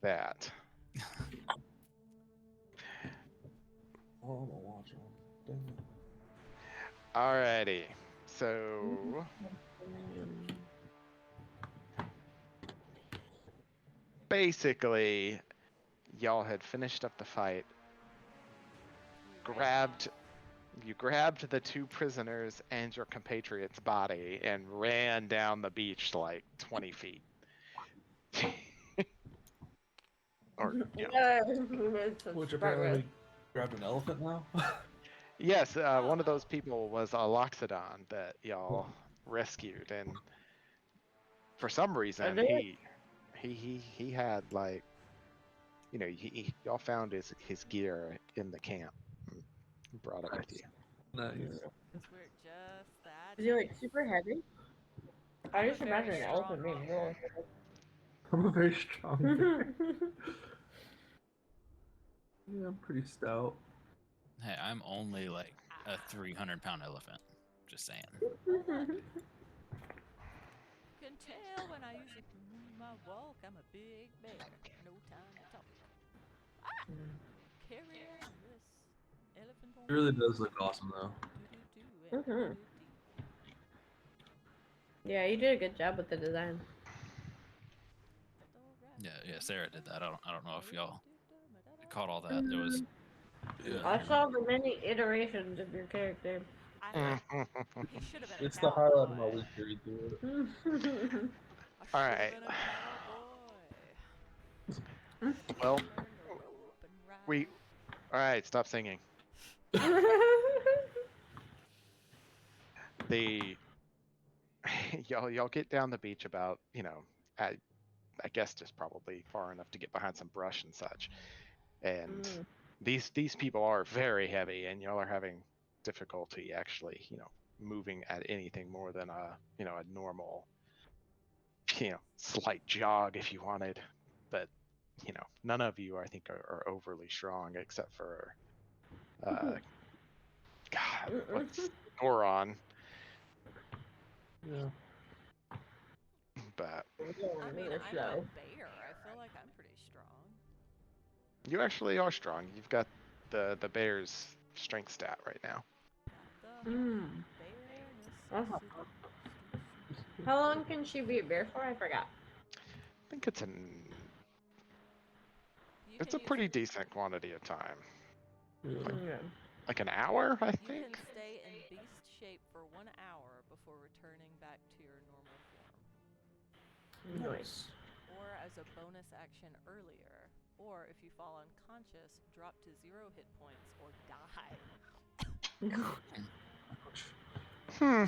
that. Oh, I'm a watch on. Dang it. Alrighty. So basically, y'all had finished up the fight. You grabbed the two prisoners and your compatriot's body and ran down the beach like 20 feet. Or, Which apparently we grabbed an elephant now. yes, one of those people was a Loxodon that y'all rescued, and for some reason he had like, y'all found his gear in the camp and brought it with you. Nice. Because we're just that. Is he like super heavy? I just I'm a imagine very an elephant strong being really I'm a very strong bear. heavy. Yeah, I'm pretty stout. Hey, I'm only like a 300-pound elephant. Just saying. You can tell when I use my walk, I'm a big bear. No time to talk. Carrying this elephant on It really does look awesome, though. Yeah, you did a good job with the design. Yeah, Sarah did that. I don't know if y'all caught all that. There was. I saw the many iterations of your character. He should have been It's a the highlight of my cowboy. week to read through it. I should Alright. have been a cowboy. Well, Learn to rope and ride. Alright, stop singing. Y'all get down the beach about, I guess just probably far enough to get behind some brush and such. And these people are very heavy, and y'all are having difficulty actually, moving at anything more than a normal, slight jog if you wanted. But, none of you I think are overly strong except for God, what's Goron. Yeah. But I mean, I'm a bear. I feel like I'm pretty strong. you actually are strong. You've got the bear's strength stat right now. How long can she be a bear for? I forgot. I think it's a pretty decent quantity of time. Like an hour, I think. You can stay in beast shape for 1 hour before returning back to your normal form. Nice. Or as a bonus action earlier. Or if you fall unconscious, drop to 0 hit points or die.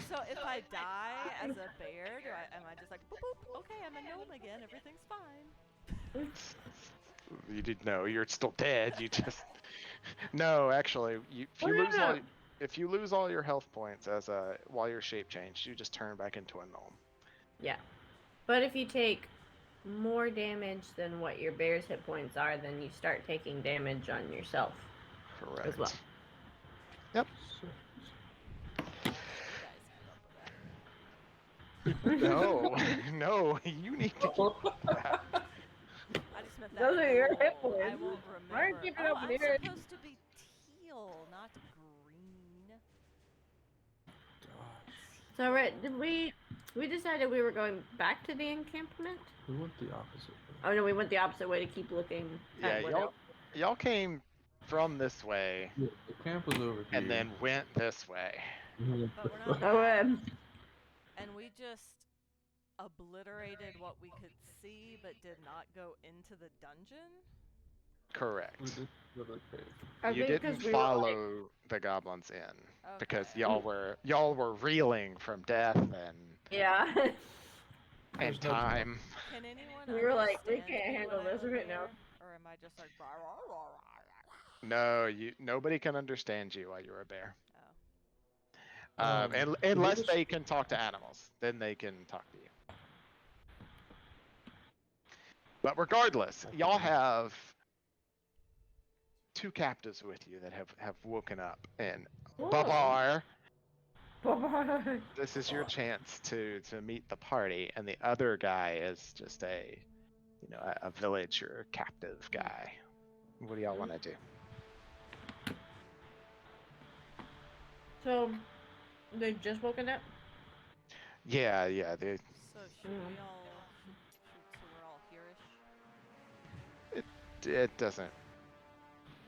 So if I die as a bear, am I just like, boop, boop, okay, I'm a gnome again, everything's fine. You didn't know you're still dead. You just no, actually, if you lose all your health points while you're shape changed, you just turn back into a gnome. Yeah, but if you take more damage than what your bear's hit points are, then you start taking damage on yourself. Correct. As well. Yep. No, you need to keep that. I just meant that. Those are your hit I points. won't remember. Why are you keeping up I'm here? supposed to be teal, not green. So, we decided we were going back to the encampment? We went the opposite way. Oh, no, we went the opposite way to keep looking at y'all came from this way. Yeah, the camp was over here. And then went this way. But we're not. And we just obliterated what we could see, but did not go into the dungeon? Correct. I You think didn't 'cause we follow the goblins in because y'all were reeling from death and and time. Can anyone We were like, we understand can't me handle when I'm this a right bear? now. Or am I just like rah, rah, rah, rah, rah? No, nobody can understand you while you're a bear. Oh. Unless they can talk to animals, then they can talk to you. But regardless, y'all have two captives with you that have woken up, and Babar, this is your chance to meet the party, and the other guy is just a a village or a captive guy. What do y'all want to do? So, they just woken up? Yeah. So should we all? So we're all here-ish. It doesn't.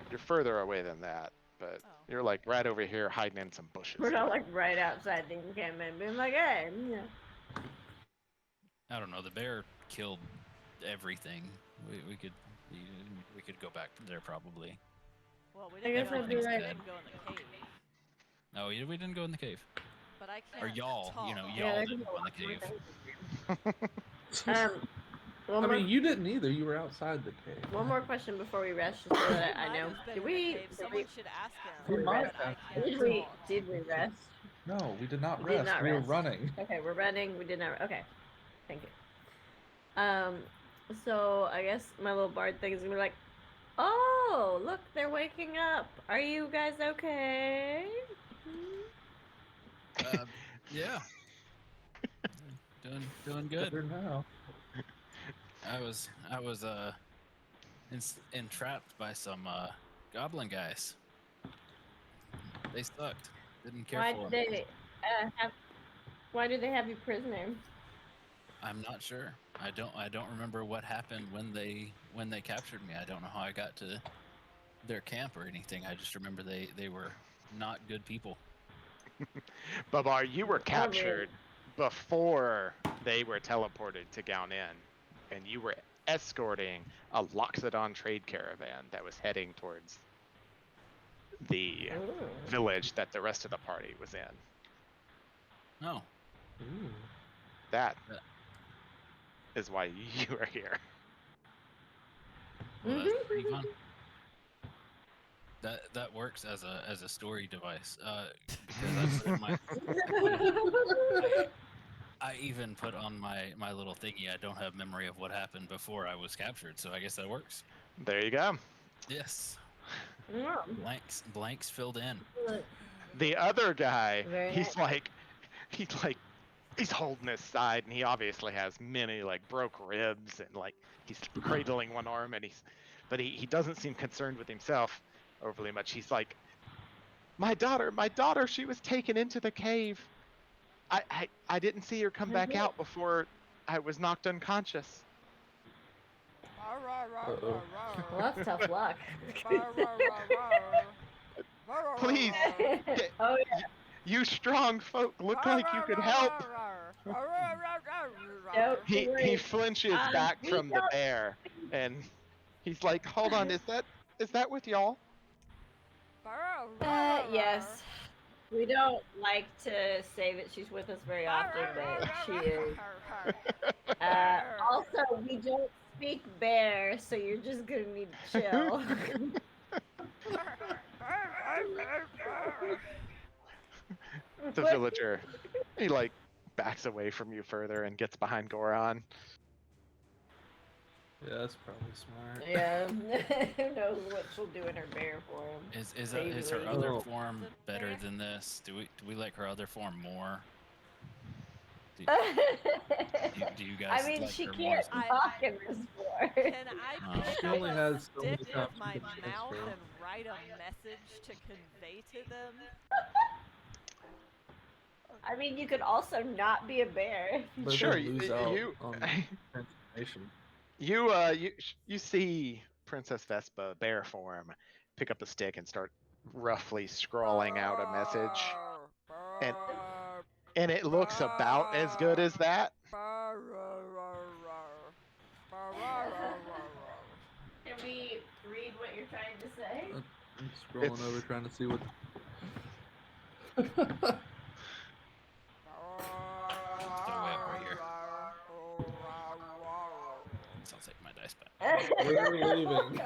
You're further away than that, but you're like right over here hiding in some bushes. We're not like right outside the encampment, being like, hey, I don't know. The bear killed everything. We could go back there probably. Well, we I didn't guess go, I'd be like, go in the cave. No, we didn't go in the cave. But I can't. Or y'all, talk. y'all didn't go in the cave. I mean, you didn't either. You were outside the cave. One more question before we rest, just so that I know. Someone should ask him. We might have. Did we rest? No, we did not We rest. did not We were rest. running. Okay, we're running. We did not. Okay, thank you. So I guess my little bard thing is gonna be like, oh, look, they're waking up. Are you guys okay? Yeah. Doing good. Better now. I was entrapped by some goblin guys. They sucked. Didn't care Why for did them. they Why did they have you prisoner? I'm not sure. I don't remember what happened when they captured me. I don't know how I got to their camp or anything. I just remember they were not good people. Babar, you were captured before they were teleported to Gaunin, and you were escorting a Loxodon trade caravan that was heading towards the village that the rest of the party was in. Oh. Ooh. That is why you are here. Well, that's pretty fun. That works as a story device. Because I even put on my little thingy. I don't have memory of what happened before I was captured, so I guess that works. There you go. Yes. Yeah. Blanks filled in. The other guy, Very he's holding his side, and he obviously has many like broke ribs, and like he's cradling one arm, and but he doesn't seem concerned with himself overly much. He's like, my daughter, she was taken into the cave. I didn't see her come back out before I was knocked unconscious. Uh-oh. Well, that's tough luck. Please, Oh yeah. you strong folk look like you could help. He flinches back from the bear, and he's like, hold on, is that with y'all? Yes. We don't like to say that she's with us very often, but she is. Also, we don't speak bear, so you're just gonna need to chill. The villager, he like backs away from you further and gets behind Goron. Yeah, that's probably smart. Yeah. Who knows what she'll do in her bear form? Is her other form better than this? Do we like her other form more? Do you guys? I mean, like she her can't more? talk in this form. Can I pick She up only a has so many stick with times my she can mouth transfer. and write a message to convey to them? I mean, you could also not be a bear. But Sure, then lose out you on transformation. you see Princess Vespa, bear form, pick up a stick and start roughly scrawling out a message, and it looks about as good as that. Can we read what you're trying to say? I'm scrolling over trying to see what. Throw away up right here. So I'll take my dice back. Where are we leaving?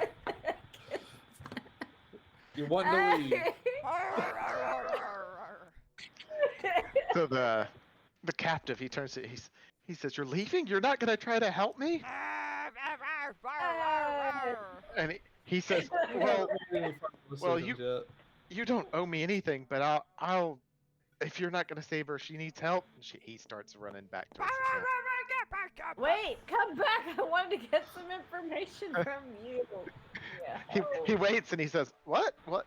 You want to leave? So the captive, he turns to he says, "You're leaving? You're not gonna try to help me?" And he says, "Well, you don't owe me anything, but I'll if you're not gonna save her, she needs help." And he starts running back towards the camp. Wait, come back! I wanted to get some information from you. Yeah. He waits and he says, "What? What?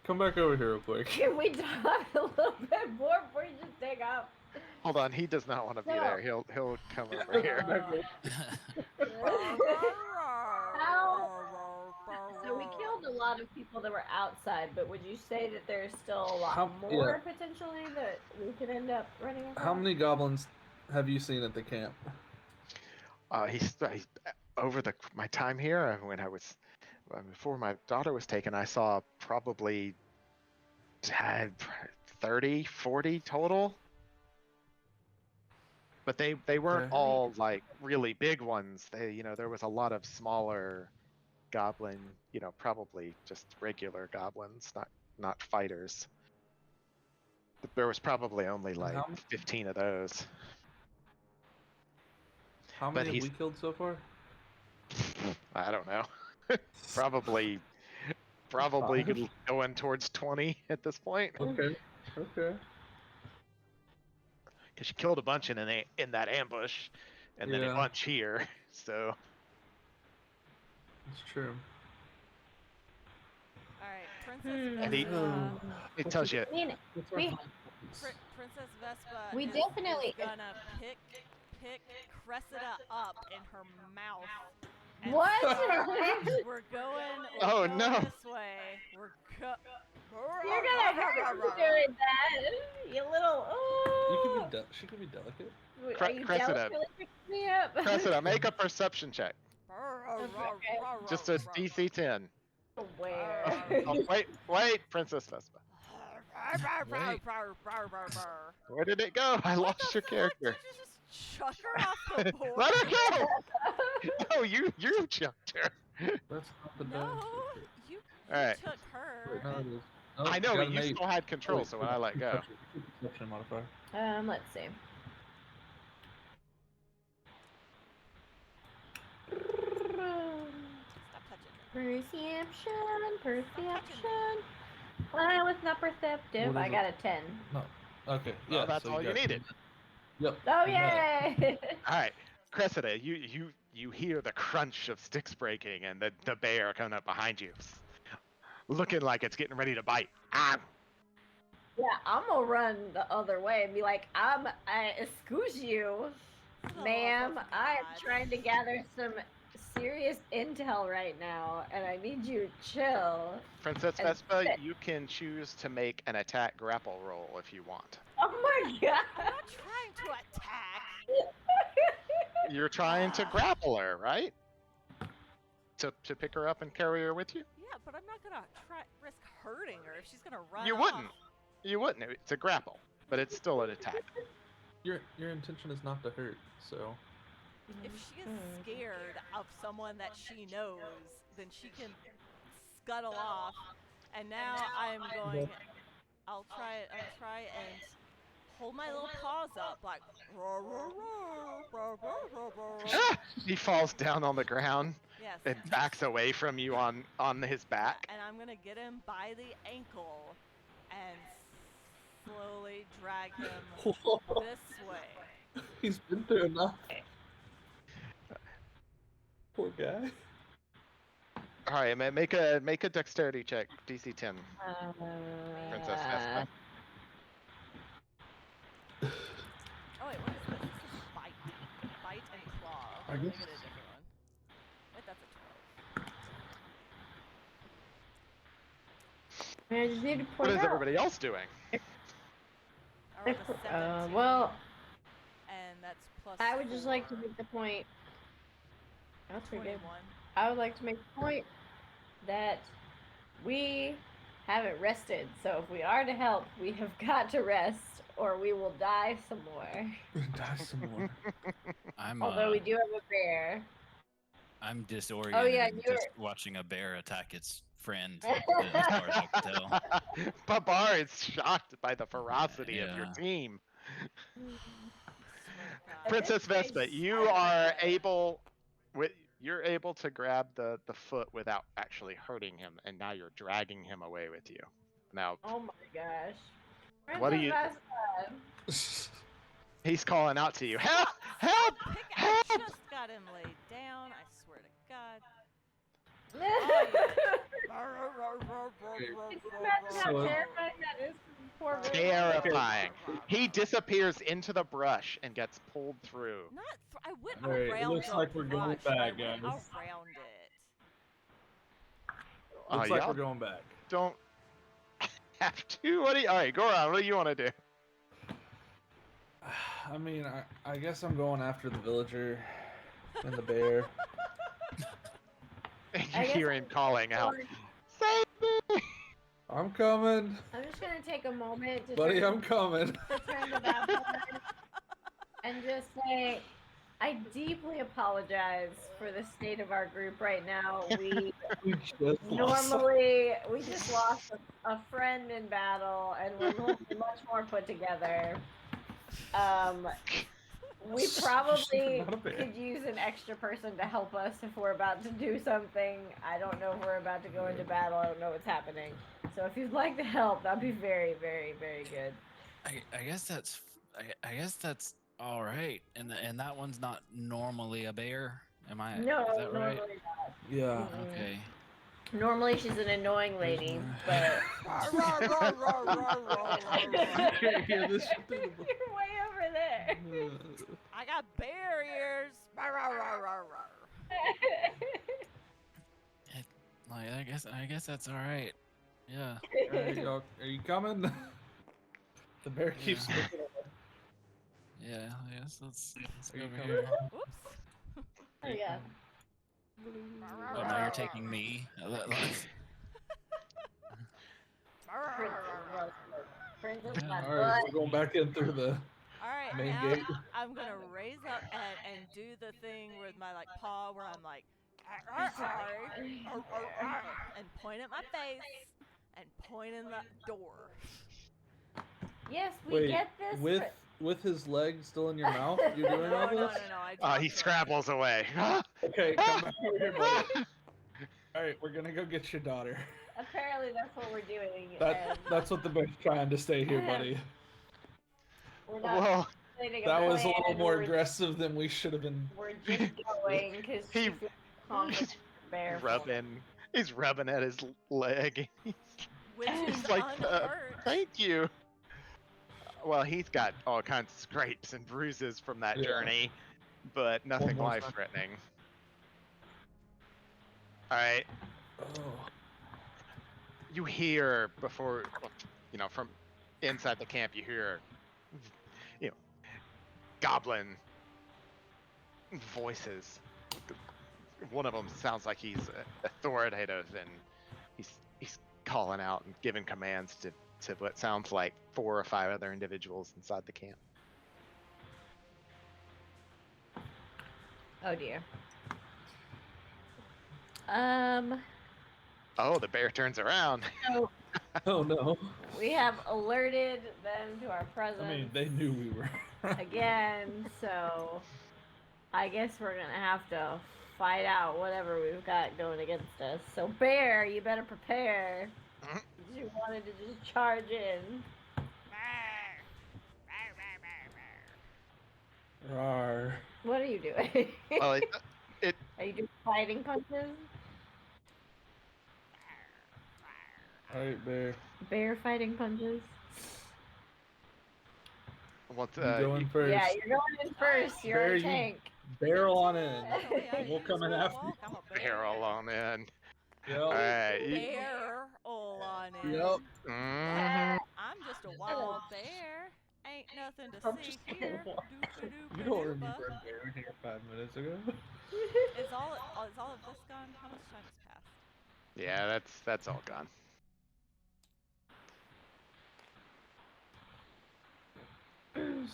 Come back over here real quick. Can we talk a little bit more before you just take off? Hold on, he does not want to be No. there. He'll come over here." So we killed a lot of people that were outside, but would you say that there's still a lot more potentially that we could end up running across? How many goblins have you seen at the camp? He's over my time here when I was before my daughter was taken. I saw probably 30, 40 total. But they weren't all like really big ones. There was a lot of smaller goblin, probably just regular goblins, not fighters. There was probably only like 15 of those. How many have we killed so far? I don't know. probably going towards 20 at this point. Okay. Because you killed a bunch in that ambush, and then a bunch here. So. It's true. Alright, Princess Vespa. It tells you. Princess Vespa we is gonna pick Cressida up in her mouth. And What? We're going no. this way. You're gonna hurt me doing that, you little. Oh. She can be delicate. Are you Cressida. delicately picking me up? Cressida, make a perception check. Okay. Just a DC 10. Where? Wait, Princess Vespa. Where did it go? I lost your character. Did you just chuck her off the board? Let her go! No, you chucked her. That's not the No, you Alright. took her. Wait, no, it is. I know, but you still had control, so when I let go. Perception modifier. Let's see. Perception. I was not perceptive. I got a 10. No. Okay. Yeah. Well, that's all you needed. Yep. Oh yay! All right, Cressida, you hear the crunch of sticks breaking and the bear coming up behind you, looking like it's getting ready to bite. Ah! Yeah, I'm gonna run the other way and be like, excuse you, ma'am. I am trying to gather some serious intel right now, and I need you to chill. Princess Vespa, you can choose to make an attack grapple roll if you want. Oh my god! I'm not trying to attack. You're trying to grapple her, right? To pick her up and carry her with you? Yeah, but I'm not gonna risk hurting her if she's gonna run. You wouldn't. You wouldn't. It's a grapple, but it's still an attack. Your intention is not to hurt, so. If she is scared of someone that she knows, then she can scuttle off. And now I'll try and hold my little paws up like. He falls down on the ground. Yes. And backs away from you on his back. And I'm gonna get him by the ankle and slowly drag him this way. He's been through enough. Poor guy. All right, man, make a dexterity check, DC 10. Princess Vespa. Oh wait, what is this? This is bite and claw. I guess. Maybe a different one. Wait, that's a 12. I just need to What point is out. everybody else doing? I rolled a 17, Well, and that's plus. I would just like to 4, make the point. That's pretty good. 21. I would like to make the point that we haven't rested. So if we are to help, we have got to rest, or we will die some more. Die some more. Although we do have a bear. I'm disoriented and just watching a bear attack its friend, as far as I can tell. Babar is shocked by the ferocity of your team. Princess Vespa, you're able to grab the foot without actually hurting him, and now you're dragging him away with you. Now. Oh my gosh. What do you? He's calling out to you. Help! Help! I Help! just got him laid down. I swear to God. Can you imagine how So- terrifying that is for this poor villain? Terrifying. He disappears into the brush and gets pulled through. Not. I went Alright, it around looks the like we're going brush. I back, went guys. around it. Looks like y'all we're going back. don't have to. What do you? All right, go on. What do you want to do? I mean, I guess I'm going after the villager and the bear. You I guess hear him calling out. Or- Save me! I'm coming, I'm just gonna take a moment to buddy. turn, I'm coming. to turn the bad boy and just say, I deeply apologize for the state of our group right now. We We just lost. normally we just lost a friend in battle, and we're normally much more put together. We probably Not a bear. could use an extra person to help us if we're about to do something. I don't know if we're about to go into battle. I don't know what's happening. So if you'd like to help, that'd be very, very, very good. I guess that's I guess that's all right. And that one's not normally a bear. Am I? No, Is that right? normally not. Yeah. Mm-mm. Okay. Normally she's an annoying lady, but You can't hear this shit through the you're way over there. I got bear ears. Like I guess that's all right. Yeah. Alright, y'all, are you coming? The bear keeps Yeah. moving. Yeah. I guess let's Are go you over coming? here. Oops. Oh yeah. Oh, now you're taking me. Princess Yeah. my All right, butt. we're going back in through the. All right, Main now gate. I'm gonna raise up and do the thing with my like paw where I'm like, and point at my face and point in the door. Yes, we Wait, get this. with his leg still in your mouth, you're No, doing no, all no, this? I He dropped it. scrabbles away. Okay, come back over here, buddy. All right, we're gonna go get your daughter. Apparently, that's what we're doing. and That's what the bear's trying to stay here, buddy. we're not Well, planning That was a plan, little more we're- aggressive than we should have been. We're just going because He- she feels confident in the bear. he's rubbing at his leg. Which is He's like, unhurt. thank you. Well, he's got all kinds of scrapes and bruises from that Yeah. journey, but nothing more time. life-threatening. All right, Oh. you hear before, from inside the camp, you hear, goblin voices. One of them sounds like he's authoritative, and he's calling out and giving commands to what sounds like 4 or 5 other individuals inside the camp. Oh dear. Oh, the bear turns around. So Oh no. we have alerted them to our presence I mean, they knew we were. again, so I guess we're gonna have to fight out whatever we've got going against us. So bear, you better prepare. Mhm. You wanted to just charge in. Rawr. What are you doing? Well, Are you doing fighting punches? All right, bear. Bear fighting punches? what's You going first? Yeah, you're going in first. You're Bear, a you- tank. Barrel on in. Oh, yeah, We'll you come just in wanna after you. walk, I'm a bear. barrel on in. Yep. All right. Bear on in. Yep. Mhm. I'm just a wild bear. Ain't nothing to I'm see just here. a wild- Doopa-doopa-doopa. You don't remember a bear in here 5 minutes ago? Is all of this gone? How much time has passed? Yeah, that's all gone.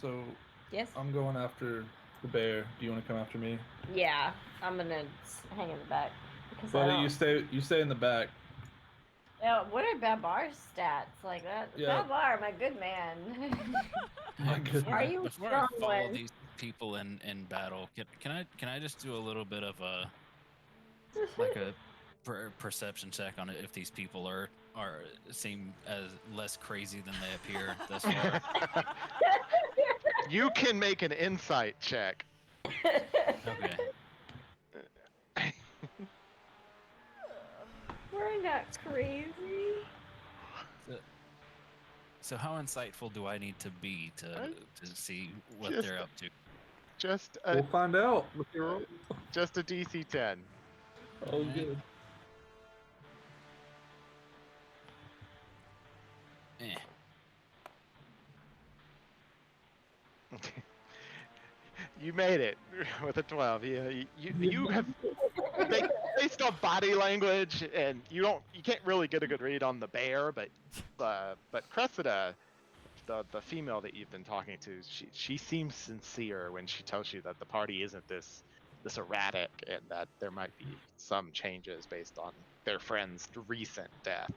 So Yes? I'm going after the bear. Do you want to come after me? Yeah, I'm gonna hang in the back. Because I Buddy, don't... you stay in the back. Yeah, what are Babar's stats? Like that? Yeah. Babar, my good man. My goodness. Are you Before I strong follow one? these people in battle, can I just do a little bit of a like a perception check on it if these people are seem as less crazy than they appear thus far? You can make an insight check. Okay. We're not crazy. So how insightful do I need to be to see what Just- they're up to? Just We'll a find out. With your just a DC 10. Oh, good. Eh. You made it with a 12. You have based on body language, and you can't really get a good read on the bear, but Cressida, the female that you've been talking to, she seems sincere when she tells you that the party isn't this erratic, and that there might be some changes based on their friend's recent death.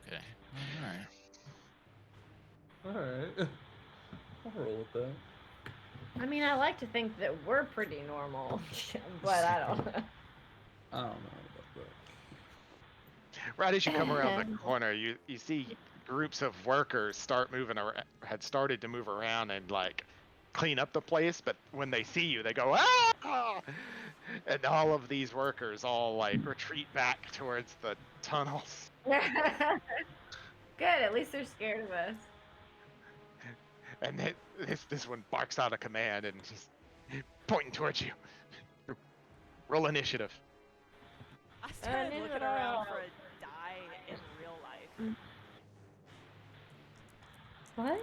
Okay. All right. Alright. I'll roll with that. I mean, I like to think that we're pretty normal, but I don't know. I don't know about that. Right as you come around the corner, you see groups of workers had started to move around and like clean up the place, but when they see you, they go, ah! And all of these workers all like retreat back towards the tunnels. Good, at least they're scared of us. And this one barks out a command and he's pointing towards you. Roll initiative. I started looking Initiative. around for a die in real life. What?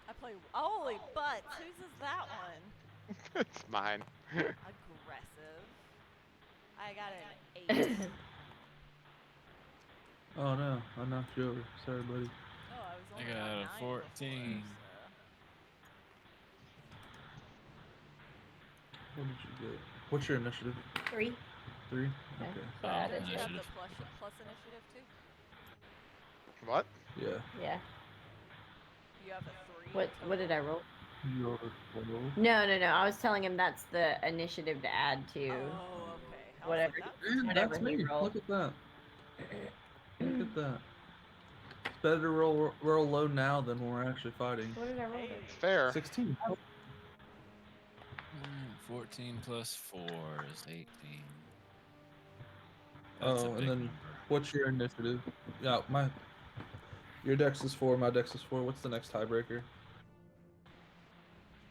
I play. Holy butts! Whose is that one? It's mine. Aggressive. I got an 8. Oh no, I knocked you over. Sorry, buddy. Oh, I was only got on a 9 before, 14. What did you get? What's your initiative? 3. 3? Okay. Okay. Oh, Yeah, Did you have the initiative. plus initiative too? What? Yeah. Yeah. You have a 3. What did I roll? You rolled a 12. No. I was telling him that's the initiative to add to Oh, okay. I was whatever. Like, Yeah, Whatever that's he me. rolled. Look at that. Look at that. It's better to roll low now than when we're actually fighting. What did I roll? Hey. It's fair. 16. 14 plus 4 is 18. That's a Oh, and big then number. what's your initiative? Yeah, your dex is 4, my dex is 4. What's the next tiebreaker?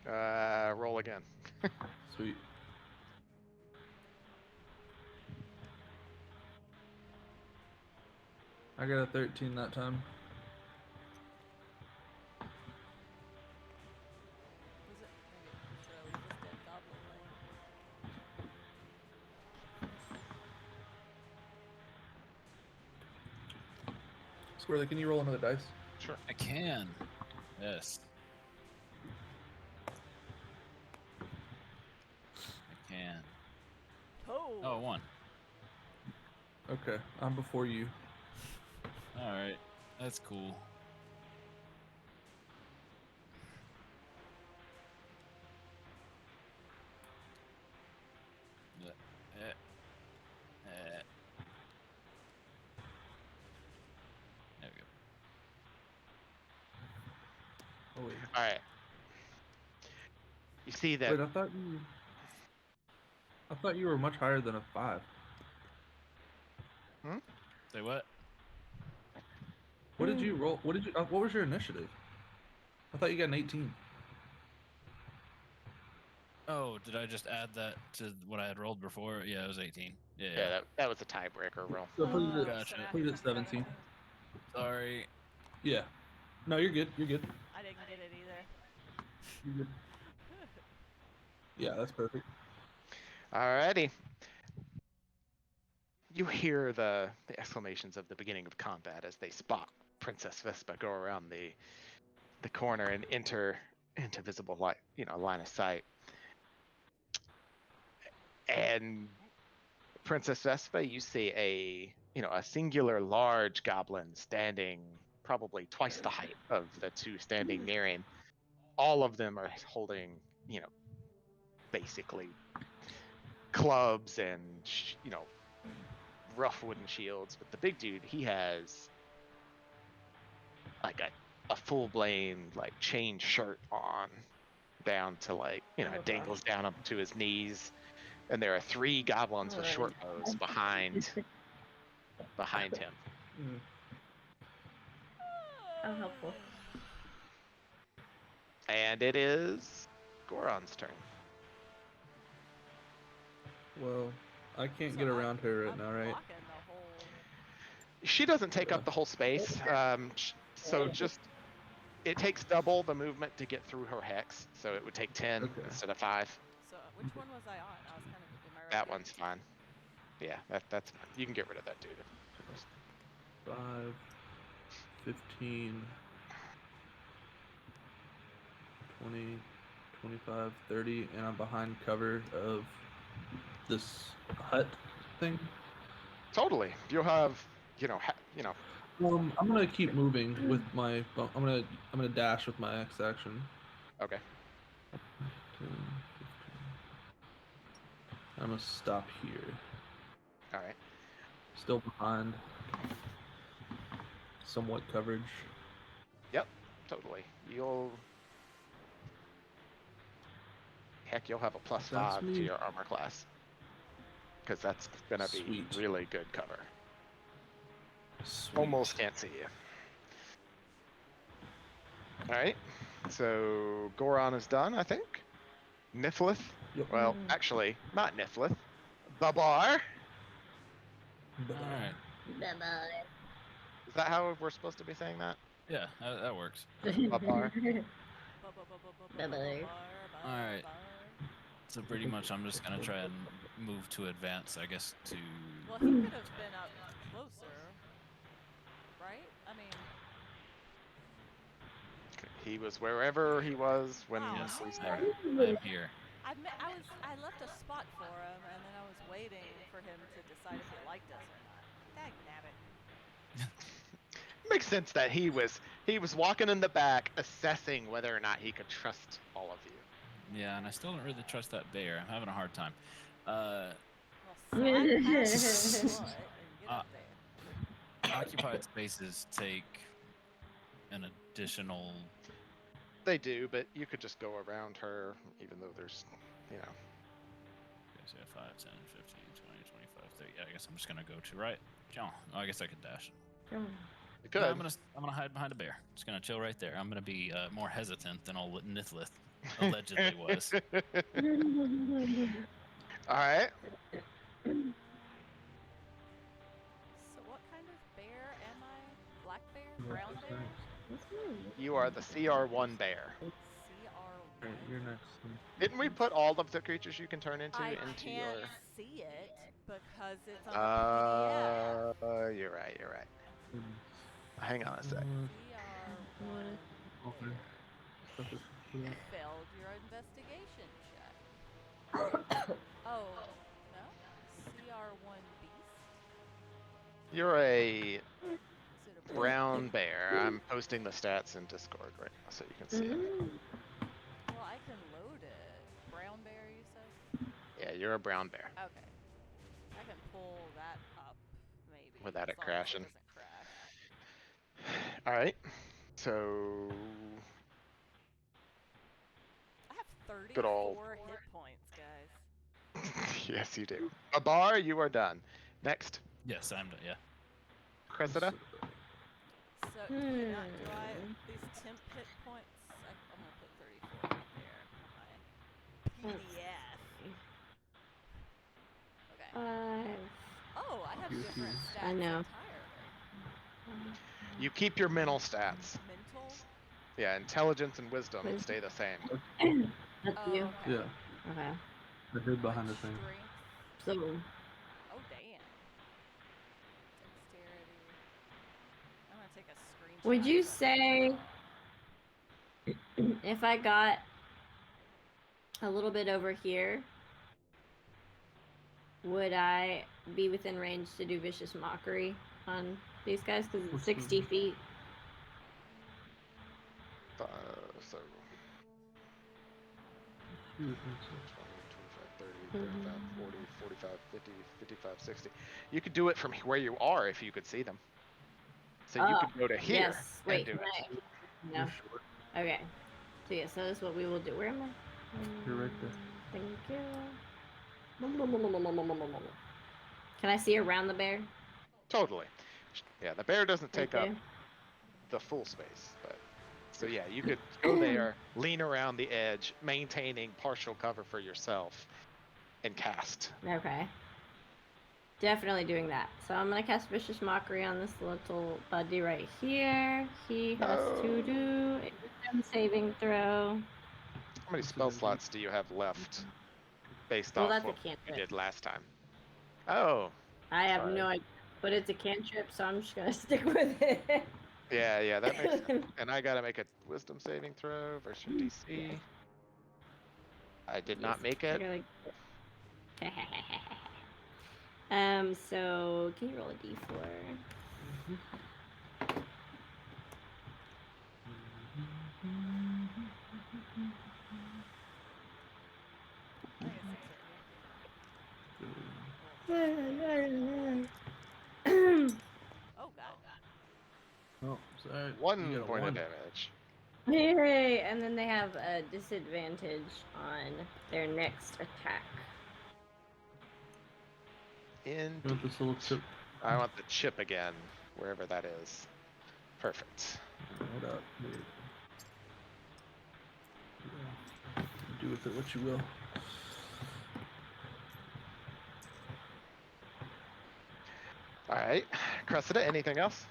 Roll again. Sweet. I got a 13 that time. Was it? Maybe should I leave this dead goblin laying? Squirrely, can you roll another dice? Sure. I can. Yes. I can. Oh, 1. Okay, I'm before you. All right. That's cool. There we go. Oh wait. All right. You see that Wait, I thought you were much higher than a 5. Say what? What did you roll? What was your initiative? I thought you got an 18. Oh, did I just add that to what I had rolled before? Yeah, it was 18. yeah, that was a tiebreaker roll. So put it Gotcha. put it at 17. Sorry. Yeah. No, you're good. You're good. I didn't get it either. You're good. Yeah, that's perfect. Alrighty. You hear the exclamations of the beginning of combat as they spot Princess Vespa go around the corner and enter into visible light, line of sight. And Princess Vespa, you see a singular large goblin standing probably twice the height of the two standing near him. All of them are holding, basically clubs and rough wooden shields, but the big dude, he has like a full blade like chain shirt on, down to like it dangles down up to his knees, and there are 3 goblins with short bows behind him. How helpful. And it is Goron's turn. Well, I can't So get around her right I'm now, right? blocking the whole. She doesn't take up the whole space, so just it takes double the movement to get through her hex, so it would take 10 Okay. instead of 5. So which one was I on? I was kind of. Am I right? That here? one's fine. Yeah, that's fine. You can get rid of that dude. 5, 15, 20, 25, 30, and I'm behind cover of this hut thing. Totally. You'll have, I'm gonna keep moving with my. I'm gonna dash with my X action. okay. 10, 15. I'm gonna stop here. All right. Still behind. Somewhat coverage. Yep, totally. You'll have a plus That's 5 me. to your armor class, because that's gonna be Sweet. really good cover. Sweet. Almost can't see you. All right. So Goron is done, I think. Niflith. Yep. Well, actually, not Niflith. Babar. Alright. Bye-bye. Is that how we're supposed to be saying that? Yeah, that works. Babar. Bye-bye. Alright. So pretty much I'm just gonna try and move to advance, I guess, to... Well, he could have been up closer, right? I mean, He was wherever he was when Wow. Yes, we I'm, started. I'm here. I left a spot for him, and then I was waiting for him to decide if he liked us or not. Dag nabbit. Makes sense that he was walking in the back, assessing whether or not he could trust all of you. Yeah, and I still don't really trust that bear. I'm having a hard time. Well, slide past his foot and get up there. Occupied spaces take an additional... They do, but you could just go around her, even though there's, Okay, so 5, 10, 15, 20, 25, 30. Yeah, I guess I'm just gonna go to right. Oh, I guess I could dash. you No, could. I'm gonna hide behind a bear. Just gonna chill right there. I'm gonna be more hesitant than old Nithlith allegedly was. All right. So what kind of bear am I? Black bear? Brown bear? You are the CR1 bear. CR1. Alright, you're next. Didn't we put all of the creatures you can turn into I into can't your? see it because it's on the PDF. You're right. You're right. Hang on a sec. CR1. Okay. Failed your investigation check. Oh, no? CR1 beast? You're a Is it a brown bear. I'm posting the stats in Discord right now so you can see it. Well, I can load it. Brown bear, you said? Yeah, you're a brown bear. Okay. I can pull that up, maybe. Without it as long as crashing. doesn't crash. All right. So I have 34 Good old- hit points, guys. yes, you do. Babar, you are done. Next, Yes, I'm. Yeah. Cressida. So, do I, these temp hit points, I'm gonna put 34 right there on my PDF. Okay. Oh, I have different stats I know. entirely. You keep your mental stats. Mental? Yeah, intelligence and wisdom Wisdom. stay the same. That's Oh, you. okay. Yeah, Okay. the dude behind the thing. Strength. So, Oh, damn. Dexterity. I'm gonna take a screenshot. would you of that. say if I got a little bit over here, would I be within range to do vicious mockery on these guys? Because it's 60 feet. So 20, 25, 30, 35, 40, 45, 50, 55, 60. You could do it from where you are if you could see them. So you could go to here Yes. and Wait. do Can it. No. You're short. Okay. So yeah, so that's what we will do. Where am I? You're right there. Thank you. Can I see around the bear? Totally. Yeah, the bear doesn't take up Okay. the full space, but so yeah, you could go there, lean around the edge, maintaining partial cover for yourself, and cast. Okay. Definitely doing that. So I'm gonna cast Vicious Mockery on this little buddy right here. He has to do a wisdom saving throw. How many spell slots do you have left based Well, off that's a what you cantrip. did last time? Oh, I have sorry. no idea, but it's a cantrip, so I'm just gonna stick with it. Yeah, that makes sense. And I gotta make a wisdom saving throw versus your DC. I did not make it. So can you roll a d4? I guess it's Oh god. Oh, sorry. One You got a point of 1. damage. Yay! And then they have a disadvantage on their next attack. You want this little chip? I want the chip again, wherever that is. Perfect. Hold up. Here. Yeah. Do with it what you will. All right, Cressida, anything else?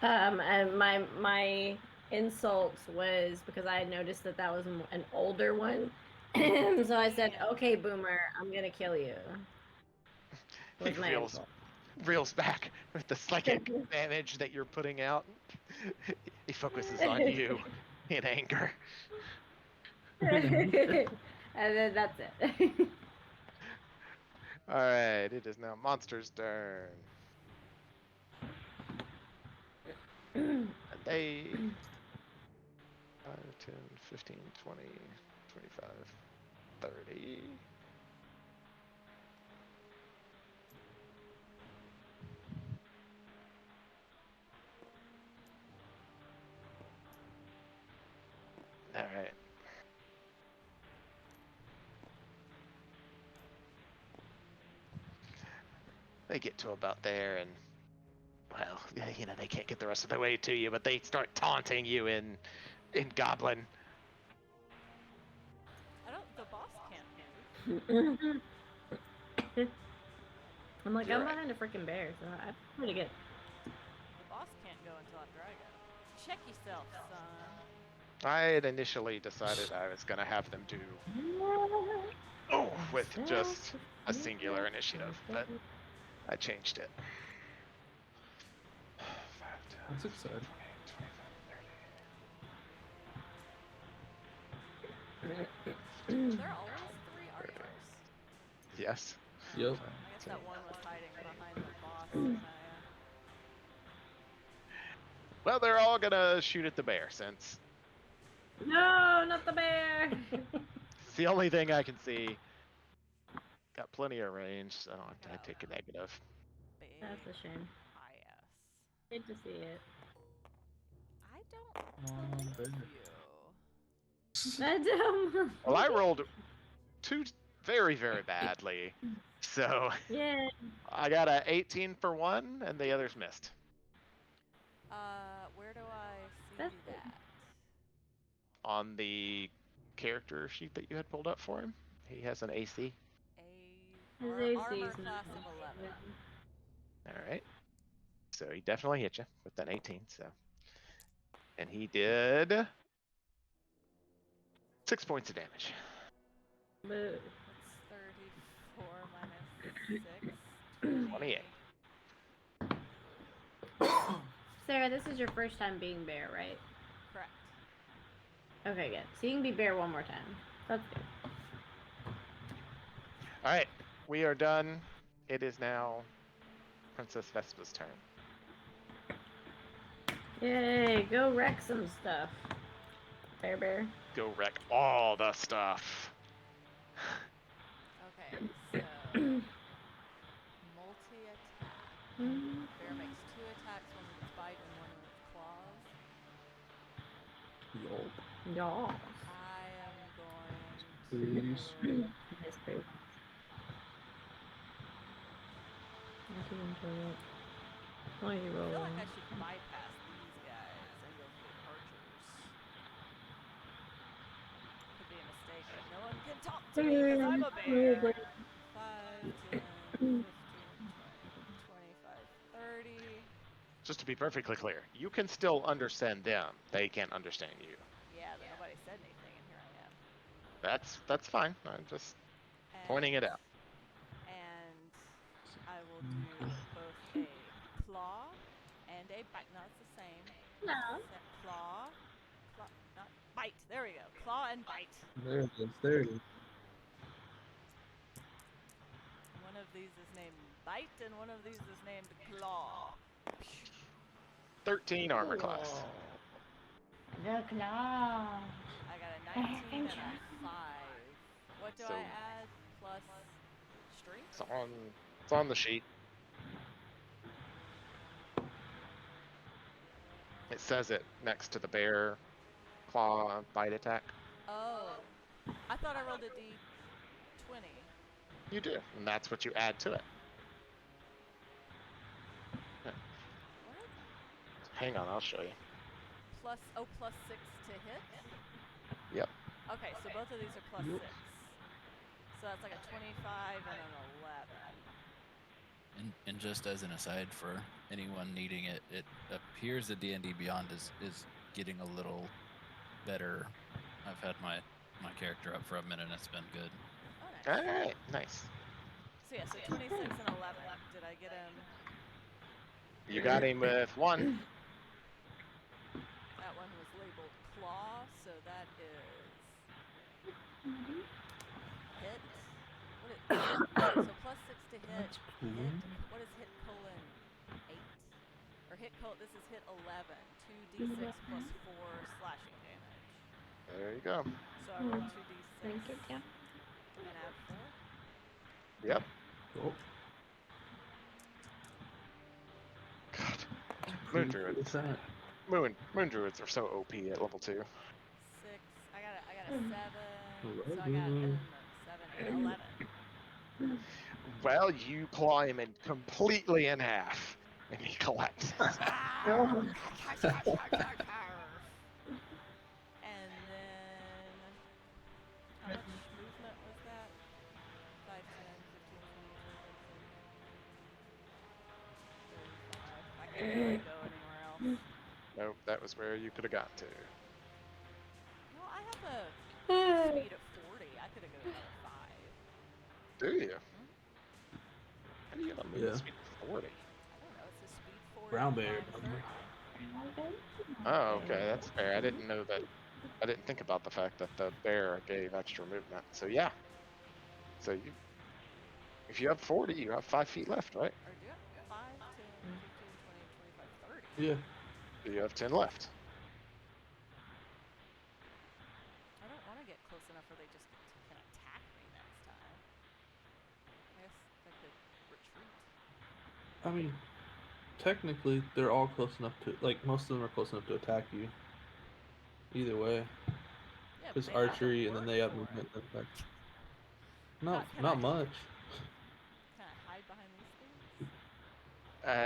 And my insult was because I had noticed that was an older one, so I said, "Okay, Boomer, I'm gonna kill you." He Was my insult. reels back with the psychic damage that you're putting out. He focuses on you in anger. And then that's it. All right, it is now monster's turn. And they 5, 10, 15, 20, 25, 30. All right. They get to about there, and well, they can't get the rest of the way to you, but they start taunting you in Goblin. The boss can't move. I'm like, You're I'm right. behind a freaking bear, so I'm pretty good. The boss can't go until after I go. Check yourself, son. I had initially decided I was gonna have them do with just a singular initiative, but I changed it. 5, 10, That's exciting. 20, 25, There are always 3 archers. yes. Yep. I guess that one was hiding behind the boss. Well, they're all gonna shoot at the bear since No, not the bear. it's the only thing I can see. Got plenty of range, so I take a negative. That's a shame. Hate to see it. I don't Come on, believe bear. you. I don't. Well, I rolled 2 very, very badly, so Yeah. I got a 18 for one, and the others missed. Where do I see That's that? On the character sheet that you had pulled up for him, he has an AC. His Armor AC class is not of 11. All right, so he definitely hit you with that 18. So, and he did 6 points of damage. Boo. It's 34 minus 6. 28. Sarah, this is your first time being bear, right? Correct. Okay, good. So you can be bear one more time. That's good. All right, we are done. It is now Princess Vespa's turn. Yay, go wreck some stuff. Bear. Go wreck all the stuff. Okay, so multi-attack. Bear makes 2 attacks, one with its bite and one with its claw. Y'all. I am going Please. to. Nice food. I do enjoy it. Oh, you I roll. feel like I should bypass these guys and go for the archers. Could be a mistake, but no one can talk to me because I'm a bear. 5, 10, 15, 20, 25, 30. Just to be perfectly clear, you can still understand them. They can't understand you. Yeah, but nobody said anything, and here I am. That's fine. I'm just pointing it out. And I will do both a claw and a bite. No, it's the same. No. Claw, not bite. There we go. Claw and bite. There it is. There it is. One of these is named Bite, and one of these is named Claw. 13 armor class. The claw. I got a 19 and a 5. What do So- I add? Plus strength? It's on the sheet. It says it next to the bear claw bite attack. Oh. I thought I rolled a d20. You do, and that's what you add to it. What? Hang on, I'll show you. Plus 6 to hit? Yep. Okay, so both of these are plus 6. So that's like a 25 and an 11. And just as an aside for anyone needing it, it appears that D&D Beyond is getting a little better. I've had my character up for a minute and it's been good. Oh, nice. Alright, nice. So yeah, so 26 and 11. Did I get him? You got him with 1. That one was labeled claw, so that is hit. So plus 6 to hit. That's cool. Hit. What is hit colon 8? Or hit colon? This is hit 11. 2d6 plus 4 slashing damage. There you go. So I roll 2d6 Thank you, Tim. and add 4. Yep. Oh, God. Moon what's druids. that? Moon druids are so OP at level 2. 6. I got a 7. So I got Eleven. 7, 11. Well, you claw him completely in half, and he collapses. And then, how much movement was that? 5, 10, 15, 20, 25. I can't really go anywhere else. Nope, that was where you could have got to. No, I have a speed of 40. I could have gone another 5. Do you? How do you have a movement Yeah. speed of 40? I don't know. It's a speed 40. Brown bear. climb 30. Oh, okay, that's fair. I didn't know that. I didn't think about the fact that the bear gave extra movement. So yeah. So if you have 40, you have 5 feet left, right? Or do you have 5, 10, 15, 20, 25, 30? Yeah. You have 10 left. I don't want to get close enough where they just can attack me next time. I guess I could retreat. I mean, technically, they're all close enough to, like, most of them are close enough to attack you. Either way. Yeah, Because but they have to archery and then work they have for movement. it. That's not, Can not I- much. Can I hide behind these things?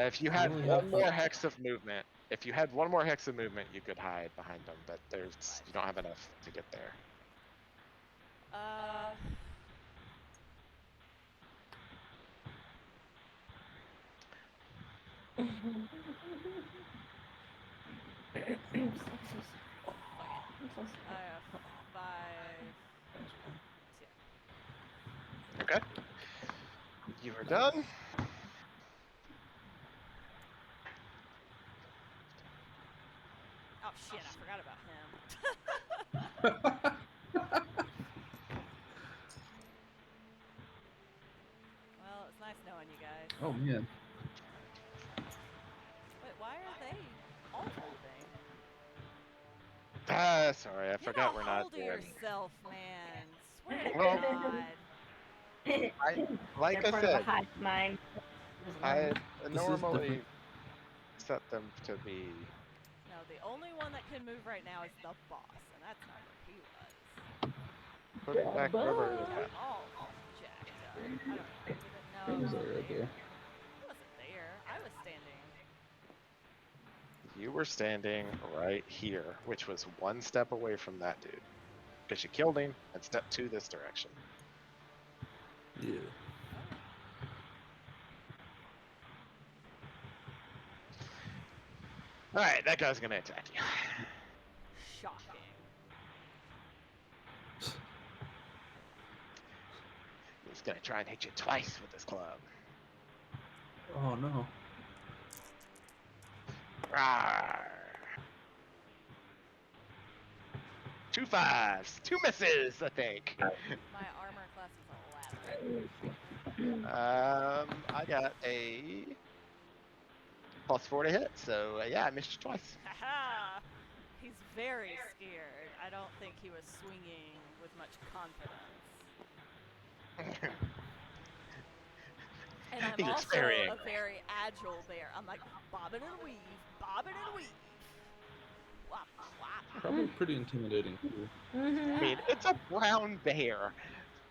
If you had only one have more five. hex of movement, if you had one more hex of movement, you could hide behind them, but you don't have enough to get there. I have 5. Okay. You are done. Oh shit! I forgot about him. Well, it's nice knowing you guys. Oh, man. Wait, why are they all moving? Sorry, I forgot Get we're a not hold of doing. yourself, man. Swear to Well- God. Like They're I part of a said, hive mind. I is normally different. set them to be. No, the only one that can move right now is the boss, and That's not where he was. Put it back wherever it had. All jacked up. I don't know. Did it? No, it He's wasn't right there. there. It wasn't there. I was standing. You were standing right here, which was one step away from that dude. Because you killed him and stepped 2 this direction. Yeah. Alright, that guy's gonna attack you. Shocking. He's gonna try and hit you twice with this club. Oh no. Rawr. 2 5s, 2 misses, I think. My armor class is 11. I got a +4 to hit, so yeah, I missed you twice. Haha! He's very scared. I don't think he was swinging with much confidence. And I'm He looks also very a angry. very agile bear. I'm like bobbing and weave, bobbing and weave. Wop, wop. Probably pretty intimidating too. I mean, it's a brown bear.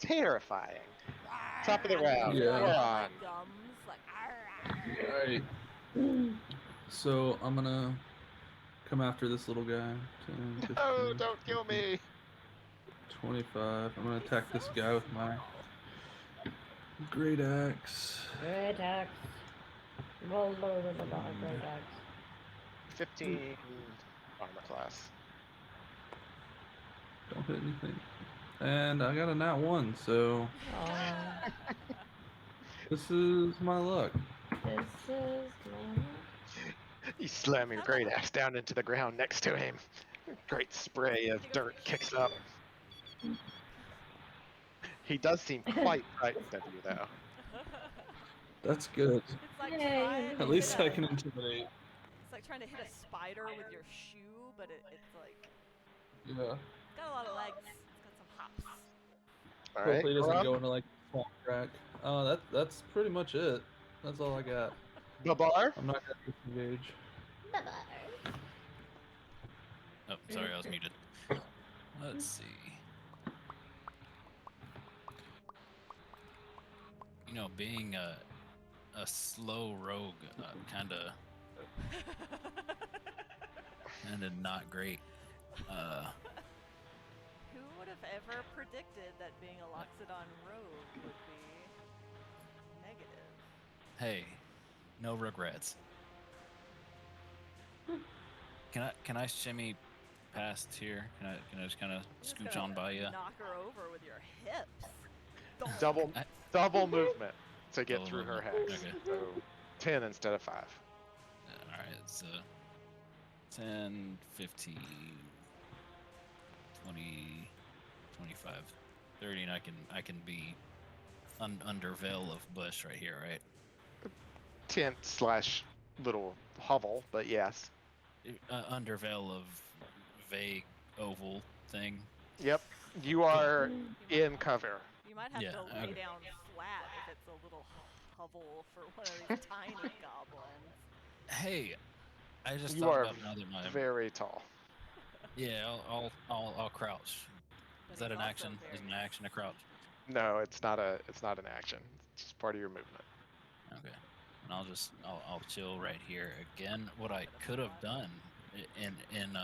Terrifying. Top of the round. Yeah. We're on. Like gums, like arr, arr. Alright. So I'm gonna come after this little guy. 10, 15, Oh, don't kill me. 25. I'm gonna attack this guy with my great axe. Great axe. Roll low to the bar, great axe. 15 armor class. Don't hit anything. And I got a nat 1, so Oh, this is my luck. this is my... You slam your great axe down into the ground next to him. Great spray of dirt kicks up. He does seem quite frightened of you, though. That's good. It's like Yay. trying to At least hit I a- can intimidate. It's like trying to hit a spider with your shoe, but it's like Yeah. it's got a lot of legs. It's got some hops. All right. Hopefully it doesn't Rob, go into like small crack. That's pretty much it. That's all I got. Babar. I'm not gonna disengage. Bye-bye. Oh, sorry, I was muted. Let's see. You know, being a slow rogue, kinda not great. Who would have ever predicted that being a Loxodon rogue would be negative? Hey, no regrets. Can I shimmy past here? Can I just kind of You're just scooch gonna on by you? Knock her over with your hips. Double movement to get Double through her movement, hex. okay. So 10 instead of 5. All right, it's 10, 15, 20, 25, 30, and I can be under veil of bush right here, right? Tent slash little hovel, but yes. Under veil of vague oval thing. Yep. You are in cover. You might have Yeah, to lay okay. down flat if it's a little hovel for one of these tiny goblins. Hey, I just You thought are about another my very tall. Yeah, I'll crouch. But Is that he's an also action? Is very an action a crouch? No, it's not an action. It's just part of your movement. Okay. And I'll chill right here again. What I could have done in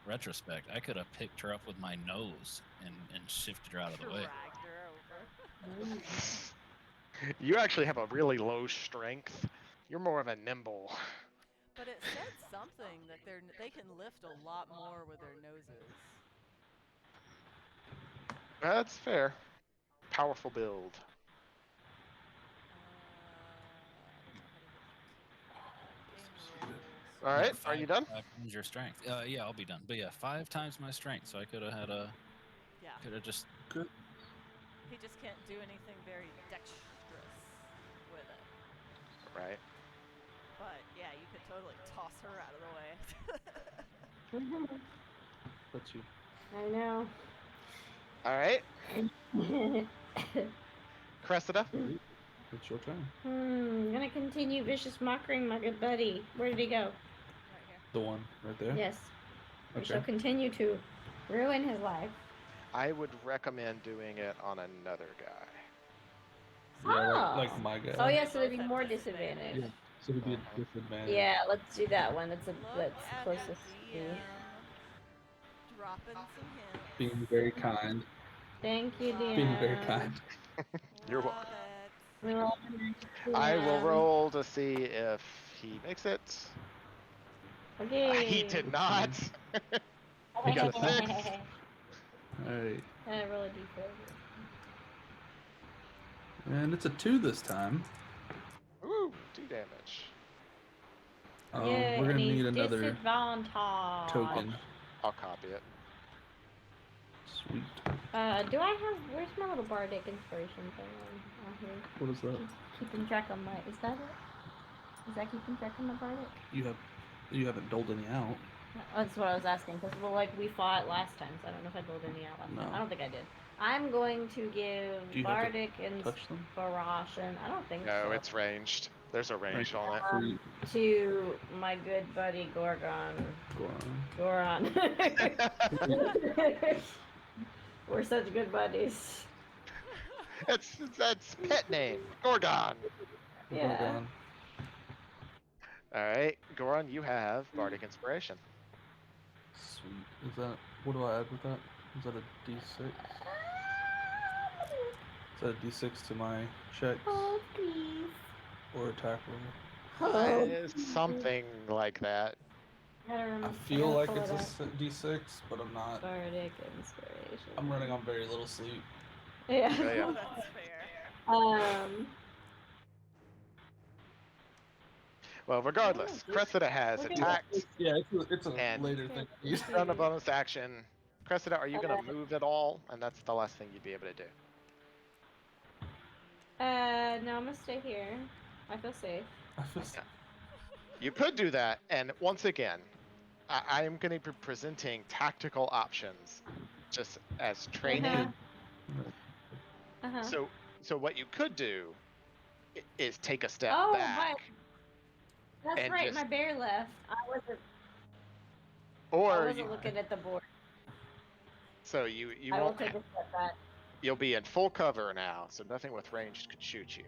retrospect, I could have picked her up with my nose and shifted her out of the way. Dragged her over. You actually have a really low strength. You're more of a nimble. But it said something that they can lift a lot more with their noses. That's fair. Powerful build. All right, Yeah, are you done? 5 times your strength. Yeah, I'll be done. But yeah, 5 times my strength, so I could have had a. Yeah. Could have just. He just can't do anything very dexterous with it. Right. But yeah, you could totally toss her out of the way. That's you. I know. All right, Cressida. It's your turn. I'm gonna continue vicious mocking my good buddy. Where did he go? Right here. The one right there. Yes. I Okay. shall continue to. Ruin his life. I would recommend doing it on another guy. Yeah, like Oh. my guy. So yes, They there'd both be have more disadvantage. disadvantage. Yeah. So it'd be a Uh-huh. disadvantage. Yeah, let's do that one. That's Look at closest the to me. DM dropping some hints. Being very kind. Thank you, Love DM. Being very kind. You're Love welcome. it. We love you, I will DM. roll to see if he makes it. Okay. He did not. He got a 6. Alright. I roll a d4. And it's a 2 this time. Ooh, 2 damage. Yeah, We're gonna and he's need another disadvantage. token. I'll copy it. Sweet. Do I have? Where's my little bardic inspiration thing on here? What is that? Keeping track of my. Is that it? Is that keeping track of my bardic? You haven't doled any out. That's what I was asking, because we fought last time, so I don't know if I doled any out last time. No. I don't think I did. I'm going to give Do you have to bardic touch them? inspiration. I don't think No, so. it's ranged. There's a range Right. on it. Sweet. To my good buddy Gorgon. Goron. We're such good buddies. That's pet name. Gorgon. Yeah. Gorgon. Alright, Goron, you have Bardic Inspiration. Sweet. Is that, what do I add with that? Is that a d6? Is that a d6 to my checks Oh, please. or attack roll? Oh, Something like that. I feel like it's a d6, but I'm not. Bardic inspiration. I'm running on very little sleep. Yeah. Oh, yeah. Oh, that's fair. Well, regardless, Cressida has attacked Yeah, it's a And- later thing. done a bonus action. Cressida, are you going to move at all? And that's the last thing you'd be able to do. No, I'm gonna stay here. I feel safe. You could do that, and once again, I am going to be presenting tactical options just as training. Uh-huh. So what you could do is take a step Oh, back. right. That's and right, just- my bear left. I wasn't Or looking at the board. so you I will won't. take a step back. You'll be in full cover now, so nothing with ranged could shoot you.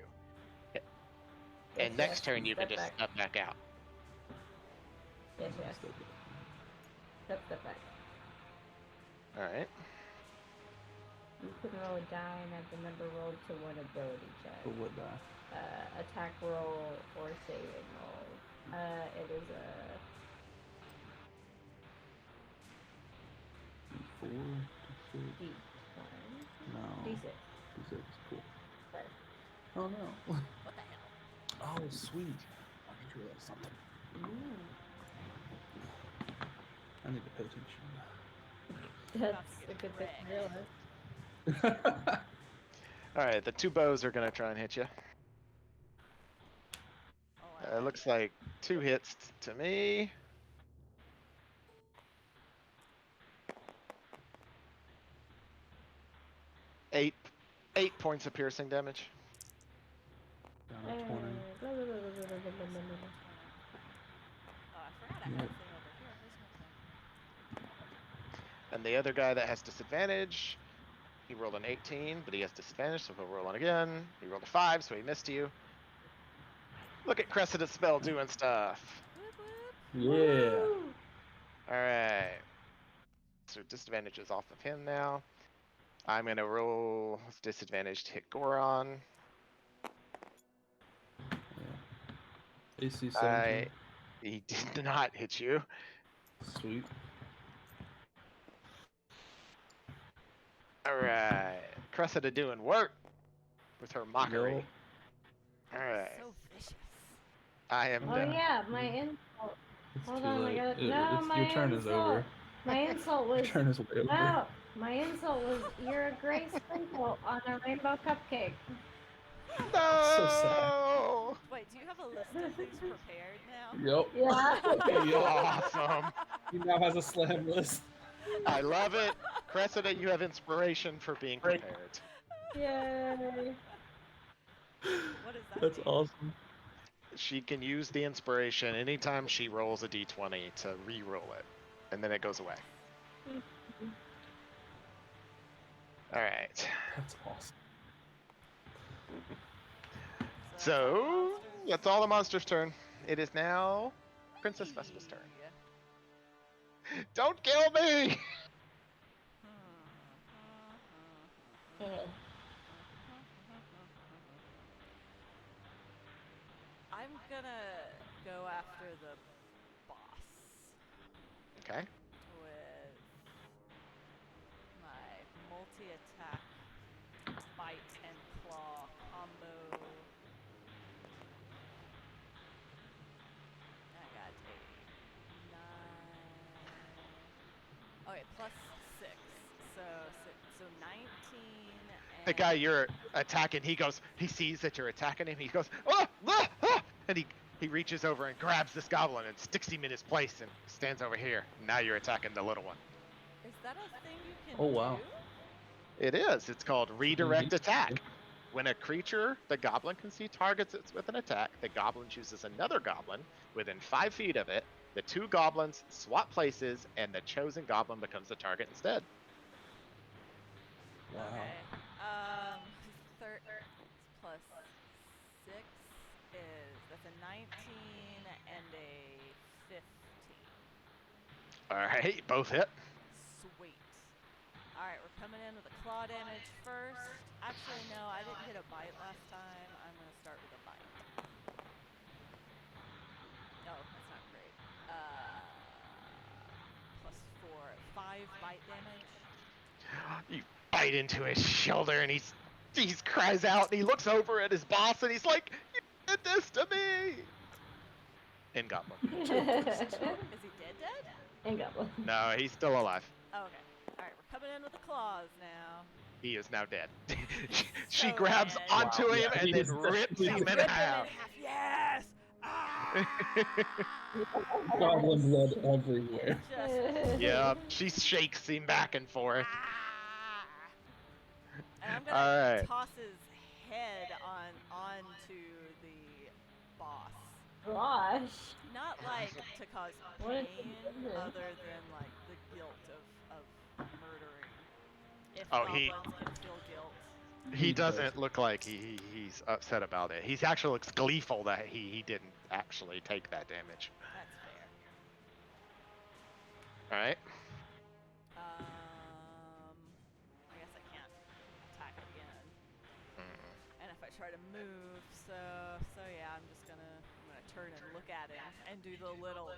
And Yes, next yes, turn you can step just back. step back out. Yes, yes. Step back. All right. You can roll a die and add the number rolled to one ability check. But what die? Attack roll or saving roll. It is a 4, d6. D20. No. D6. D6. Cool. Sorry. Oh no. What the hell? Oh sweet. I just realized something. I need to pay attention. That's a good thing to realize. All right. The 2 bows are gonna try and hit you. Oh, It looks like 2 hits to me. Eight points of piercing damage. Down to 20. Oh, I forgot I had Yep. that thing over here. Where's my thing? And the other guy that has disadvantage, he rolled an 18, but he has disadvantage, so he'll roll on again. He rolled a 5, so he missed you. Look at Cressida's spell doing stuff. Whoop, whoop. Yeah. Alright. So disadvantage is off of him now. I'm gonna roll disadvantage to hit Goron. AC 17. He did not hit you. Sweet. Alright. Cressida doing work with her mockery. Alright. So vicious. I am Oh done. yeah, my insult. It's Hold too on, late. I got It- no. it's- My your turn is insult. over. My insult Your was turn is way over. no. My insult was you're a gray sprinkle on a rainbow cupcake. So sad. No! Wait, do you have a list of things prepared now? Yep. Yeah. Awesome. He now has a slam list. I love it. Cressida, you have inspiration for being Great. prepared. Yay. What is that? That's mean? awesome. She can use the inspiration anytime she rolls a d20 to re-roll it, and then it goes away. All right. That's awesome. So that's all the monsters' turn. It is now Princess Vespa's turn. Don't kill me! I'm gonna go after the boss Okay. with my multi-attack bite and claw combo. I got a 9. Okay, plus 6. So 19 and The guy you're attacking, he sees that you're attacking him. He goes, ah, ah, ah! And he reaches over and grabs this goblin and sticks him in his place and stands over here. Now you're attacking the little one. Is that a thing you can Oh, wow. do? It is. It's called redirect attack. When a creature, the goblin can see, targets it with an attack, the goblin chooses another goblin within 5 feet of it. The 2 goblins swap places, and the chosen goblin becomes the target instead. Wow. Okay. Plus 6 that's a 19 and a 15. All right, both hit. Sweet. Alright, we're coming in with a claw damage first. Actually, no, I didn't hit a bite last time. I'm going to start with a bite. No, that's not great. Plus 4. 5 bite damage. You bite into his shoulder, and he cries out, and he looks over at his boss, and he's like, "You did this to me!" In goblin. Is he dead? And goblin. No, he's still alive. Oh, okay. Alright, we're coming in with the claws now. He is now dead. She So grabs dead. onto him Yeah, and he then is rips dead. him in Rip him half. Yes! Ah! Goblin blood everywhere. Just Yep, she shakes him back and forth. ah! And I'm gonna Alright. toss his head onto the boss. Gosh. Not like to cause What is pain, this? other than like the guilt of murdering. If Oh, goblins can feel guilt. He doesn't look like he's upset about it. He's actually looks gleeful that he didn't actually take that damage. That's fair. Alright. I guess I can't attack again. Mm. And if I try to move, so yeah, I'm gonna turn and look at him and do the little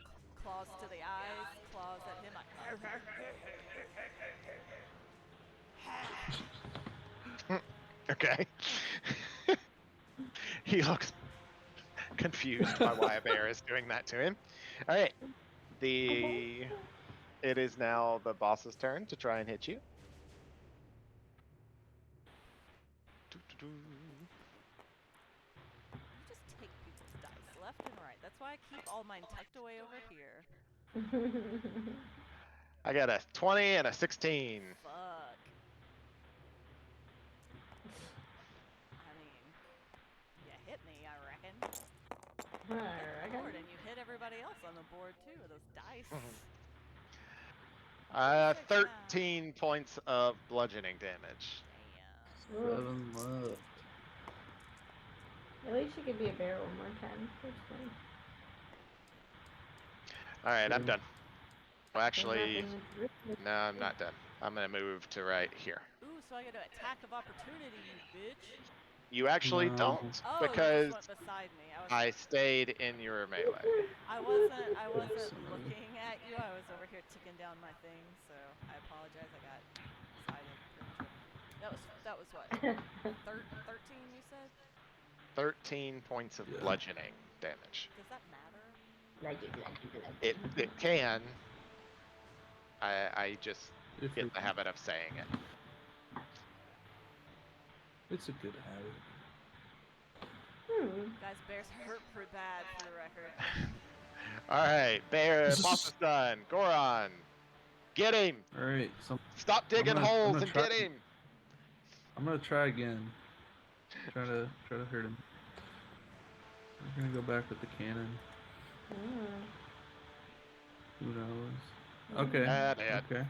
claws to the eyes, claws at him. Okay. He looks confused by why a bear is doing that to him. Alright. It is now the boss's turn to try and hit you. You just take people's dice left and right. That's why I keep all mine tucked away over here. I got a 20 and a 16. Fuck. I mean, you hit me, I reckon. Hit the board, and you hit everybody else on the board too with those dice. 13 points of bludgeoning damage. Seven left. At least you could be a bear one more time. That's fine. Alright, I'm True. done. Well, actually, Nothing. no, I'm not done. I'm gonna move to right here. Ooh, so I get an attack of opportunity, you bitch. You actually No. don't, Oh, because you just went beside me. I stayed in your melee. I wasn't looking at you. I was over here ticking down my thing, so I apologize. I got excited. That was what? 13 you said? 13 points of Yeah. bludgeoning damage. Does that matter? It can. I just If get it- the habit of saying it. It's a good habit. Guys, bears hurt pretty bad for the record. Alright, bear, boss is done. Goron, get him! All right, so Stop digging I'm holes gonna and try- get him! I'm gonna try again. Try to hurt him. I'm gonna go back with the cannon. Who knows? Okay. Bad. Okay.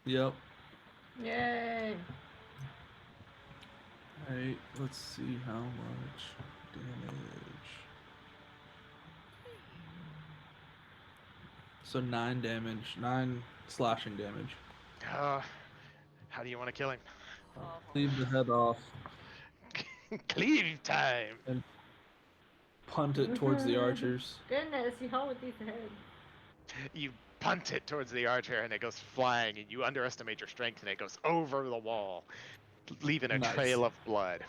Yep. Yay. Alright, let's see how much damage. So 9 damage, 9 slashing damage. How do you want to kill him? Oh. Leave the head off Cleave time. and punt it towards the archers. Goodness, y'all with these heads. You punt it towards the archer and it goes flying, and you underestimate your strength and it goes over the wall, leaving a Nice. trail of blood.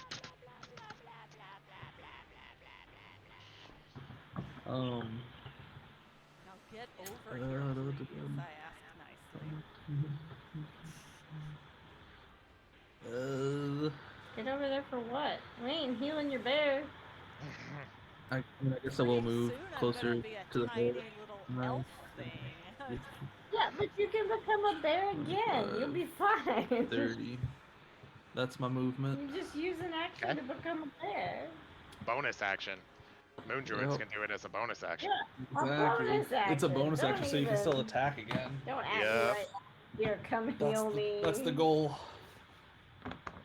Now get over here, please. I ask nicely. Get over there for what? We ain't healing your bear. I guess I will Pretty move soon I'm closer gonna be a to the tiny bear. little elf thing. Yeah, but you can become a bear again. You'll be fine. 30. That's my movement. You just use an action Okay. to become a bear. Bonus action. Moon druids can do it as a bonus action. Yeah, a bonus action. It's a bonus Don't action, so you can even- still attack again. Don't act Yep. right. Here, come heal me. That's the goal.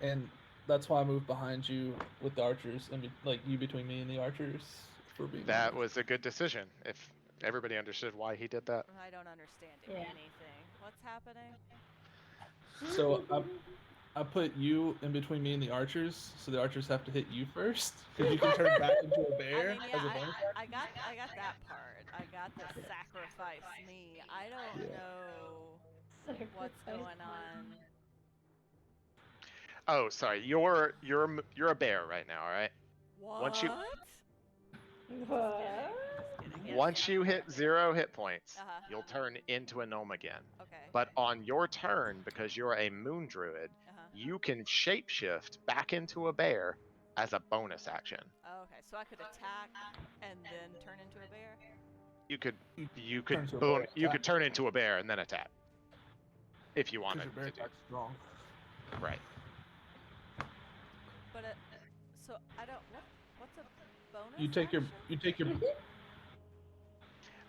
And that's why I moved behind you with the archers, and like you between me and the archers for being. That was a good decision. If everybody understood why he did that. I don't understand Yeah. anything. What's happening? So I put you in between me and the archers, so the archers have to hit you first, because you can turn back into a bear I mean, yeah, as a bonus. I got that part. I got the sacrifice me. I don't Yeah. know what's going on. Oh, sorry. You're a bear right now, all right? What? Once you- What? Just kidding. Yes, Once yeah. you hit 0 hit points, Uh-huh. you'll turn into a gnome again. Okay. But on your turn, because you're a moon druid, Uh-huh. you can shapeshift back into a bear as a bonus action. Oh, okay, so I could attack and then turn into a bear. You could Turn into a boom, bear, you attack. could turn into a bear and then attack. If you Because wanted your bear to do. attack's strong. Right. But so I don't. What's a bonus? You take your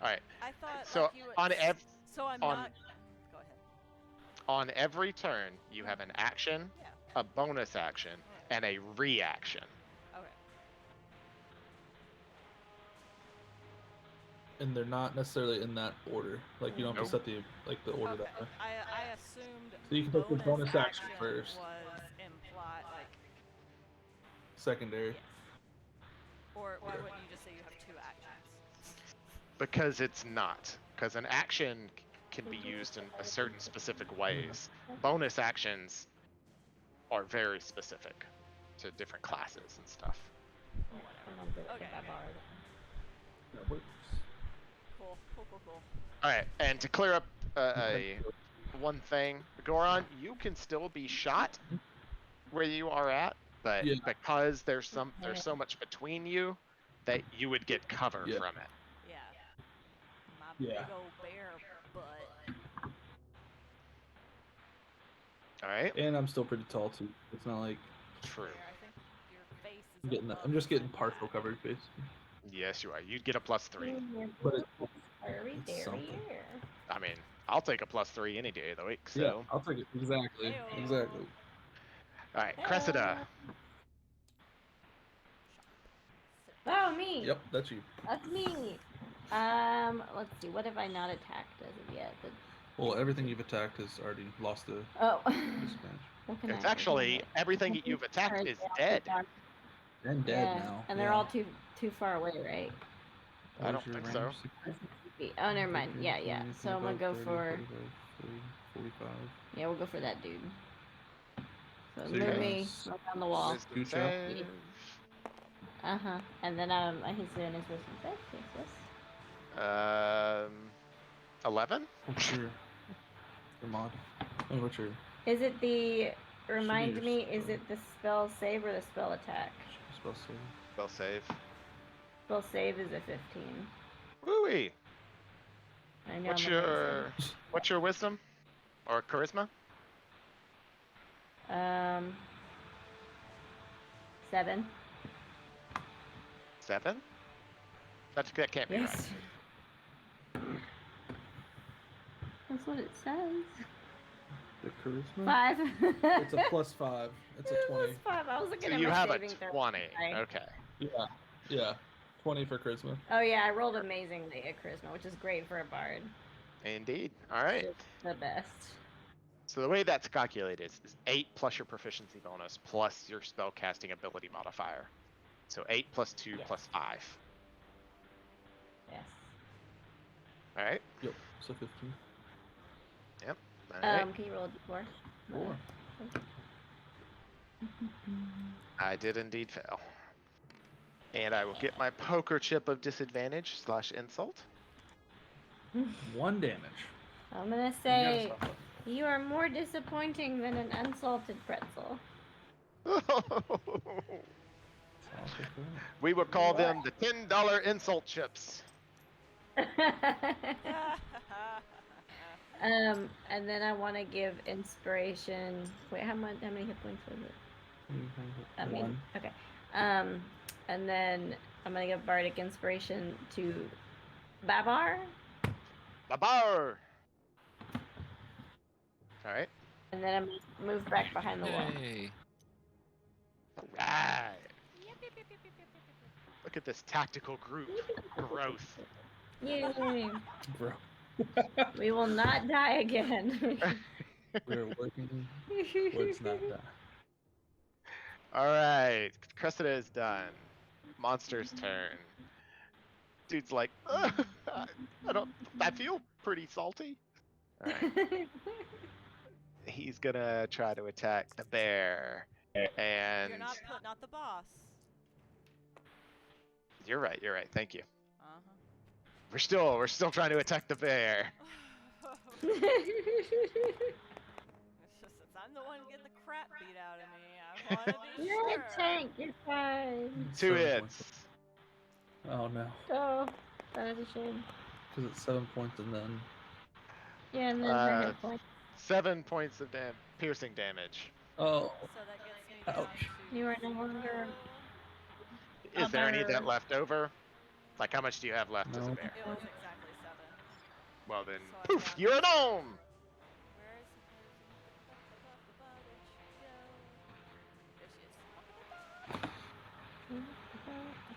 Alright. I thought. So like you would, on ev So I'm on- not. Go ahead. on every turn you have an action, Yeah. a bonus action, and a reaction. Okay. and they're not necessarily in that order. Like you don't have to set the order Okay. that way. I assumed. So you can take the bonus action first. Was implied like. Secondary. Or why wouldn't you just say you have 2 actions? Because it's not. Because an action can be used in a certain specific ways. Bonus actions are very specific to different classes and stuff. Okay. That works. Cool. Alright, and to clear up one thing, Goron, you can still be shot where you are at, but Yeah. because there's so much between you that you would get cover Yeah. from it. Yeah. My Yeah. big old bear butt. Alright? And I'm still pretty tall too. It's not like True. Bear, I think your face is I'm getting that. above I'm just getting my partial back. coverage basically. Yes, you are. You'd get a +3. But it's It's something. I mean, I'll take a +3 any day of the week, so. Yeah, I'll take it. Exactly. Heyo. Exactly. Alright, Cressida. Oh, me. Yep, that's you. That's me. Let's see. What have I not attacked as of yet? Well, everything you've attacked has already lost a Oh. disadvantage. What can It's I- actually, everything that you've attacked is dead. And dead Yeah, now. and they're all too far away, right? I don't think so. Oh, never mind. Yeah. So I'm gonna go for. 45. Yeah, we'll go for that dude. So So move you're me gonna right on the wall. Wisdom Scoot save. And then he's doing his wisdom save. Yes. 11? What's your mod? Oh, what's your Is it the? Remind your me. Is spell. it the spell save or the spell attack? spell save? Spell save. Spell save is a 15. Wooey! I know. What's I'm amazing. what's your wisdom? Or charisma? 7. 7? That can't be right. Yes. That's what it says. The charisma? 5. It's a +5. It's a 20. +5. I was looking So at you my have a saving throw. 20. Sorry. Okay. Yeah. 20 for charisma. Oh yeah, I rolled amazingly at charisma, which is great for a bard. Indeed. All right. Just the best. So the way that's calculated is 8 plus your proficiency bonus plus your spell casting ability modifier. So 8 plus 2 Yes. plus 5. Yes. All right. Yep. So 15. All right. Can you roll a d4? 4. I did indeed fail. And I will get my poker chip of disadvantage / insult. 1 damage. I'm gonna You gotta say stop that. you are more disappointing than an unsalted pretzel. We would call them the $10 insult chips. And then I want to give inspiration. Wait, how many hit points was it? I mean, 1. okay. And then I'm gonna give bardic inspiration to Babar, Babar! All right. and then I'm gonna move back behind the wall. Yay. Right. Look at this tactical group growth. Yay! Bro. We will not die again. We're working towards not that. All right. Cressida is done. Monster's turn. Dude's like, I feel pretty salty. All right. He's gonna try to attack the bear. And You're not the boss. you're right. Thank you. Uh-huh. We're still trying to attack the bear. It's just since I'm the one getting the crap beat out of me, I want to be You're sure. a tank. You're fine. 2 7 hits. points. Oh no. Oh, that is a shame. Because it's 7 points and then. Yeah, and then her hit points. 7 points of piercing damage. Oh. So that gets me down Ouch. to You are no longer. Is there any of that Other- left over? Like, how much do you have left as a No. bear? It was exactly 7. Well then, So I'm poof, down you're a to- gnome! Where is There she is.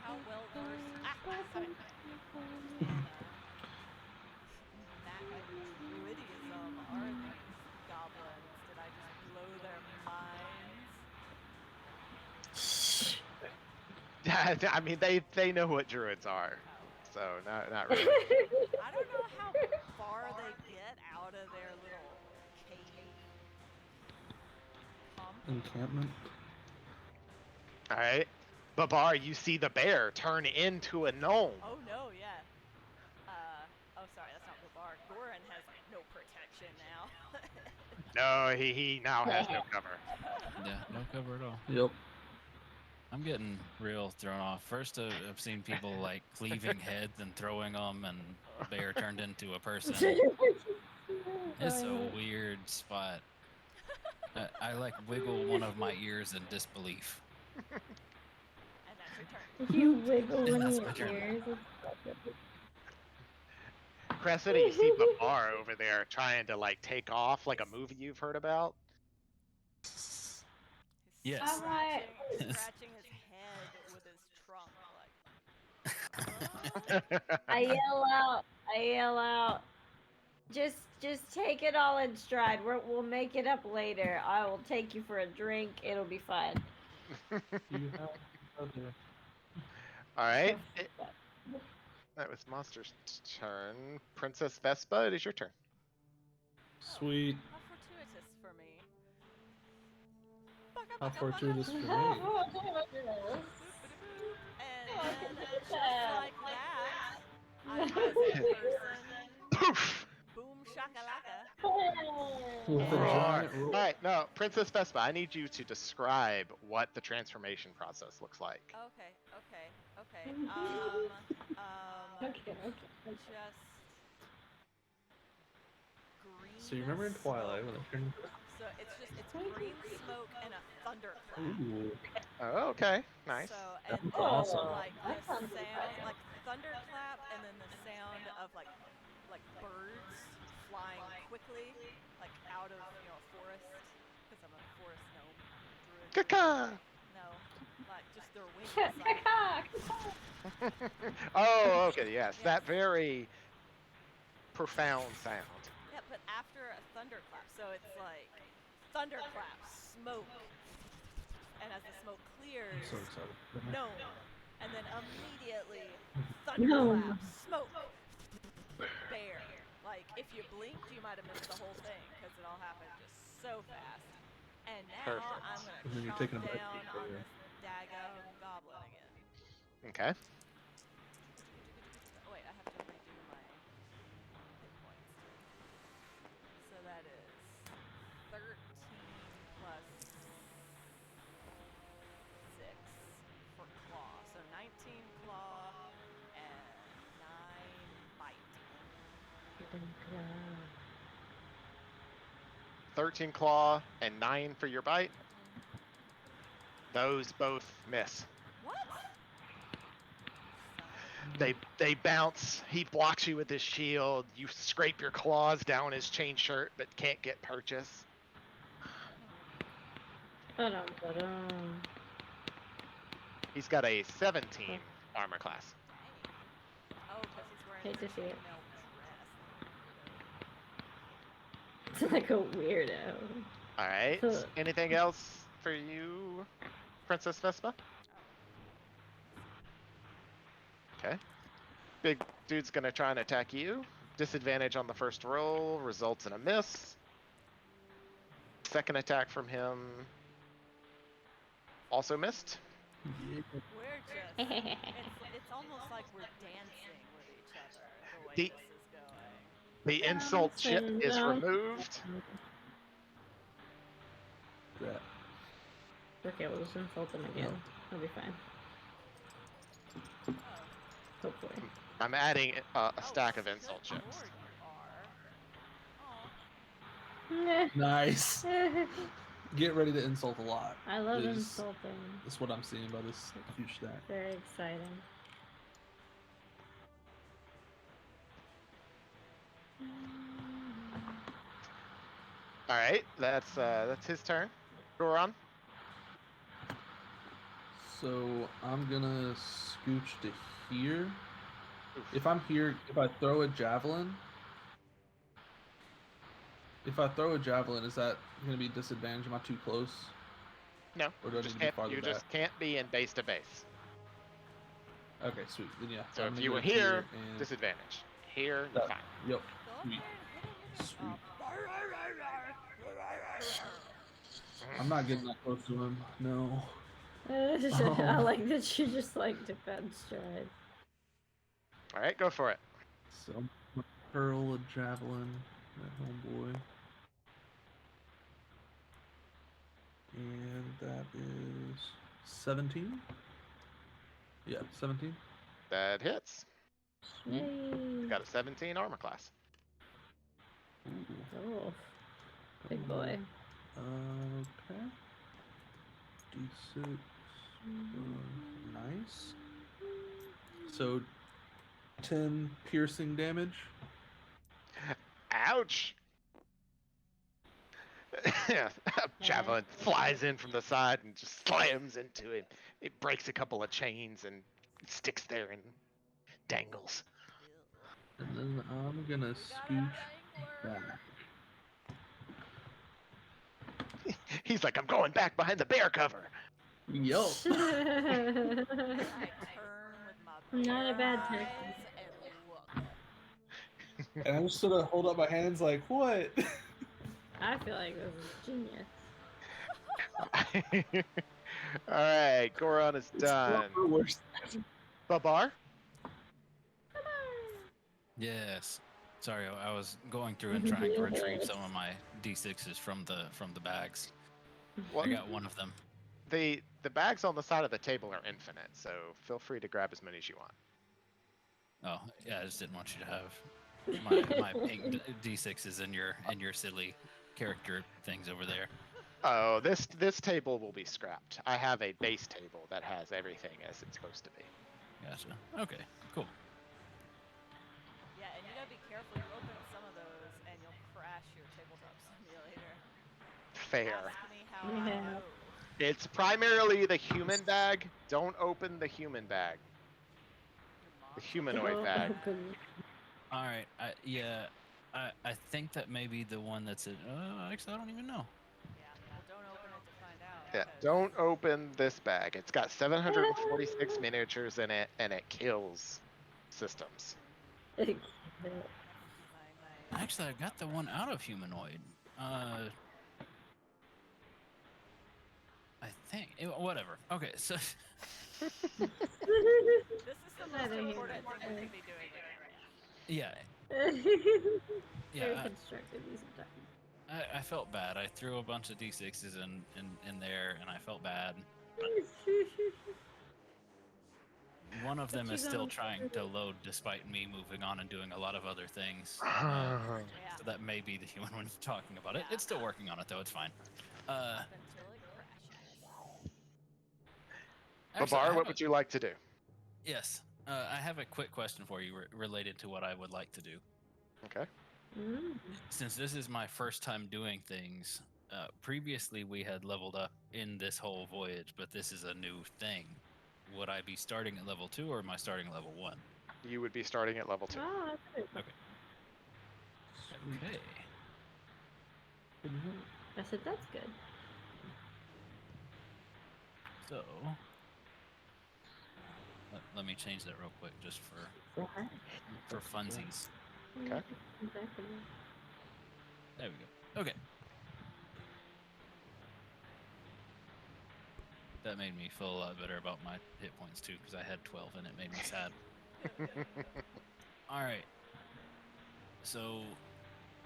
How well versed? Stop it. That druidism are these goblins? Did I just blow their minds? I mean, they know what druids are, so not really. I don't know how far they get out of their little cave pump. Encampment. All right, Babar, you see the bear turn into a gnome. Oh no, yeah. Oh sorry, that's not Babar. Goran has no protection now. No, he now has no cover. Yeah, no cover at all. Yep. I'm getting real thrown off. First, I've seen people like cleaving heads and throwing them, and a bear turned into a person. It's a weird spot. I like wiggle one of my ears in disbelief. And that's your turn. You wiggle And in that's your my turn. ears. Cressida, you see Babar over there trying to like take off, like a movie you've heard about. He's Yes. scratching his head with his trunk, like. I yell out. Just take it all in stride. We'll make it up later. I will take you for a drink. It'll be fine. You have other. All right, that was Monster's turn. Princess Vespa, it is your turn. Sweet. How fortuitous for me. How fortuitous for me. And just like that, I was a person. Poof! Boom shakalaka. With the All giant roll. right, now Princess Vespa, I need you to describe what the transformation process looks like. Okay. Okay. Just green. So you remember in Twilight when they turned. So it's green smoke and a thunderclap. Ooh. Oh, okay, nice. So and That's then awesome. like That the sounds sound, like thunderclap, and then the sound of like birds flying quickly, like out of a forest, because I'm a forest gnome druid. Caca! No, like just their wings. Like, Oh, okay, yes, Yes. that very profound sound. yeah, but after a thunderclap, so it's like thunderclap, smoke, and as the smoke clears, I'm so excited. gnome, and then immediately Gnome. thunderclap, smoke, bear. Like if you blinked, you might have missed the whole thing because it all happened just so fast. And now Perfect. I'm gonna And then you're chomp taking a bite down before on you- this daggum goblin again. Okay. Oh wait, I have to redo my hit points too. So that is 13 plus 6 for claw. So 19 claw and 9 bite. 13 claw and 9 for your bite. Those both miss. What? They bounce. He blocks you with his shield. You scrape your claws down his chain shirt, but can't get purchase. Ba-dum. He's got a 17 armor class. Dang. Oh, because he's wearing Hate this to see it. chainmail dress. It's like a weirdo. All right. So- Anything else for you, Princess Vespa? Okay. Big dude's gonna try and attack you. Disadvantage on the first roll results in a miss. Second attack from him also missed. Yeah. We're just, it's almost like we're dancing with each other the way The- this is going. The insult chip is removed. That. Okay, we'll just insult them again. I'll be fine. Oh. Hopefully. I'm adding a stack of good insult lord, chips. you are. Aw. Nice. Get ready to insult a lot. I love Is- insulting. That's what I'm seeing by this huge stack. Very exciting. All right, that's his turn. Goron. So I'm gonna scooch to here. Oof. If I'm here, if I throw a javelin, is that gonna be disadvantage? Am I too close? No, Or do I you need just to be can't. farther You back? just can't be in base to base. Okay, sweet. Then yeah. So I'm if gonna you go were here, and disadvantage. Here, you're that- fine. Yep. Go up Sweet. there and hit him with Sweet. the. I'm not getting that close to him. No. I like that you just like defense stride. All right, go for it. So I'm gonna hurl a javelin at homeboy. And that is 17. Yeah, 17. That hits. Yay. Got a 17 armor class. Ooh. Oh, big boy. Okay. D6. Nice. So 10 piercing damage. Ouch! Yeah, javelin flies in from the side and just slams into him. It breaks a couple of chains and sticks there and dangles. And then I'm gonna scooch back. He's like, I'm going back behind the bear cover. Yo. I turn with my Not a bad bare turn. eyes and look. And I'm just gonna hold up my hands like, what? I feel like this is genius. Alright, Goron is done. Babar? Yes. Sorry, I was going through and trying to retrieve some of my D6s from the bags. Well, I got one of them. the bags on the side of the table are infinite, so feel free to grab as many as you want. Oh, yeah, I just didn't want you to have my pink D6s in your silly character things over there. Oh, this table will be scrapped. I have a base table that has everything as it's supposed to be. Gotcha. Okay, cool. Yeah, and you gotta be careful. You open some of those, and you'll fair. Ask me how I Yeah. know. It's primarily the human bag. Don't open the human bag. The humanoid Don't bag. open- All right. I think that may be the one that's in. Actually, I don't even know. Yeah. Well, don't open it to find out. Yeah, 'cause- don't open this bag. It's got 746 miniatures in it, and it kills systems. My. Actually, I got the one out of humanoid. I think whatever. Okay, so This is the most Neither here important nor thing you there. could be doing right now. yeah, Very yeah. constructive use of time. I felt bad. I threw a bunch of d6s in there, and I felt bad. One of them But is you still don't trying screw to it. load despite me moving on and doing a lot of other things. Yeah. So that may be the human one talking about it. Yeah. It's still working on it though. It's fine. Up until it crashes. Actually, I Babar, have what a- would you like to do? Yes. I have a quick question for you related to what I would like to do. Okay. Mm. Since this is my first time doing things, previously we had leveled up in this whole voyage, but this is a new thing. Would I be starting at level 2 or am I starting at level 1? You would be starting at level 2. Oh, that's a good Okay. Okay. one. I said that's good. So let me change that real quick just for funsies. Okay. Exactly. There we go. Okay. That made me feel a lot better about my hit points too, because I had 12 and it made me sad. All right. So,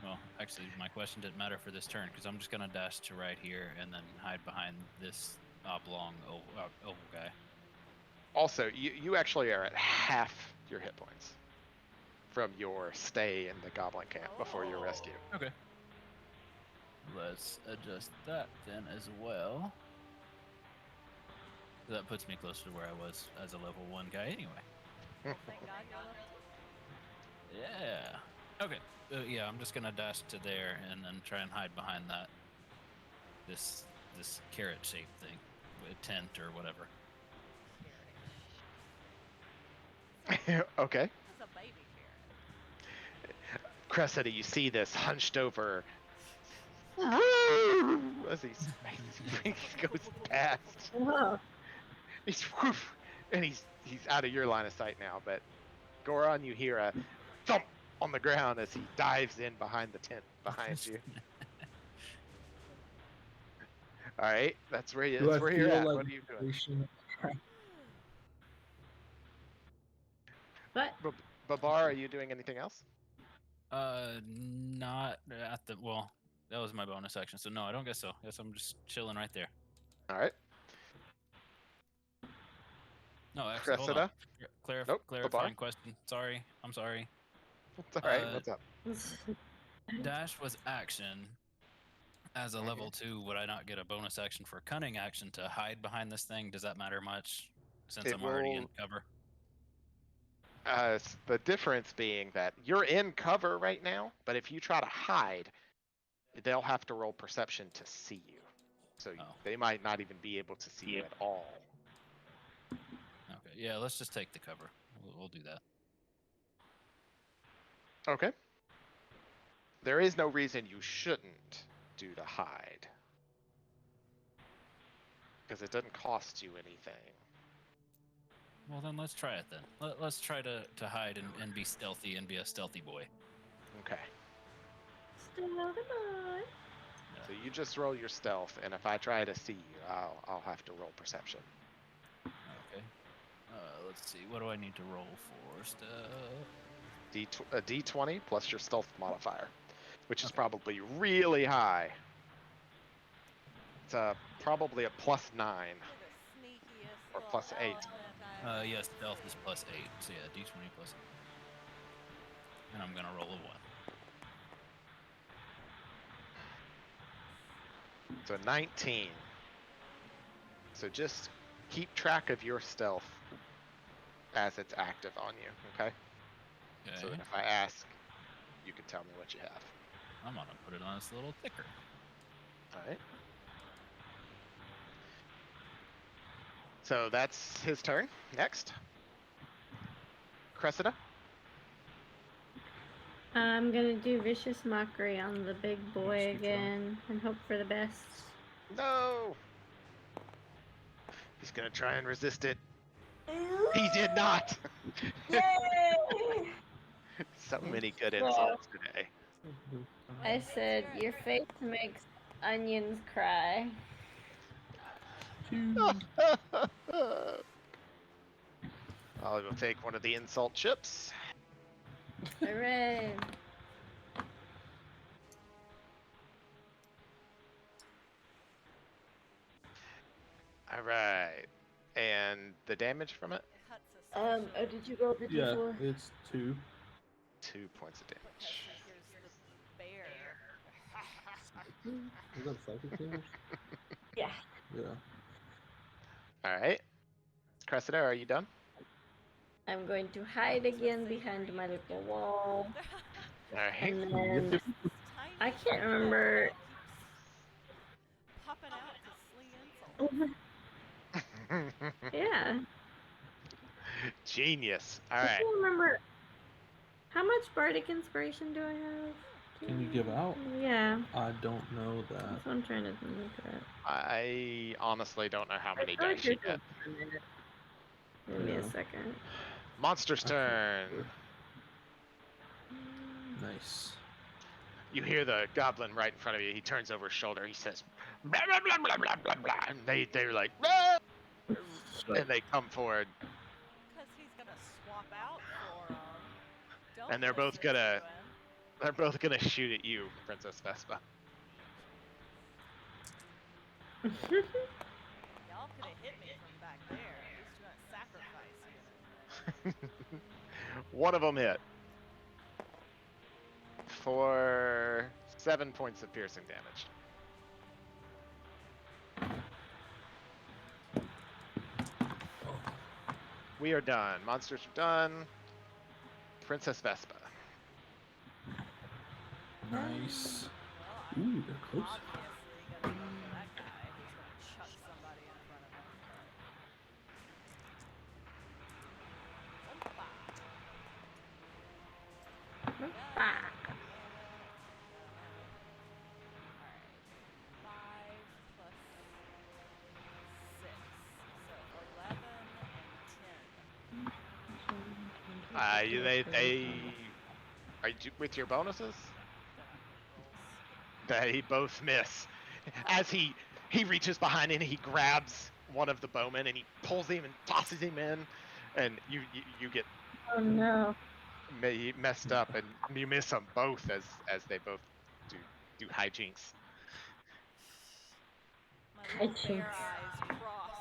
well, actually, my question didn't matter for this turn because I'm just gonna dash to right here and then hide behind this oblong oval guy. Also, you actually are at half your hit points from your stay in the goblin camp before your rescue. Okay. Let's adjust that then as well. That puts me closer to where I was as a level 1 guy anyway. Well, thank God you're level 2. Yeah. Okay. Yeah, I'm just gonna dash to there and then try and hide behind that. This carrot shaped thing, with tent or whatever. Okay. This is a baby carrot. Cressida, you see this hunched over as he goes past. Whoa. He's woof, and he's out of your line of sight now. But Goron, you hear a thump on the ground as he dives in behind the tent behind you. All right, that's where Do I you're feel at. like What are you doing? vibration? But Babar, are you doing anything else? Not at the well. That was my bonus action, so no, I don't guess so. Guess I'm just chilling right there. All right, No, actually, hold on. Cressida. Nope, Clarifying Babar. question. Sorry, I'm sorry. It's all right. Uh, What's up? Dash was action. As a level 2, would I not get a bonus action for cunning action to hide behind this thing? Does that matter much? Since It I'm already in will- cover. The difference being that you're in cover right now, but if you try to hide, they'll have to roll perception to see you. So Oh. they might not even be able to see you at all. Okay, yeah, let's just take the cover. We'll do that. Okay. There is no reason you shouldn't do the hide. Because it doesn't cost you anything. Well, then let's try it then. Let's try to hide and be stealthy and be a stealthy boy. Okay. Still alive. So you just roll your stealth, and if I try to see you, I'll have to roll perception. Okay. Let's see. What do I need to roll for stuff? A D20 plus your stealth modifier, which is probably really high. It's probably a +9. You're the sneakiest Or little +8. elephant I've Yes, stealth is +8. So yeah, D20 plus 8. And I'm gonna roll a 1. So 19. So just keep track of your stealth as it's active on you, okay? Okay. So that if I ask, you can tell me what you have. I'm gonna put it on this little ticker. Alright. So that's his turn. Next. Cressida. I'm gonna do vicious mockery on the big boy Yes, you try. again and hope for the best. No! He's gonna try and resist it. He did not! Yay! So many good insults today. I said your face makes onions cry. I will take one of the insult chips. Hooray! Alright. And the damage from it? It cuts us. Oh, did you roll the Yeah, d4? it's 2. 2 points of Okay, damage. so here's the bear. Is that psychic damage? Yeah. Yeah. Alright. Cressida, are you done? I'm going to hide again behind my little wall. Alright. And then Tiny I can't head remember. keeps popping out to sling insults. Yeah. Genius. I Alright. can't remember. How much bardic inspiration do I have? Can you give out? Yeah. I don't know that. That's what I'm trying to look at. I honestly don't know how many I feel like dice you there's get. Give me a Yeah. second. Monster's turn. Nice. You hear the goblin right in front of you. He turns over his shoulder. He says, blah, blah, blah, blah, blah, blah, blah. And they're like, "Ah!" And they come forward. Because he's gonna swap out for him. Don't And they're both listen to gonna- him. They're both gonna shoot at you, Princess Vespa. Y'all could have hit me from back there. At least you went sacrifice. One of them hit. For 7 points of piercing damage. We are done. Monsters are done. Princess Vespa. Nice. Well, Ooh, they're close. obviously gonna go for that guy. He's gonna chuck somebody in front of him. Oompa. Ah. Alright. 5 plus 6. So 11 and 10. They are you with your bonuses? They both miss. As he reaches behind and he grabs one of the bowmen and he pulls him and tosses him in, and you get Oh no. messed up and you miss them both as they both do hijinks. My little bear Hijinks. eyes cross.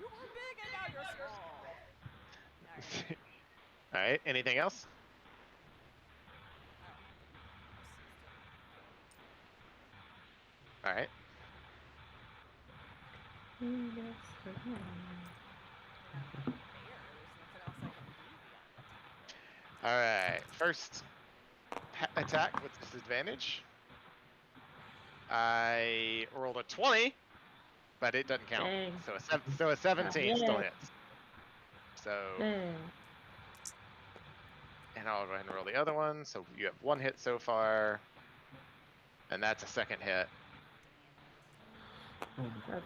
You were big and now you're small. Alright. All right. Anything else? All right. All right. First attack with disadvantage. I rolled a 20, but it doesn't count. Dang. So a 17 still Yeah. hits. So, Dang. and I'll go ahead and roll the other one. So you have 1 hit so far, and that's a second hit. Okay.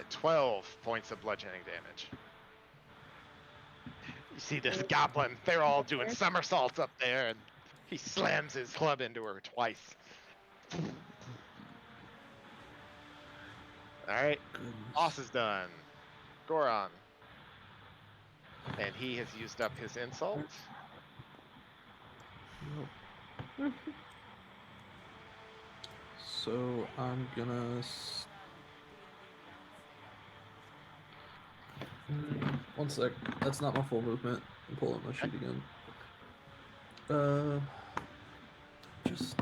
12 points of bludgeoning damage. You see this goblin, they're all doing somersaults up there, and he slams his club into her twice. Alright, Goodness. boss is done. Goron. And he has used up his insult. Nope. So I'm gonna. One sec. That's not my full movement. I'm pulling up my sheet again. Just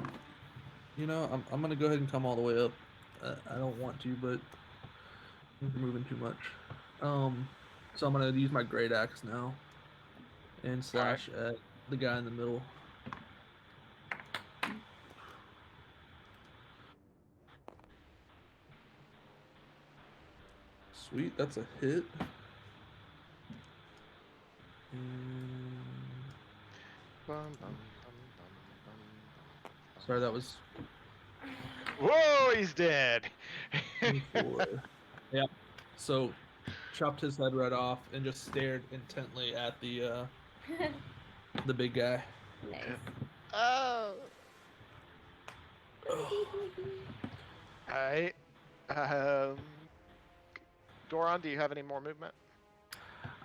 I'm gonna go ahead and come all the way up. I don't want to, but I'm moving too much. So I'm gonna use my great axe now and slash at the guy in the middle. Sweet, that's a hit. And... Bum, bum, bum, bum, bum, bum, Sorry, that was Whoa, he's dead. 24. Yeah. So, chopped his head right off and just stared intently at the big guy. Nice. Oh. All right. Goron, do you have any more movement?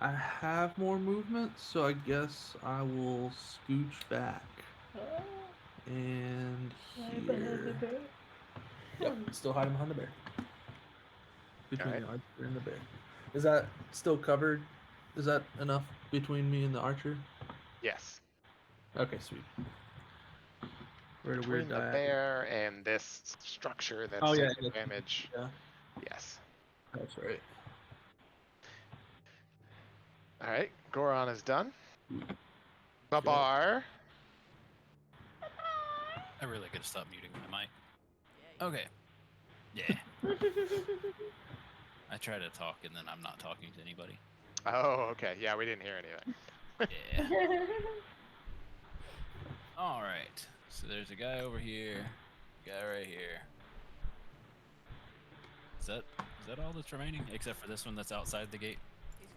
I have more movement, so I guess I will scooch back. And here. Yep, still hiding behind the bear. Between Alright. the archer and the bear. Is that still covered? Is that enough between me and the archer? Yes. Okay, sweet. Where the Between weird the die at? bear and this structure that's Oh, yeah, taking yeah. damage. Yeah, Yes. that's right. Alright, Goron is done. Babar. I really gotta stop muting my mic. Yeah, Okay. Yeah. I try to talk and then I'm not talking to anybody. Oh, okay. Yeah, we didn't hear anything. Yeah. All right. So there's a guy over here, a guy right here. Is that all that's remaining, except for this one that's outside the gate?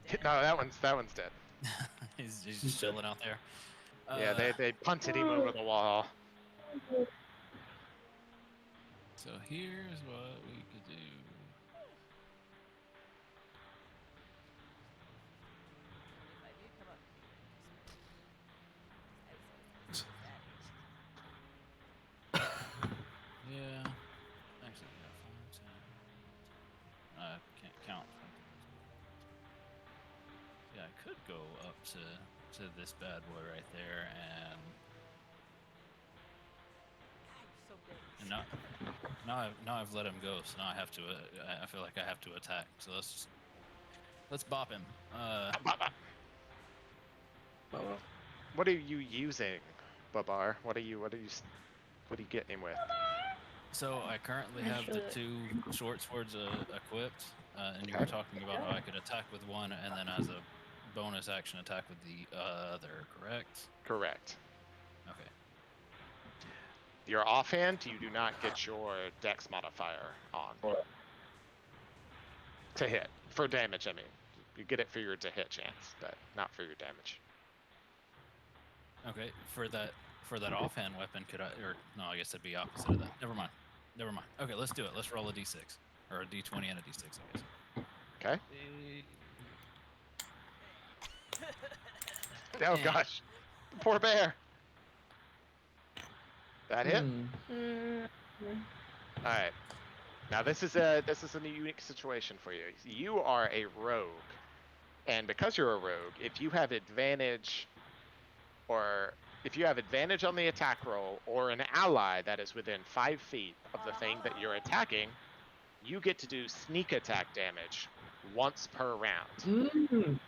He's dead. No, that one's dead. he's just chilling out there. Yeah, they punted him over the wall. So here's what we could do. If I do come up Yeah. Actually, yeah, 5, 10. I can't count. Yeah, I could go up to this bad boy right there, and so big. and now I've let him go, so now I have to. I feel like I have to attack. So let's bop him. What are you using, Babar? What are you getting him with? So I currently have the 2 short swords equipped, and you were talking about how I could attack with one, and then as a bonus action attack with the other. Correct? Correct. Okay. Your offhand, you do not get your dex modifier on. To hit. For damage, I mean. You get it for your to hit chance, but not for your damage. Okay. For that offhand weapon, could I? Or no, I guess it'd be opposite of that. Never mind. Okay, let's do it. Let's roll a d6 or a d20 and a d6, I guess. Okay. Oh And- gosh. Poor bear. That hit? Alright. Now this is a unique situation for you. You are a rogue. And because you're a rogue, if you have advantage on the attack roll, or an ally that is within 5 feet of the thing that you're attacking, you get to do sneak attack damage once per round.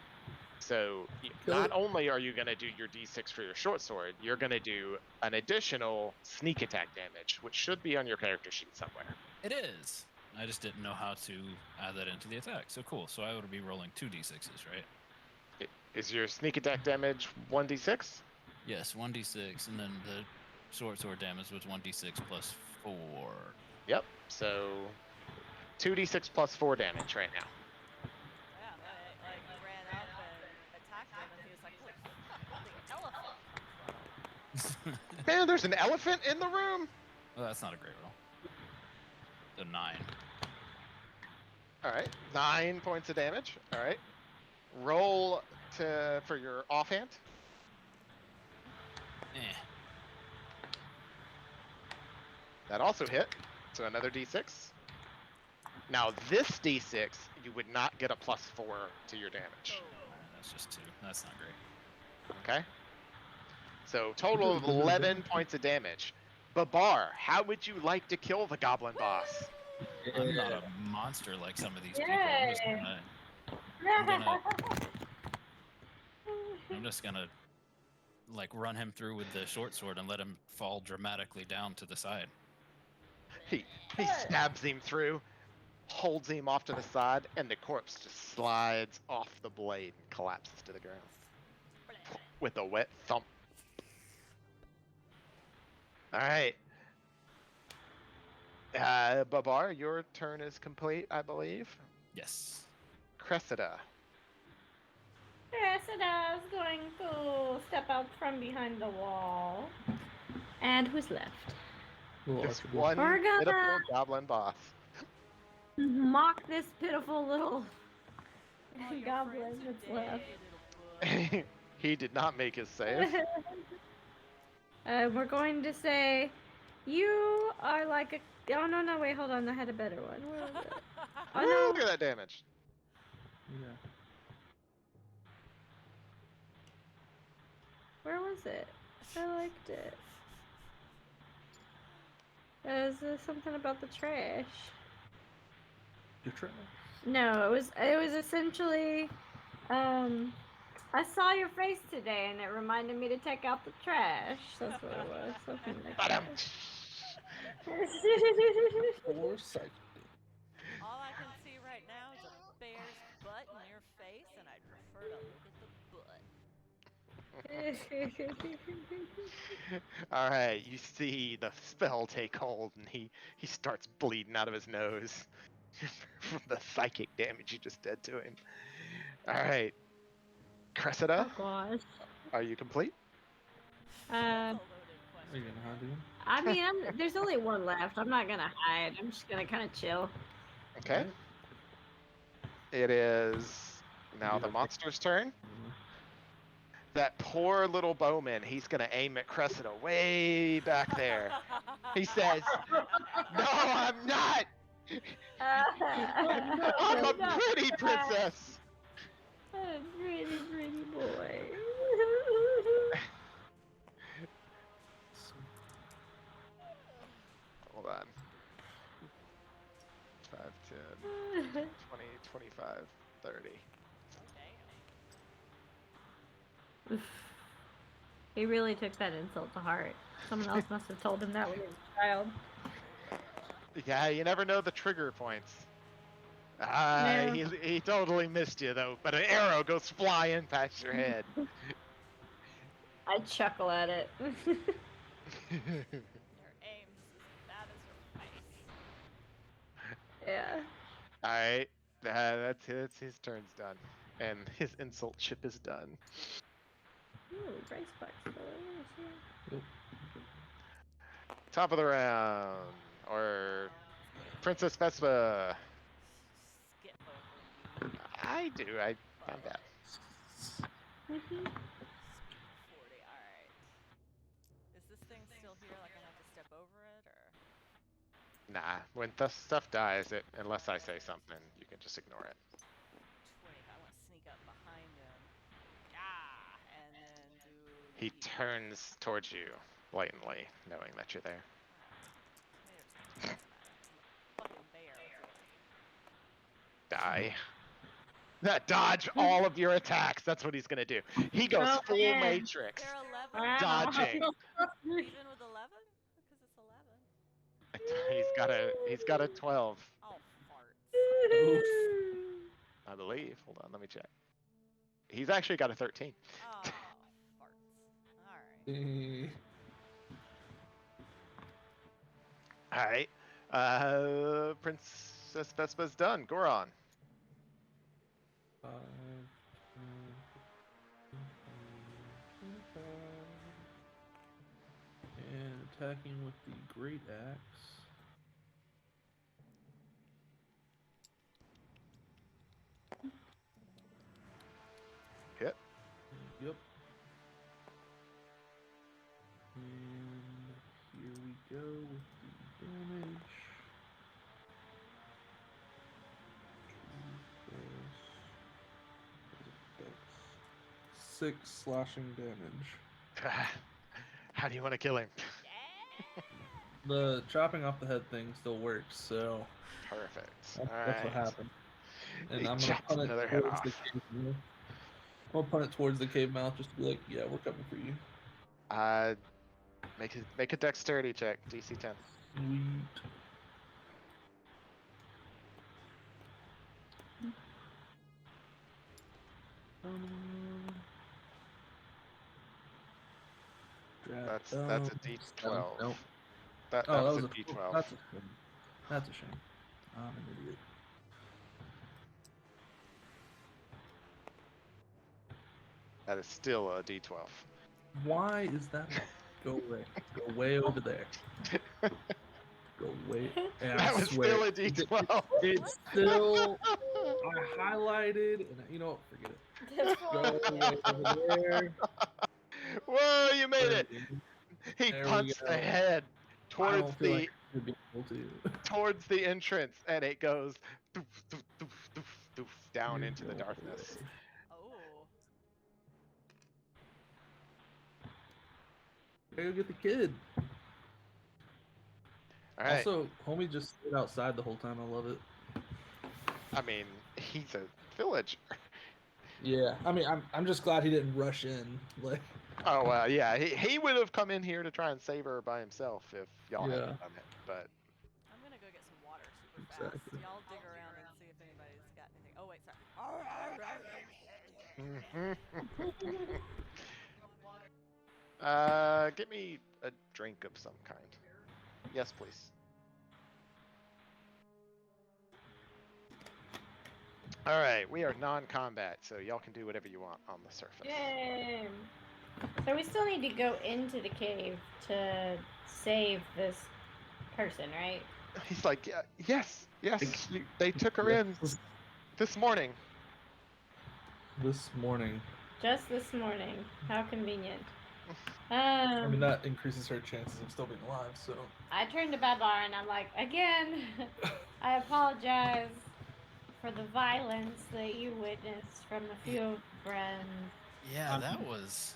So not only are you going to do your d6 for your short sword, you're going to do an additional sneak attack damage, which should be on your character sheet somewhere. It is. I just didn't know how to add that into the attack. So cool. So I would be rolling 2 d6s, right? Is your sneak attack damage 1d6? Yes, 1d6, and then the short sword damage was 1d6 plus 4. Yep. So 2d6 plus 4 damage right now. Yeah, like he ran up and attacked him, and he was like, "Holy fuck, the elephant!" Man, there's an elephant in the room. Well, that's not a great roll. So 9. All right, 9 points of damage. All right, roll for your offhand. Eh. That also hit. So another d6. Now this d6, you would not get a +4 to your damage. That's just 2. That's not great. Okay. So total of 11 points of damage. Babar, how would you like to kill the goblin boss? I'm not a monster like some of these people. I'm just gonna like run him through with the short sword and let him fall dramatically down to the side. He stabs him through. holds him off to the side, and the corpse just slides off the blade and collapses to the ground with a wet thump. All right. Babar, your turn is complete, I believe. Yes. Cressida. Cressida is going to step out from behind the wall. And who's left? Little Just archer boy. one We're gonna- pitiful goblin boss. Mock this pitiful little All your goblin friends are that's dead, left. little bud. He did not make his save. We're going to say, you are like a. Oh no, wait, hold on. I had a better one. Where was it? Oh Woo, no. look at that damage. Yeah. Where was it? I liked it. Is there something about the trash? Your trash. No, it was essentially I saw your face today and it reminded me to take out the trash. That's what it was. Something like that. Or psychic. All I can see right now is a bear's butt in your face, and I'd prefer to look at the butt. All right, you see the spell take hold, and he starts bleeding out of his nose from the psychic damage you just did to him. All right, Cressida, Oh gosh. are you complete? That's a loaded Are you question. gonna hide him? I mean, there's only one left. I'm not gonna hide. I'm just gonna kind of chill. Okay. Right? It is now You the have- monster's turn. Mhm. That poor little bowman, he's gonna aim at Cressida way back there. He says, "No, I'm not. I'm a pretty princess." A pretty boy. Hold on. 5, 10, 20, 25, 30. Damn. He really took that insult to heart. Someone else must have told him that when he was a child. Yeah, you never know the trigger points. Yeah. He totally missed you though, but an arrow goes flying past your head. I chuckle at it. Your aim's as bad as your face. Yeah. All right, that's his turn's done, and his insult chip is done. Ooh, brace bucks. Top of the round, or Princess Vespa. Skip over you. I do. I'm bad. Speed 40. Alright. Is this thing still here? Like I have to step over it, or? Nah, when the stuff dies, unless I say something, you can just ignore it. 20. I want to sneak up behind him. Yeah! And then do. He the- turns towards you blatantly, knowing that you're there. Maybe it's not fucking bear. Die. That dodge all of your attacks. That's what he's gonna do. He goes Oh, full man. Matrix. They're 11. Wow. Dodging. Even with 11? Because it's 11. He's got a 12, Oh, farts. I believe. Hold on, let me check. He's actually got a 13. Oh, farts. Alright. All right. Princess Vespa's done. Goron. 5, 10, 25. And attacking with the great axe. Hit. Yep. And here we go with the damage. 6 slashing damage. How do you want to kill him? The chopping off the head thing still works, so Perfect. that's, All that's what right. happened. And He I'm gonna chops punt it another head towards the off. cave mouth. I'll punt it towards the cave mouth just to be like, yeah, we're coming for you. Make a dexterity check. DC 10. Sweet. That's a D12. Nope. That Oh, was that a was D12. That's a shame. That's a shame. I'm an idiot. That is still a D12. Why is that? Go away. Go way over there. Go way. And That I was swear, still a D12. it's still. I highlighted, and you know what? Forget it. Go way over there. Whoa, you made it! There He we punts go. the head I towards don't feel the like I should be able to. towards the entrance, and it goes doof, doof, doof, doof, doof, down You into the go darkness. away. Oh. Go get the kid. All right. Also, homie just stayed outside the whole time. I love it. I mean, he's a villager. Yeah, I mean, I'm just glad he didn't rush in. Like, Oh well, yeah, he would have come in here to try and save her by himself if y'all Yeah. hadn't done it. But I'm gonna go get some water super fast. Exactly. Y'all dig around and see if anybody's got anything. Oh wait, sorry. get me a drink of some kind. Yes, please. All right, we are non-combat, so y'all can do whatever you want on the surface. Yay! So we still need to go into the cave to save this person, right? He's like, yeah, yes, they took her in this morning. This morning. Just this morning. How convenient. I mean, that increases her chances of still being alive. So. I turned to Babar and I'm like, again, I apologize for the violence that you witnessed from a few friends. Yeah, that was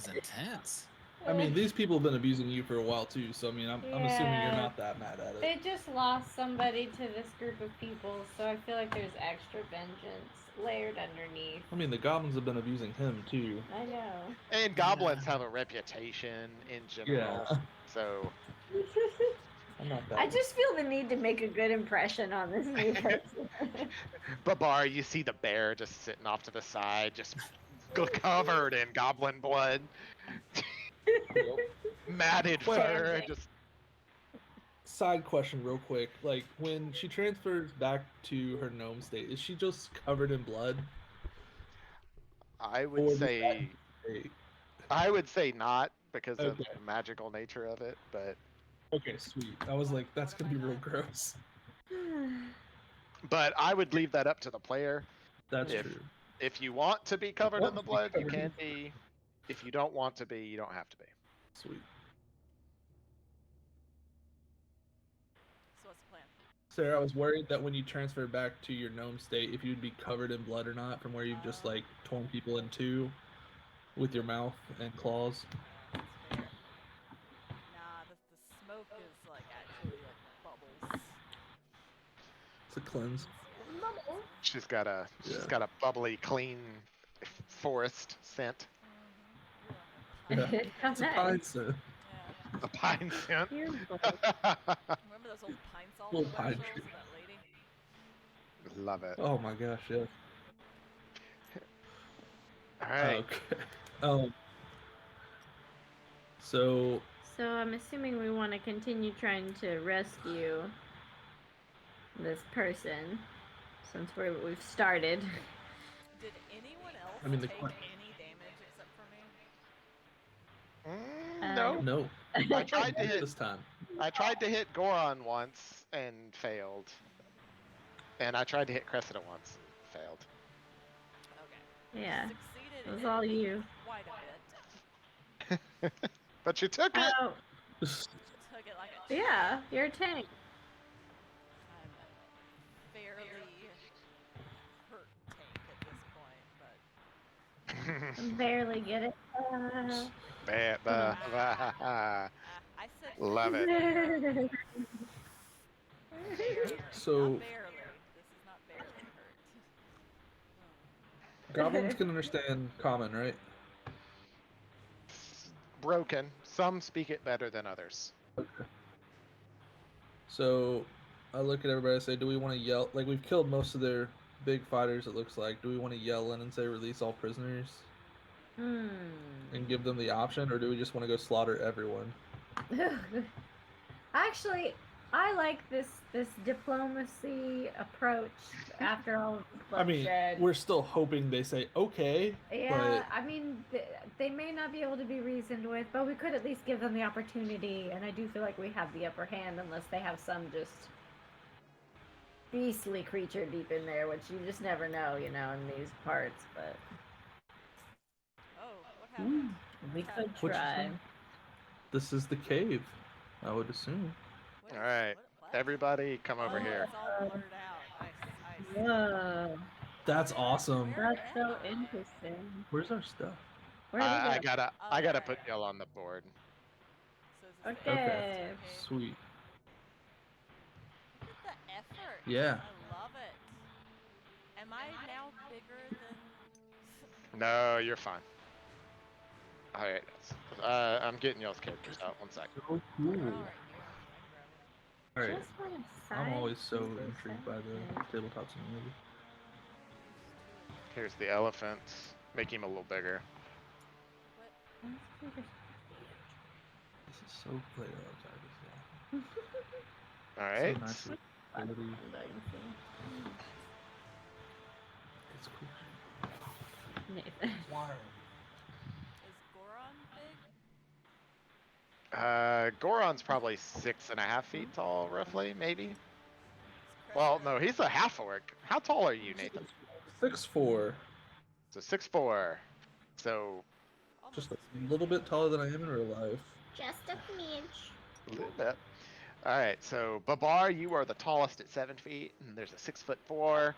intense. I mean, these people have been abusing you for a while too. So I mean, I'm assuming you're not that mad at it. They just lost somebody to this group of people, so I feel like there's extra vengeance layered underneath. I mean, the goblins have been abusing him too. I know. And goblins have a reputation in general, Yeah. so I'm not that. I just feel the need to make a good impression on this new person. Babar, you see the bear just sitting off to the side, just covered in goblin blood, matted Well, fur, and just. Side question, real quick. Like, when she transfers back to her gnome state, is she just covered in blood? I Or would does say. that- I would say not because of Okay. the magical nature of it, but. Okay, sweet. I was like, that's gonna be real gross. But I would leave that up to the player. That's If- true. If you want to be covered in want the to be blood, you covered in can be. If you don't want to be, you don't have to be. Sweet. So what's the plan? Sarah, I was worried that when you transfer back to your gnome state, if you'd be covered in blood or not from where you've just like torn people in two with your mouth and claws. That's fair. Nah, the smoke is like actually like bubbles. It's a cleanse. She's got a bubbly, clean forest scent. Yeah. How It's a nice. pine scent. Yeah. A pine scent. Beautiful. Remember those old pine salt Little pine commercials tree. of that lady? Love it. Oh my gosh, yeah. All right. Okay. So So I'm assuming we want to continue trying to rescue this person since we've started. Did anyone else I mean, the take que- any damage except for me? No. no, I tried to hit. this time. I tried to hit Goron once and failed. And I tried to hit Cressida once and failed. Okay. Yeah, Succeeded it was in all hitting you. quite a bit. But you took it. Oh, Took it like a champ. yeah, you're a tank. I'm fairly hurt tank at this point, but Barely get it. I said Love it. barely. So- Not barely. This is not barely hurt. Goblins can understand common, right? Broken. Some speak it better than others. So I look at everybody and say, do we want to yell? Like, we've killed most of their big fighters, it looks like. Do we want to yell in and say, release all prisoners? and give them the option, or do we just want to go slaughter everyone? Actually, I like this diplomacy approach after all of the I mean, bloodshed. we're still hoping they say okay. Yeah, I mean, they may not be able to be reasoned with, but we could at least give them the opportunity, and I do feel like we have the upper hand unless they have some just beastly creature deep in there, which you just never know, in these parts, but... Oh, what happened? We could What'd you try. say? This is the cave, I would assume. What All right, what? everybody, come over here. It's all blurred out. Nice. Whoa, That's awesome. Where that's so am I? interesting. Where's our stuff? Where did we I go? gotta Oh, I gotta there. put y'all on the board. So is this Okay. Okay, sweet. Look at the effort. Yeah. I love it. Am I now bigger than... No, you're fine. All right, I'm getting y'all's characters out. 1 second. So cool. We're all right here. All right. Just want to I'm sign always so pieces, intrigued by the tabletops in the movie. Here's the elephant. Make him a little bigger. This is so played outside All right. So naturally. Ability. It's cool. Nathan. Is Goron big? Goron's probably 6.5 feet tall, roughly, maybe. Is Well, Cressida- no, he's a half orc. How tall are you, Nathan? 6'4". So 6'4". So almost Just a as big. little bit taller than I am in real life. Just a smidge. a little bit. All right. So Babar, you are the tallest at 7 feet, and there's a 6'4".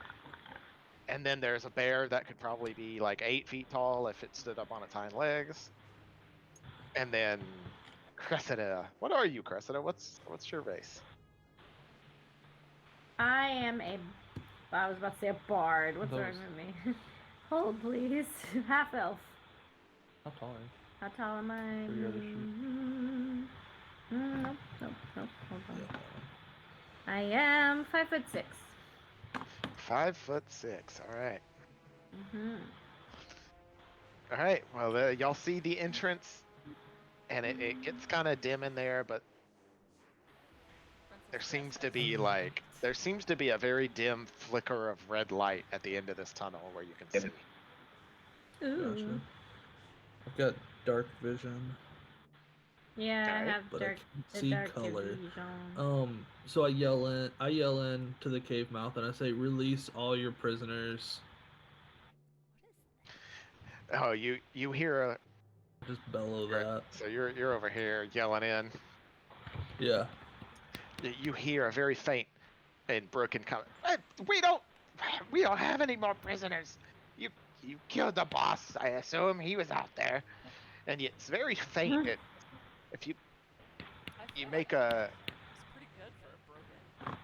And then there's a bear that could probably be like 8 feet tall if it stood up on its hind legs. And then Cressida. What are you, Cressida? What's your race? I am I was about to say a bard. What's wrong Those- with me? Hold, please. Half elf. How tall are you? How tall am I? For your other sheet. Nope. Hold on. Yeah. I am 5'6". 5'6". All right. Mm-hmm. All right. Well, y'all see the entrance, and it gets kind of dim in there, but there seems to be a very dim flicker of red light at the end of this tunnel where you can see. Ooh. Gotcha. I've got dark vision, Yeah, I Alright, have but dark. I the can't see dark color. vision. So I yell in to the cave mouth and I say, "Release all your prisoners." Oh, you hear a Just bellow that. so you're over here yelling in. Yeah. You hear a very faint and broken comment. We don't have any more prisoners. You killed the boss. I assume he was out there, and it's very faint. If you I you feel make like a it's pretty good for a broken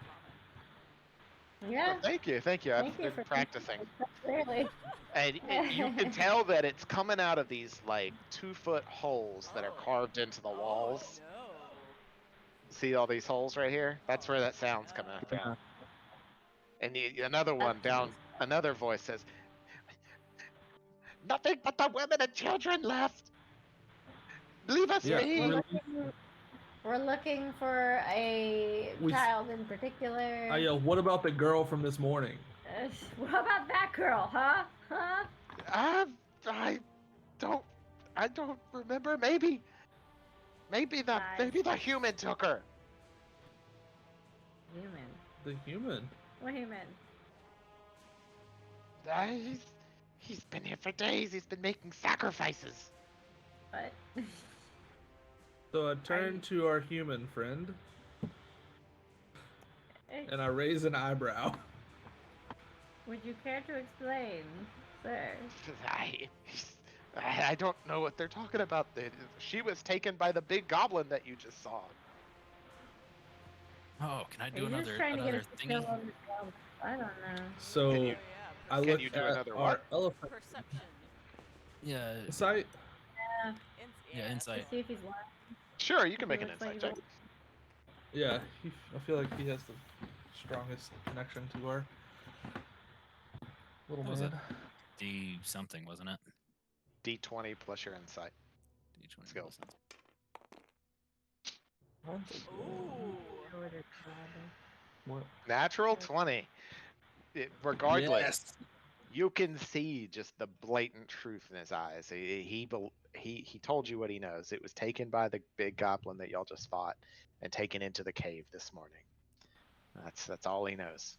comment. Yeah. thank you. I've Thank you been for practicing. Clearly. And you can tell that it's coming out of these like 2-foot holes that are carved into the walls. Oh, no. See all these holes right here? That's where that sound's coming from. And another one down, another voice says, "Nothing but the women and children left. Leave us Yeah. be." We're looking for a child in particular. I yell, "What about the girl from this morning?" What about that girl, huh? Huh? I don't remember. Maybe the human took her. Human. The human. What human? He's been here for days. He's been making sacrifices. What? So I turn to our human friend and I raise an eyebrow. Would you care to explain, sir? I don't know what they're talking about. She was taken by the big goblin that you just saw. Oh, can I do Are you just another trying to get us to thingy? kill on the ground? I don't know. So Can you- I Can look you do at another our what? elephant Perception. Yeah, sight. yeah, insight. To see if he's lying. Sure, you can He make an looks like insight he's check. Yeah, I feel like he has the strongest connection to our little What was man. it? D something, wasn't it? D20 plus your insight. D20 Let's go. plus that. Ooh. What? Natural 20. Regardless, Yes. you can see just the blatant truth in his eyes. He told you what he knows. It was taken by the big goblin that y'all just fought and taken into the cave this morning. That's all he knows.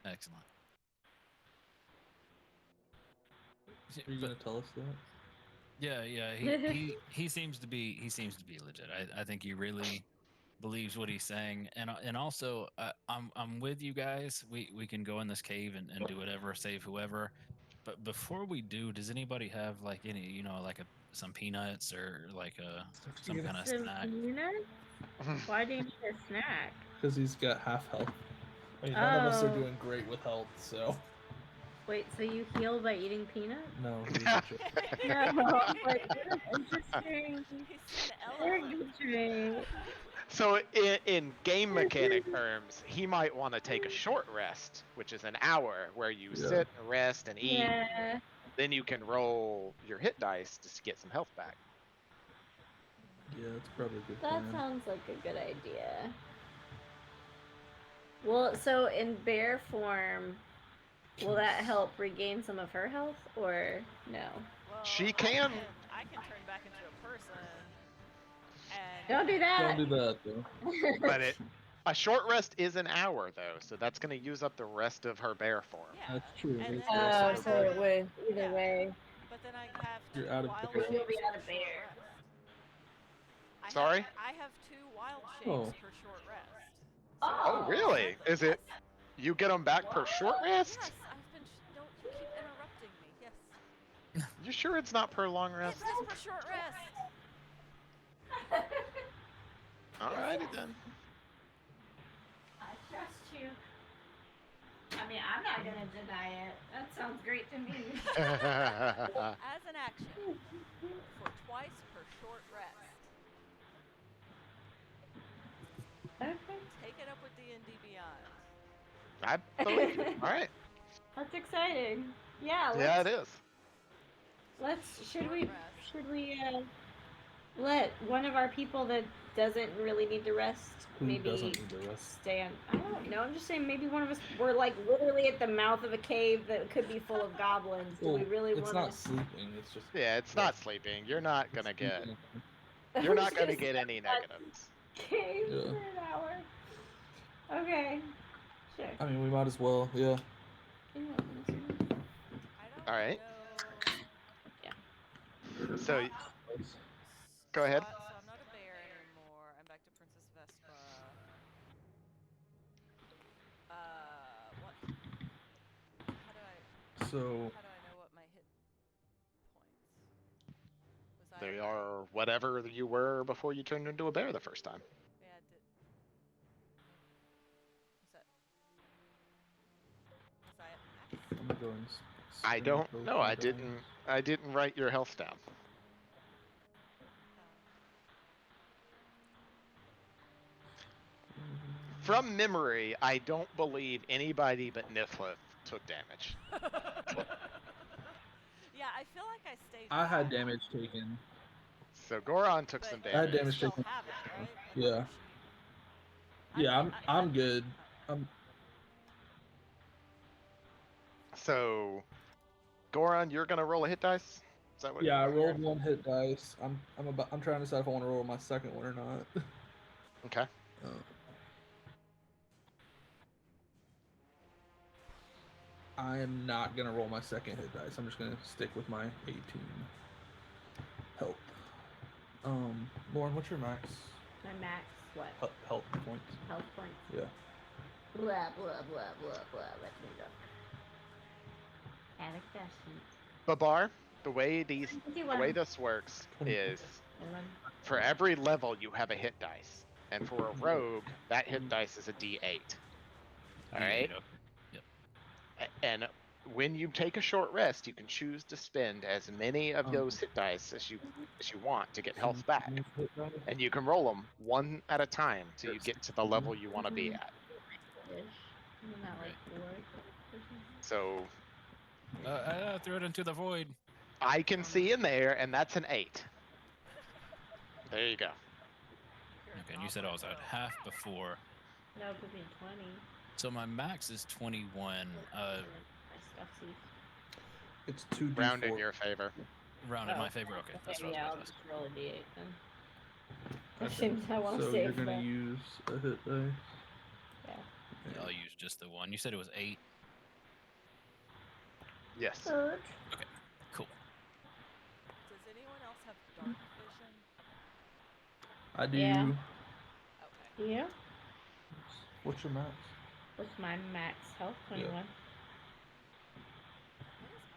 Excellent. Are you gonna tell us that? Yeah. He seems to be legit. I think he really believes what he's saying, and also I'm with you guys. We can go in this cave and do whatever, save whoever. But before we do, does anybody have like any like some peanuts or like some kind of Some snack? peanuts? Why do you need a snack? Because he's got half health. I mean, none of us are Oh. doing great with health, so Wait, so you heal by eating peanuts? no. He's a joke. No, but interesting. He's an Very elephant. interesting. So in game mechanic terms, he might want to take a short rest, which is an hour where you Yeah. sit, rest, and eat. Yeah. Then you can roll your hit dice to get some health back. Yeah, that's probably a good That plan. sounds like a good idea. Well, so in bear form, will that help regain some of her health, or no? Well, She I can. I can turn back into a person. And Don't do that. Don't do that though. But a short rest is an hour though, so that's going to use up the rest of her bear form. Yeah. That's true. And That's then also I So have- it would either yeah. way. But then I have You're two out of wild bear. shapes You'll be per out of short bear. rest. Sorry? I have two wild shapes Oh. per short rest. Oh, really? Is it? Yes. You get them back per short rest? Yes, I've been. Don't you keep interrupting me? Yes. You sure it's not per long rest? It's just per short rest. Alrighty then. I trust you. I mean, I'm not gonna deny it. That sounds great to me. As an action, for twice per short rest. Okay. Take it up with D&D Beyond. I believe you. All right. That's exciting. Yeah. Yeah, it is. Should we Short let one of our people that doesn't really need to rest Who maybe doesn't need to rest? stay on? I don't know. I'm just saying maybe one of us. We're like literally at the mouth of a cave that could be full of goblins. Do we Well, really it's want not to? sleeping. It's just. Yeah, it's not sleeping. You're not gonna get. I'm You're not just gonna sit get any in that negatives. Cave Yeah. for an hour. Okay. Sure. I mean, we might as well. Yeah. I don't All right. know. So go ahead. So I'm not a bear anymore. I'm back to Princess Vespa. What? How So do I know what my hit points? Was I? They are whatever you were before you turned into a bear the first time. Yeah. Was I at max? I'm gonna go and. I don't know. I didn't write your health down. From memory, I don't believe anybody but Niflith took damage. Yeah, I feel like I stayed. I had flat, damage taken. So Goron took but some I had you damage. damage still taken. have it, right? Yeah. Yeah, I'm good. So, Goron, you're gonna roll a hit dice. Is that what? Yeah, I rolled one hit dice. I'm trying to decide if I want to roll my second one or not. Okay. I am not gonna roll my second hit dice. I'm just gonna stick with my 18 health. Lauren, what's your max My max what? health points? Health points. Yeah. Blah blah blah blah blah. Let me go. Attic dash sheet. Babar, the way this 51. works 24. is for every level you have a hit dice, and for a rogue, that hit dice is a D8. All right. And when you take a short rest, you can choose to spend as many of those hit dice as you want to get health back, and you can roll them one at a time till you get to the level you want to be at. Isn't that like 4? So I threw it into the void. I can see in there, and that's an 8. There you go. You're Okay, and you said I was at half before. No, it could be 20. So my max is 21. My stuff sees. It's 2d4. Round in your favor. Round in my favor. Okay, that's what yeah, I I'll was just roll a d8 then. Okay. Seems I want to So save you're gonna that. use a hit dice. Yeah. Yeah, I'll use just the one. You said it was 8. Yes. Good. Cool. Does anyone else have dark vision? I do. Yeah. Okay. Yeah. What's your max? What's my max health? 21. What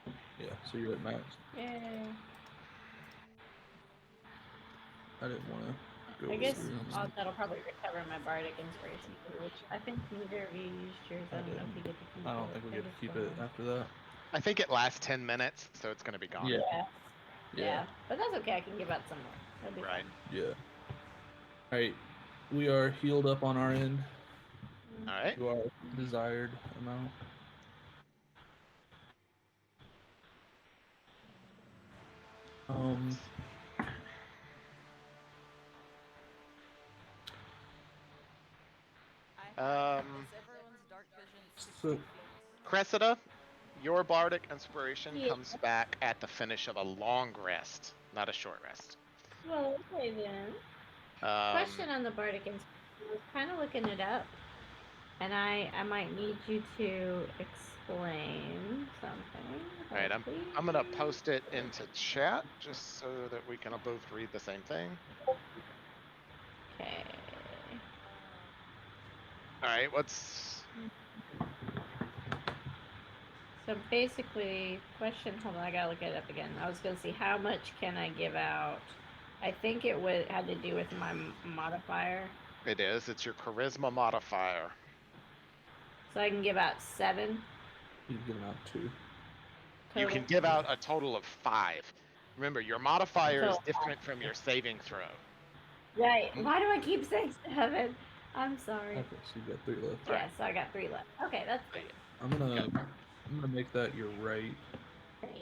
is Yeah, so you're at max. Yay. I didn't want to go. I guess over that'll probably recover my bardic inspiration, which I think neither of you used yours. I don't know if you get to keep I don't it. think we get to it's keep it gone. after that. I think it lasts 10 minutes, so it's going to be gone. Yeah. Yeah. But that's okay. I can give out some more. That'll be Right. fine. Yeah. All right. We are healed up on our end All right. to our desired amount. Is everyone's dark vision 60 So- feet? Cressida, your bardic inspiration Yeah. comes back at the finish of a long rest, not a short rest. Well, okay then. Question on the bardic inspiration. I was kind of looking it up, and I might need you to explain something. All right, I'm gonna post it into chat just so that we can both read the same thing. Okay. All right, what's So basically, question. Hold on, I gotta look it up again. I was gonna see how much can I give out. I think it had to do with my modifier, it is? It's your charisma modifier. so I can give out 7. He's giving out 2. You can give out a total of 5. Remember, your modifier is So- different from your saving throw. Right. Why do I keep saying 7? I'm sorry. Okay, so you got 3 left. Yeah, so I got 3 left. Okay, that's good. I'm gonna make that your right.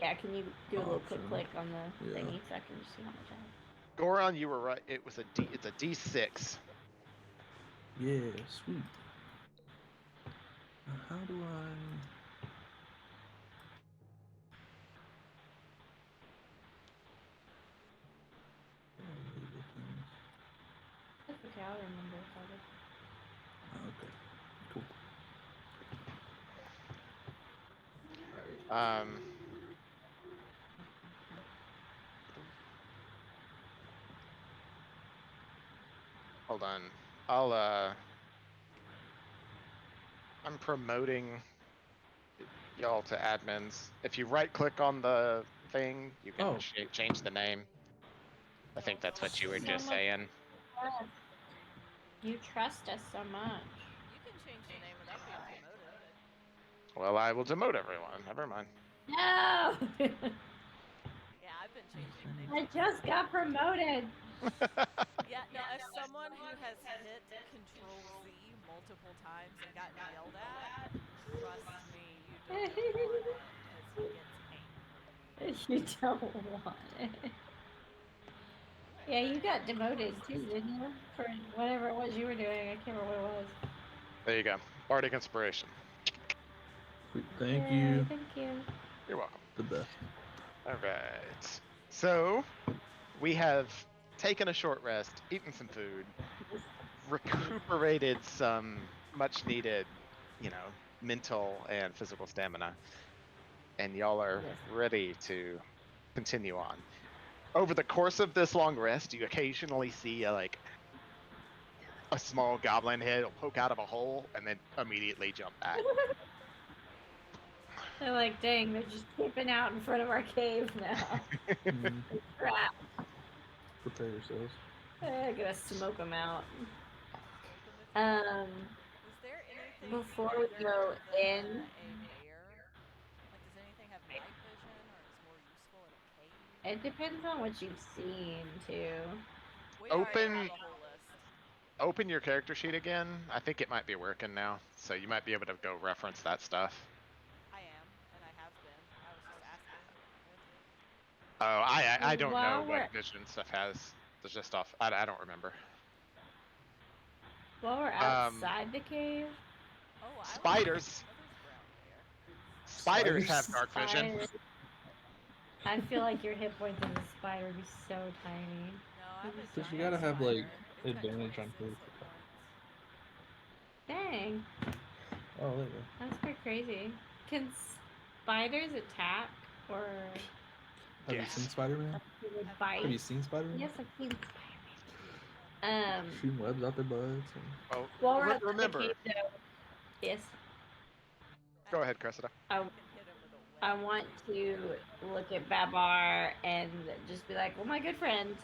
Yeah, can you do a little quick Option. click on the Yeah. thingy so I can just see how much I have? Goron, you were right. It's a D6. Yeah, sweet. How do I? That's okay, I'll remember if I do. Okay, cool. Hold on. I'm promoting y'all to admins. If you right click on the thing, you can change the name. I think that's what you were just saying. You trust us so much. You can change the name without being promoted. Well, I will demote everyone. Never mind. No! Yeah, I've been changing the name. I just got promoted. Yeah, no, as someone who has hit Control Z multiple times and gotten yelled at, trust me, you don't want it, because he gets angry. You don't want it. Yeah, you got demoted too, didn't you? For whatever it was you were doing. I can't remember what it was. There you go. Bardic inspiration. Sweet. Thank Yay, you. Thank you. You're welcome. The best. All right. So we have taken a short rest, eaten some food, recuperated some much needed, mental and physical stamina, and y'all are ready to continue on. Over the course of this long rest, you occasionally see a small goblin head will poke out of a hole and then immediately jump back. They're like, dang, they're just camping out in front of our cave now. Crap. Prepare yourselves. I'm gonna smoke them out. Is there anything Before we better go than in- a bear? Like, does anything have night vision, or is more useful in a cave? It depends on what you've seen, too. We already Open- have a whole list. Open your character sheet again. I think it might be working now, so you might be able to go reference that stuff. I am, and I have been. I Oh, I don't know While what we're vision stuff has. There's just stuff I don't remember. while we're outside the cave, Oh, I was Spiders. Mother's brown bear. Spiders have dark vision. spiders. I feel like your hit points as a spider would be so tiny. No, I'm a Because you giant gotta have, spider. like, It's got advantage on 26 both. hit points. Dang, Oh, there you go. that's pretty crazy. Can spiders attack or Have you Yes. seen Spider-Man? bite? Have you seen Spider-Man? Yes, I've seen Spider-Man. Shooting webs out their butts. And... Oh, While we're at the remember. cave, though, yes, Go ahead, Cressida. I, You can hit him with a I web. want to look at Babar and just be like, well, my good friend,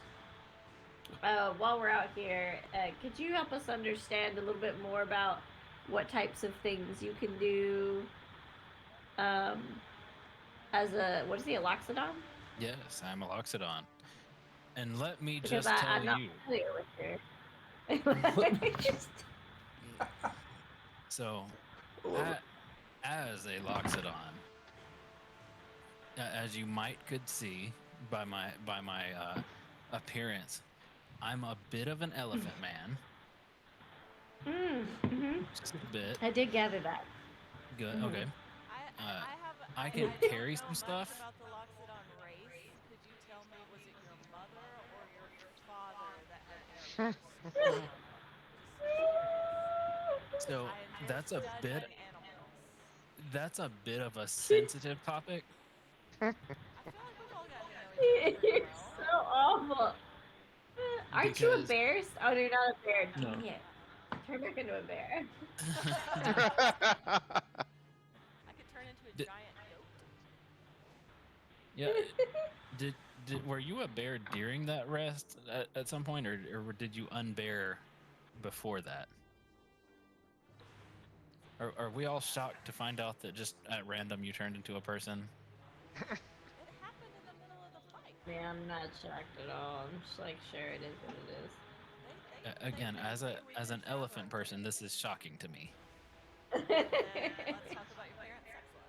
while we're out here, could you help us understand a little bit more about what types of things you can do as a, what is he, a Loxodon? Yes, I'm a Loxodon. And let me Because just tell I'm not you. familiar with her. Just... So, as a Loxodon, as you might could see by my appearance, I'm a bit of an elephant man. Just a bit. I did gather that. Good. Mhm. Okay. I I can don't carry know some much stuff. about the Loxodon race. Could you tell me, was it your mother or your father that had hair? So I enjoy that's a studying bit. animals. That's a bit of a sensitive topic. I feel like we've all gotten to know each other pretty You're well. so awful. Aren't you a Because- bear? Oh, you're not a bear. No. Dang it. Turn back into a bear. I could turn into a Did- giant goat. Yeah. Were you a bear during that rest at some point, or did you unbear before that? Are we all shocked to find out that just at random you turned into a person? It happened in the middle of the fight. Man, I'm not shocked at all. I'm just like, sure, it is what it is. Again, as an elephant person, this is shocking to me. Let's talk about your parents' sex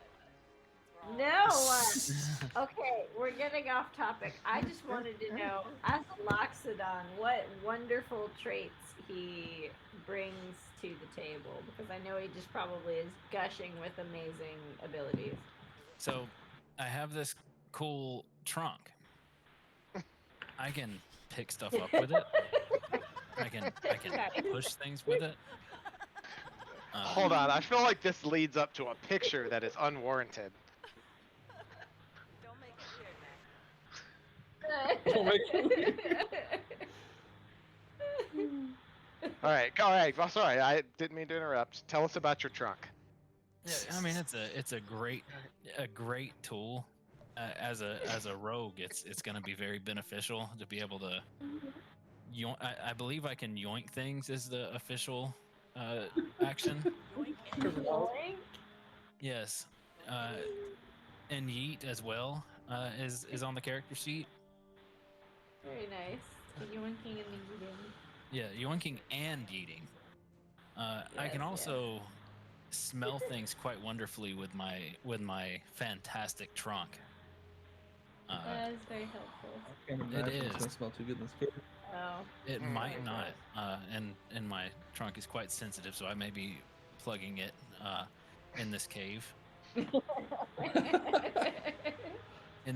life. No! Okay, we're getting off topic. I just wanted to know, as a Loxodon, what wonderful traits he brings to the table. Because I know he just probably is gushing with amazing abilities. So, I have this cool trunk. I can pick stuff up with it. I can push things with it. Hold on, I feel like this leads up to a picture that is unwarranted. Don't make it weird now. All right, well, sorry, I didn't mean to interrupt. Tell us about your trunk. Yeah, I mean it's a great tool. As a rogue, it's going to be very beneficial to be able to. I believe I can yoink things is the official action. Yoink. Yes, and yeet as well is on the character sheet. Very nice. The yoinking and the eating. Yeah, yoinking and yeeting. I Yes, can yes. also smell things quite wonderfully with my fantastic trunk. That is very helpful. I can't imagine it's is. gonna smell too good in this cave. Oh. It Oh might my not, and my trunk is quite sensitive, so I may be plugging it in this cave. In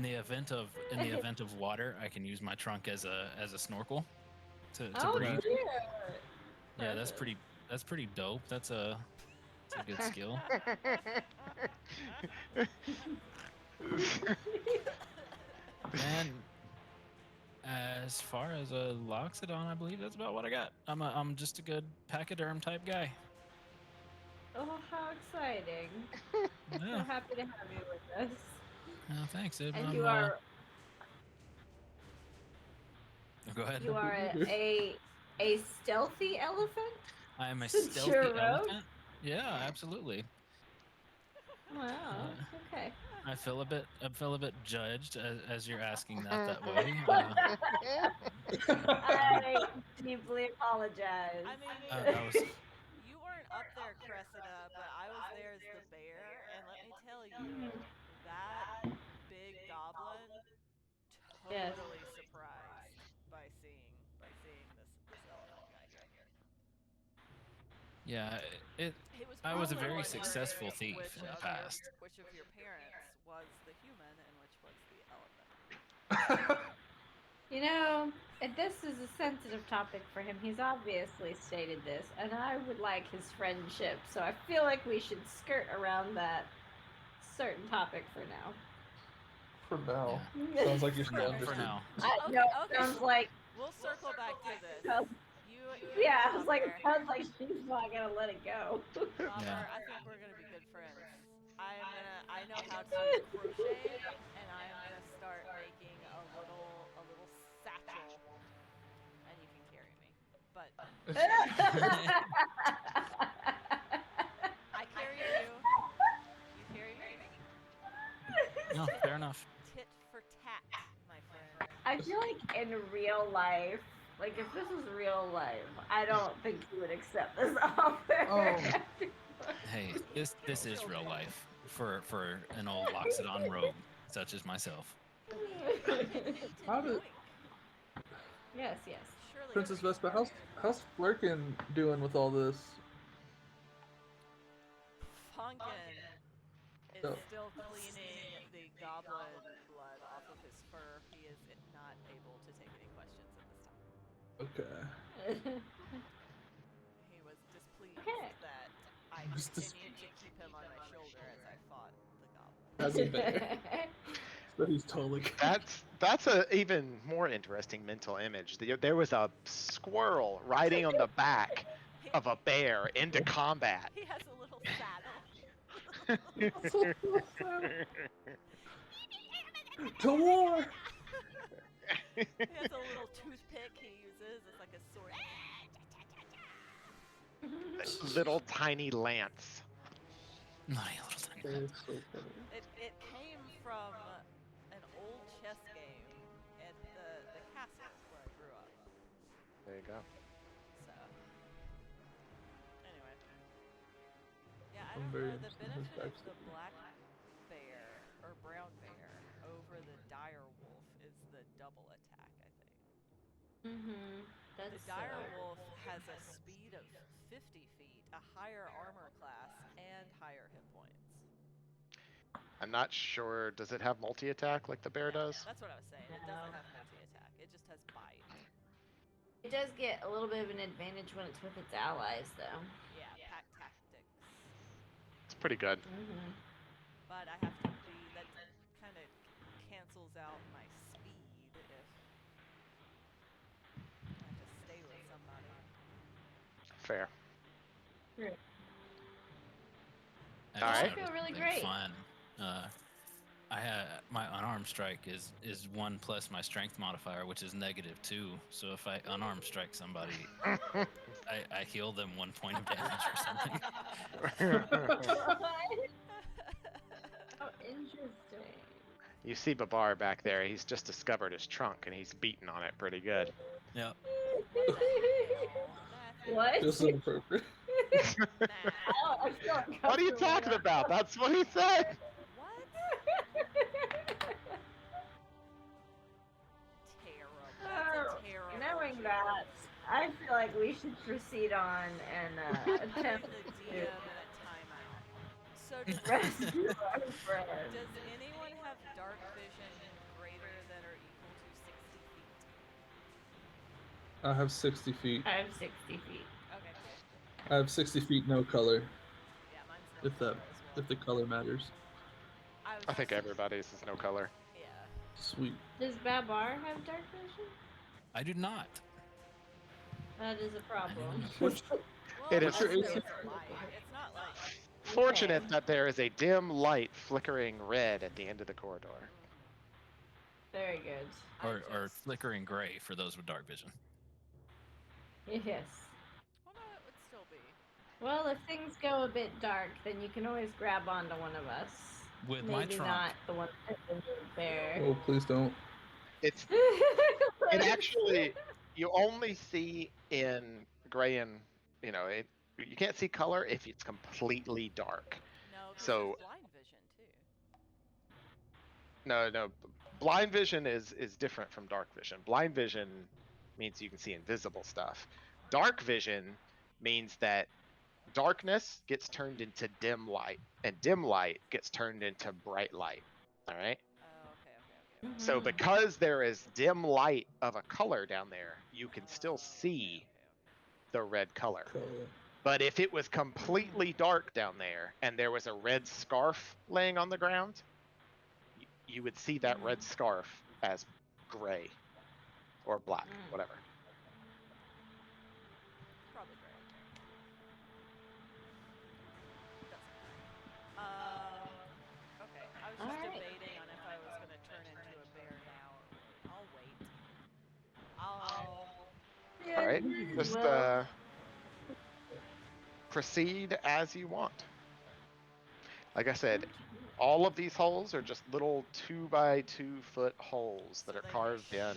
the event of water, I can use my trunk as a snorkel to Oh, breathe. cute. Yeah, that's pretty dope. That's a good skill. And as far as a Loxodon, I believe that's about what I got. I'm just a good pachyderm type guy. Oh, how exciting. So Yeah. happy to have you with us. Thanks, Ib. And you are Go ahead. you are a stealthy elephant? I am a Since stealthy you're a rogue? elephant. Yeah, absolutely. Wow. Okay. I feel a bit judged as you're asking that way. I deeply apologize. I mean, I was you weren't up there, Cressida, but I was there as the bear, and let me tell you, that big goblin totally surprised by seeing this elephant guy here. Yeah, He was I was a probably very wondering successful thief which in the of past. which of your parents was the human and which was the elephant. You know, this is a sensitive topic for him. He's obviously stated this, and I would like his friendship, so I feel like we should skirt around that certain topic for now. For now. Yeah. Sounds like you're For still now, for interested. now. No, it sounds like We'll circle back to this. Sounds- You yeah, and I was like, it Bobber. sounds like she's not gonna let it go. Bobber, I think we're gonna be good friends. I know how to crochet, and I am gonna start making a little satchel, and you can carry me. But I carry you. You carry me. No, fair enough. Tit for tat, my friend. I feel like in real life, like if this was real life, I don't think you would accept this offer. Oh. Hey, this is real life for an old Loxodon rogue such as myself. How did Yes. Surely Princess every Vespa, human how's Flurkin doing with all this? Funkin is Oh. still cleaning the goblin blood off of his fur. He is not able to take any questions at this time. Okay. He was displeased Okay. that I Was continued to keep him on my shoulder as I fought the goblin. As a bear. But he's totally That's a even more interesting mental image. There was a squirrel riding on the back of a bear into combat. He has a little saddle. To war! He has a little toothpick he uses. It's like a sword. Little tiny lance. My little tiny. That is so funny. It came from an old chess game at the castle where I grew up. There you go. So anyway, yeah, I I'm don't very know the interested in his benefit of the backstory. black bear or brown bear over the dire wolf is the double attack. I think That's the dire wolf has a speed of 50 feet, a higher armor class, and higher hit points. I'm not sure. Does it have multi-attack like the bear does? That's what I was saying. It No. doesn't have multi-attack. It just has bite. It does get a little bit of an advantage when it's with its allies, though. Yeah, pack tactics. It's pretty good. But I have to be. That kind of cancels out my speed if I have to stay with somebody. Fair. I All right. just I feel really something great. Fun. I had my unarmed strike is 1 plus my strength modifier, which is -2. So if I unarmed strike somebody, I heal them 1 point of damage or something. Oh, interesting. You see Babar back there. He's just discovered his trunk and he's beating on it pretty good. Yeah. What? Feels inappropriate. I feel What are you talking about? That's what he said. What? Terrible. Oh, That's a terrible. knowing joke. that, I feel like we should proceed on and Putting attempt the DM in a timeout. So to rescue our friend. does anyone have dark vision greater than or equal to 60 feet? I have 60 feet. I have 60 feet. Okay, cool. I have 60 feet, no color. Yeah, mine's no If color that, as well. if the color matters. I was I think just- everybody's is no color. Yeah. Sweet. Does Babar have dark vision? I do not. That is a problem. Which, Well, It is- also What's your it's AC? light. It's not like Fortunate that there is a dim light flickering red at the end of the corridor. Very good. Or flickering gray for those with dark vision. Yes. Well, no, it would still be. Well, if things go a bit dark, then you can always grab onto one of us. With Maybe my trunk. not the one with the bear. oh, please don't. It actually, you only see in gray and, you can't see color if it's completely dark. No, this So- is blind vision too. No, blind vision is different from dark vision. Blind vision means you can see invisible stuff. Dark vision means that darkness gets turned into dim light, and dim light gets turned into bright light. All right. Oh, okay. So because there is dim light of a color down there, you can still see the red color. Color. But if it was completely dark down there and there was a red scarf laying on the ground, you would see that red scarf as gray or black, whatever. Probably great. Okay. I was just Alright. debating on if I was gonna turn into a bear now. I'll wait. All right, just Well, proceed as you want. Like I said, all of these holes are just little 2 by 2 foot holes that So are they may carved shoot in. at us.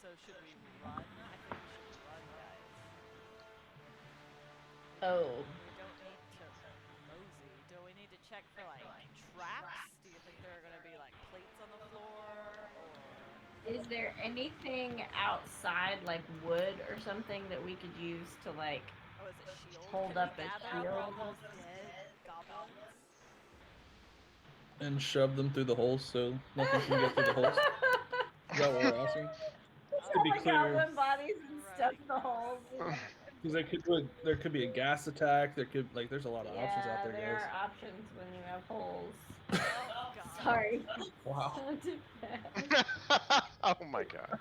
So should we run? I think we should run, guys. Oh. We don't need to mosey. Do we need to check for like traps? Do you think there are gonna be like plates on the floor? Or Is there anything outside, like wood or something, that we could use to like? oh, is it shield? Hold Can up we a gather up all shield. those dead goblins? And shove them through the holes so nothing can get through the holes. Is that what we're asking? To All be the clear, goblin bodies and stuff in the holes. because there could be a gas attack. There's a lot of options out there, there guys. are options when you have holes. Oh god. Sorry. Wow. Sounded bad. Oh my god.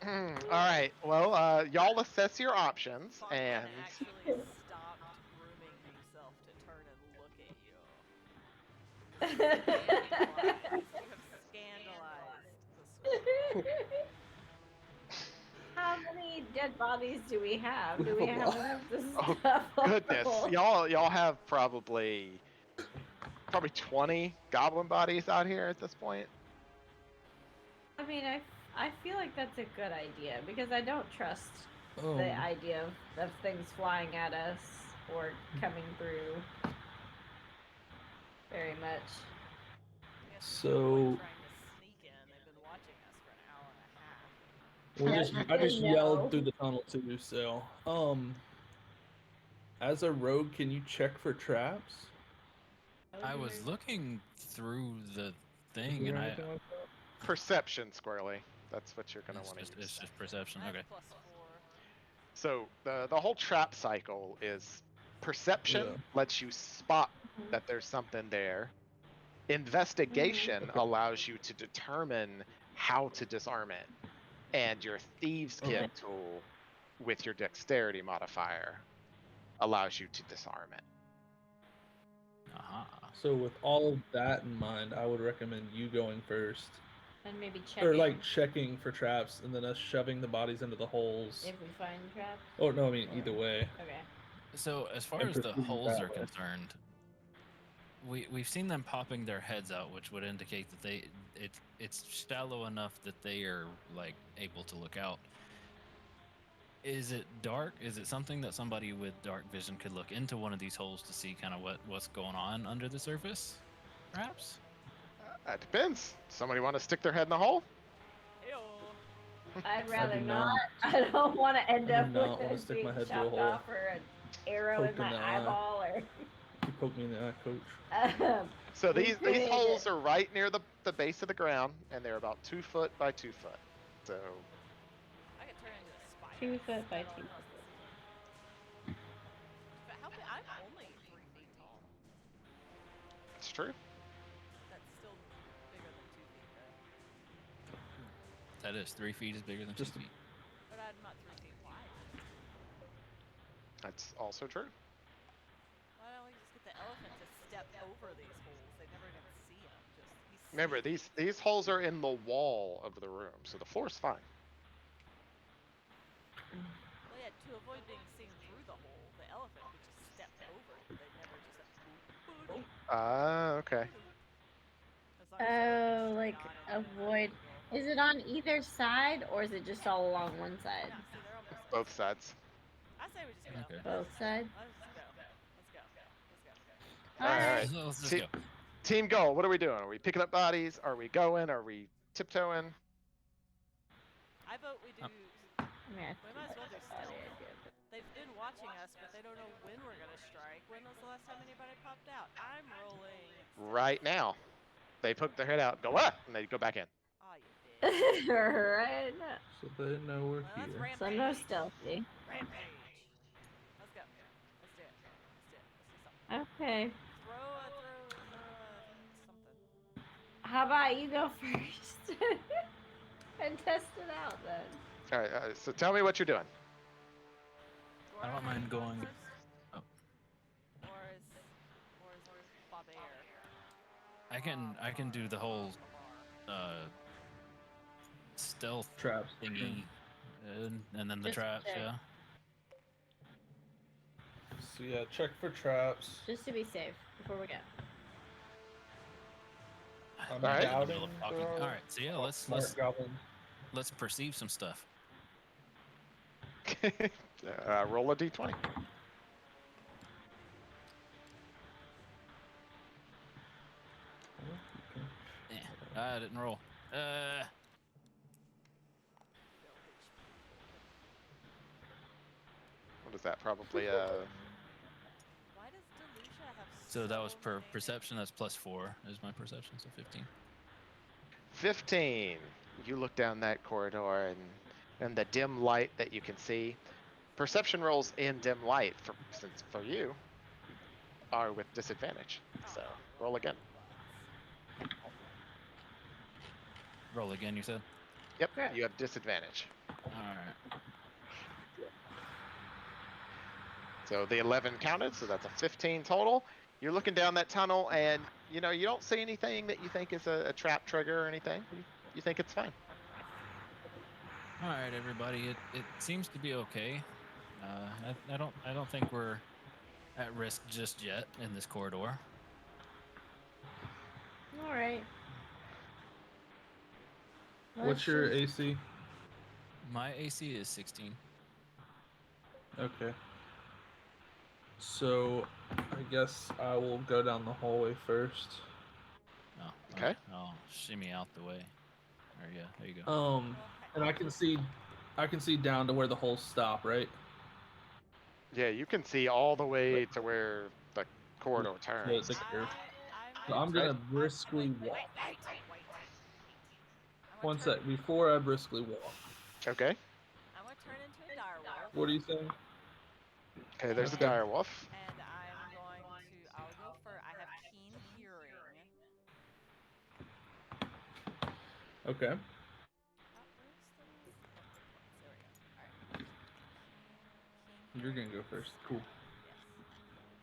All right. Well, y'all assess your options, Funkin and actually stopped grooming himself to turn and look at you. You have scandalized the school. How many dead bodies do we have? Do we have enough to oh stuff all the goodness, holes? y'all have probably 20 goblin bodies out here at this point. I mean, I feel like that's a good idea because I don't trust Um, the idea of things flying at us or coming through very much. I guess So- people are trying to sneak in. They've been watching us for an hour and a half. I just No. yelled through the tunnel too. So, as a rogue, can you check for traps? I was looking through the thing, Or and anything like that? Perception, Squirrely. That's what you're gonna want to it's use. just perception. I have Okay. +4. So the whole trap cycle is perception Yeah. lets you spot that there's something there. Investigation Okay. allows you to determine how to disarm it. And your thieves' kit Okay. tool with your dexterity modifier allows you to disarm it. So, with all of that in mind, I would recommend you going first, And maybe checking or like checking for traps, and then us shoving the bodies into the holes. if we find traps. Oh no, I mean either way. Okay. So as far And as the proceed holes that are way. concerned, we've seen them popping their heads out, which would indicate that it's shallow enough that they are like able to look out. Is it dark? Is it something that somebody with dark vision could look into one of these holes to see kind of what's going on under the surface? Perhaps. That depends. Somebody want to stick their head in the hole? Ew. I'd rather do not. not. I don't want to end I do up not wanna with stick being my head through a chopped hole. off or an arrow in Poked in my the eye. eyeball or. You poke me in the eye, coach. So We these did. holes are right near the base of the ground, and they're about 2 foot by 2 foot. So I could turn into a spider. 2 foot by That 2 one else is- But how big? I'm only 3 feet tall. it's true. That's still bigger than 2 feet, though. That is 3 feet is bigger than Just 2 feet. But I'm not 3 feet wide. That's also true. Why don't we just get the elephant to step over these holes? They never even see him. He's Remember, sneaky. these holes are in the wall of the room, so the floor's fine. Well, yeah, to avoid being seen through the hole, the elephant could just step over it. They never just have Okay. As long as they're Oh, like not in an avoid. angle. Is it on either side or is it just all along one side? No, see, they're almost Both sides. I say we just go. Okay. Both sides? Let's go. Let's go. Let's go. All right, all right. Let's just Te- go. Team goal. What are we doing? Are we picking up bodies? Are we going? Are we tiptoeing? I vote we do. We might as well do stealth. They've been watching us, but they don't know when we're gonna strike. When was the last time anybody popped out? I'm rolling. Right now. They poke their head out, go up, and they go back in. Oh, you bitch. Right. So they know we're Well, let's here. rampage. So no stealthy. Rampage. Let's go. Let's do it. Let's do it. Let's do something. Okay. Throw something. How about you go first and test it out then? All right, so tell me what you're doing. I don't mind going. Oh. Or is Bobair? I can do the whole stealth Traps. thingy, and then the Just traps. check. Yeah. So yeah, check for traps. Just to be safe before we go. I'm All right. doubting. All right. So yeah, Smart goblin. let's perceive some stuff. Roll a d20. I didn't roll. What is that? Probably Why does Delucia have So that was per many- perception. That's +4 is my perception. So 15. 15. You look down that corridor and the dim light that you can see. Perception rolls in dim light for you are with disadvantage. So roll again. Roll again. You said. Yep, Correct. you have disadvantage. All right. So the 11 counted, so that's a 15 total. You're looking down that tunnel, and you don't see anything that you think is a trap trigger or anything. You think it's fine. All right, everybody. It seems to be okay. I don't think we're at risk just yet in this corridor. All right. What's your AC? My AC is 16. Okay. So I guess I will go down the hallway first. Oh, Okay. I'll shimmy out the way. There you go. There you go. And I can see down to where the holes stop, right? Yeah, you can see all the way to where the corridor turns. The curve. So I'm I'm gonna briskly walk. Wait. One sec, before I briskly walk. Okay. I'm gonna turn into a direwolf. What are you saying? Okay, there's a Okay. dire wolf. And I'll go for, I have keen hearing. Okay. There we go. Alright. You're gonna go first. Cool. Yes.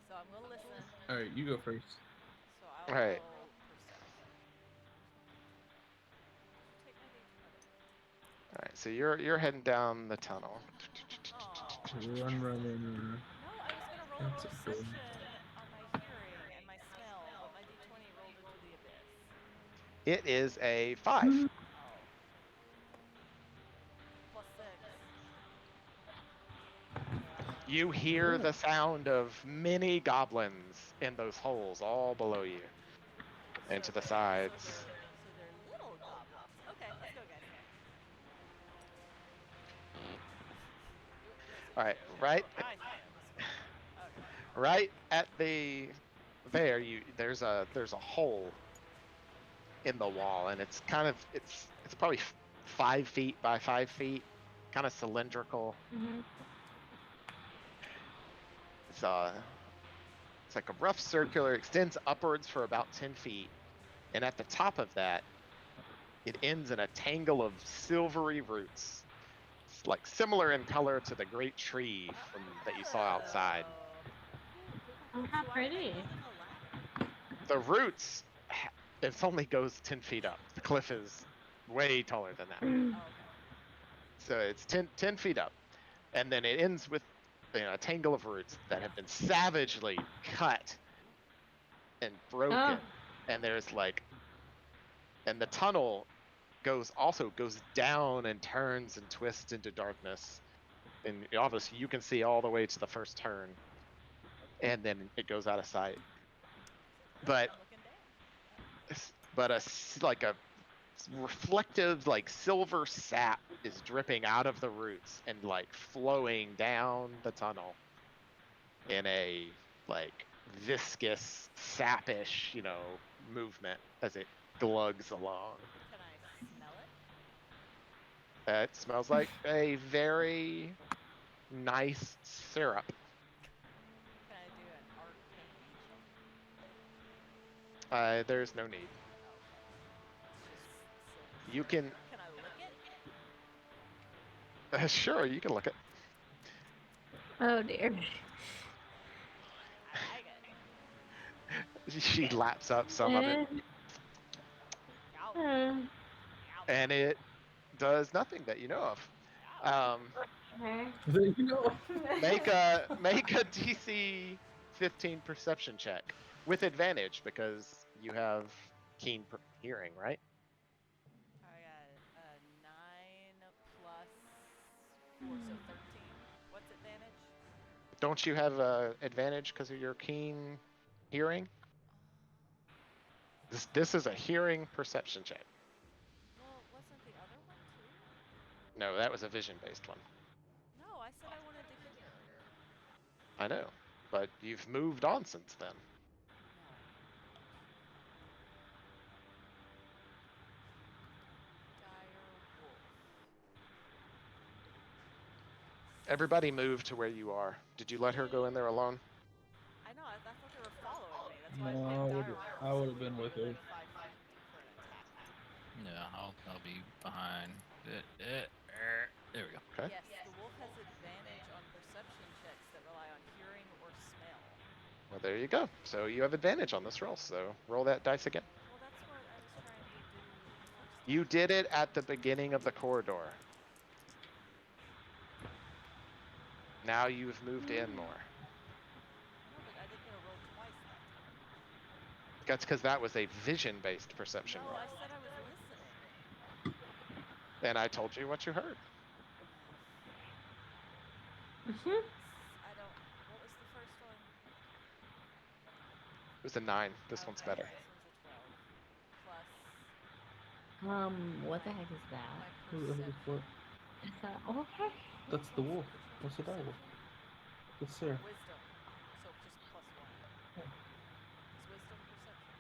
So I'm gonna listen. Alright, you go first. So I'll Alright. roll perception. Take my D20. All right, so you're heading down the tunnel. Oh. Run. No, I was gonna roll That's a perception good on my hearing and my smell, but my D20 rolled into the abyss. It is a 5. Oh. +6. You hear the sound of many goblins in those holes all below you and to the sides. So they're little goblins. Okay, let's go, guys. All right, right, Okay. right at there's a hole in the wall, and it's probably 5 feet by 5 feet, kind of cylindrical. Mm-hmm. It's like a rough circular, extends upwards for about 10 feet, and at the top of that, it ends in a tangle of silvery roots. It's like similar in color to the great tree that you saw outside. Oh, how pretty. The roots, it only goes 10 feet up. The cliff is way taller than that. So it's 10 feet up, and then it ends with a tangle of roots that have been savagely cut and broken. And and the tunnel goes down and turns and twists into darkness. And obviously you can see all the way to the first turn, and then it goes out of sight. but Looking down. but like a reflective like silver sap is dripping out of the roots and like flowing down the tunnel in a like viscous sapish, movement as it glugs along. Can I smell it? It smells like a very nice syrup. Can I do an arcane? There's no need. Okay. It's just You silver. can Can I lick it? sure you can look at. Oh dear. I like it. She laps up some of it, Ow. Uh, Ow. and it does nothing that you know of. Ow. okay. There you go. Make a DC 15 perception check with advantage because you have keen hearing, right? I got 9 plus 4, so 13. What's advantage? Don't you have advantage because of your keen hearing? This is a hearing perception check. Well, wasn't the other one too? No, that was a vision-based one. No, I said I wanted to hear. I know, but you've moved on since then. Dire wolf. Everybody moved to where you are. Did you let her go in there alone? I know. I thought they were following me. That's why No, I picked dire wolf. I would have been with her. 5 feet for an attack. Yeah, I'll be behind. There we go. Okay. Yes, the wolf has advantage on perception checks that rely on hearing or smell. Well, there you go. So you have advantage on this roll. So roll that dice again. Well, that's what I was trying to do first. You did it at the beginning of the corridor. Now you've moved in more. No, but I didn't get a roll twice that time. That's because that was a vision-based perception No, roll. I said I was listening. And I told you what you heard. I don't. What was the first one? It was a 9. This one's Okay, better. This one's a 12. Plus What the heck is that? my Who the heck is perception. what? Is that okay? That's the wolf. What's the dire wolf? That's Sarah. Wisdom. So just plus 1. Is wisdom perception?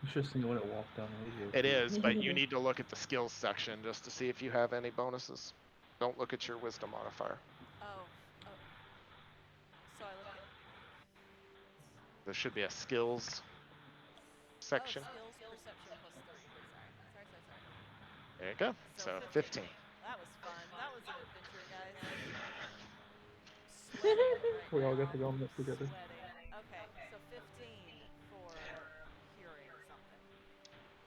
You should have seen it when it walked down the radio. It is, but you need to look at the skills section just to see if you have any bonuses. Don't look at your wisdom modifier. Oh. So I look at. There should be a skills section. Oh, skills perception plus 3. Sorry. There you go. So 15. That was fun. That was an adventure, guys. Sweating right We all now. got to go on this together. Sweating. Okay, so 15 for hearing something.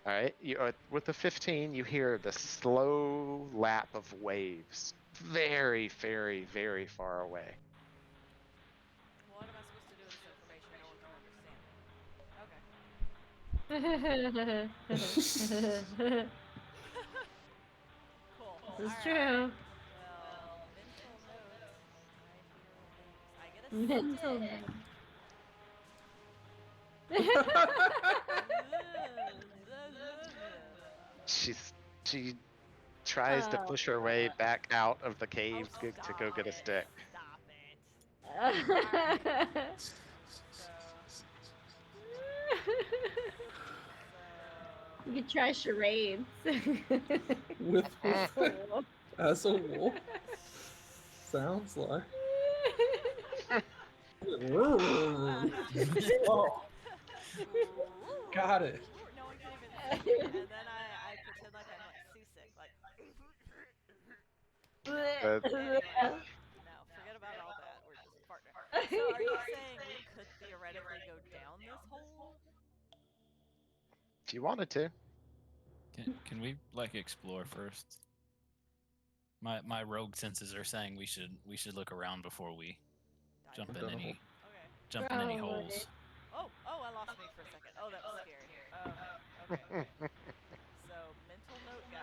All right. With the 15, you hear the slow lap of waves, very, very, very far away. What am I supposed to do with this information? No one can understand it. Okay. Cool. This is Alright. true. Well, mental notes. I hear waves. I get a Mental stick. She tries to Oh, push her way back out of the cave Oh, to go get a stop stick. it. Stop it. You could try charades. With as a wolf. Sounds like. Oh, got it. No one can even see it. And then I pretend like I'm like seasick, like. Anyway, no, forget about all that. We're just partner. So are you saying we could theoretically go down this hole? If you wanted to. Can we like explore first? My rogue senses are saying we should look around before we jump in any Okay. Probably. holes. Oh, I lost me for a second. Oh, that was scary. Okay. So, mental note, guys.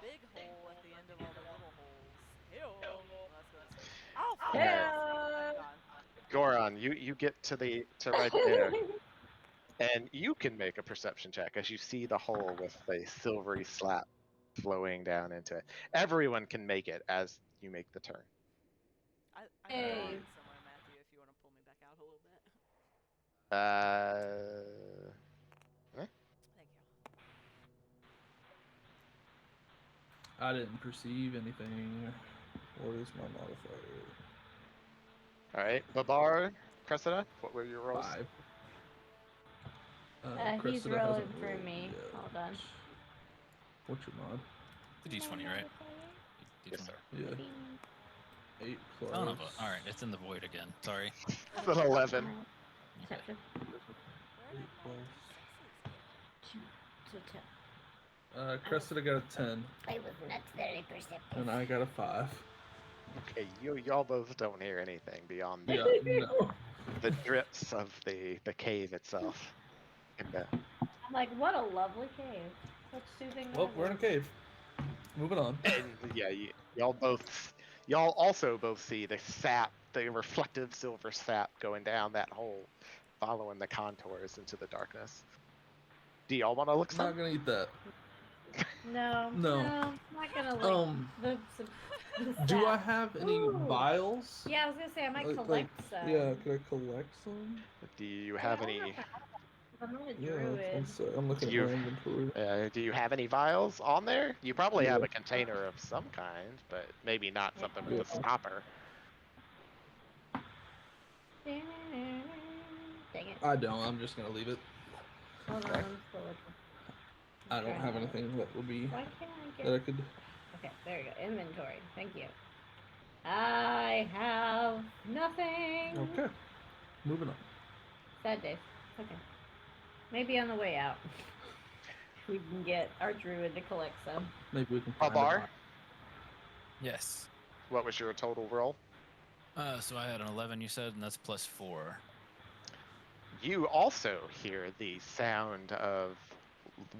There's a big hole at the end of all the little holes. Ew. Well, that's what it's oh, fuck. Yeah. I'm gone. Goron, you get to right there. And you can make a perception check as you see the hole with a silvery slap flowing down into it. Everyone can make it as you make the turn. I'm Hey. going somewhere, Matthew, if you want to pull me back out a little bit. Eh? Thank you. I didn't perceive anything. What is my modifier? All right, Babar, Cressida, what were your rolls? 5. He's Cressida rolling hasn't for rolled me. yet. Hold on. What's your mod? The D20, right? Yes, D20. sir. Yeah. 8 plus. Son of a. All right, it's in the void again. Sorry. It's an 11. Okay. Where did my sixes go? Cressida got a 10, I was not very perceptive. and I got a 5. Okay, y'all both don't hear anything beyond Yeah, no. the drips of the cave itself. And, I'm like, what a lovely cave. Such soothing Well, we're in a weather. cave. Moving on. and yeah, y'all also both see the sap, the reflective silver sap going down that hole, following the contours into the darkness. Do y'all want to look I'm not some? gonna eat that. No, No. I'm not gonna like the Do I sap. have any Ooh. vials? Yeah, I was gonna say I might Like- collect some. Yeah, could I collect some? Do you Yeah, have I don't know any? if I have- I'm not a Yeah, druid. I'm looking at You- my inventory. Do you have any vials on there? You probably have Yeah. a container of some kind, but maybe not something with Yeah. a stopper. Dang it. I don't. I'm just gonna leave it. Hold on, Okay. I'm still looking. I don't have anything that would be Why can't I that I get... could. Okay, there you go. Inventory. Thank you. I have nothing. Okay. Moving on. Sad days. Okay. Maybe on the way out. We can get our druid to collect some. Maybe we can A find bar? Yes. What was your total roll? So I had an 11, you said, and that's plus 4. You also hear the sound of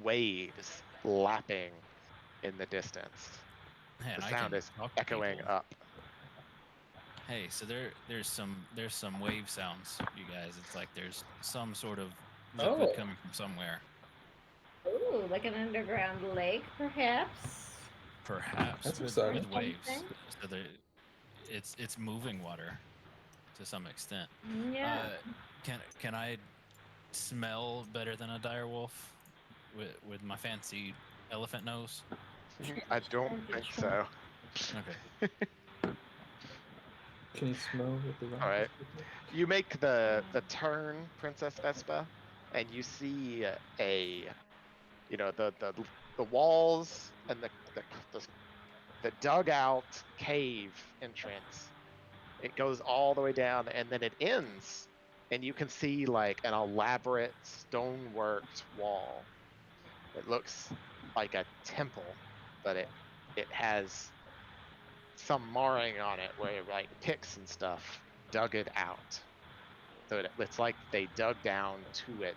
waves lapping in the distance. Man, The I sound can is talk to echoing people. up. Hey, so there's some wave sounds, you guys. It's like there's some sort of liquid Oh. coming from somewhere. Ooh, like an underground lake, perhaps. Perhaps That's with exciting. waves. Something? So it's moving water to some extent. Yeah. Can I smell better than a dire wolf with my fancy elephant nose? I don't think so. Okay. Can you smell what the All right. You make the turn, Princess Vespa, and you see the walls and the dugout cave entrance. It goes all the way down, and then it ends, and you can see like an elaborate stoneworked wall. It looks like a temple, but it has some marring on it where like picks and stuff dug it out. So it's like they dug down to it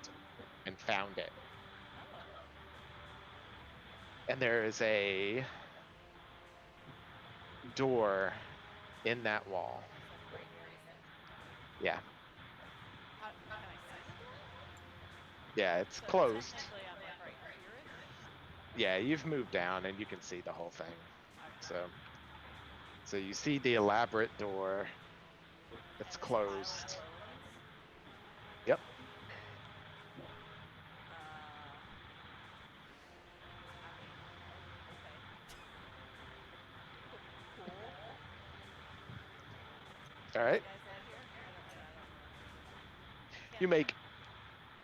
and found it. And there is a door in that wall. Yeah. Can I see the door? Yeah, it's So closed. technically I'm like right here-ish? Yeah, you've moved down and you can see the whole thing. So you see the elaborate door. It's closed. Yep. Okay. Cool. All right. You guys out here? I don't know.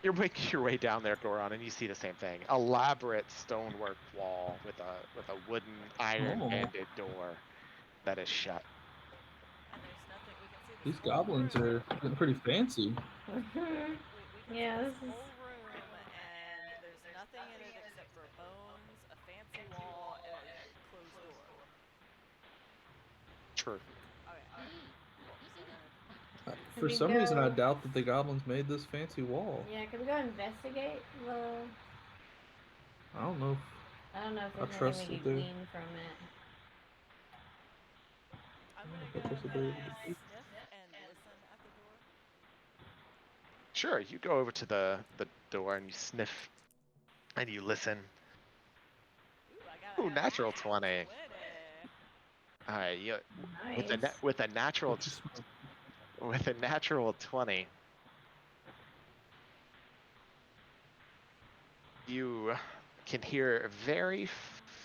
You're making your way down there, Goron, and you see the same thing. Elaborate stonework wall with a wooden iron-banded door that is shut. And there's nothing. We can see this These whole goblins room. are getting pretty fancy. We can Yeah, see this this is- whole room, and there's nothing in it except for bones, a fancy wall, and a closed door. True. Okay. For we some reason, I go- doubt that the goblins made this fancy wall. Yeah, can we go investigate the... I don't know. I don't know if I there's trust anything we that can they- glean from it. I'm gonna That's go what and they- sniff and listen at the door. Sure, you go over to the door and you sniff and you listen. Ooh, I gotta Ooh, have natural a 20. 20. All right, you Nice. with a natural What you smell? with a natural 20, you can hear very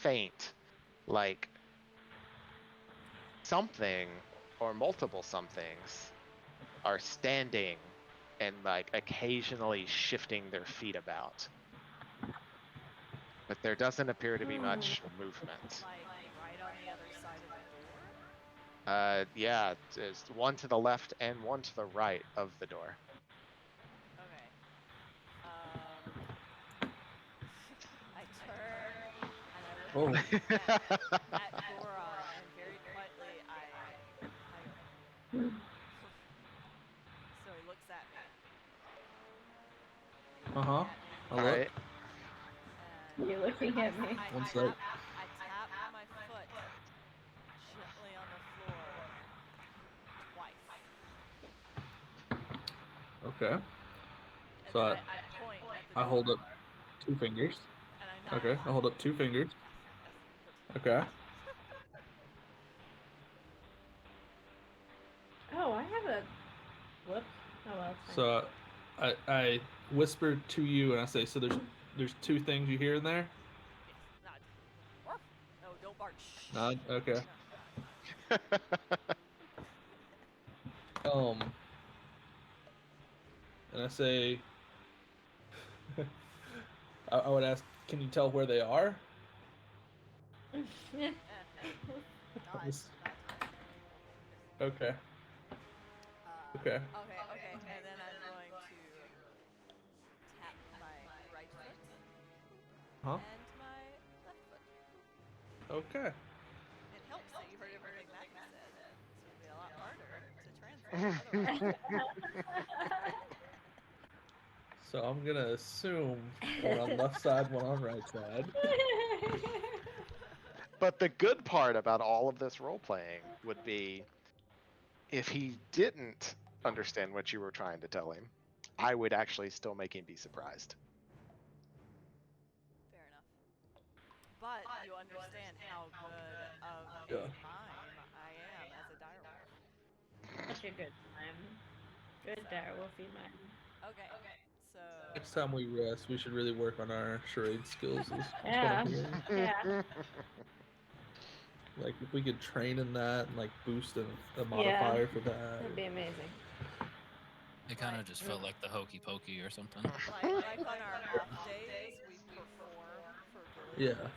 faint, like something or multiple somethings are standing and like occasionally shifting their feet about. But there doesn't appear to be much movement. Like right on the other side of the door. Yeah, there's one to the left and one to the right of the door. Okay. I turn and I look Oh. at Goron and very quietly I go. So he looks at me. Uh huh. I All look. right. And You're looking at me. One sec. I tap my foot gently on the floor twice. Okay. And So then I point at the I door. hold up 2 fingers. And I nod. Okay. I hold up 2 fingers. Yes. Okay. Oh, I have a. Whoops. Oh well. It's fine. So I whisper to you and I say, so there's 2 things you hear in there? Yes. Nod. Bark. No, don't bark. Shh. Nod. Okay. And I say, I would ask, can you tell where they are? Nod. Yes. Nod. Okay. Okay. Okay. And then I'm going to tap my right foot Huh? and my left foot. Okay. It helps that you heard everything Maggie said. This would be a lot harder to translate otherwise. So I'm gonna assume one on left side, one on right side. But the good part about all of this role playing would be if he didn't understand what you were trying to tell him, I would actually still make him be surprised. Fair enough. But you understand how good of a Yeah. mime I am as a direwolf. Such a good time. Good direwolfy man. Okay. So Next time we rest, we should really work on our charade skills. Is what Yeah. I'm hearing. Yeah. Like if we could train in that and like boost a modifier for that. That'd be amazing. It kind of just felt like the hokey pokey or something. like on our off days we perform for Yeah. villagers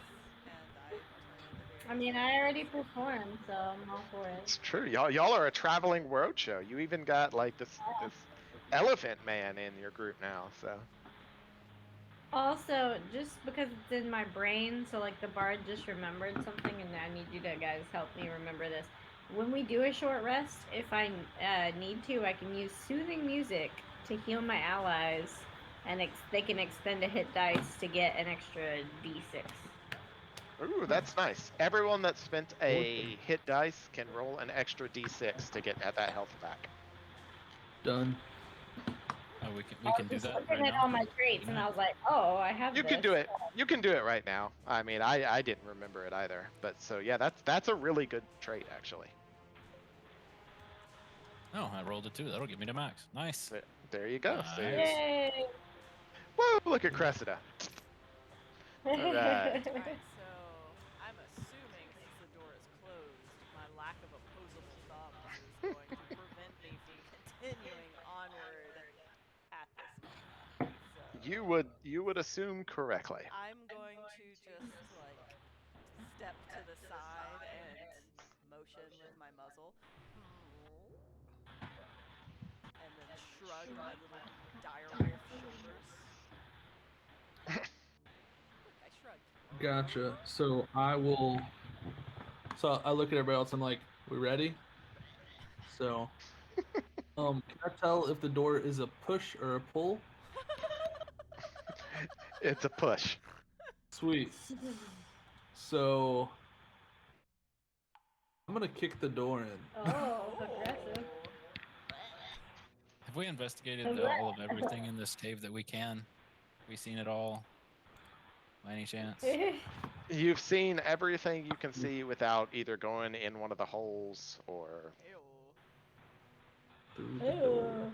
and I turn into various I mean, I already performed, so I'm all for it. It's true. Y'all are a traveling roadshow. You even got like this elephant man in your group now. So Also, just because it's in my brain, so like the bard just remembered something, and I need you to guys help me remember this. When we do a short rest, if I need to, I can use soothing music to heal my allies, and they can expend a hit dice to get an extra d6. ooh, that's nice. Everyone that spent a hit dice can roll an extra d6 to get at that health back. Done. Oh, we I can was do just that looking right at now. all my traits, and I was like, oh, I have You this. can do it. You can do it right now. I mean, I didn't remember it either. But so yeah, that's a really good trait actually. Oh, I rolled a 2. That'll get me to max. Nice. There you go. Nice. See? Yay! Woo! Look at Cressida. All right. Alright, so I'm assuming since the door is closed, my lack of opposable thumbs is going to prevent me from continuing onward at this moment. So You would assume correctly. I'm going to just like step to the side and motion with my muzzle. And then shrug my little direwolf shoulders. Look, I shrugged. Gotcha. So I look at everybody else. I'm like, we ready? So, can I tell if the door is a push or a pull? It's a push. Sweet. So I'm gonna kick the door in. Oh, aggressive. Have we investigated Oh, all of everything in this cave that we can? We seen it all? By any chance? You've seen everything you can see without either going in one of the holes or. Ew. Through the door.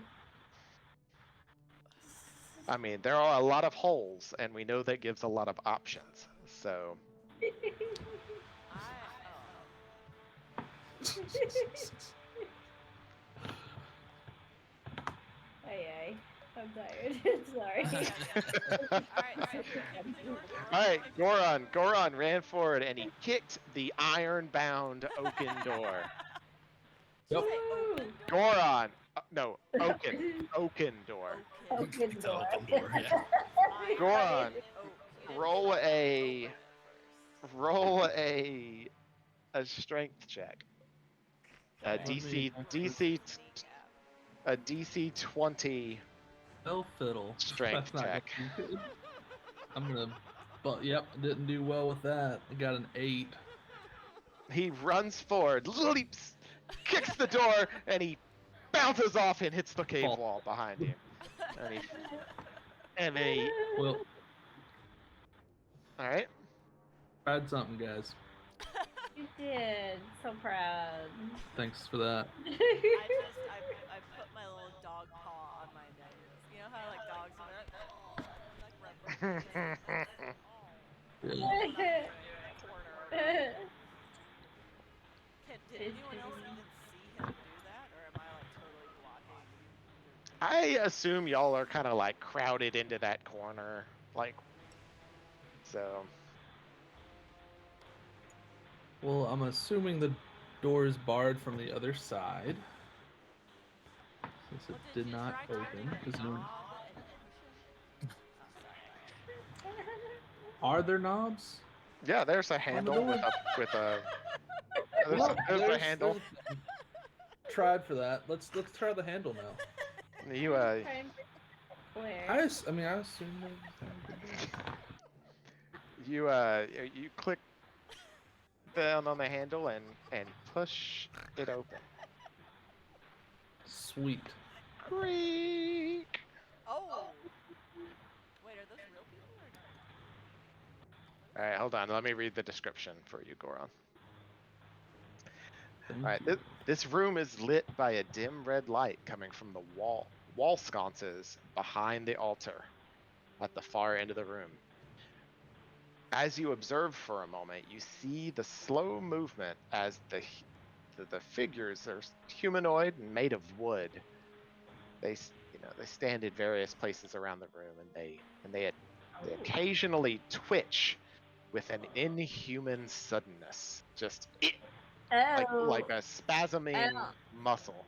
I mean, there are a lot of holes, and we know that gives a lot of options. So. Ay, I'm tired. Sorry. Alright, Goron ran forward and he kicked the iron-bound oaken door. Yep. Goron! No, oaken door. Open The door. open door, yeah. Goron, roll a strength check. A DC 20 No fiddle. strength That's not check. gonna be good. I'm gonna. But yep, didn't do well with that. I got an 8. He runs forward, leaps, kicks the door, and he bounces off and hits the cave wall behind him. And he Well, alright. tried something, guys. You did. So proud. Thanks for that. I put my little dog paw on my nose. You know how like dogs are like, oh, like rub Yeah. Did anyone else even see him do that, or am I like totally blocking? I assume y'all are kind of like crowded into that corner, like, so. Well, I'm assuming the door is barred from the other side. Since it did not open. Are there knobs? Yeah, there's a handle with a there's a handle. Tried for that. Let's try the handle now. You I assume you click down on the handle and push it open. Sweet. Creak. Oh. Wait, are those real people or? All right, hold on. Let me read the description for you, Goron. Thank All right, you. this room is lit by a dim red light coming from the wall sconces behind the altar at the far end of the room. As you observe for a moment, you see the slow movement as the figures are humanoid and made of wood. They stand in various places around the room, and they occasionally twitch with an inhuman suddenness. Just like a spasming muscle.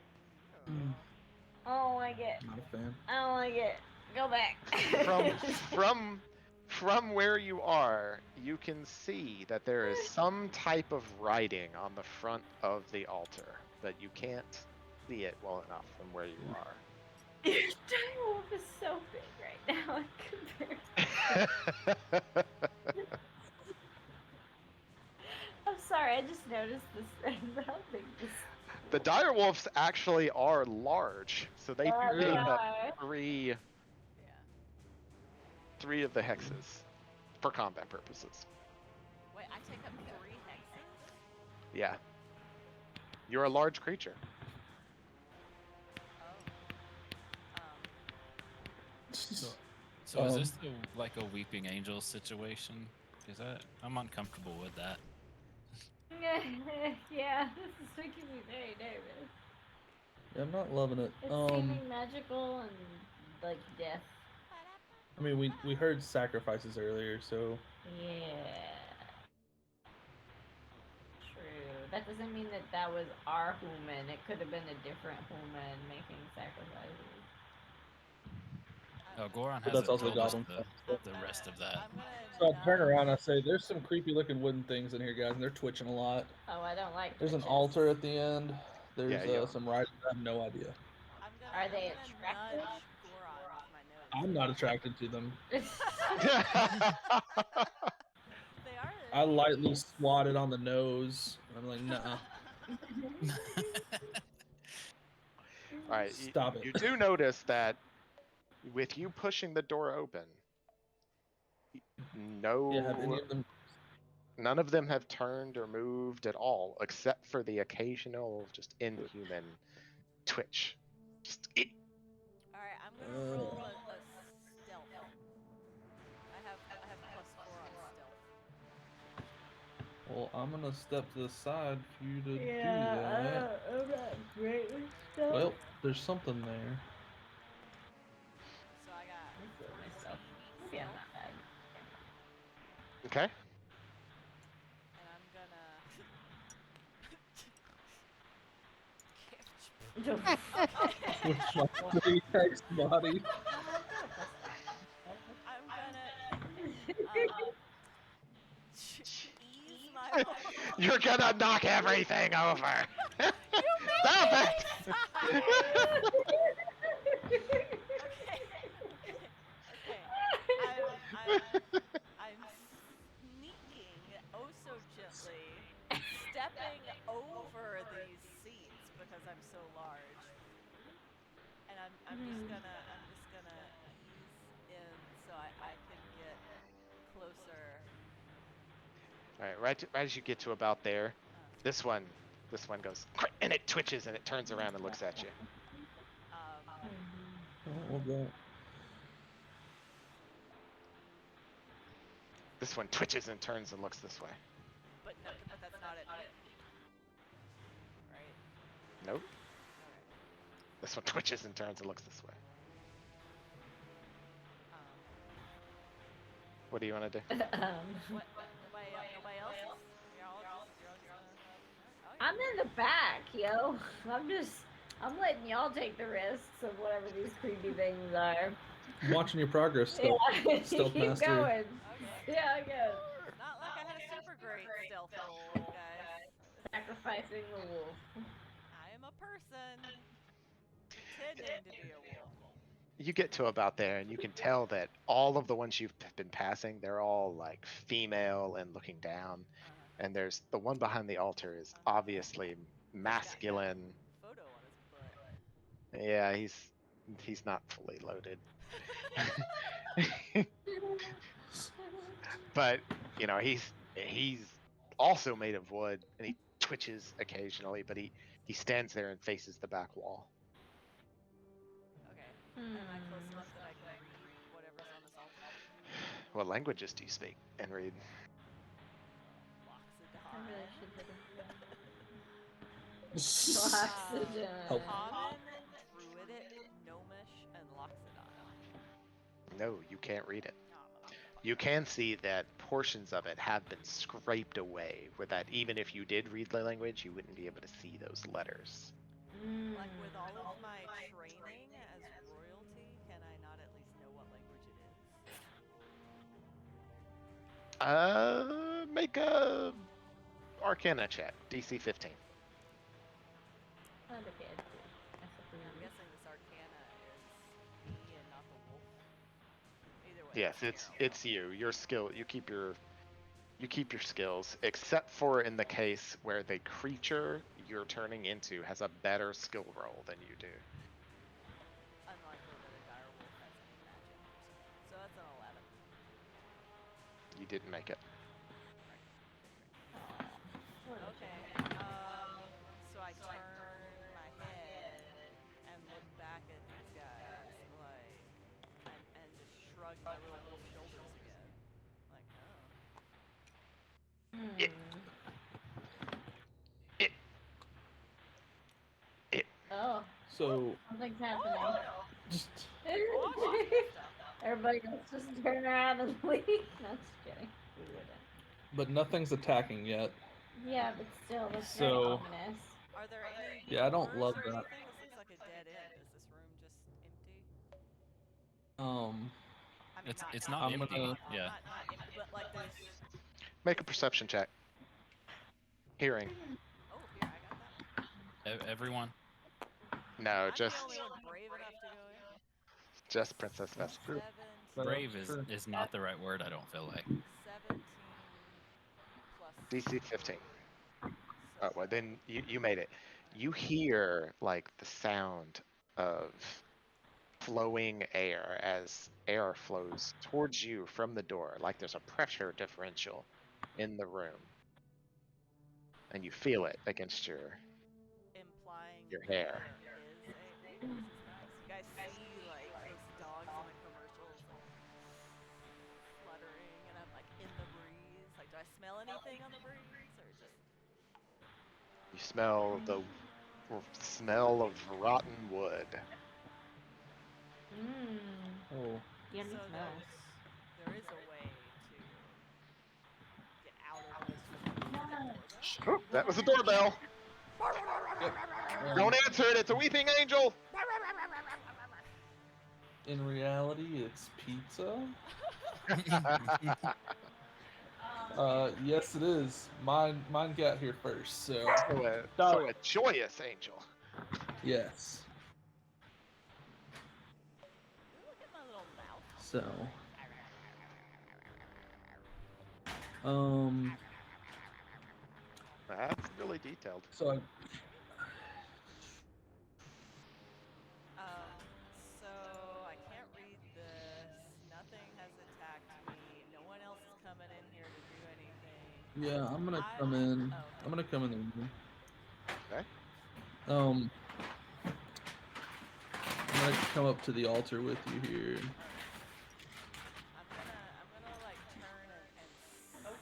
I don't like it. Not a fan. I don't like it. Go back. From where you are, you can see that there is some type of writing on the front of the altar, but you can't see it well enough from where you are. Your direwolf is so big right now compared. I'm sorry, I just noticed this. How big this. The direwolves actually are large, so they They take up are. three of the hexes for combat purposes. Wait, I take up 3 hexes? Yeah. You're a large creature. So is this like a weeping angel situation? Because I'm uncomfortable with that. Yeah, this is making me very nervous. Yeah, I'm not loving it. It's seeming magical and like death. I mean, we heard sacrifices earlier, so Yeah. True. That doesn't mean that that was our human. It could have been a different human making sacrifices. Oh, Goron But hasn't that's also told us goblin. the rest of that. So I turn around and I say, "There's some creepy looking wooden things in here, guys, and they're twitching a lot. Oh, I don't like. There's an twitches. altar at the end. There's Yeah. some writings. I have no idea. Are they I'm gonna attractive? nudge Goron with my nose. I'm not attracted to them. They are. I lightly swatted on the nose. I'm like, nah. All right. Stop it. You do notice that with you pushing the door open, Yeah, have any no, of them? none of them have turned or moved at all, except for the occasional just inhuman twitch. Just All right, I'm gonna roll a stealth. I have +4 on stealth. Well, I'm gonna step to the side for you to do that. Yeah, I'm not great with stuff. Well, there's something there. So I got I feel myself. Maybe I'm not bad. okay. and I'm gonna With my 3x body. I'm gonna ease my You're gonna knock everything over. You made Stop me it! decide! Okay. I'm sneaking oh so gently, stepping over these seats because I'm so large. And I'm just gonna ease in so I can get closer. All right, right as you get to about there, this one goes, and it twitches and it turns around and looks at you. Oh, well, This one twitches and turns and looks this way. But that's not at me. Right? Nope. Okay. This one twitches and turns and looks this way. What do you want to do? What? Nobody else? You're all just okay. I'm in the back, yo. I'm letting y'all take the risks of whatever these creepy things are. I'm watching your progress still. Yeah, Stealth keep mastery. going. Okay. Yeah, I guess. Not like I had a super great stealth roll, guys. Sacrificing the wolf. I am a person pretending to be a wolf. You get to about there and you can tell that all of the ones you've been passing, they're all like female and looking down. And there's the one behind the altar is obviously masculine. Photo on his butt. Yeah, he's not fully loaded. But you know, he's also made of wood and he twitches occasionally, but he stands there and faces the back wall. Okay. Am I close enough that I can read whatever's on this altar? What languages do you speak and read? Loxodon. Help. Common, Druidic, Gnomish, and Loxodon. No, you can't read it. Oh, You can see that portions of it have been scraped away, where that even if you did read the language, you wouldn't be able to see those letters. like with all of my training as royalty, can I not at least know what language it is? Make a Arcana check, DC 15. Not a bad dude. I'm guessing this Arcana is me and not the wolf. Either way. Yes, it's you. Your skill. You keep your skills, except for in the case where the creature you're turning into has a better skill roll than you do. Unlikely that a dire wolf has any magic. So that's an 11. You didn't make it. Okay. So I turn my head and look back at these guys, like, and just shrug my little wolf shoulders again, like, oh. Oh, So, something's happening. just Everybody else just turn around and leave. No, just kidding. We wouldn't. but nothing's attacking yet. Yeah, but still, that's very So- ominous. Are there any Yeah, I don't doors love or that. anything? This looks like a dead end. Is this room just empty? I mean, It's not I'm empty. gonna- Yeah. Not empty, but like there's. Make a perception check. Hearing. Oh, here, I got that. Everyone. No, I'm just the only one brave enough to go in. just Princess Vespa. 17 Brave is not the right word. I don't feel like. 17 plus. DC 15. So Oh, well, then you made it. You hear like the sound of flowing air as air flows towards you from the door, like there's a pressure differential in the room, and you feel it against Implying your that hair. there is a. Ooh, this is nice. You guys see like those dogs in the commercials, like fluttering, and I'm like in the breeze. Like, do I smell anything on the breeze, or just? You smell the smell of rotten wood. Mmm. Oh, Yummy So smells. there is a way to get out of this room through the doorbell. Oh, that was a doorbell. yep. Don't answer it. It's a weeping angel. In reality, it's pizza. Yes, it is. Mine got here first, so So a joyous angel. yes. Ooh, look at my little mouth. So, um, That's really detailed. so So I can't read this. Nothing has attacked me. No one else is coming in here to do anything. yeah, I'm gonna I- come in. Oh, okay. I'm gonna come in the room. Okay. I'm gonna come up to the altar with you here. I'm gonna like turn and sniff.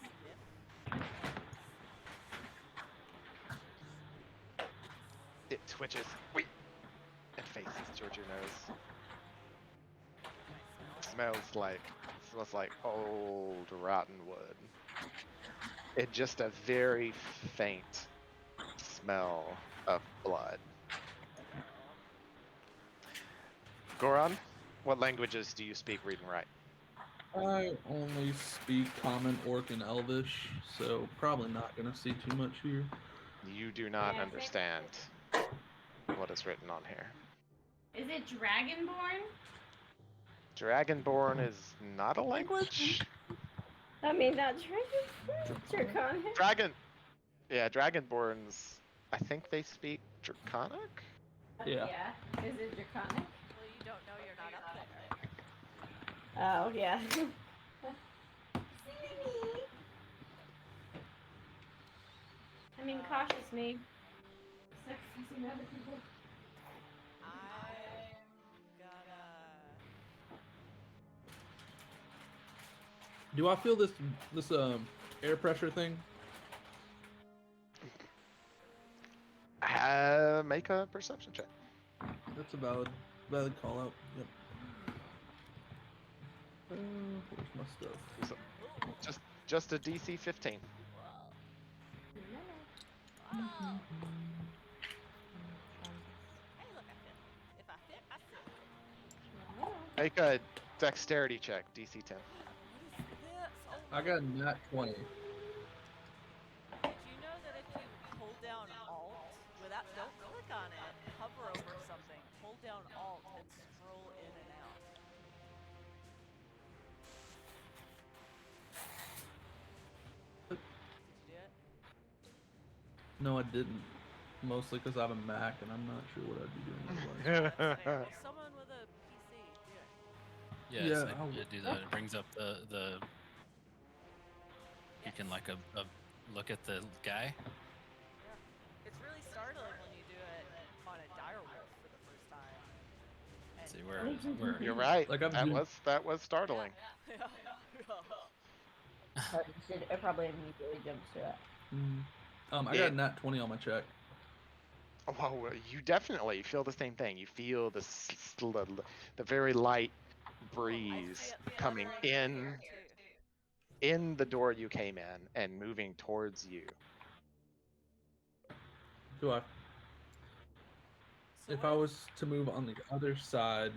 It twitches. Wait. It faces towards your nose. Smells like old rotten wood. It's just a very faint smell of blood. Goron, what languages do you speak, read, and write? I only speak Common, Orc, and Elvish, so probably not gonna see too much here. You do not Yeah, understand what is written on here. Is it Dragonborn? Dragonborn is not a language? I mean, not Dragonborn. Draconic. Dragonborns, I think they speak Draconic? Yeah. Is it Draconic? Well, you don't know. You're not up there. Oh, yeah. I mean, cautious me. I'm gonna. Do I feel this air pressure thing? Make a perception check. That's a valid call out. Yep. Where's my stuff? Just a DC 15. Wow. Hey, look, I fit. If I fit, I sit. Make a dexterity check, DC 10. What is this? Oh I got a nat 20. Did you know that if you hold down Alt, don't click on it, hover over something, hold down Alt and scroll in and out? Did you do it? No, I didn't. Mostly because I have a Mac and I'm not sure what I'd be doing otherwise. Well, someone with a PC, do it. Yes, Yeah, I did do that. It brings up the you can like a look at the guy. Yeah. It's really startling when you do it on a direwolf for the first time. And See where You're right. Like, I'm that doing- was startling. Yeah. It probably immediately jumps to it. I got a nat 20 on my check. Well, you definitely feel the same thing. You feel the very light breeze coming in the door you came in and moving towards you. Do I? So If what I is- was to move on the other side.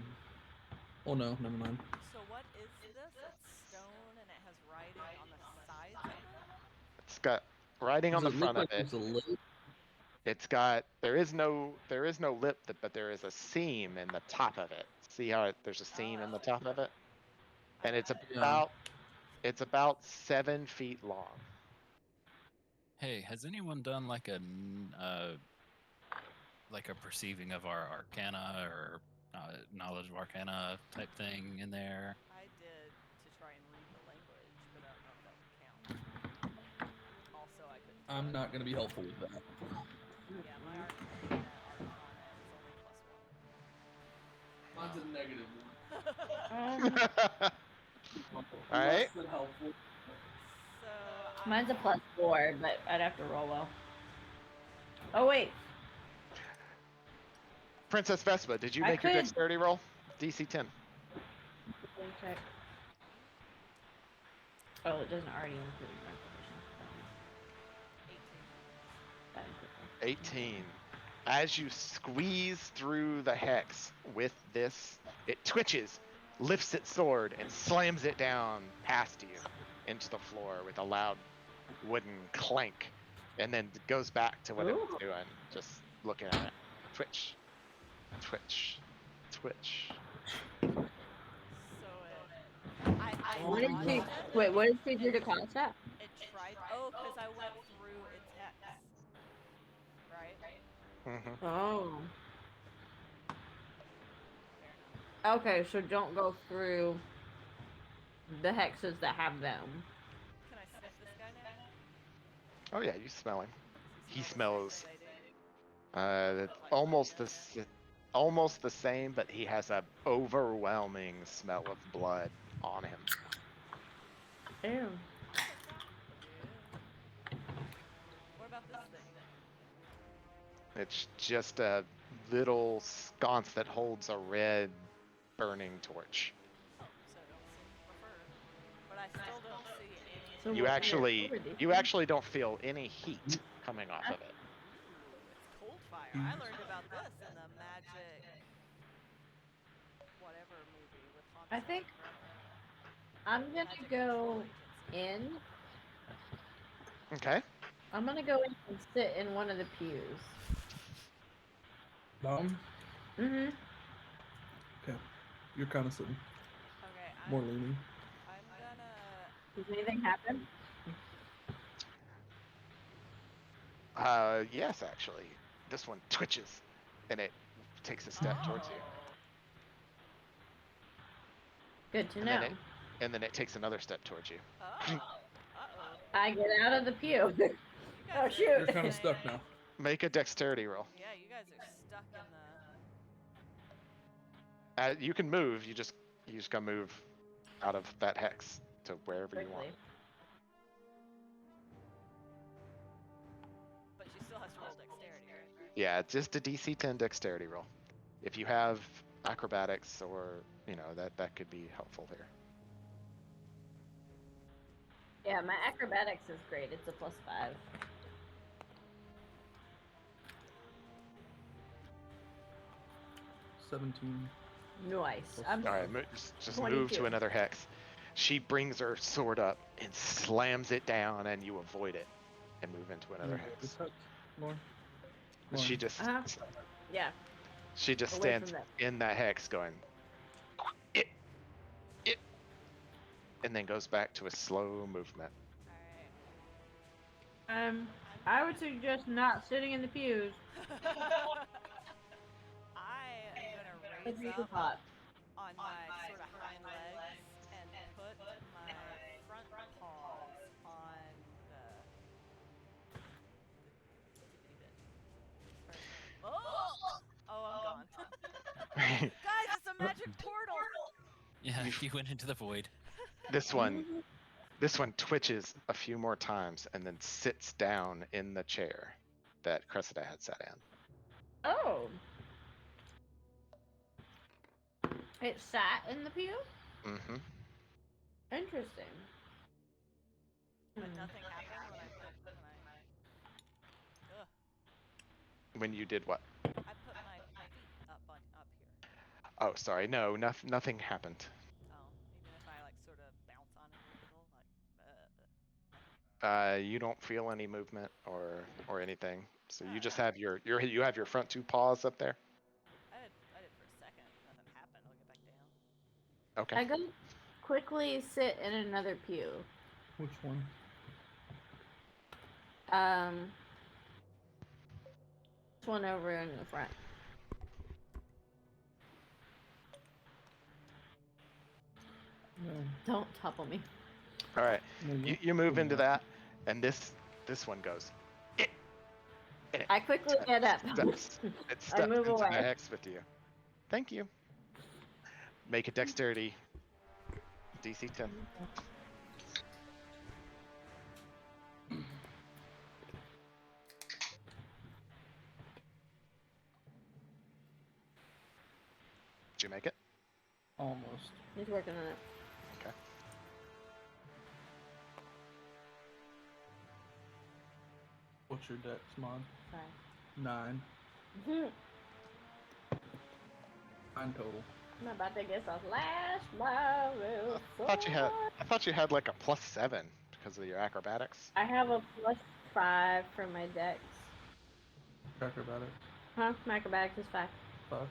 Oh no, never mind. So what is this? It's stone and it has writing on the sides of it? It's got writing on Does the it front look of like it. there's a lid? It's got there is no lip, but there is a seam in the top of it. See how there's a seam in the top of it, and it's Yeah. about 7 feet long. Hey, has anyone done like a like a perceiving of our arcana or knowledge of arcana type thing in there? I did to try and read the language, but I don't know if that would count. Also, I couldn't. I'm not gonna be helpful with that. Yeah, my arcana is only +1. Mine's a negative All right. Less than helpful. So Mine's a +4, but I'd have to roll well. Oh wait, Princess Vespa, did you I make your could- dexterity roll? DC 10. let me check. Oh, it doesn't already include my information. 18. That includes it. 18. As you squeeze through the hex with this, it twitches, lifts its sword, and slams it down past you into the floor with a loud wooden clank, and then goes back to what it was Ooh. doing, just looking at it. Twitch, twitch, twitch. So I What did launched she? it. Wait, what did she do to cause that? It tried. Oh, because I went through its hex. Right. Mm-hmm. Oh. Fair Okay, so don't go through the hexes that have them. enough. Can I sniff this guy now? Oh yeah, you smell him. He Does smells smell the same as I do? almost the same, but he has a overwhelming smell of blood on him. Ew. Yeah. What about this thing? It's just a little sconce that holds a red burning torch. So I don't see preferred, but I still don't see any. So You what you actually don't feel any heat coming off of it. It's cold fire. I learned about this in the Magic whatever movie with Hans. I think Zimmer. I'm gonna Magic go Control Agency. in. Okay. I'm gonna go in and sit in one of the pews. Okay, you're kind of sitting Okay, more leaning. I'm gonna. Does anything happen? Yes, actually. This one twitches, and it takes a step towards you. Good to And know. then it takes another step towards you. Oh. Uh-oh. I get out of the pew. You guys Oh, are shoot. You're kind of stuck now. Make a dexterity roll. Yeah, you guys are stuck in the. You can move. You just gotta move out of that hex to wherever you want. Quickly. But she still has to roll dexterity, right? Yeah, it's just a DC 10 dexterity roll. If you have acrobatics or that could be helpful here. Yeah, my acrobatics is great. It's a +5. 17. Nice. I'm All right, just move 22. to another hex. She brings her sword up and slams it down, and you avoid it and move into another hex. Lauren. She just yeah. she just Away from stands that. in that hex going it, and then goes back to a slow movement. Alright. I would suggest not sitting in the pews. I am That'd gonna be raise hot. up on my sort of hind legs and put my front paws on the Oh! Oh, I'm gone. Guys, it's a magic portal! Yeah, you went into the void. This one twitches a few more times and then sits down in the chair that Cressida had sat in. Oh. It sat in the pew? Mm-hmm. Interesting. But Hmm. nothing happened when I put Ugh. When you did what? I put my feet up here. Oh, sorry. No, nothing happened. Oh, even if I like sort of bounce on it a little, You don't feel any movement or anything. So you just have you have your front two paws up there. I did for a second. Nothing happened. I'll get back down. Okay. I go quickly sit in another pew. Which one? This one over in the front. No, Don't topple me. All right, no, you move you're into not. that, and this one goes. I quickly get up. It I steps move into the away. hex with you. Thank you. Make a dexterity DC 10. Did you make it? Almost. He's working on it. Okay. What's your dex mod? 5. 9. Mhm. 9 total. I'm about to get some flash my I thought you had like a +7 because of your acrobatics. I have a +5 for my dex. Acrobatics. Huh? My acrobatics is 5. 5.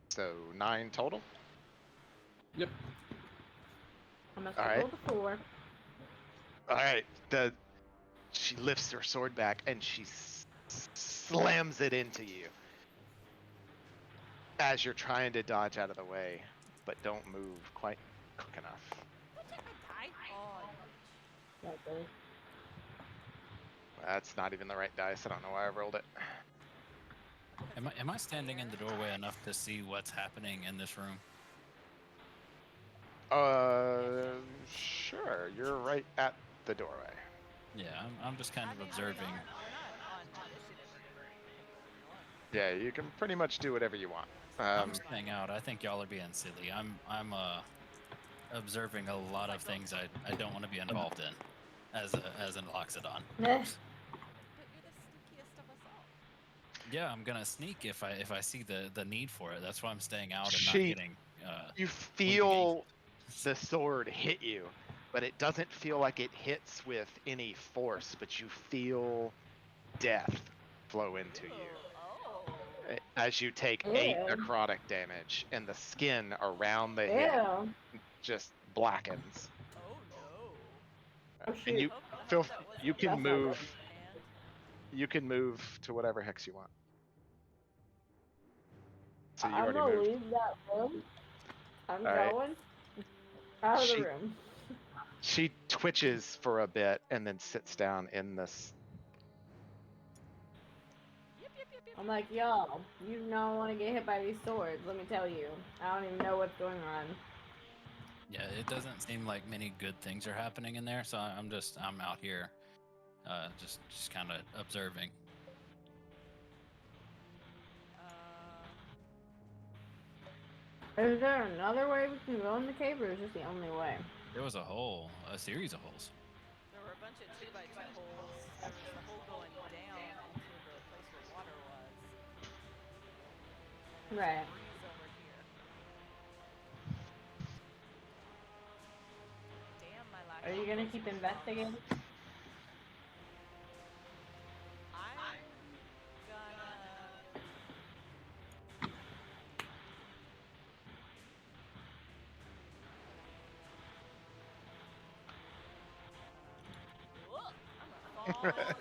So 9 total. Yep. I must All have right. rolled a 4. All right. She lifts her sword back and she slams it into you as you're trying to dodge out of the way, but don't move quite quick enough. Oh, That goes. That's not even the right dice. I don't know why I rolled it. Am I standing in the doorway enough to see what's happening in this room? Sure. You're right at the doorway. Yeah, I'm just kind of observing. We're not on initiative or anything. Yeah, you can pretty much do whatever you want. I'm staying out. I think y'all are being silly. I'm observing a lot of things I don't want to be involved in as an Loxodon. But you're the sneakiest of us all. Yeah, I'm gonna sneak if I see the need for it. That's why I'm staying out and not She- getting. You feel the sword hit you, but it doesn't feel like it hits with any force, but you feel death flow into you Oh. as you take 8 Ew. necrotic damage, and the skin around the head Ew. just blackens. Oh no. Oh, And shoot. you Hope feel that wasn't you can That's not move. hand. You can move to whatever hex you want. So you I'm already gonna moved. leave that room. I'm All right. going out of the She- room. She twitches for a bit and then sits down in this. Yep. I'm like, yo, you do not want to get hit by these swords. Let me tell you. I don't even know what's going on. Yeah, it doesn't seem like many good things are happening in there, so I'm out here, just kind of observing. Is there another way we can go in the cave, or is this the only way? There was a series of holes. There were a bunch of 2x2 holes. There was the hole going down into the place where water was. Right. Breeze over here. Damn, my lack. Are you gonna keep investigating? I'm gonna. Whoa, I'm gonna fall.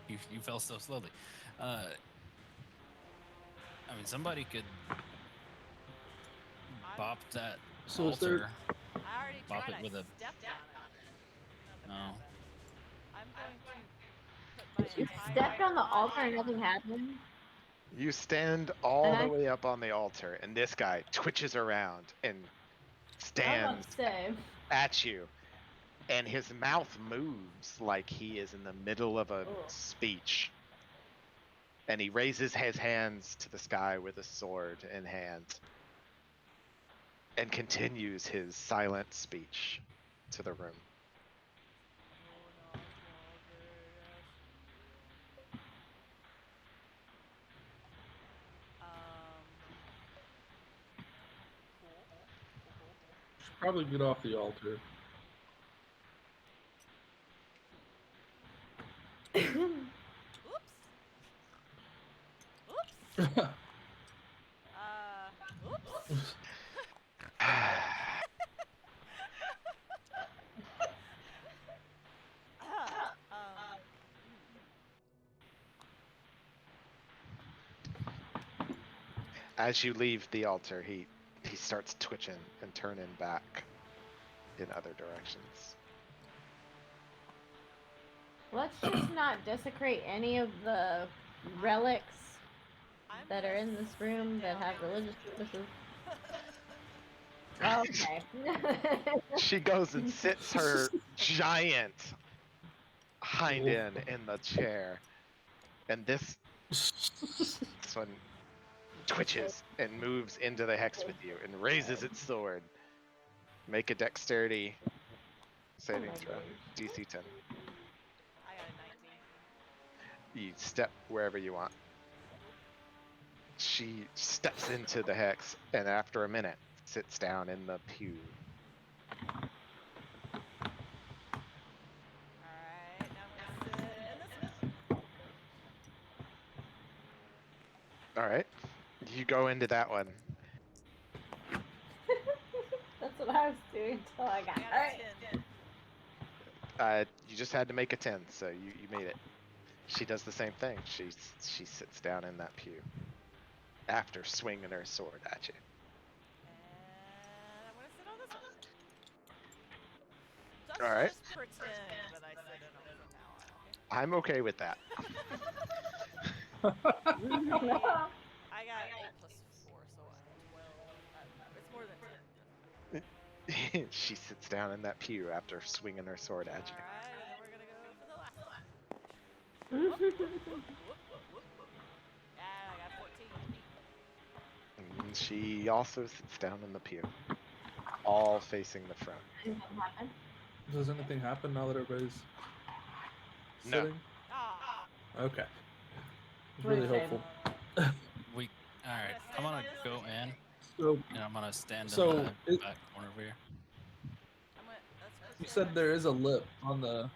You fell so slowly. I mean, somebody could bop that So is there- altar. I already Bop tried. it with I a- stepped on it. No. I'm going to put my You entire stepped on the body altar and nothing happened? You stand all And the I- way up on the altar, and this guy twitches around and I was about stands to say. at you, and his mouth moves like he is in the middle of a Ugh. speech. And he raises his hands to the sky with a sword in hand and continues his silent speech to the room. Cool. Should probably get off the altar. Oops. Oops. As you leave the altar, he starts twitching and turning back in other directions. Let's just not desecrate any of the relics that are in this room that have religious purposes. Okay. She goes and sits her giant hind end in the chair, and this one twitches and moves into the hex with you and raises its sword. Make a dexterity saving throw, DC 10. I got a 19. You step wherever you want. She steps into the hex, and after a minute, sits down in the pew. Alright, now I'm gonna sit in this one. All right, you go into that one. That's what I was doing until I got I got a 10. You just had to make a 10, so you made it. She does the same thing. She sits down in that pew after swinging her sword at you. And I'm gonna sit on this one. Just, All right. just pretend that I sit in them from now on, okay? I'm okay with that. I got 8 plus 4, so 12. It's more than 10. She sits down in that pew after swinging her sword at you. Alright, and then we're gonna go for the last one. Whoop, whoop, whoop. And I got 14. And she also sits down in the pew, all facing the front. Does anything happen now that everybody's No. sitting? Ah, Okay. It's really Wait, helpful. We. All right. I'm gonna go in So and I'm gonna stand So, in the it- back corner over here. you said there is a lip on the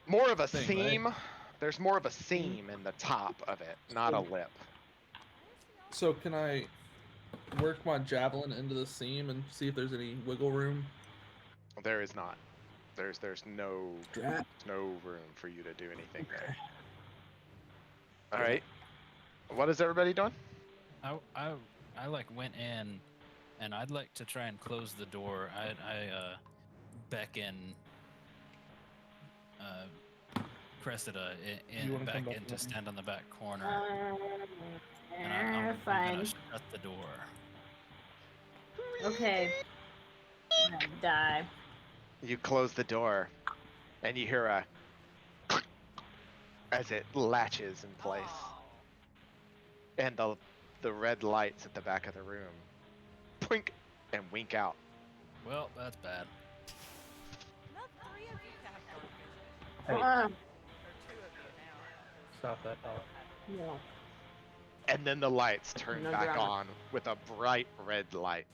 More of a Thing, right? seam. There's more of a seam in the top of it, not a lip. So can I work my javelin into the seam and see if there's any wiggle room? There is not. There's no Drat. room for you to do anything there. All right. What is everybody doing? I like went in, and I'd like to try and close the door. I beckon Cressida You in wanna come back back in to in? stand on the back corner, and I'm Fine. gonna shut the door. Okay. I'm gonna die. You close the door, and you hear a as it latches in place, and the red lights at the back of the room blink and wink out. Well, that's bad. not 3 of you have dark vision. Hey. Or 2 of you now. Stop that dog. No. And then the lights turn No back drama. on with a bright red light.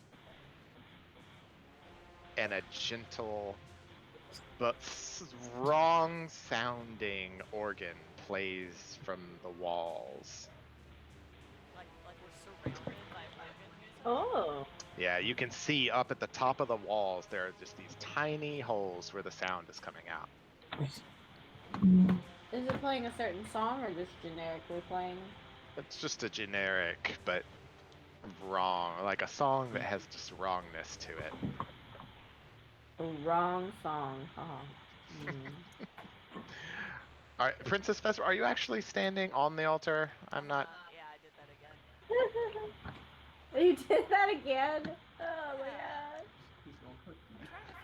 And a gentle but wrong sounding organ plays from the walls. Like we're surrounded by organs. Oh. Yeah, you can see up at the top of the walls there are just these tiny holes where the sound is coming out. Is it playing a certain song or just generically playing? It's just a generic but wrong, like a song that has just wrongness to it. The wrong song. Oh. All right, Princess Vespa, are you actually standing on the altar? I'm not. Yeah, I did that again. You did that again? Oh my god.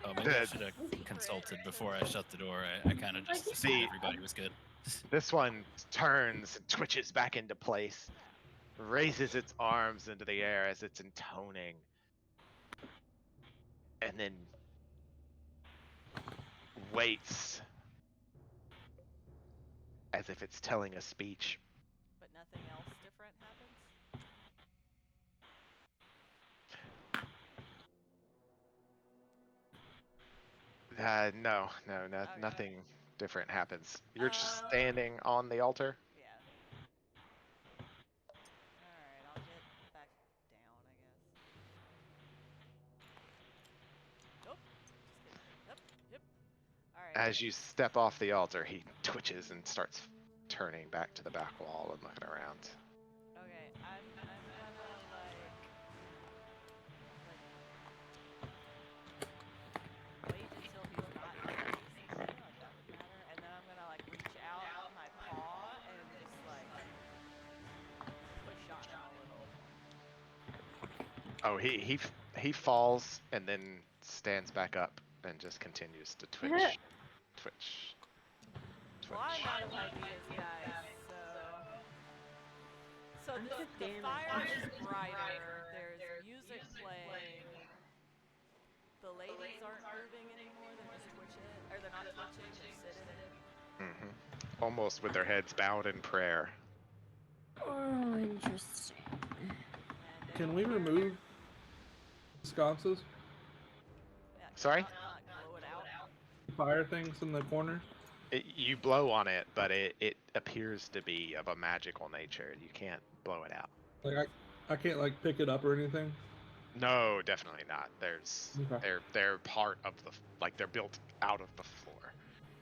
Oh, maybe I Dead. should have consulted before I shut the door. I kind of just assumed See- everybody was good. This one turns and twitches back into place, raises its arms into the air as it's intoning, and then waits as if it's telling a speech. But nothing else different happens? No, Okay. nothing different happens. You're just Um, standing on the altar. Yeah. Alright, I'll get back down, I guess. Nope. Just kidding. Yep. Alright. As you step off the altar, he twitches and starts turning back to the back wall and looking around. Okay, I'm Oh, he falls and then stands back up and just continues to twitch, twitch, Well, I'm twitch. out of ideas, guys. So the Damn it. fire is brighter. There's music playing. The ladies aren't moving anymore. They're just twitching, or they're not twitching. They're sitting. Almost with their heads bowed in prayer. Oh, interesting. And Can we everyone here- remove sconces? Yeah, can Sorry? you not blow it out? Fire things in the corners? You blow on it, but it appears to be of a magical nature. You can't blow it out. Like I can't like pick it up or anything. No, definitely not. There's Okay. they're part of the they're built out of the floor.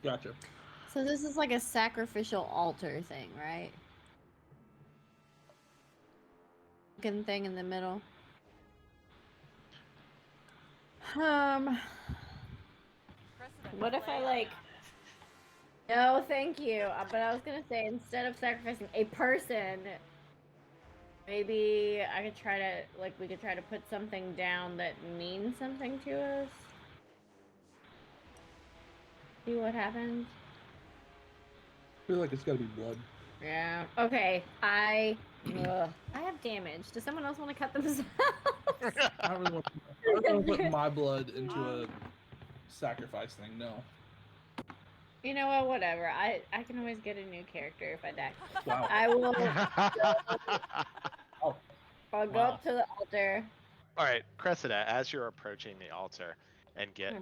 Gotcha. So this is like a sacrificial altar thing, right? Looking thing in the middle. Precedent What if I play on like? No, thank you. But I was gonna say instead of sacrificing a person, maybe I could try to we could try to put something down that means something to us. See what happens. I feel like it's gotta be blood. Yeah. Okay. I have damage. Does someone else want to cut themselves? I don't really want to put my blood into a sacrifice thing. No. You know what? Whatever. I can always get a new character if I die. Wow. I will. I'll go Wow. up to the altar. All right, Cressida, as you're approaching the altar and get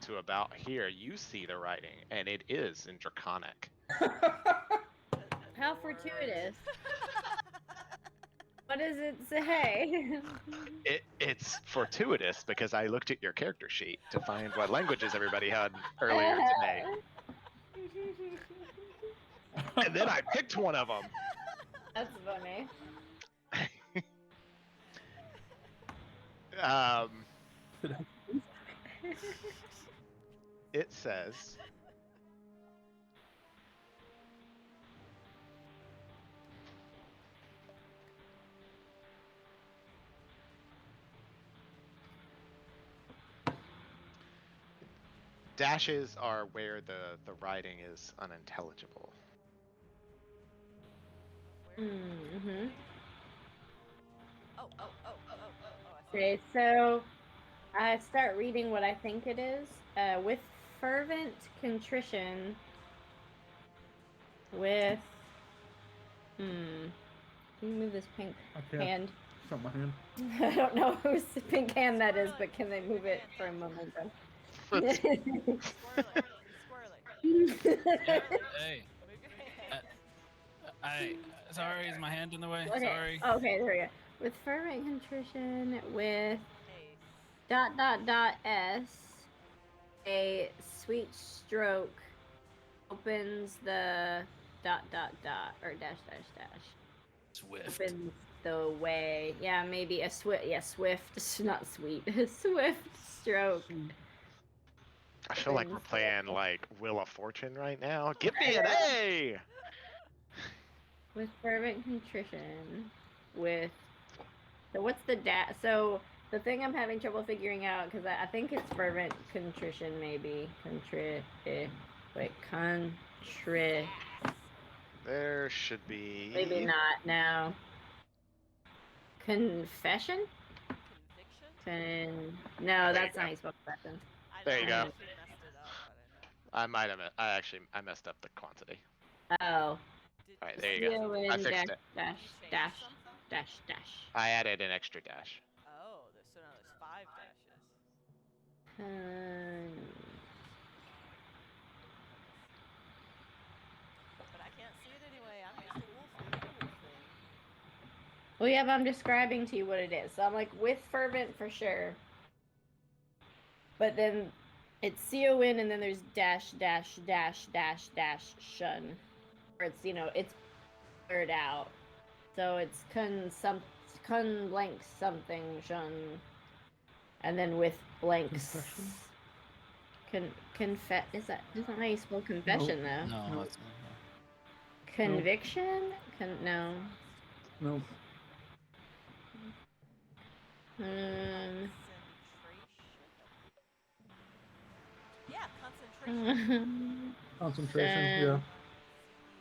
to about here, you see the writing, and it is in Draconic. How fortuitous. What does it say? It's fortuitous because I looked at your character sheet to find what languages everybody had earlier today, and then I picked one of them. That's funny. It says, dashes are where the writing is unintelligible. Mm-hmm. Oh, I see. Okay, so I start reading what I think it is. With fervent contrition. With. Can you move this pink I can't. hand? It's not my hand. I don't know whose pink hand that is, but can they move it for a moment? Squirrely. Hey, Move your hand. Sorry, is my hand in the way? Okay. Sorry. Okay, there we go. With fervent contrition, with Ace. ... a sweet stroke opens the ... or ... Swift. opens the way. Yeah, maybe a swift. Yeah, swift. Not sweet. A swift stroke. I feel like we're playing like Wheel of Fortune right now. Give me an A! With fervent contrition. With. So what's the So the thing I'm having trouble figuring out, because I think it's fervent contrition, maybe. There should be. Maybe not. No. Confession? Conviction? No, There you that's go. not how you spell confession. There you I go. actually messed it up, but I might have. I messed up the quantity. Oh. did All right, there you go. I fixed it. Dash, you change dash, something? dash, dash. I added an extra dash. Oh, so now there's 5 dashes. But I can't see it anyway. I'm just a wolf. Well, yeah, but I'm describing to you what it is. So I'm like, with fervent for sure. But then it's CON and then there's dash, dash, dash, dash, dash, shun. Or it's, it's blurred out. So it's con blank something, shun. And then with blanks. Is that not how you spell confession, though? No, that's Conviction? No. No. Concentration. Yeah, concentration. Concentration. Then- Yeah.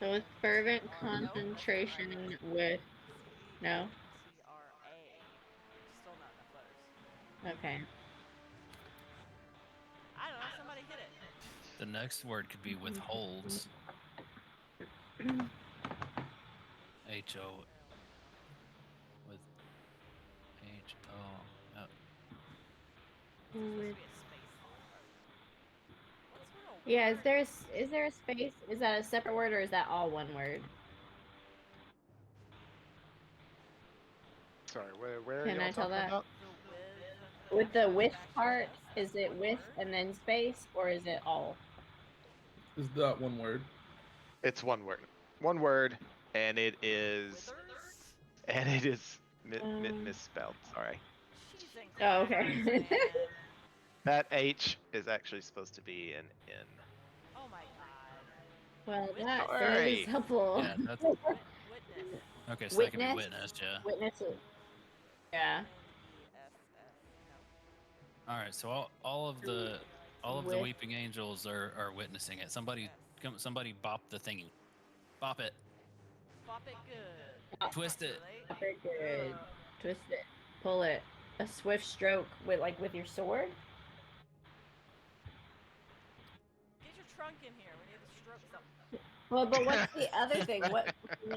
So it's fervent Nope. concentration with. No? CTRA. Still not enough letters. Okay. I don't know. Somebody hit it. The next word could be withholds. H-O. With H-O. There's supposed to With. be a space there. What sort of Yeah, word? is there a space? Is that a separate word or is that all one word? Sorry, where are Can y'all I tell talking that? about? The With the with backslash part, S is it one with word? and then space or is it all? Is that one word? It's one word. One word, and it is Withers? misspelled. Sorry. Cheese and Oh, crackers, okay. man. That H is actually supposed to be an N. Oh my god. Well, Witness. that Sorry. is helpful. Yeah, that's Witness. okay. So that could be Witness. witness. Yeah. Witnesses. Yeah. N-E-S-S. All right. So all of the With- weeping angels are witnessing it. Somebody somebody bop the thingy. Bop it. Bop it good. Twist it. Very good. Twist it. Pull it. A swift stroke with your sword. Get your trunk in here. We need to stroke something. Well, but what's the other thing? What? Just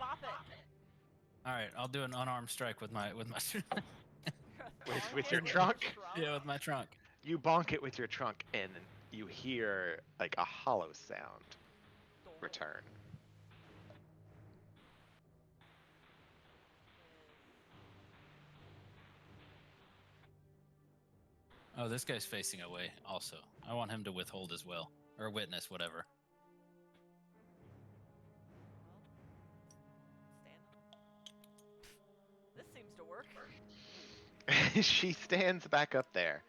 bop it. All right. I'll do an unarmed strike with my With your trunk? yeah, with my trunk. You bonk it with your trunk, and you hear like a hollow sound return. Oh, this guy's facing away. Also, I want him to withhold as well, or witness, whatever. Stand. This seems to work. She stands back up there,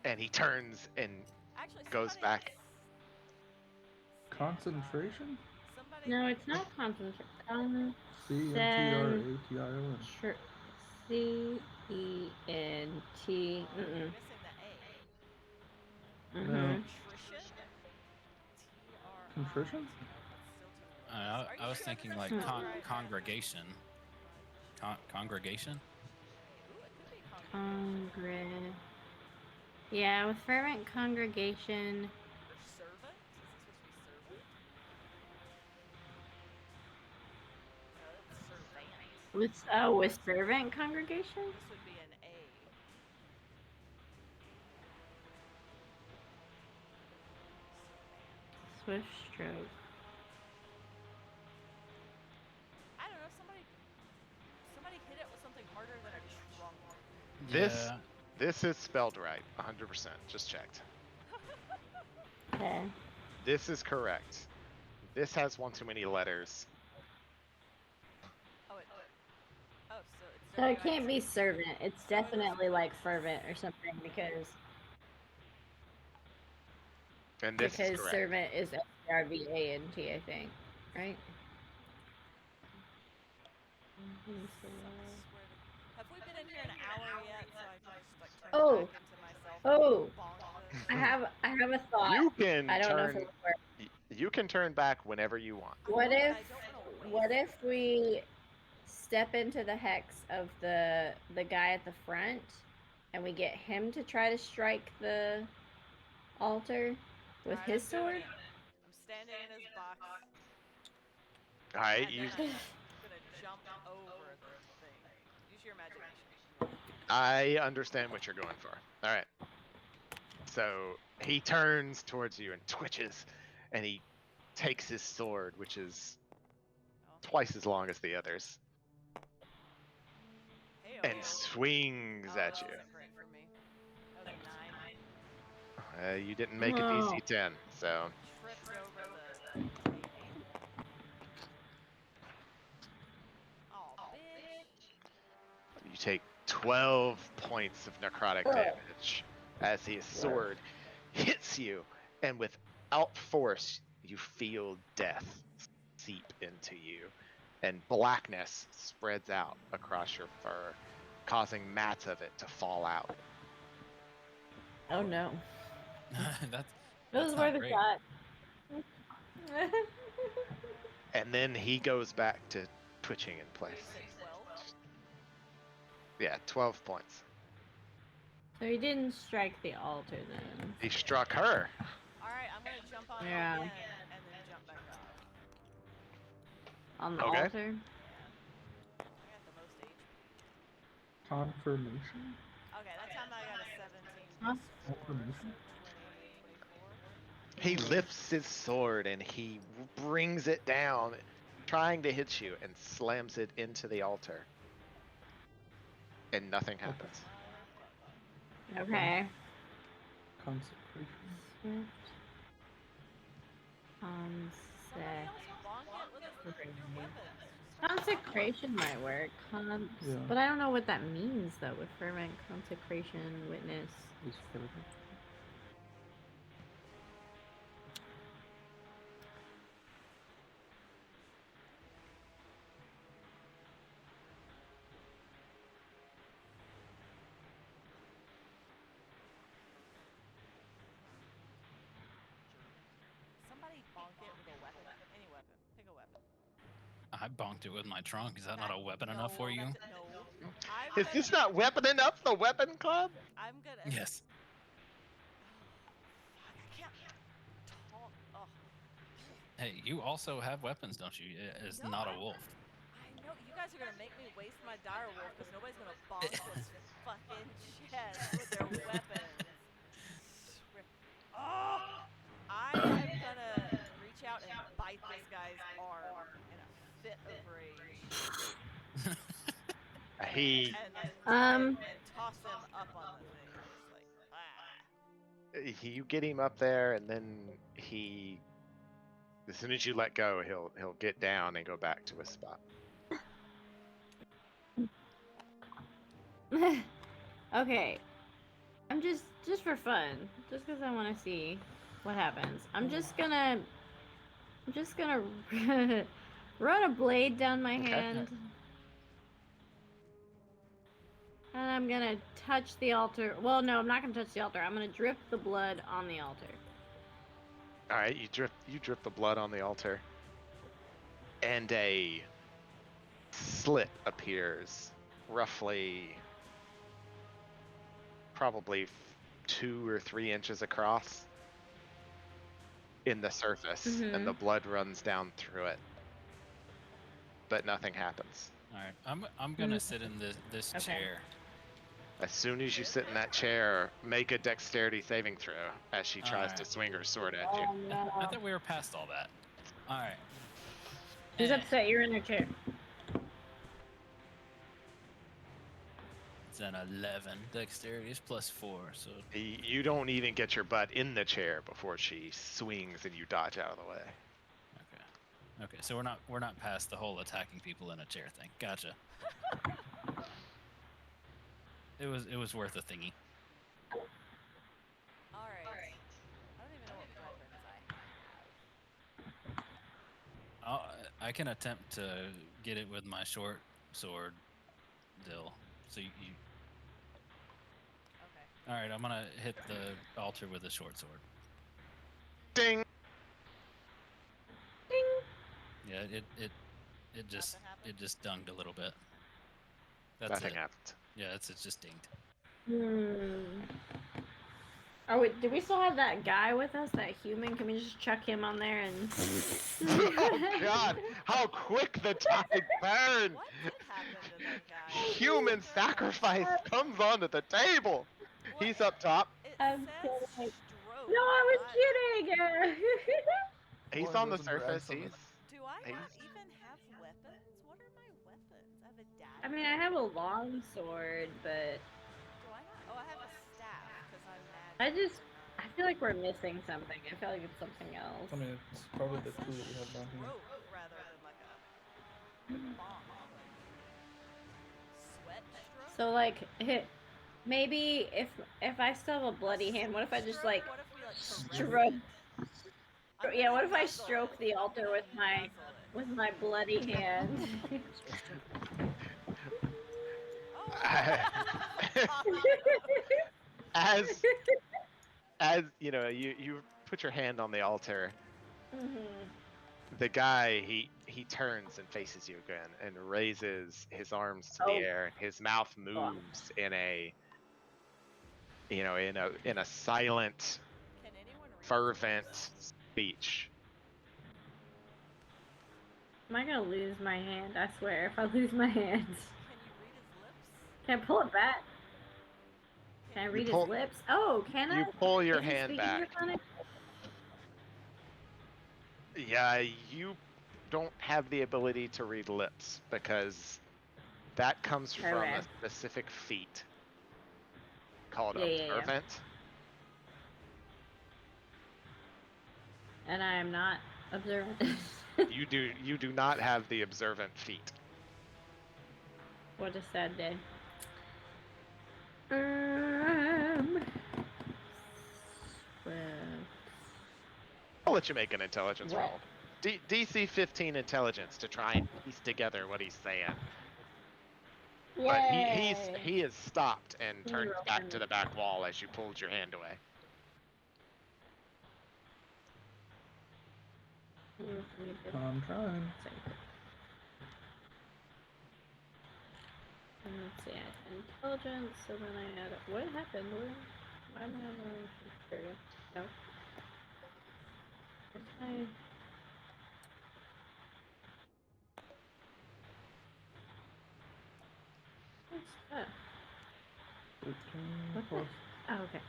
and he turns and Actually, goes somebody- back. Concentration? Somebody. No, it's not concentration. C-N-T-R-A-T-I-O-N. Sure. C-E-N-T. You're Mm-mm. missing the A. No. Mhm. Contrition? Contrition? I was thinking like congregation. Congregation. Ooh, it could be congregation. Yeah, with fervent congregation. Or servant? Is this supposed to be servant? No, that's servant. With fervent congregation. This would be an A. Swift stroke. I don't know. Somebody hit it with something harder than a trunk. This Yeah. this is spelled right, 100%. Just checked. Okay. This is correct. This has one too many letters. Oh, so it's. So it can't be servant. It's definitely like fervent or something because And this is correct. servant is S-R-V-A-N-T, I think, right? Have we been in here an hour yet? So I can just like turn Oh. back into myself. Oh. And bonk this? I have a thought. You can I don't know if turn. it would work. You can turn back whenever you want. What I if don't wanna what waste if we step into the hex of the guy at the front and we get him to try to strike the altar with Alright, his I'm doing sword? it. I'm standing in his box. All right, And you. then I'm gonna jump over the thing. Use your imagination. I understand what you're going for. All right. So he turns towards you and twitches, and he takes his sword, which is twice as long as the others, Heyo. and swings Oh, at this you. isn't great for me. That was a 9. You didn't make a Oh. DC 10, so Tripped over the. Oh, bitch. you take 12 points of necrotic damage as his sword hits you, and without force, you feel death seep into you and blackness spreads out across your fur, causing mats of it to fall out. Oh no. That's It was not worth a great. shot. And then he goes back to twitching in place. You said 12? Yeah, 12 points. So he didn't strike the altar then. He struck her. Alright, I'm gonna jump on Yeah. again and then jump back up. On the Okay. altar? Yeah. I got the most HP. Confirmation? Okay, that time I got a 17 Huh? plus 4, so Confirmation? 24. He lifts his sword and he brings it down, trying to hit you, and slams it into the altar. And nothing happens. Okay. Consecration. Swift. Somebody else bonk it with your weapons. Consecration might work. Yeah. But I don't know what that means though with fervent consecration witness. Is fervent. Somebody bonk it with a weapon. Any weapon. Pick a weapon. I bonked it with my trunk. Is that not a weapon enough for you? No. I'm Is this not weapon enough? The weapon club? I'm gonna. Yes. Fuck, I can't talk. Oh. Hey, you also have weapons, don't you? It's No, not a I- wolf. I know you guys are gonna make me waste my dire wolf because nobody's gonna bonk this fucking chest with their weapons. Oh! I am gonna reach out and bite this guy's arm in a fit of rage. He, And toss him up on the thing. Just like, ah. you get him up there, and then he, as soon as you let go, he'll get down and go back to his spot. Okay. I'm just for fun, just because I want to see what happens. I'm just gonna run a blade down my Okay. hand. And I'm gonna touch the altar. Well, no, I'm not gonna touch the altar. I'm gonna drip the blood on the altar. All right, you drip the blood on the altar, and a slit appears, roughly, probably 2 or 3 inches across, in the surface, and the blood runs down through it, but nothing happens. All right, I'm gonna sit in this Okay. chair. As soon as you sit in that chair, make a dexterity saving throw as she tries to Alright. swing her sword at you. Oh I no. thought we were past all that. All right. She's Eh, upset you're in her chair. It's an 11. Dexterity is +4, so You don't even get your butt in the chair before she swings and you dodge out of the way. okay. Okay, so we're not past the whole attacking people in a chair thing. Gotcha. It was worth a thingy. Alright. I don't even know what weapons I have. I can attempt to get it with my short sword, Dill. So you. Okay. All right, I'm gonna hit the altar with a short sword. Ding! Ding. Yeah, it just Nothing happened? dunged a little bit. That's Nothing it. happened. Yeah, it's just dinged. Do we still have that guy with us? That human? Can we just chuck him on there and? Oh God! How quick the tide turns! What did happen to that guy? Human sacrifice comes onto the table. What? He's up top. It I'm says kidding. stroke. No, I was not- kidding. He's Well, it on the doesn't drag surface. someone. He's Do I He's- not even have weapons? What are my weapons? I have a dagger. I mean, I have a long sword, but Do I not? Oh, I have a staff because I'm mad. I feel like we're missing something. I feel like it's something else. I mean, it's probably the clue that we have down here. Stroke rather than like a bomb. Sweat stroke? So like, maybe if I still have a bloody hand, what if I just like What if we like caress stroke? it? I'm Yeah, what gonna if I nuzzle stroke it. the I'm altar gonna with my nuzzle it. with my bloody hand. as you know, you put your hand on the altar. The guy he turns and faces you again and raises his arms to the air, and his mouth moves in a in a silent, Can anyone read his fervent lips? speech. Am I gonna lose my hand? I swear, if I lose my hand. Can you read his lips? Can I pull it back? Can I read his lips? Oh, can I? You pull your Is he hand speaking back. Draconic? Yeah, you don't have the ability to read lips because that comes from Okay. a specific feat called Yeah. observant. And I am not observant. You do not have the observant feat. What a sad day. Well, I'll let you make an intelligence What? roll. DC 15 intelligence to try and piece together what he's saying. But he is stopped and turned back to the back wall as you pulled your hand away. I'm trying. Let's see, intelligence, so then I add up. What happened? Why am I on the... There we go. No. Where's that? 13 What's plus that? Oh, okay.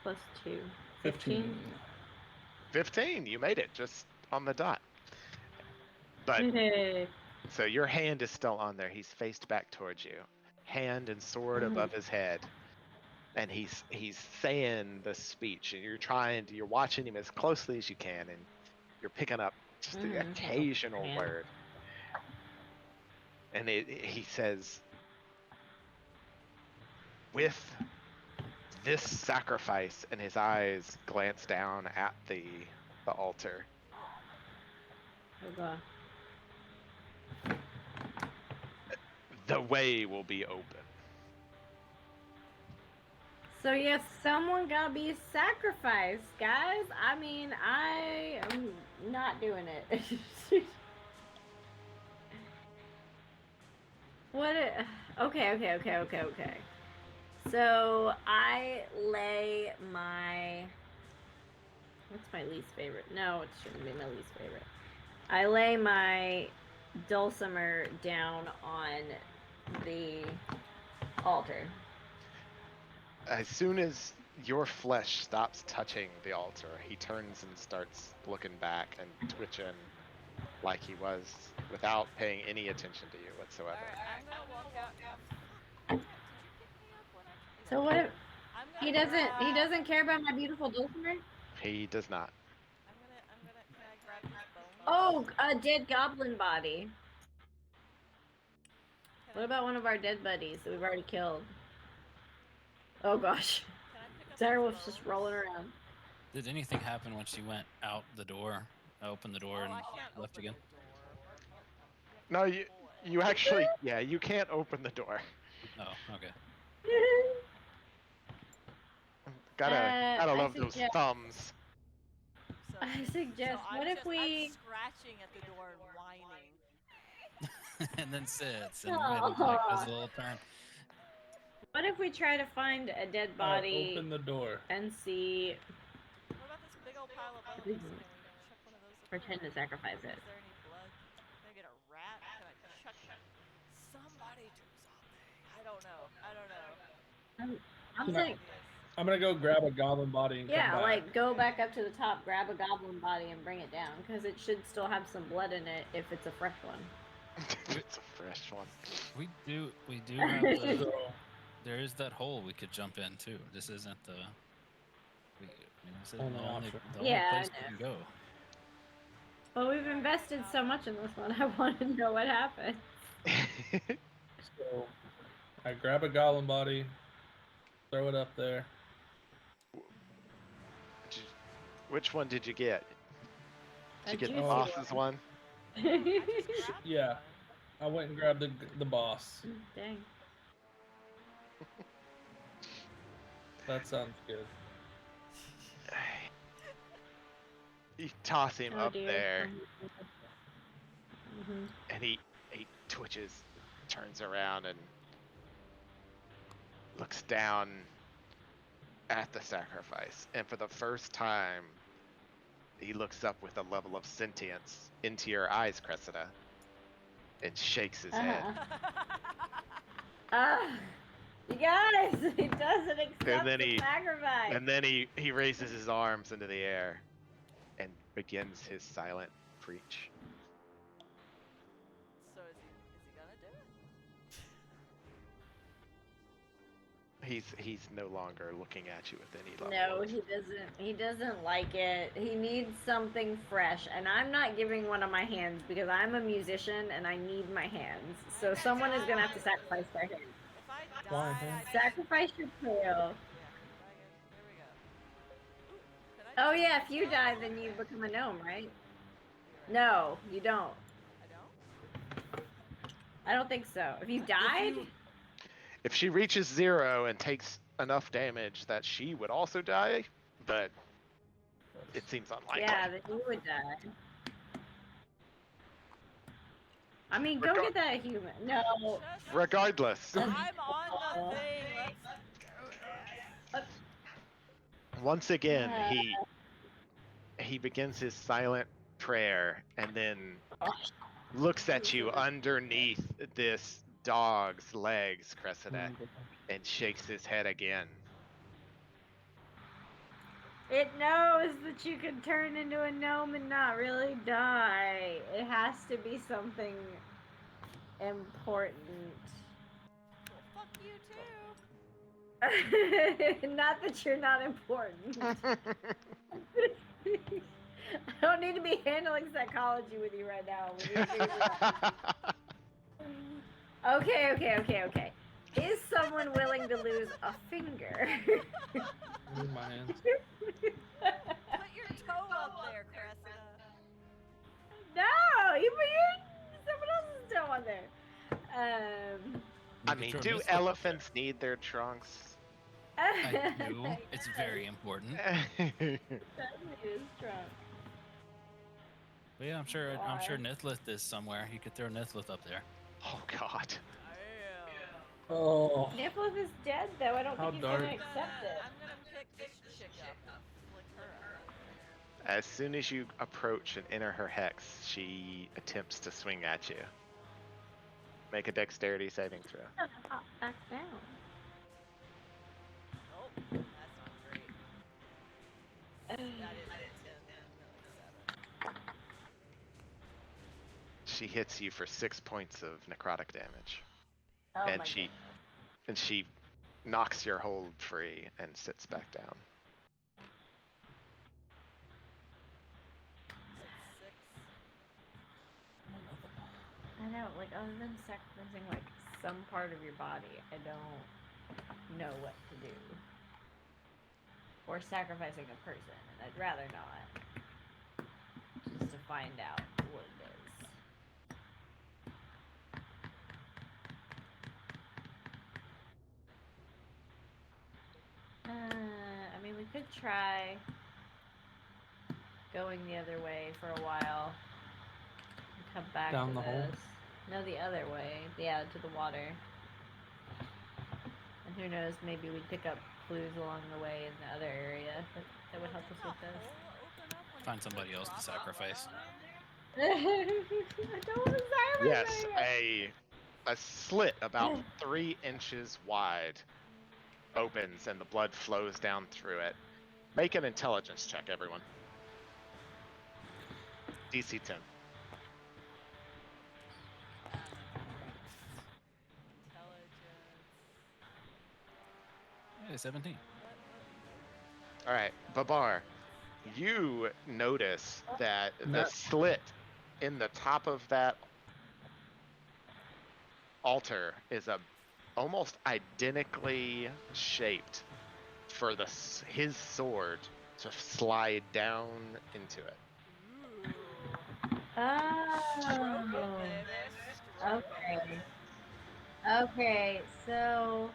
Plus 2. 15. 15, you made it just on the dot. But so your hand is still on there. He's faced back towards you, hand and sword above his head, and he's saying the speech, and you're watching him as closely as you can, and you're picking up just the occasional word. And he says, "With this sacrifice," and his eyes glance down at the altar. Oh, God. The way will be open. So yes, someone gotta be sacrificed, guys. I mean, I am not doing it. Okay. So I lay my... What's my least favorite? No, it shouldn't be my least favorite. I lay my dulcimer down on the altar. As soon as your flesh stops touching the altar, he turns and starts looking back and twitching like he was, without paying any attention to you whatsoever. Alright, I'm gonna walk out. Did you pick me up when I... So what if I'm he gonna doesn't care about my beautiful dulcimer? He does not. can I grab his bones? Oh, a dead goblin body. What about one of our dead buddies that we've already killed? Oh gosh. Can I pick up Sarah his was just bones? rolling around. Did anything happen when she went out the door? Opened the door Oh, and I can't left open again? the door. No, you actually, yeah, you can't open the door. Oh, okay. Gotta love those thumbs. So, I suggest, so what if we... I'm scratching at the door and whining. And then sits and like does a little turn. What if we try to find a dead body Open the door. and see... What about this big old pile of bones? Please. Can we chuck one of those up Pretend there? to sacrifice it. Is there any blood? Can I get a rat? Can I chuck... Somebody do something. I don't know. I'm saying... I'm gonna go grab a goblin body and come Yeah, back. like, go back up to the top, grab a goblin body, and bring it down. Because it should still have some blood in it if it's a fresh one. It's a fresh one. We do have the, So, there is that hole we could jump in too. This isn't the this isn't Only the only, option. the only Yeah, I place we can go. Well, we've invested so much in this one, I want to know what happened. so I grab a goblin body, throw it up there. Which one did you get? Did you A get the juicy boss's one? I just grabbed Yeah. one. I went and grabbed the boss. Dang. That sounds good. You toss him Oh up dear. there, Mhm. and he twitches, turns around, and looks down at the sacrifice. And for the first time, he looks up with a level of sentience into your eyes, Cressida, and shakes his head. You guys, he doesn't accept And then the sacrifice. And then he raises his arms into the air and begins his silent preach. So is he gonna do it? He's no longer looking at you with any level. No, he doesn't. He doesn't like it. He needs something fresh, and I'm not giving one of my hands because I'm a musician and I need my hands. So someone is gonna have to sacrifice their hands. If I Why, die, huh? I just... Sacrifice your tail. Yeah, here we go. Ooh, could I Oh just yeah, use if you that? die, then you become a gnome, right? No, you don't. I don't? I don't think so. If you died, If she reaches 0 and takes enough damage that she would also die, but it seems unlikely. yeah, then you would die. I mean, go Regar- get that human. No. Just... Regardless, I'm on the thing. Let's go. once again, he begins his silent prayer and then looks at you underneath this dog's legs, Cressida, and shakes his head again. It knows that you can turn into a gnome and not really die. It has to be something important. Well, fuck you too. Not that you're not important. I don't need to be handling psychology with you right now. Okay. Is someone willing to lose a finger? Move my hands. Put your toe up there, Cressida. No, you put someone else's toe on there. I mean, do elephants need their trunks? I do. It's very important. That is drunk. But yeah, I'm sure Nithlith is somewhere. You could throw Nithlith up there. Oh God. Damn. Oh. Nicholas is dead, though. I don't How think he's dark. gonna accept it. I'm gonna pick this chick up and flick her up. As soon as you approach and enter her hex, she attempts to swing at you. Make a dexterity saving throw. Hop back down. Nope, that's not great. That is a 10. She hits you for 6 points of necrotic damage, Oh and my she knocks your hold free and sits back down. I know, like, other than sacrificing, like, some part of your body, I don't know what to do. Or sacrificing a person, and I'd rather not. Just to find out what it is. I mean, we could try going the other way for a while. And come back Down to the hole? this. No, the other way. Yeah, to the water. And who knows, maybe we'd pick up clues along the way in the other area that would help us with this. Find somebody else to sacrifice. I don't want to sacrifice Yes, anyone. a slit about 3 inches wide opens and the blood flows down through it. Make an intelligence check, everyone. DC 10. Hey, 17. All right, Babar, you notice that the No. slit in the top of that altar is almost identically shaped for his sword to slide down into it. Stroke it, Oh. baby. Stroke Okay. it. Okay. So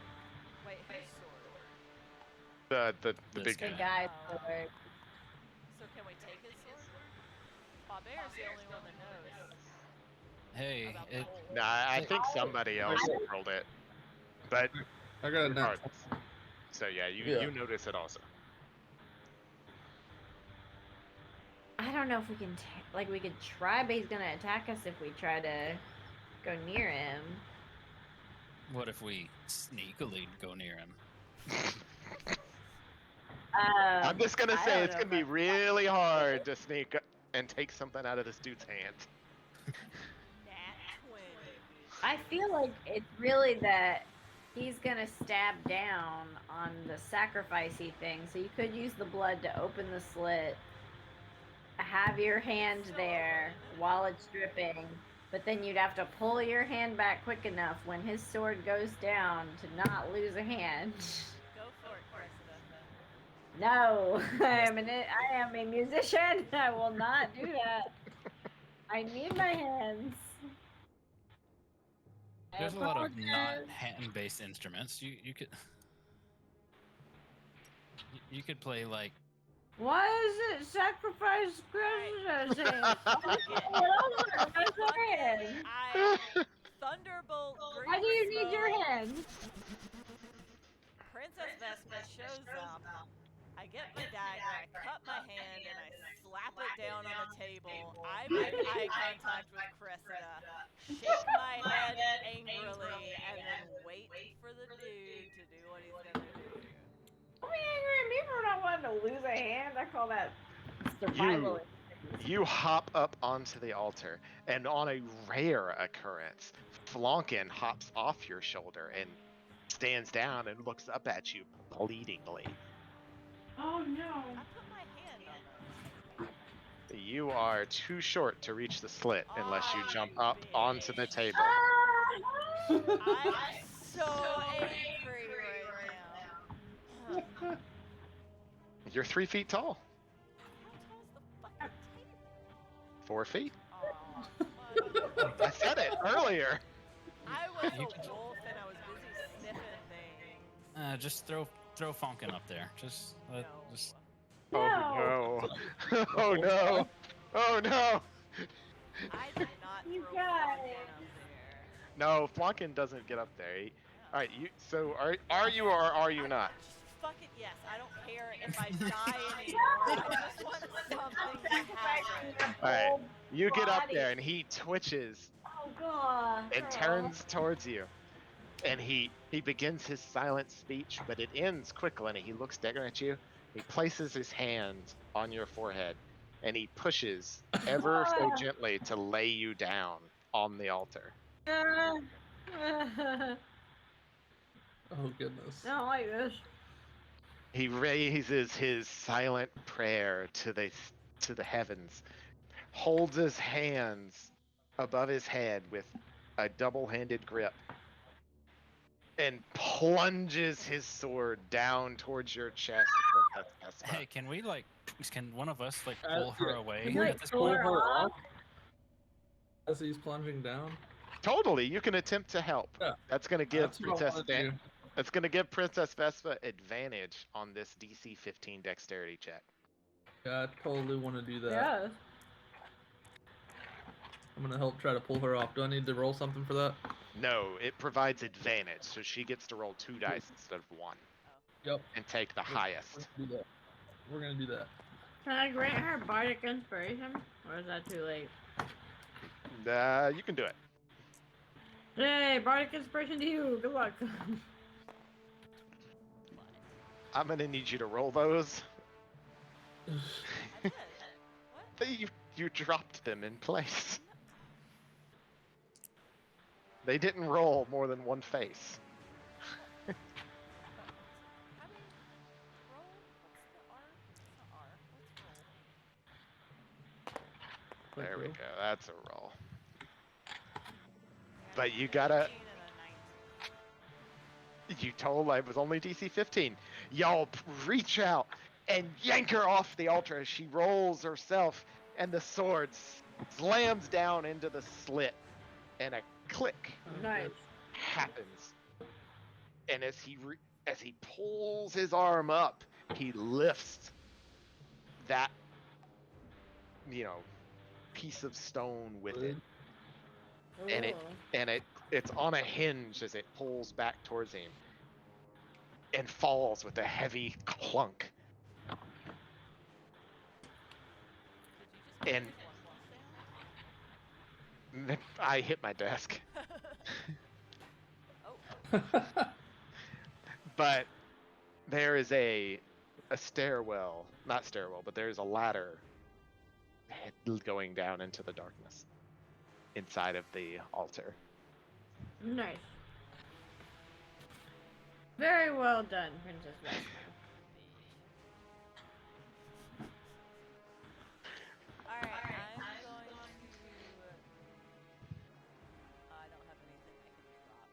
Wait, whose sword? The This big the guy. guy's Oh. sword. So can we take his sword? Bobber's the only one that knows Hey, about it. both. Nah, I Hey. think somebody else rolled it, but I got a net. regardless. So yeah, you Yeah. notice it also. I don't know if we can like we could try, but he's gonna attack us if we try to go near him. What if we sneakily go near him? I'm just gonna I say don't it's know gonna be if really hard to sneak and take something out of this dude's hand. Nat 20. I feel like it's really that he's gonna stab down on the sacrificey thing, so you could use the blood to open the slit, have your hand Still there open. while it's dripping, but then you'd have to pull your hand back quick enough when his sword goes down to not lose a hand. Go for it, Cressida. No, I am a musician. I will not do that. I need my hands. I There's a lot of not apologize. hand-based instruments. You could you could play like Why is it sacrifice Christmas? I Thunderbolt Why green do you need your smoke. hands? Princess Vespa shows up. I get my dagger, I cut my hand, and I slap it down on the table. I make eye contact with Cressida, shake my head angrily, and then wait for the dude to do what he's gonna do. Don't be angry at me for not wanting to lose a hand. I call that survival. You hop up onto the altar, and on a rare occurrence, Flonkin hops off your shoulder and stands down and looks up at you pleadingly. Oh no. I put my hand on the. You are too short to reach the slit unless you Ah, jump you up onto the bitch. table. I'm so angry right now. You're 3 feet tall. How tall is the fucking table? 4 feet. Aw, I said it earlier. I was You a wolf and I was busy sniffing things. just throw Funkin up there. Just No. just Oh no. Oh no. Oh no. I did not You throw guys. Flonkin up there. No, Flonkin doesn't get up there. All right, so are you or are you not? Just fuck it, yes. I don't care if I die anymore. I just want something to happen. All right, you get up there and he twitches Oh god. and turns towards you. And he begins his silent speech, but it ends quickly and he looks down at you. He places his hand on your forehead and he pushes ever so gently to lay you down on the altar. Oh goodness. I don't like this. He raises his silent prayer to the heavens, holds his hands above his head with a double-handed grip, and plunges his sword down towards your chest. hey, can one of us like Uh, pull her yeah. away Can we at this pull point? her off as he's plunging down? Totally, you can attempt to help. Yeah. That's gonna give That's what I wanna do. That's gonna give Princess Vespa advantage on this DC 15 dexterity check. Yeah, I totally want to do that. Yeah. I'm gonna help try to pull her off. Do I need to roll something for that? No, it provides advantage, so she gets to roll 2 dice instead of 1 Yep. and take the highest. We're gonna do that. We're gonna do that. Can I grant her bardic inspiration? Or is that too late? You can do it. Hey, bardic inspiration to you. Good luck. I'm gonna need you to roll those. I did. What? You dropped them in place. They didn't roll more than one face. How do you roll? What's the R? Let's roll. There we go. That's a roll. But you gotta. 15 and a 19. You told I was only DC 15. Y'all reach out and yank her off the altar as she rolls herself, and the sword slams down into the slit, and a click Nice. happens. And as he pulls his arm up, he lifts that piece of stone with it, and it's on a hinge as it pulls back towards him, and falls with a heavy clunk. And then I hit my desk. Oh, But there is a stairwell, not stairwell, but there's a ladder going down into the darkness inside of the altar. Nice. Very well done, Princess Vespa. alright, I'm going to... I don't have anything I can drop.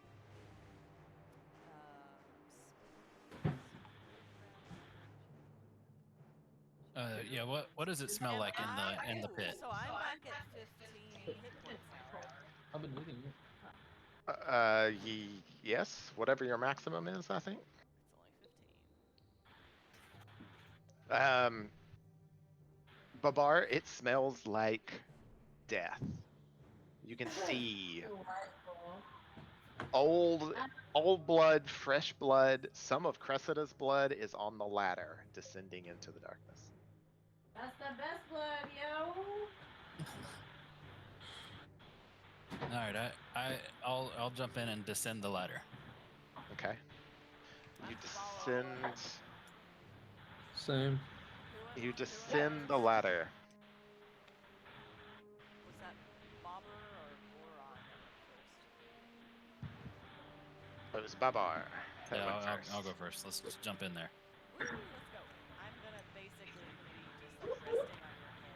Yeah. What does it smell like in the pit? So I'm back at 15 hit points now. I've been reading it. Yes, whatever your maximum is, I think. It's only 15. Babar, it smells like death. You can see old blood, fresh blood. Some of Cressida's blood is on the ladder, descending into the darkness. That's the best blood, yo. All right, I'll jump in and descend the ladder. Okay. You descend. Same. You descend the ladder. Was that Bobber or Goron that went first? It was Babar. that Yeah, went I'll first. go first. Let's just jump in there. Woo, let's go. I'm gonna basically be just like resting on your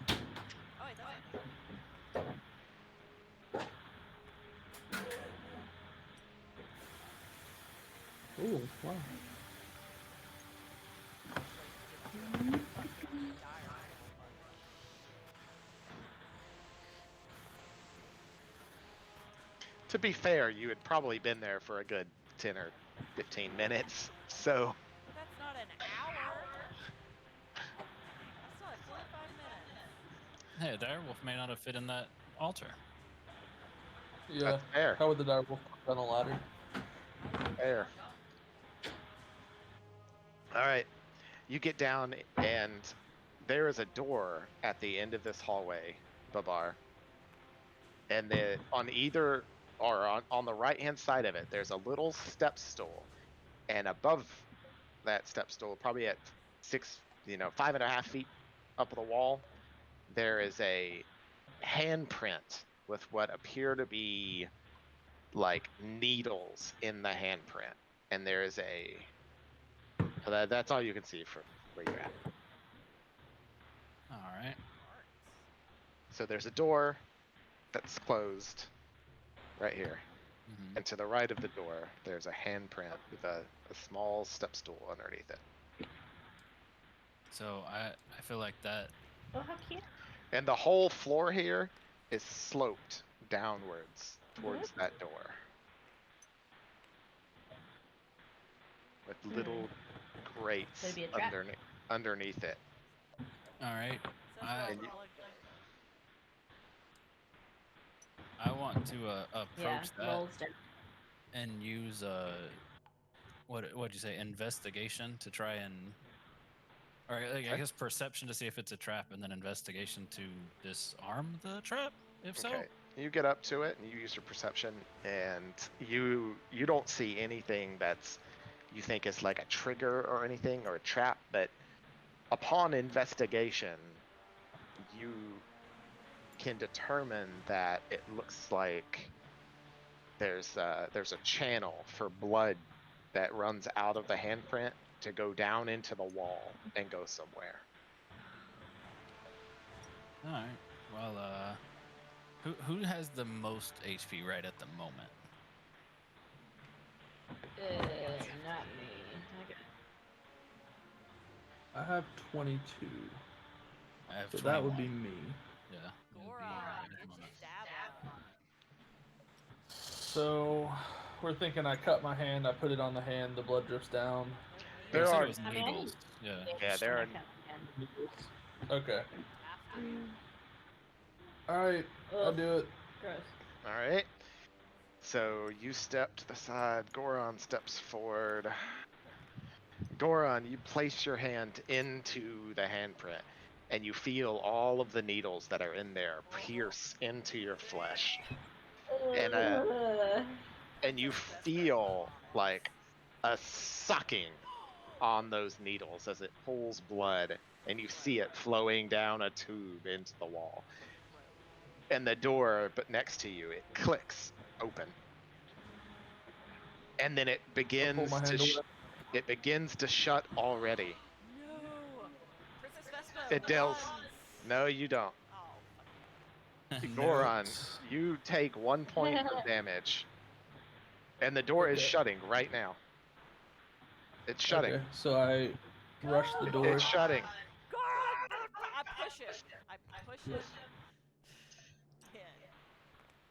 head. Oh wait, that's Ooh, wow. To be fair, you had probably been there for a good 10 or 15 minutes, so That's not an hour. That's not 45 minutes. Hey, a direwolf may not have fit in that altar. Yeah. that's fair. How would the direwolf on a ladder? Fair. All right, you get down, and there is a door at the end of this hallway, Babar. And then on either, or on the right-hand side of it, there's a little step stool, and above that step stool, probably at 5.5 feet up the wall, there is a handprint with what appear to be like needles in the handprint, and there is that's all you can see from where you're at. All right. So there's a door that's closed right here, Mhm. and to the right of the door there's a handprint with a small step stool underneath it, So I feel like that. Oh, how cute. and the whole floor here is sloped downwards towards that door with little grates Maybe a trap. underneath it. All right. So I- I'll I want to approach that moles down. and use what'd you say, investigation to try and, or I Okay. guess perception to see if it's a trap, and then investigation to disarm the trap. If so. Okay. You get up to it and you use your perception, and you don't see anything that's you think is like a trigger or anything or a trap, but upon investigation you can determine that it looks like there's a channel for blood that runs out of the handprint to go down into the wall and go somewhere. All right. Well, who has the most HP right at the moment? Not me. I have 22. I have So that would be 21. me. Yeah. it would be Goron, right get on your it. stab on. So we're thinking I cut my hand, I put it on the hand, the blood drips down. You There said are- it was I mean, I needles. Yeah. Yeah, there are. Okay. Have to. Alright, I'll Ugh, do it. gross. All right. So you step to the side. Goron steps forward. Goron, you place your hand into the handprint, and you feel all of the needles that are in there pierce into your flesh, and Ugh. you feel like a sucking on those needles as it pulls blood, and you see it flowing down a tube into the wall. And the door, but next to you, it clicks open, and then it I'll pull begins my hand to away. it begins to shut already. No! Princess Vespa It deals. runs! No, you don't. Oh, fuck. Goron, Notes. you take 1 point of damage, and the door is Okay. shutting right now. It's shutting. Okay, so I rush the door. It's shutting. Goron, I push it. I push it.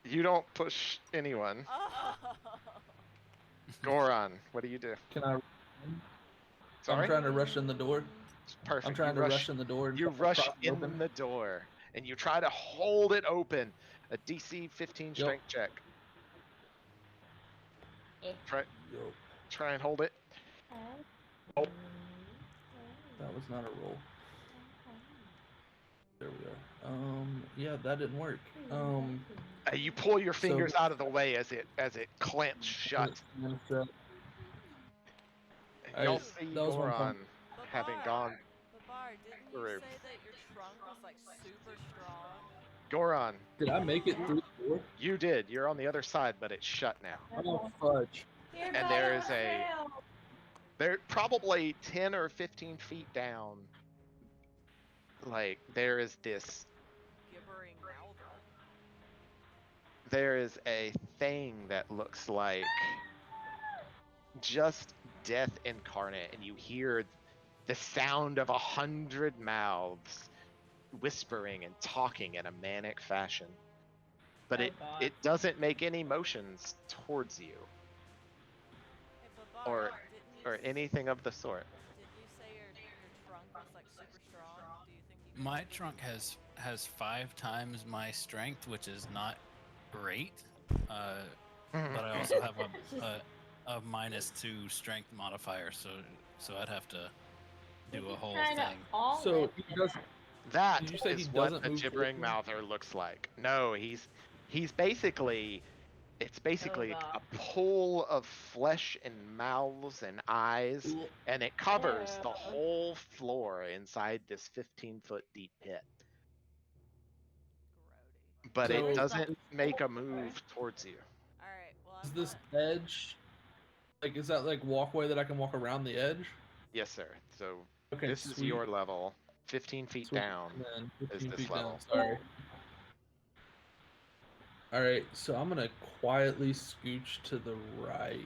10. You don't push anyone. Oh. Goron, what do you do? Can I? Sorry? I'm trying to rush in the door. Perfect. I'm trying you to rush in the door. And You try to rush prop it in open. the door, and you try to hold it open. A DC 15 strength check. Try Yup. try and hold it. That was not a roll. There we go. Yeah, that didn't work. You pull your So- fingers out of the way as it clamps shut. And so- And y'all Alright, see that was one Goron point. having gone. Babar, didn't you through. say that your trunk was like super strong? Goron, Did I make it through the door? you did. You're on the other side, but it's shut now. Oh fudge! You're And by there is a- yourself. They're probably 10 or 15 feet down. Like, there is this. Gibbering mouth. There is a thing that looks like just death incarnate, and you hear the sound of 100 mouths whispering and talking in a manic fashion. But Oh, it God. doesn't make any motions towards you Hey, Babar, or didn't you anything of the sort. Did you say your trunk was like super strong? Do you think you could My make it? trunk has 5 times my strength, which is not great. But I also have a -2 strength modifier, so I'd have to do a whole Kinda thing. all So it. he doesn't. That Did you say he is what doesn't a move gibbering forward? mouther looks like. No, he's basically it's basically a God. pool of flesh and mouths and eyes, and it covers the whole floor inside this 15-foot deep pit. Grody. But it So- doesn't make a move towards you. Alright, well, Is I'm this gonna- edge? Like, is that like walkway that I can walk around the edge? Yes, sir. So Okay, this is sweet. your level. 15 feet Sweet. down. And then is 15 this feet level. down. Sorry. All right, so I'm gonna quietly scooch to the right,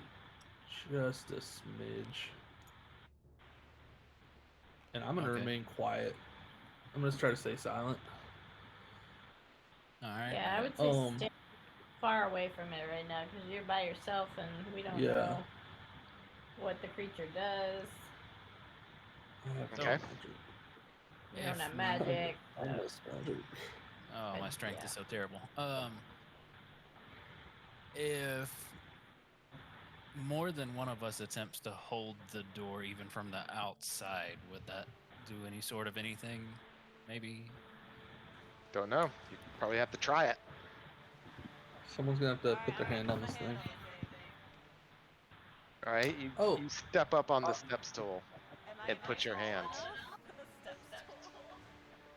just a smidge, and I'm gonna Okay. remain quiet. I'm gonna try to stay silent. All right. Yeah, I would say Um, stay far away from it right now because you're by yourself and we don't Yeah. know what the creature does. Okay. We don't If have my- magic. I miss magic. Oh, my But, strength yeah. is so terrible. If more than one of us attempts to hold the door even from the outside, would that do any sort of anything? Maybe. Don't know. You probably have to try it. Someone's gonna have to put their Alright, hand on put this my thing. hand on the thing. All right. You Oh. you step up on the step stool. Am I And put your tall hand. enough for the step stool?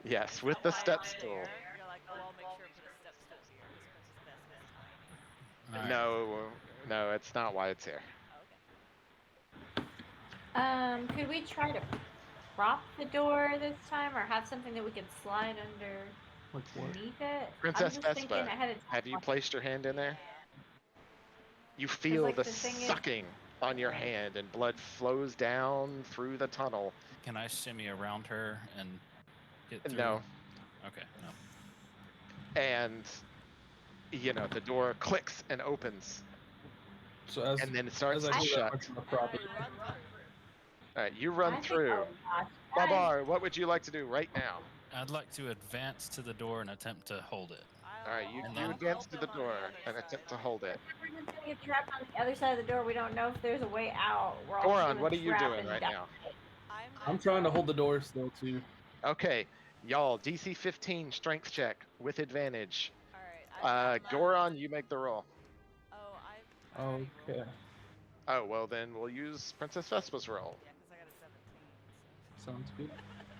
Yes, Is with that the why step I'm stool. there? You're like, oh, I'll make sure to put a step stool here because Princess Vespa's tiny. All right. No, it's not why it's here. Okay. Could we try to prop the door this time or have something that we could slide Like what? underneath it? Princess I'm just thinking Vespa, ahead of time. Have you placed your hand in there? You It's feel like the the thing is- sucking on your hand, and blood flows down through the tunnel. Can I shimmy around her and get through? No. Okay, no. And the door clicks and opens, So as and then it starts as to I hear that shut. much of the And I property, run through. All right, you run I think- through. oh gosh, guys, Babar, what would you like to do right now? I'd like to advance to the door and attempt to hold it. All right, you I'll advance help to him the on door other and side. attempt to hold it. we're just gonna get trapped on the other side of the door. We don't know if there's a way out. We're all just Goron, gonna what are you trap doing and right die. now? I'm trying to hold the door still too. Okay, y'all, DC 15 strength check with advantage. Alright, Goron, you make the roll. Oh, I already rolled. Okay, Oh, well then we'll use Princess Vespa's roll. Yeah, because I got a 17. sounds good.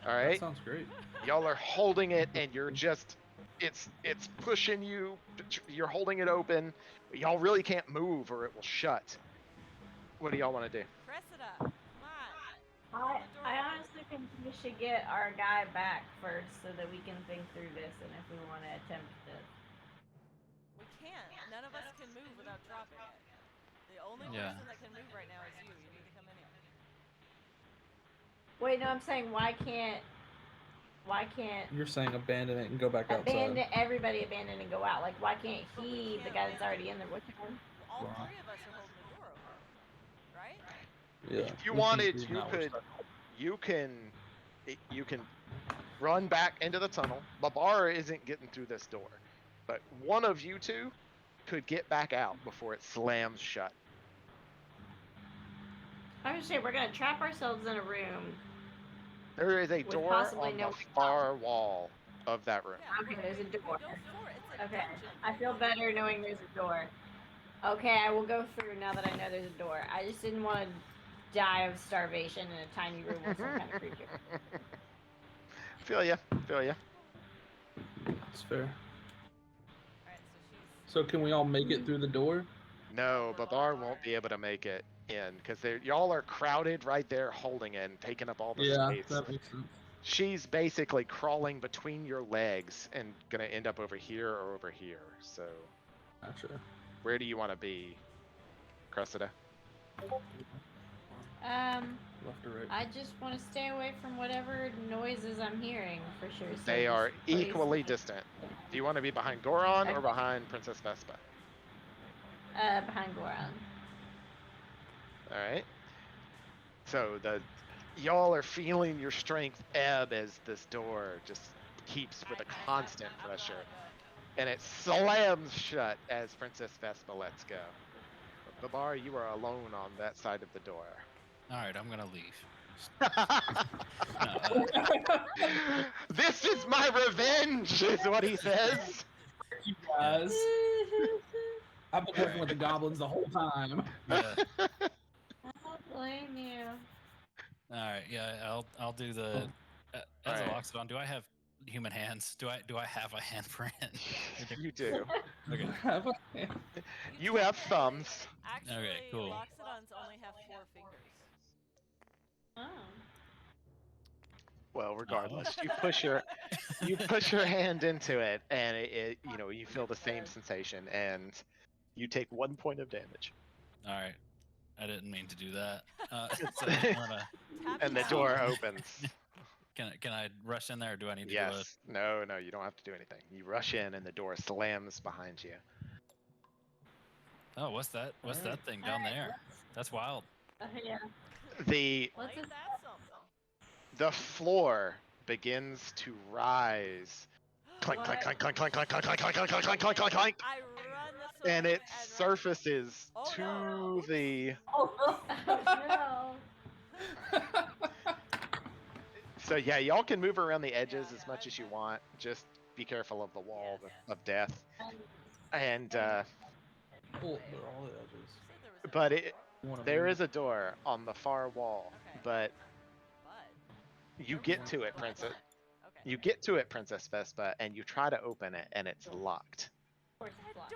All That right, sounds great. y'all are holding it, and you're just, it's pushing you. You're holding it open. But y'all really can't move, or it will shut. What do y'all want to do? Cressida, come on. I honestly think we should get our guy back first so that we can think through this and if we want to attempt this. We can't. None of us can move without dropping it. The only Yeah. person that can move right now is you. You need to come in here. Wait, no, I'm saying why can't You're saying abandon it and go back abandon outside. everybody abandon and go out? Like why can't But we he, the can't guy that's abandon- already in there, which one? All Right. three of us are holding the door open, right? Yeah. If you we can wanted, do you now, we're could. stuck. You can run back into the tunnel. Babar isn't getting through this door, but one of you two could get back out before it slams shut. I'm just saying we're gonna trap ourselves in a room. There is a With door possibly on no the far wall of that room. Yeah, Okay, there's a door. Go for it. It's a Okay, dungeon. I feel better knowing there's a door. Okay, I will go through now that I know there's a door. I just didn't want to die of starvation in a tiny room with some kind of creature. Feel ya. It's fair. Alright, So can we all make it through the door? No, Babar won't be able to make it in because y'all are crowded right there, holding it and taking up all the Yeah, space. that makes sense. She's basically crawling between your legs and gonna end up over here or over here. So, Gotcha. where do you want to be, Cressida? Left or right? I just want to stay away from whatever noises I'm hearing for sure. So They are just please- equally distant. Do you want to be behind Goron or behind Princess Vespa? Behind Goron. All right. So y'all are feeling your strength ebb as this door just keeps with a constant pressure, and it slams shut as Princess Vespa lets go. Babar, you are alone on that side of the door. All right, I'm gonna leave. This is my revenge, is what he says. You guys, I've been working with the goblins the whole time. Yeah. I don't blame you. All right. Yeah. I'll do the. As Alright. a Loxodon, do I have human hands? Do I have a handprint? You do. Okay. Have a- You have thumbs. Actually, cool. Loxodons only have 4 fingers. Oh. Well, regardless, you push your hand into it, and it you feel the same sensation, and you take 1 point of damage, All right. I didn't mean to do that. So I'm gonna, Tap and it the out. door opens. can I rush in there, or do I need to do Yes. No, you don't have to do anything. You rush in, and the door slams behind you. a? Oh, what's that? What's that thing down Alright, there? That's wild. Yeah. The What's Ain't this? that something? the floor begins to rise. Clank, clank, clank, clank, clank, clank, clank, clank, clank, clank, clank, clank, clank, clank. I run this way And it run. surfaces Oh, to no. the. Oh no. So yeah, y'all can move around the edges as much as you want. Just be careful of the wall of death. And Oh, they're all the edges. Said there was a but door. You wanna there move? is a door on the far wall, Okay. but But you get to it, Princess. okay. You get to it, Princess Vespa, and you try to open it, and it's locked. The door is locked.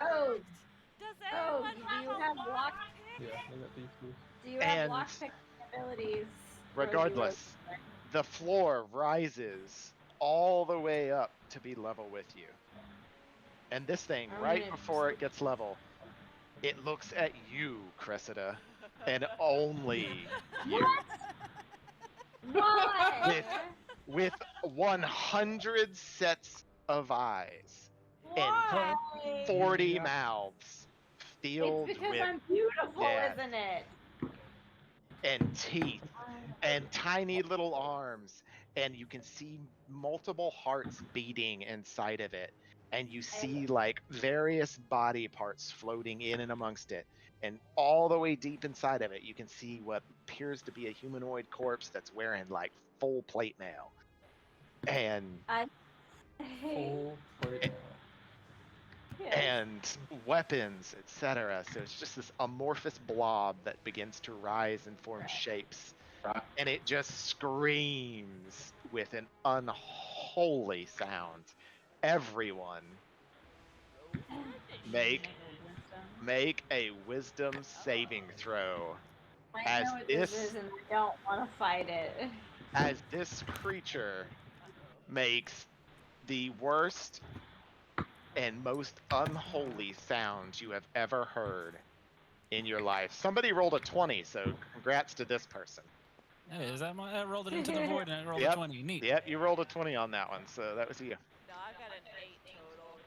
Oh. Does Oh, anyone do have you a have lock lock- Yeah, they got these two. Do you have And lockpick abilities? or do you Regardless, the floor rises all the way up to be level with you. And this thing, I'm right gonna- before it gets level, it looks at you, Cressida, and only you. Why? With with 100 sets of eyes and Why? 40 mouths filled It's because with I'm beautiful, death isn't it? and teeth and tiny little arms, and you can see multiple hearts beating inside of it, and you see like various body parts floating in and amongst it, and all the way deep inside of it you can see what appears to be a humanoid corpse that's wearing like full plate mail and Full plate. and weapons, etc. So it's just this amorphous blob that begins to rise and form shapes, and it just screams with an unholy sound. Everyone, make a wisdom saving throw I as know what this is, this and I don't want to fight it. creature makes the worst and most unholy sounds you have ever heard in your life. Somebody rolled a 20, so congrats to this person. Hey, is that I rolled it into the void and I rolled a Yep. 20. Neat. Yep, you rolled a 20 on that one, so that was you. No, I've got an 8 total.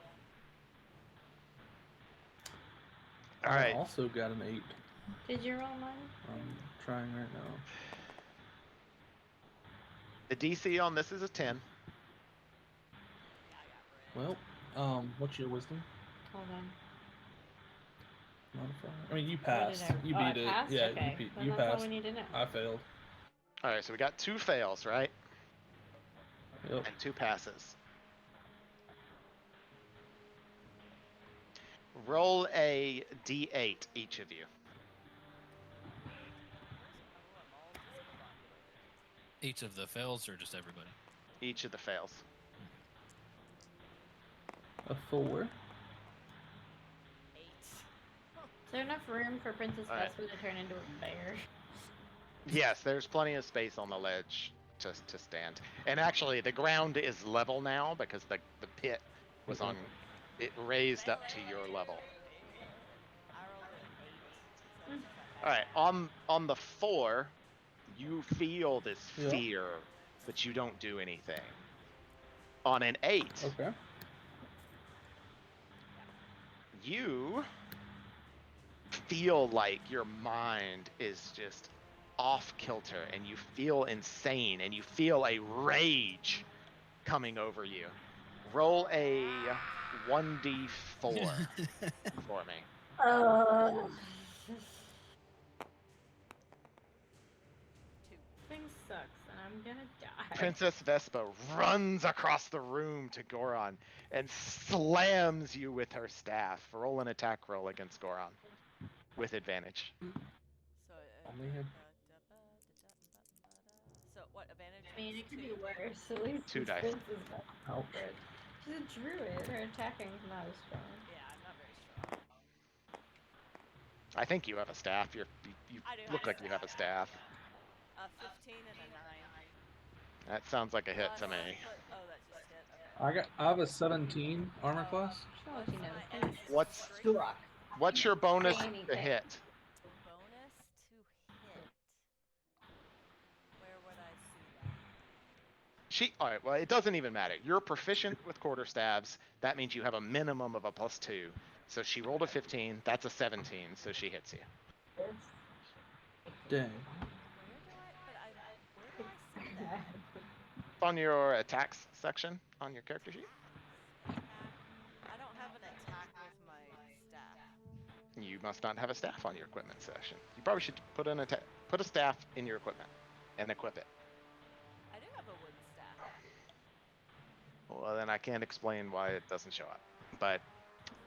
All I right. also got an 8. Did you roll mine? I'm trying right now. The DC on this is a 10. Yeah, I got red. Well, what's your wisdom Hold on. modifier? I mean, you What passed. did I- You oh, I beat it. passed? Yeah, Okay. you, Well, you that's all passed. we need to know. I failed. All right, so we got 2 fails, right? Yep. And 2 passes. Roll a D8, each of you. Each of the fails or just everybody? Each of the fails. A 4. 8. Is there enough room for Princess All right. Vespa to turn into a bear? Yes, there's plenty of space on the ledge to stand. And actually, the ground is level now because the pit was on. It raised up to your level. I rolled an 8. All right, on the 4, you feel this Yeah. fear, but you don't do anything. On an 8, Okay. you feel like your mind is just off kilter, and you feel insane, and you feel a rage coming over you. Roll a 1d4 for me. Thing sucks, and I'm gonna die. Princess Vespa runs across the room to Goron and slams you with her staff. Roll an attack roll against Goron with advantage. So, Only him. so what advantage? I mean, it could be 2. worse. At least 2 this dice. Princess Vespa Ouch. good. She's a druid. Her attacking's not as strong. Yeah, I'm not very strong. I think you have a staff. You I do look have like you have a staff. A 15 and a 9. That sounds like a hit to Plus- me. Oh, that just hit. Okay. I have a 17 armor class. I'll let you know. And Things What's suck. what's your bonus to Anything. hit? Bonus to hit. Where would I see that? All right, well, it doesn't even matter. You're proficient with quarterstaves. That means you have a minimum of a +2. So she rolled a 15. That's a 17, so she hits you. Dang. Where do I see that? It's on your attacks section on your character sheet. I don't have an attack with my staff. You must not have a staff on your equipment section. You probably should put a staff in your equipment and equip it. I do have a wooden staff. Well, then I can't explain why it doesn't show up. But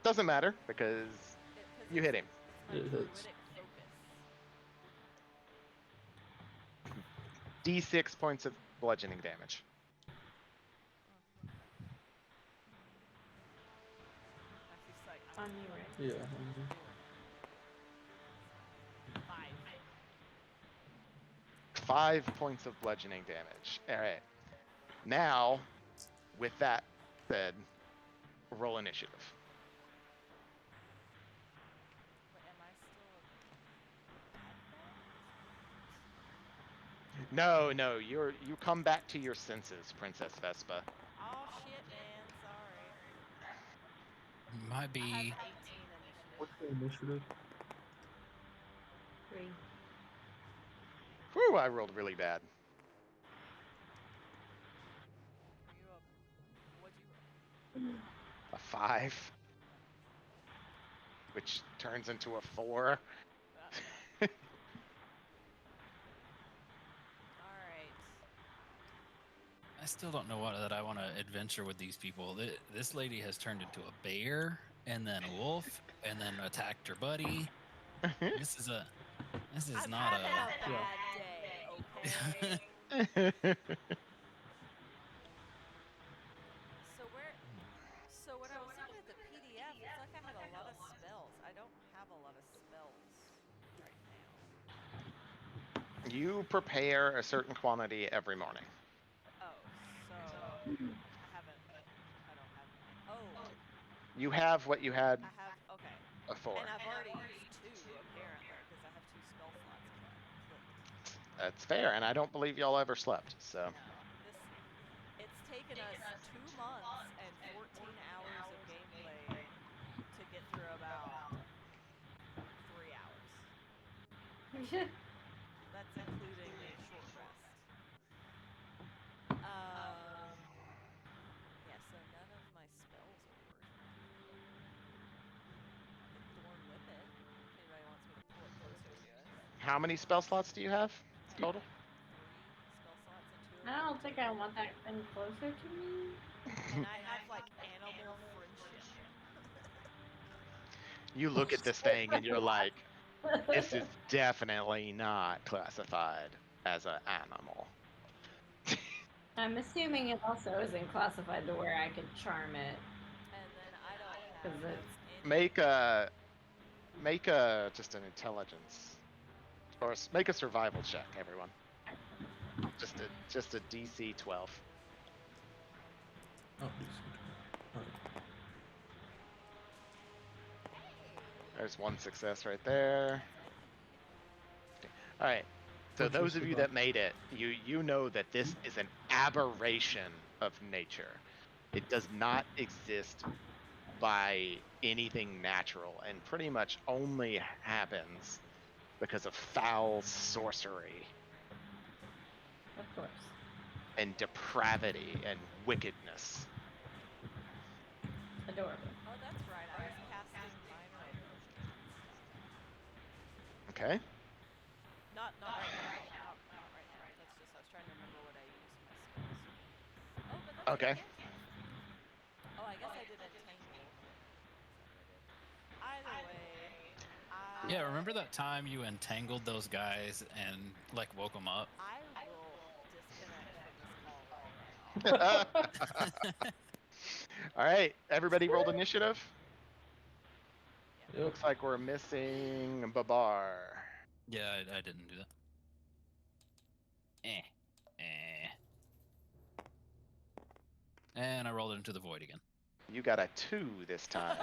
doesn't matter because you hit him. It's my It hits. druidic focus. D6 points of bludgeoning damage. Actually, it's like, On you, right? Yeah. 5. 5 points of bludgeoning damage. All right. Now, with that said, roll initiative. Wait, am I still No, you come back to your senses, Princess Vespa. Oh shit, man. Sorry. Might I have be 18 What's initiative. the initiative? 3. Whew, I rolled really bad. Were you a? What'd you roll? A 5, which turns into a 4. All right. I still don't know what that I want to adventure with these people. This lady has turned into a bear and then a wolf and then attacked her buddy. This is I'm not having a. a bad day. Okay. So when I was looking at the PDF, it's like I had a lot of spells. I don't have a lot of spells right now. You prepare a certain quantity every morning. Oh, so I don't have any. Oh, You have what you had I have, okay. before. And I've already used 2, apparently, because I have 2 spell slots clicked. That's fair, and I don't believe y'all ever slept, so. No. It's taken us 2 months and 14 hours of gameplay to get through about 3 hours. That's including a short rest. Yeah, so none of my spells are working. The Thorn Whippet, if anybody wants me to pull it closer to us. How many spell slots do you have total? 3 spell slots and 2 of I them don't think I want that thing closer to me. And I have like animal friendship. You look at this thing and you're like, this is definitely not classified as an animal. I'm assuming it also isn't classified to where I could charm it. And then I don't 'Cause have it's- any. Make a just an intelligence or make a survival check, everyone. Just a DC 12. Oh, There's one success right there. All right. So What's your those of you survival? that made it, you know that this is an aberration of nature. It does not exist by anything natural and pretty much only happens because of foul sorcery Of course. and depravity and wickedness. Adorable. Oh, that's right. I was casting minor illusions. Okay? Not right now. Not right now. That's just I was trying to remember what I used my spells for. Oh, but that's Okay. right. Oh, I guess I did entangle. Is that what I did? Either way, Yeah, remember that time you entangled those guys and like woke them up? I will disconnect from this call right now. All right. Everybody rolled initiative? Yep. Looks like we're missing Babar. Yeah, I didn't do that. And I rolled it into the void again. You got a 2 this time.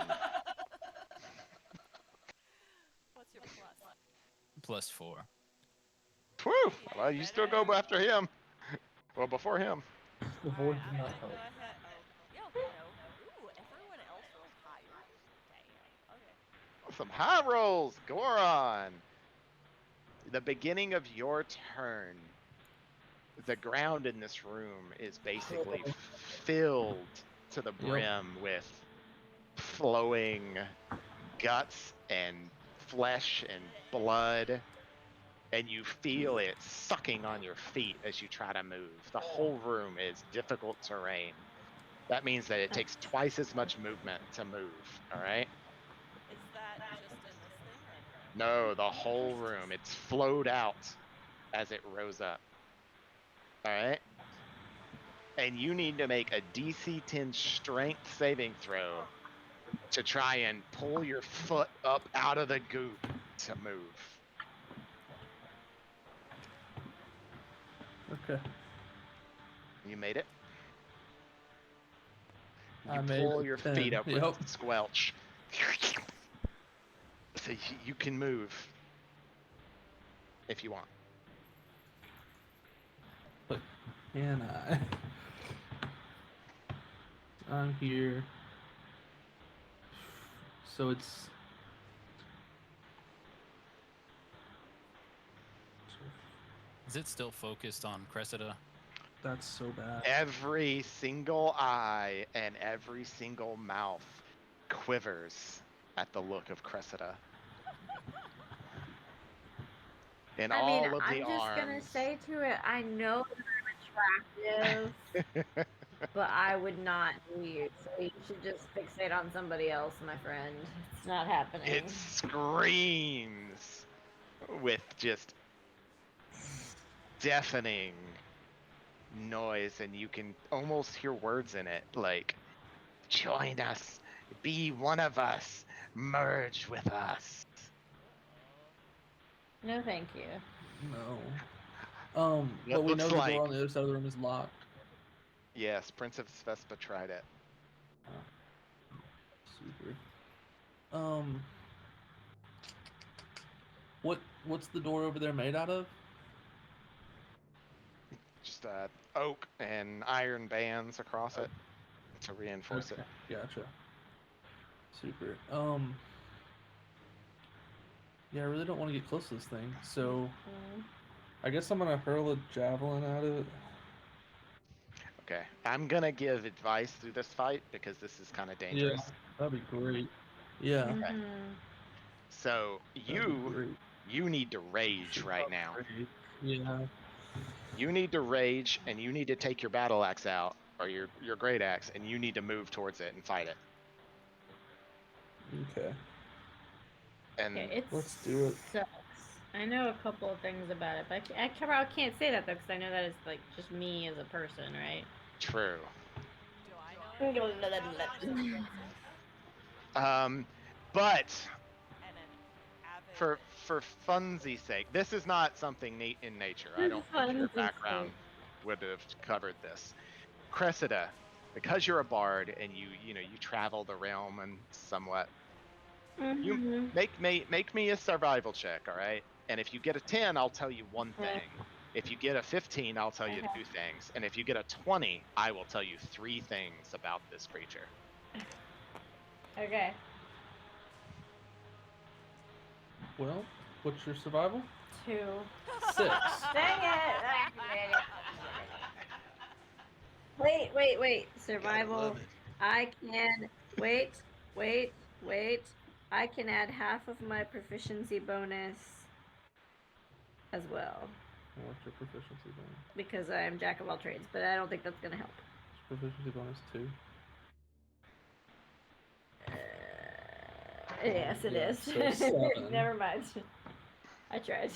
What's your plus? +4. Whew! Well, you still go after him. Well, before him. The Alright, void I'm did not gonna help. go ahead. Oh, yeah, no. Ooh, everyone else rolled higher. Damn. Okay. Some high rolls. Goron. The beginning of your turn. The ground in this room is basically filled to the brim with flowing guts and flesh and blood, and you feel it sucking on your feet as you try to move. The whole room is difficult terrain. That means that it takes twice as much movement to move, all right? Is that just in this thing or? No, the whole room. It's flowed out as it rose up. All right? And you need to make a DC 10 strength saving throw to try and pull your foot up out of the goop to move. Okay. You made it? I You made pull it. your 10. feet up with Yep. squelch. So you can move if you want. can I? I'm here. So it's. Is it still focused on Cressida? That's so bad. Every single eye and every single mouth quivers at the look of Cressida. And I mean, all of I'm the just gonna arms. say to it, I know that I'm attractive, but I would not do you. So you should just fixate on somebody else, my friend. It's not happening. It screams with just deafening noise, and you can almost hear words in it like, join us, be one of us, merge with us. No, thank you. No. It But we looks know the like- door on the other side of the room is locked. Yes, Princess Vespa tried it. Super. What's the door over there made out of? Just oak and iron bands across it to reinforce it. Gotcha. Super. Yeah, I really don't want to get close to this thing, so I guess I'm gonna hurl a javelin at it. Okay, I'm gonna give advice through this fight because this is kind of dangerous. Yeah, that'd be great. Yeah. Mhm. So that'd be you need to rage right now. great. Yeah. You need to rage, and you need to take your battle axe out, or your great axe, and you need to move towards it and fight it. Okay. And Okay, it Let's do it. sucks. I know a couple of things about it, but I can't say that though because I know that it's like just me as a person, right? true. Do I know anything about that? But And an avid for funsies' sake, this is not something neat in nature. I don't think your Funsies' background would have covered this. Cressida, because you're a bard and you travel the realm and somewhat, you make me a survival check, all right? And if you get a 10, I'll tell you one thing. If you get a 15, I'll tell you two things. And if you get a 20, I will tell you 3 things about this creature. Okay. Well, what's your survival? 2. 6. Dang it! Wait. Survival. I can wait. I can add half of my proficiency bonus as well What's your proficiency bonus? because I am jack of all trades, but I don't think that's gonna help. Proficiency bonus 2. Yes, it Yeah, is. so 7. Never mind. I tried.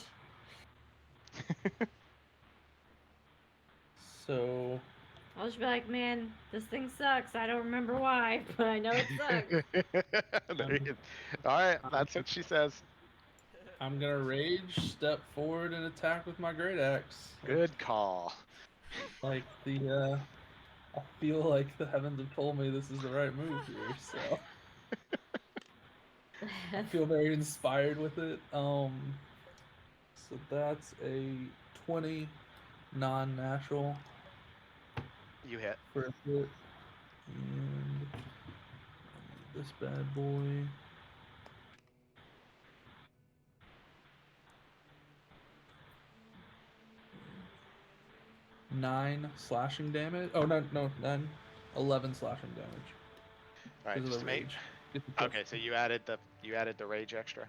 So I'll just be like, man, this thing sucks. I don't remember why, but I know it sucks. All right, that's what she says. I'm gonna rage, step forward, and attack with my great axe. Good call. Like I feel like the heavens have told me this is the right move here, so I feel very inspired with it. So that's a 20 non-natural You hit. for a hit, and this bad boy. Nine slashing damage. Oh no, 9, 11 slashing damage. All right, Because of just the to make. rage. Get the plus- Okay, so you added the rage extra.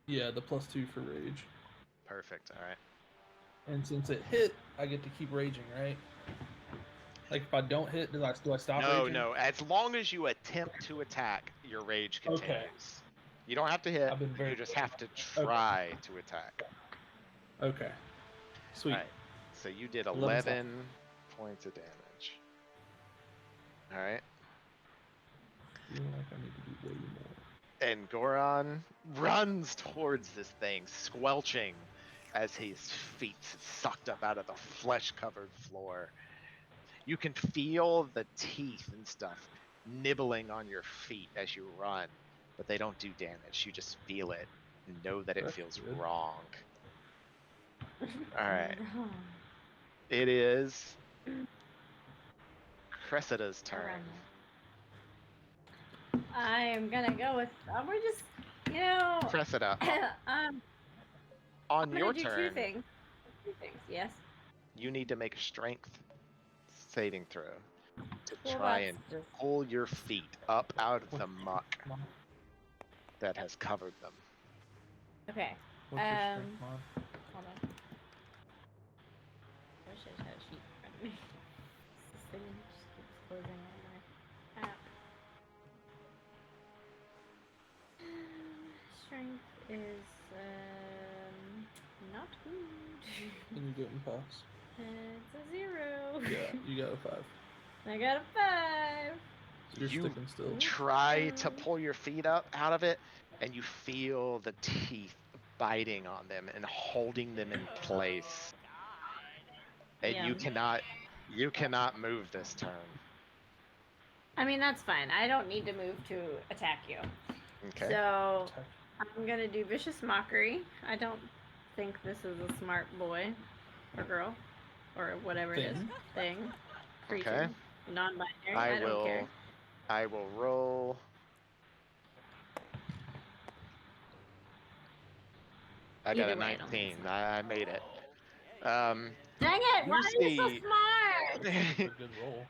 Yeah, the +2 for rage. Perfect. All right. And since it hit, I get to keep raging, right? Like if I don't hit, do I stop No, raging? no. As long as you attempt to attack, your rage continues. Okay. You don't have to hit. I've been very You just have to try to attack. Okay. Sweet. All right. So you did 11 11 points of damage. All right. I feel like I need to do way more. And Goron runs towards this thing, squelching as his feet sucked up out of the flesh-covered floor. You can feel the teeth and stuff nibbling on your feet as you run, but they don't do damage. You just feel it and know that it That's feels good. wrong. All right. It is Cressida's turn. Around I am gonna go with. We're just, you know. Cressida, I'm on gonna your do turn, two things. Two things. Yes. you need to make a strength saving throw to Well, try that's and just. pull your feet up out of the muck that has covered them. Okay. What's your strength mod? Hold on. I wish I just had a sheet in front of me. This thing just keeps closing on my app. Strength is not good. And you didn't pass. It's a 0. Yeah, you got a 5. I got a 5. So you're You sticking still. try to pull your feet up out of it, and you feel the teeth biting on them and holding them in place. And Yeah. you cannot move this turn. I mean, that's fine. I don't need to move to attack you. Okay. So I'm gonna do vicious mockery. I don't think this is a smart boy or girl or whatever it is. Thing. Creature. Okay. Non-binary. I don't care. I will roll. I got Either a way, I don't think 19. it's I made it. Dang it! Why are you so smart? That's a good roll.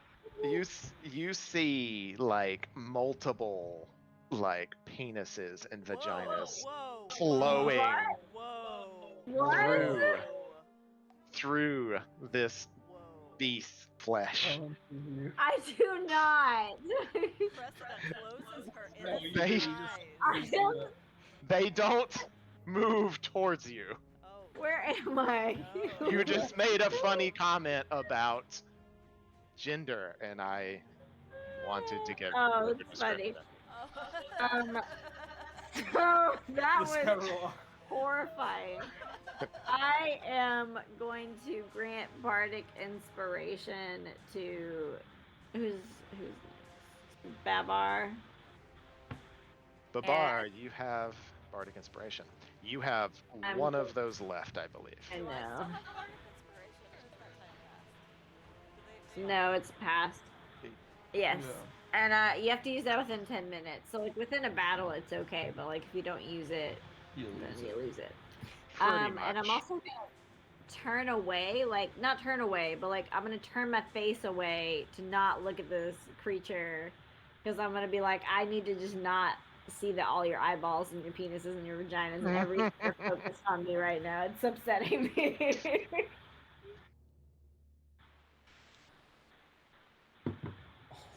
you see like multiple like penises and vaginas Whoa, flowing whoa, What? through this whoa. beast's flesh. I do not. Cressida closes her They- innocent eyes. I don't. They don't move towards you. Oh, Where am I? Oh. You just made a funny comment about gender, and I wanted to give Oh, further it's funny. description. So that This was got roll. horrifying. I am going to grant bardic inspiration to who's Babar. Babar, you have bardic inspiration. You have I'm one good. of those left, I believe. I Do I still know. have bardic inspiration, or is that time passed? Do they- No, it's past. Yes. Yeah. And you have to use that within 10 minutes. So like within a battle it's okay, but like if you don't use it, You then lose you it. lose it. Pretty much. And I'm also gonna turn away, like not turn away, but like I'm gonna turn my face away to not look at this creature, because I'm gonna be like, I need to just not see all your eyeballs and your penises and your vaginas and everything are focused on me right now. It's upsetting me.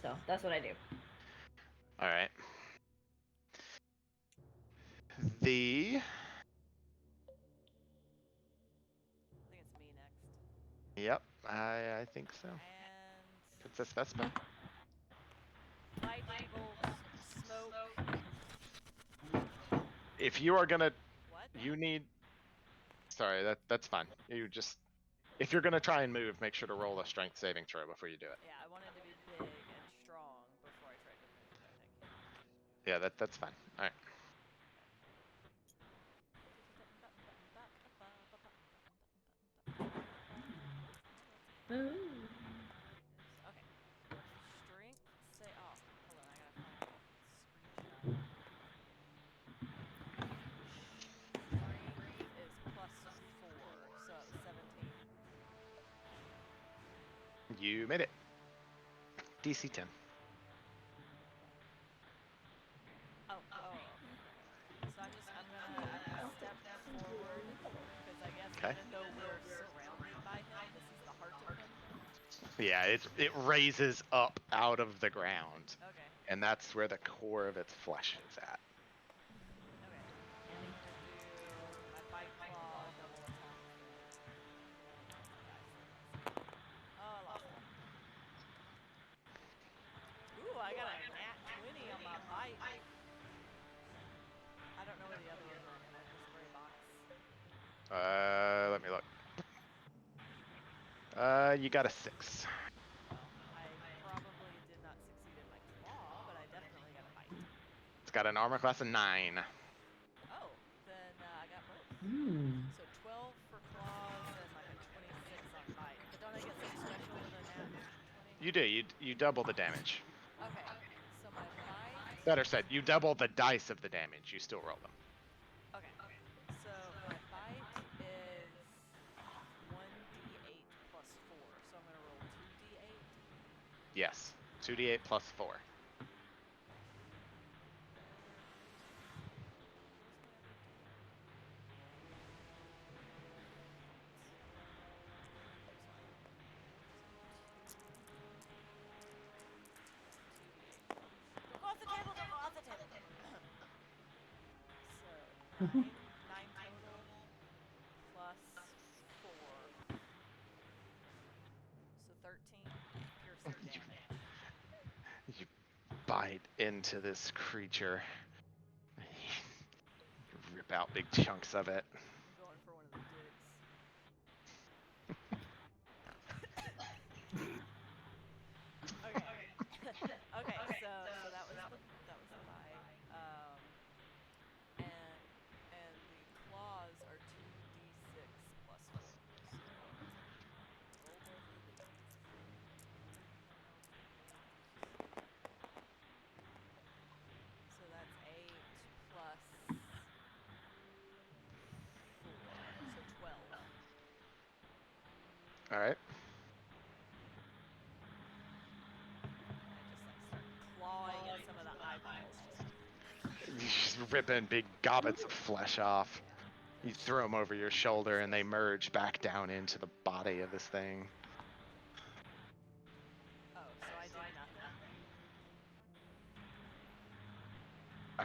So that's what I do. All right. The I think it's me next. Yep, I think so. And Princess Vespa. lightning bolts, smoke. If you are gonna, What? you need. Sorry, that's fine. You just, if you're gonna try and move, make sure to roll a strength saving throw before you do it. Yeah, I wanted to be big and strong before I tried to move, I think. Yeah, that's fine. All right. Ooh. Okay. Strength say oh, hold on, I gotta find a screenshot. Strength is +4, so it was 17. You made it. DC 10. Oh, okay. So I'm gonna step forward because I guess Okay. even though we're surrounded by him, this is the heart of him. Yeah, it raises up out of the ground, Okay. and that's where the core of its flesh is at. Okay. I'm gonna do my bite claw double attack. Oh, I lost one. Ooh, I got a nat 20 on my bite. I don't know where the other one went in this gray box. Let me look. You got a 6. Well, I probably did not succeed in my claw, but I definitely got a bite. It's got an armor class of 9. Oh, then I got both. Hmm. So 12 for claws and like a 26 on bite. But don't I get something special with a nat You do. You double the damage. Okay. So my bite. Better said, you double the dice of the damage. You still roll them. Okay. So my bite is 1d8 plus 4. So I'm gonna roll 2d8. Yes. 2d8 plus 4. Don't go off the table. Don't go off the table. So 9 total plus 4. So 13 piercer damage. You bite into this creature. You rip out big chunks of it. I'm going for one of the dicks. Okay. Okay, so that was the bite. And the claws are 2d6 plus 4. So roll both of these. So that's 8 plus 4. So 12. All right. I just like start clawing at some of the eyeballs. You just ripping big gobbets of flesh off. You throw them over your shoulder and they merge back down into the body of this thing. Oh, so I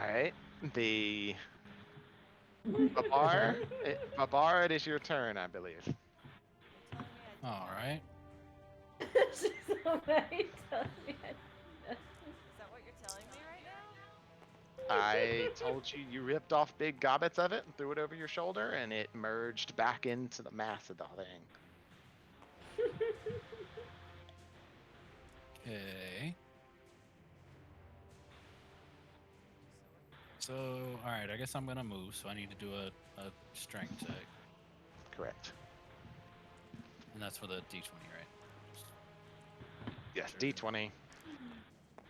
did nothing. Alright. The Babar, it is your turn, I believe. You're telling me I did All right. Somebody tell me I- Is that what you're telling me right now? I told you you ripped off big gobbets of it and threw it over your shoulder, and it merged back into the mass of the thing. Okay. So, all right. I guess I'm gonna move. So I need to do a strength check, Correct. and that's for the d20, right? Yes, Sure. D20.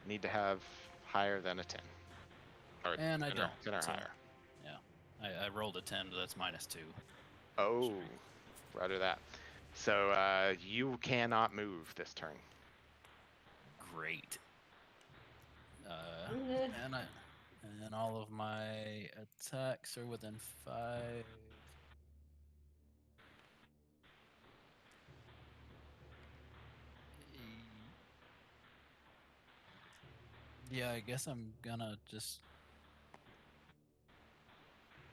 Need to have higher than a 10. Or And I 10 or, don't, 10 or so- higher. I rolled a 10, but that's -2. Oh, roger that. So you cannot move this turn. Great. And all of my attacks are within 5. Yeah, I guess I'm gonna just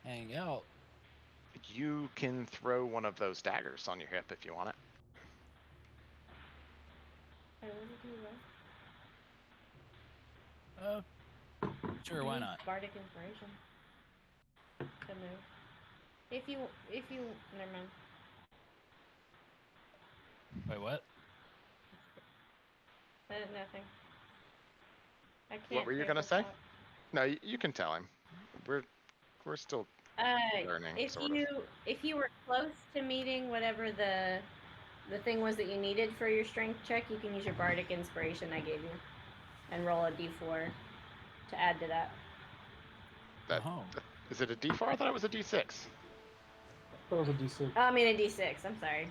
hang out. You can throw one of those daggers on your hip if you want it. I already do that. Sure, why not? Bardic inspiration. To move. If you, never mind. Wait, what? Nothing. I can't. What were you take gonna this say? out. No, you can tell him. We're still learning, If sort of. you were close to meeting whatever the thing was that you needed for your strength check, you can use your bardic inspiration I gave you, and roll a d4 to add to that. Oh. Is it a D4? I thought it was a D6. That was a D6. Oh, I mean a d6. I'm sorry.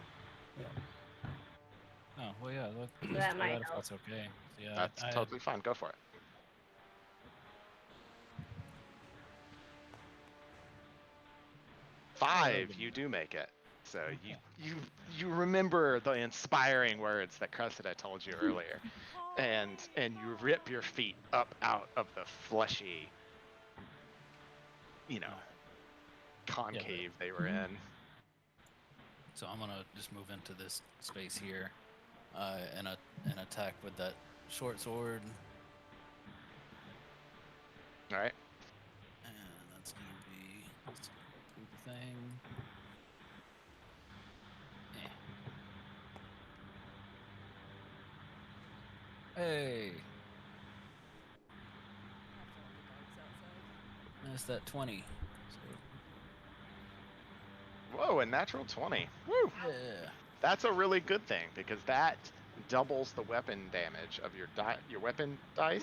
Oh, well, yeah. Let's that do might if help. that's okay. So, yeah, That's I totally fine. Go for it. Five, you do make it. So you remember the inspiring words that Cressida told you earlier, and you rip your feet up out of the fleshy, concave they were in. So I'm gonna just move into this space here, and attack with that short sword. All right. And that's gonna be let's do the thing. Hey, that's that 20. So, Whoa, a natural 20. Woo! yeah. That's a really good thing because that doubles the weapon damage of your weapon dice,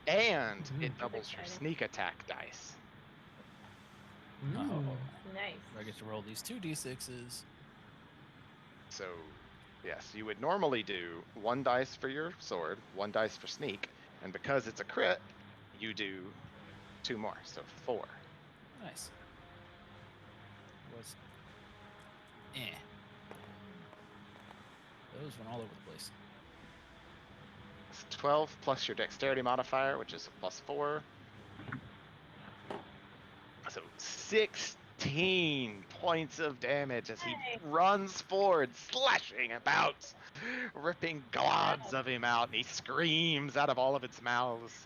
and it Mm. doubles your exciting. sneak attack dice. Oh, Nice. I get to roll these 2d6s. So, yes, you would normally do 1 dice for your sword, 1 dice for sneak, and because it's a crit, you do 2 more, so 4. Nice. Was those went all over the place. It's 12 plus your dexterity modifier, which is plus 4. So 16 points of damage as he runs forward, slashing about, ripping globs of him out, and he screams out of all of its mouths.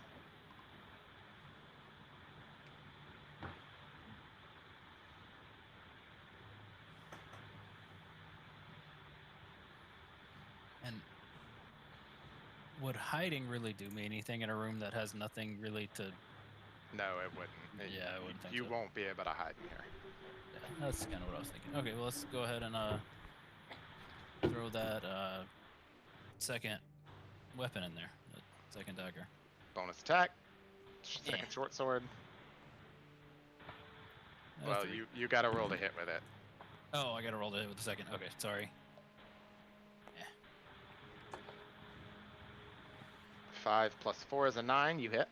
And would hiding really do me anything in a room that has nothing really to? No, it wouldn't. Yeah, I wouldn't think You so. won't be able to hide in here. Yeah, that's kind of what I was thinking. Okay, well, let's go ahead and throw that second weapon in there, that second dagger. Bonus attack, second short sword. Well, 3. you got to roll to hit with it. Oh, I gotta roll to hit with the second. Okay, sorry. 5 plus 4 is a 9. You hit.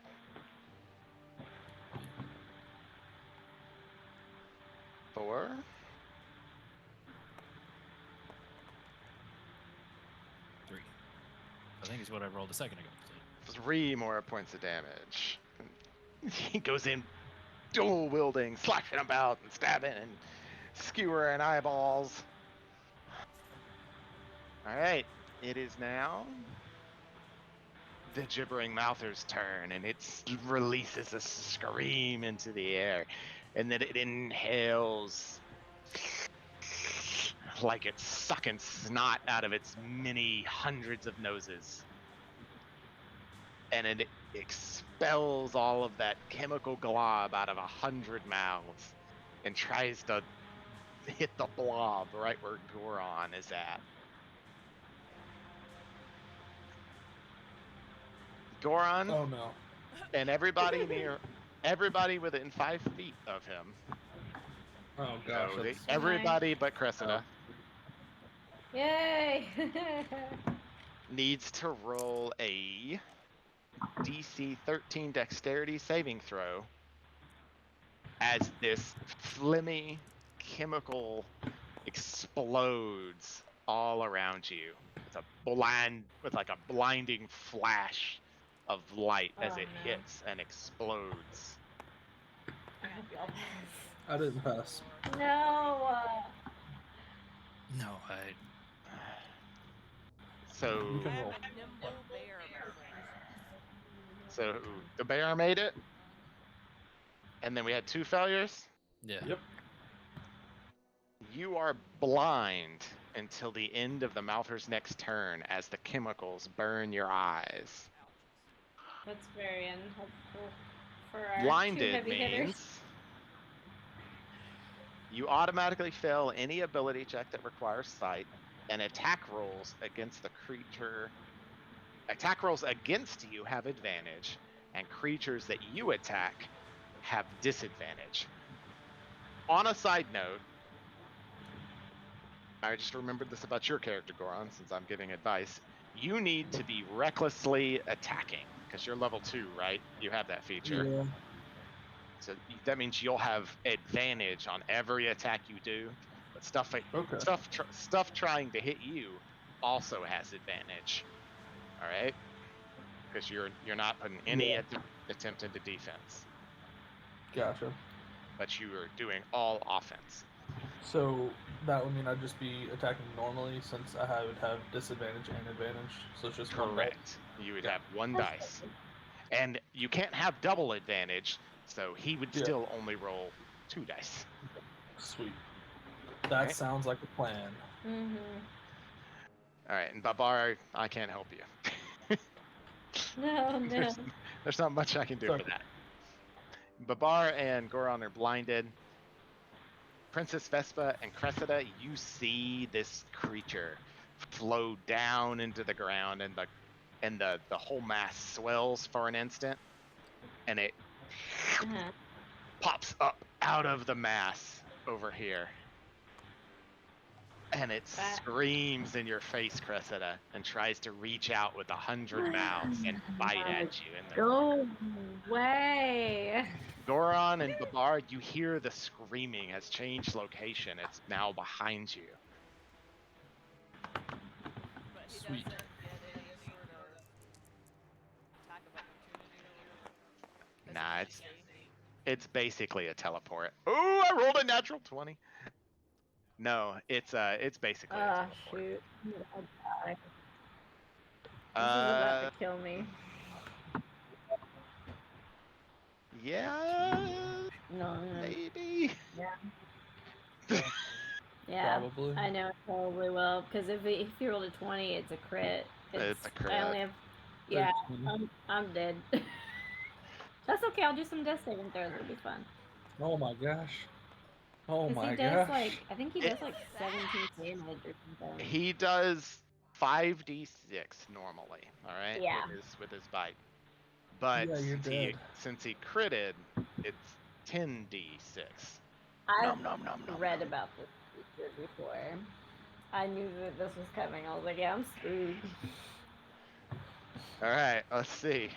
4. 3. I think is what I rolled a second ago. So. 3 more points of damage. He goes in dual wielding, slashing about and stabbing and skewering eyeballs. Alright, it is now the gibbering mouther's turn, and it releases a scream into the air, and then it inhales like it's sucking snot out of its many hundreds of noses. And it expels all of that chemical glob out of 100 mouths and tries to hit the blob right where Goron is at. Goron Oh no. and everybody within 5 feet of him. Oh gosh. So That's... everybody but Cressida Yay! needs to roll a DC 13 dexterity saving throw as this phlegmy chemical explodes all around you. It's with like a blinding flash of light as it hits and explodes. I hope y'all pass. I didn't pass. No. No, I. So You can I have roll. a nimble bear mode. So the bear made it, and then we had 2 failures. Yeah. Yep. You are blind until the end of the Mouther's next turn as the chemicals burn your eyes. That's very unhelpful for our Blinded two heavy hitters. means you automatically fail any ability check that requires sight, and attack rolls against the creature. Attack rolls against you have advantage, and creatures that you attack have disadvantage. On a side note, I just remembered this about your character, Goron, since I'm giving advice. You need to be recklessly attacking, because you're level 2, right? You have that feature. Yeah. So that means you'll have advantage on every attack you do. But Okay. stuff trying to hit you also has advantage. All right, because you're not putting any attempt into defense, Gotcha. but you are doing all offense. So that would mean I'd just be attacking normally since I would have disadvantage and advantage. So it's just one die. Correct. You would have 1 dice, and you can't have double advantage. So he would still only roll 2 dice. Sweet. That sounds like a plan. Mm-hmm. All right, and Babar, I can't help you. No. There's not much I can do Sorry. for that. Babar and Goron are blinded. Princess Vespa and Cressida, you see this creature flow down into the ground, and the whole mass swells for an instant, and it Uh-huh. pops up out of the mass over here. And it That- screams in your face, Cressida, and tries to reach out with 100 mouths and bite at you in the corner. Go away. Goron and Babar, you hear the screaming has changed location. It's now behind you. But he Sweet. doesn't get any sort of attack of opportunity or whatever. 'Cause Nah, he it's can't see. it's basically a teleport. Oh, I rolled a natural 20. No, it's basically a Oh teleport. shoot. I'll die. This is about to kill me. Yeah, No. maybe. Yeah. Probably. I know it probably will, because if you roll a 20, it's a crit. It's a crit. I only have. Yeah, I'm dead. That's okay. I'll do some death saving throws. It'll be fun. Oh my gosh. Oh 'Cause my he does gosh. I think he does like 17 damage or something. He does 5d6 normally, all right? Yeah. With his bite. But Yeah, you're dead. since he critted, it's 10d6. I've Nom, nom, read nom. about this feature before. I knew that this was coming. I was like, yeah, I'm screwed. All right, let's see.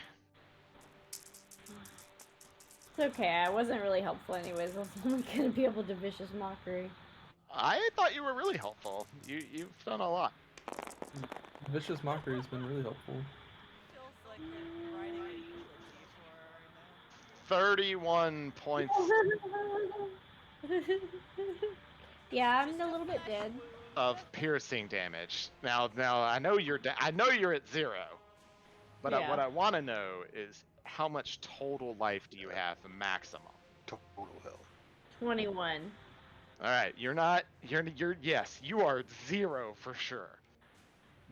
It's okay. I wasn't really helpful anyways. I was only gonna be able to vicious mockery. I thought you were really helpful. You've done a lot. Vicious Mockery has been really helpful. Feels like they're writing a eulogy for her right now. 31 points Yeah, I'm a little bit dead. of piercing damage. Now I know you're at 0. But Yeah. what I want to know is how much total life do you have maximum? Total health. 21. All right, you're yes, you are 0 for sure.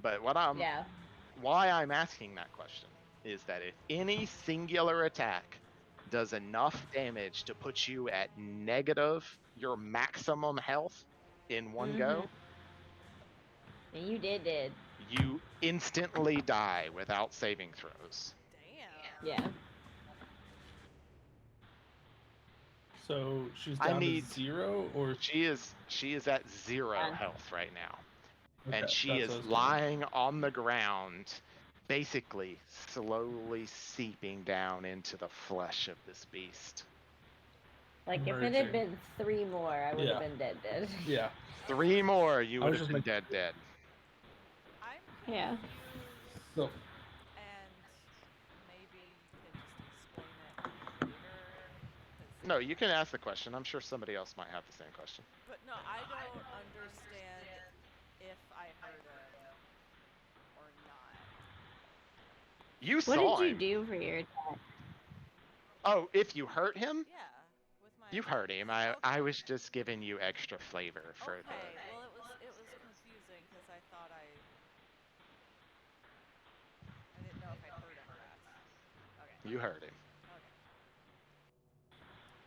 But Yeah. why I'm asking that question is that if any singular attack does enough damage to put you at negative your maximum health in one go, And you did. you instantly die without saving throws. Damn. Yeah. So she's I down need- to 0, or She is at 0 Fine. health right now. Okay, And she that's is what I was lying on the ground, basically slowly seeping down into the flesh of this beast. Like, if it Merging. had been 3 more, I would Yeah. have been dead. thinking. Yeah. 3 more, you I would was have just been dead. I'm Yeah. confused, So and maybe you can just explain it later. 'Cause- No, you can ask the question. I'm sure somebody else might have the same question. But no, I don't understand if I heard him or not. You What saw did you him. do for your attack? Oh, if you hurt him, Yeah, with my. you hurt him. I Okay. was just giving you extra flavor for Okay, well it was confusing because I thought I didn't know if I heard him or not. Okay. you heard him. Okay.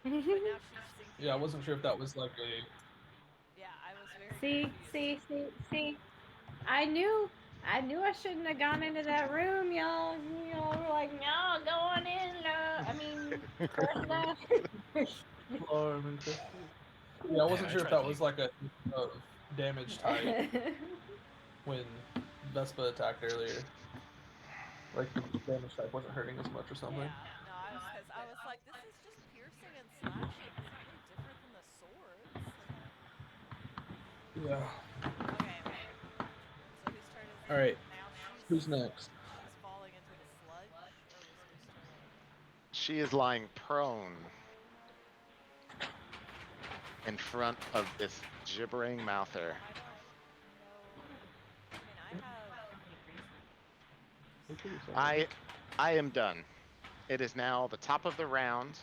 But now she's sinking. yeah, I wasn't sure if that was like a. Yeah, I was very confused. See. I knew I shouldn't have gone into that room, y'all. Y'all were like, no, go on in. I mean, Cressida. Yeah, I wasn't I sure if tried that to- was like a damage type when Vespa attacked earlier. Like the damage type wasn't hurting as much or something. Yeah, no, I was like, this is just piercing and slashing. It's not really different than the swords. Yeah. Okay. So whose turn is it? All right. Now Who's next? she's falling into the sludge, or was whose turn it? She is lying prone in front of this gibbering mouther. I don't know. I mean, I am done. It is now the top of the round,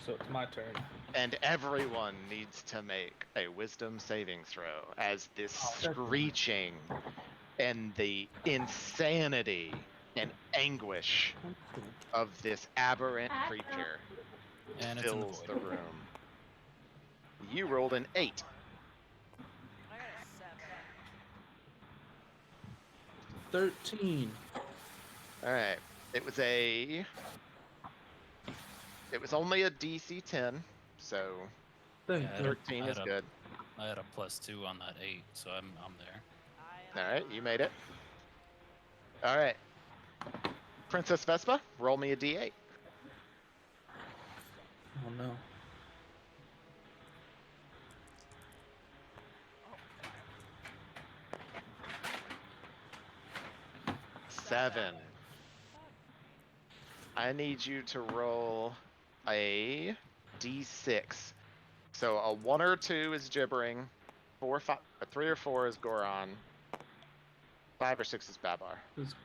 So it's my turn. and everyone needs to make a wisdom saving throw as this Oh, okay. screeching and the insanity and anguish of this aberrant creature And it's in the fills void. the room. You rolled an 8. I got a 7. 13. All right. It was only a DC 10, so Thank Yeah, you. 13 is good. I had a +2 on that 8, so I'm there. I am All right, you made it. fine. All right. Princess Vespa, roll me a D8. Oh no. Oh, 7. I need you to roll a D6. So a 1 or 2 is gibbering, 4, 5, 3 or 4 is Goron, 5 or 6 is Babar. Is-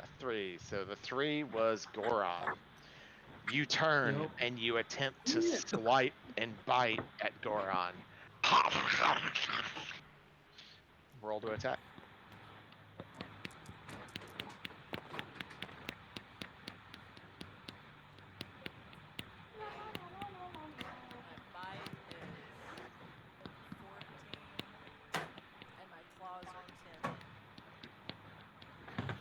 A 3. So the 3 was Goron. You turn Yep. and you attempt to swipe and bite at Goron. Roll to attack. My bite is 14, and my claws are 10.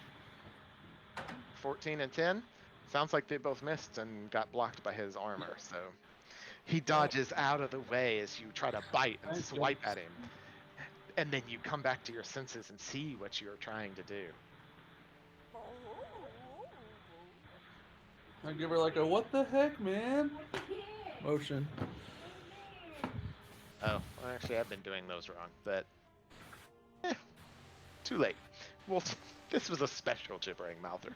14 and 10. Sounds like they both missed and got blocked by his armor, so he dodges out of the way as you try to bite and Thank you. swipe at him. And then you come back to your senses and see what you're trying to do. I give her like a what the heck, man? Motion. Oh, well, actually, I've been doing those wrong, but too late. Well, this was a special gibbering mouther.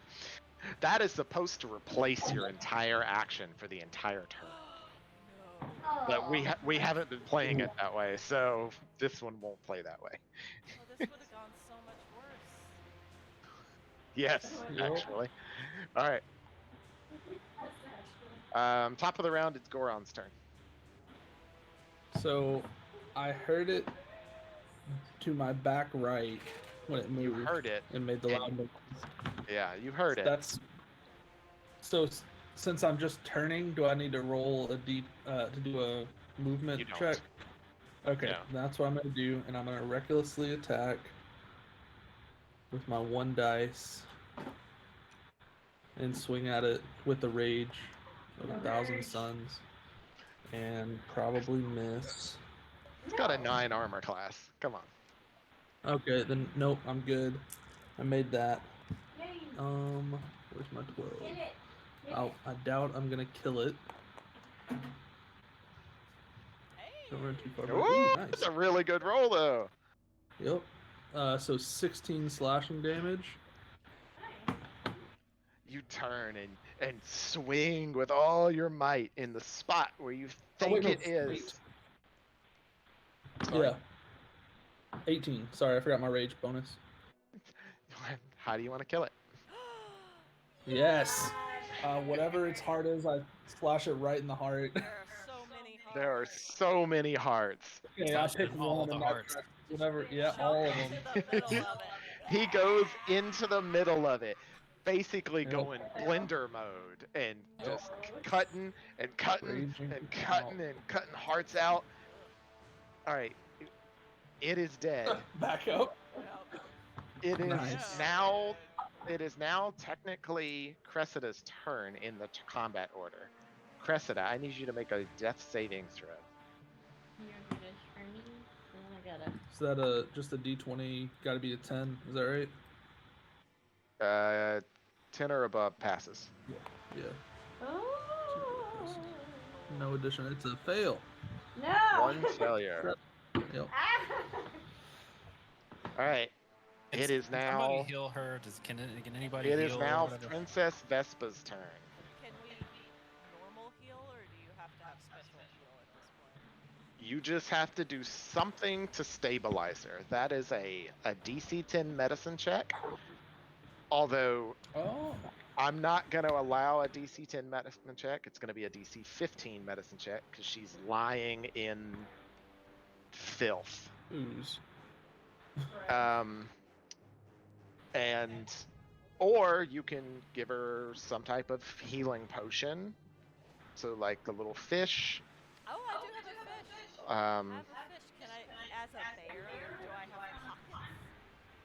That is supposed to replace your entire action for the entire turn. No. But we haven't been playing it that way, so this one won't play that way. Well, this would have gone so much worse. Yes, Yep. actually. All right. Top of the round, it's Goron's turn. So I heard it to my back right when it You moved heard it. and made the and- loud noise. Yeah, you heard it. That's so. Since I'm just turning, do I need to roll a d to do a movement You don't. check? Okay, No. that's what I'm gonna do, and I'm gonna recklessly attack with my 1 dice and swing at it with the rage of 1,000 suns, and probably miss. It's got a 9 armor class. Come on. Okay, then nope, I'm good. I made that. Where's my 12? I doubt I'm gonna kill it. Hey. Don't run too far back. Ooh, Ooh, nice. that's a really good roll, though. Yep. So 16 slashing damage. You turn and swing with all your might in the spot where you think wait, no, it is. wait. Sorry. Yeah. 18. Sorry, I forgot my rage bonus. How do you want to kill it? Yes. Whatever its heart is, I slash it right in the heart. There are so many hearts. There are so many hearts. Okay, I Slash pick it, all one the and hearts. whatever. Yeah, Jump all of into them. the middle of it. He goes into the middle of it, basically Yep. going blender mode and Yep. just cutting and cutting Raging and cutting and cutting hearts out. All right, it is dead. Back up. Yep. It is Nice. now. It is now technically Cressida's turn in the combat order. Cressida, I need you to make a death saving throw. You're gonna turn me? Oh, I gotta. Is that just a d20? Got to be a 10. Is that right? 10 or above passes. Yeah. Oh. No addition. It's a fail. No. One failure. Yep. All right. Can It is somebody now. heal her? Can anybody It heal is or now whatever? Princess Vespa's turn. Can we normal heal, or do you have to have special heal at this point? You just have to do something to stabilize her. That is a DC 10 medicine check. Although Oh. I'm not going to allow a DC 10 medicine check. It's going to be a DC 15 medicine check because she's lying in filth. Ooze. And or you can give her some type of healing potion. So like the little fish. Oh, I do have a fish. I Um, have a fish. Can I, as a bear, do I have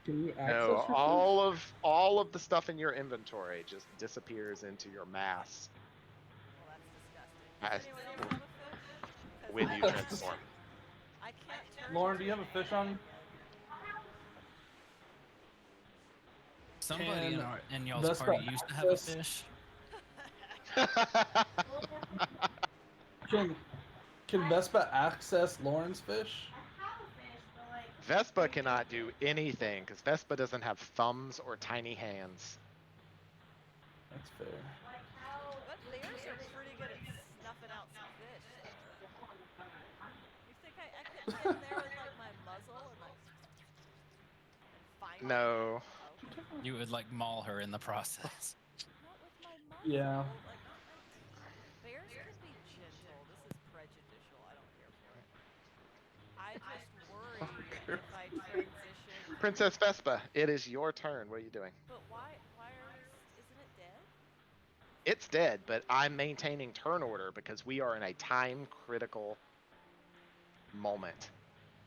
Can you access No, your fish? all of the stuff in your inventory just disappears into your mass Well, that's disgusting. Does anyone else have a fish? 'Cause when I you can't- transform. I can't turn. Lauren, do you have a fish on you? Somebody Can in y'all's Vespa party used to have a access- fish. Can Vespa access Lauren's fish? Vespa cannot do anything because Vespa doesn't have thumbs or tiny hands. That's fair. But bears are pretty good at snuffing out some fish. You think I couldn't get in there with like my muzzle and like and find No. it? Okay. You would like maul her in the process. Not with my muzzle. Yeah. Like bears can be gentle. This is prejudicial. I don't care for it. I just worry care if I transition. Princess Vespa, it is your turn. What are you doing? But why isn't it dead? It's dead, but I'm maintaining turn order because we are in a time critical moment.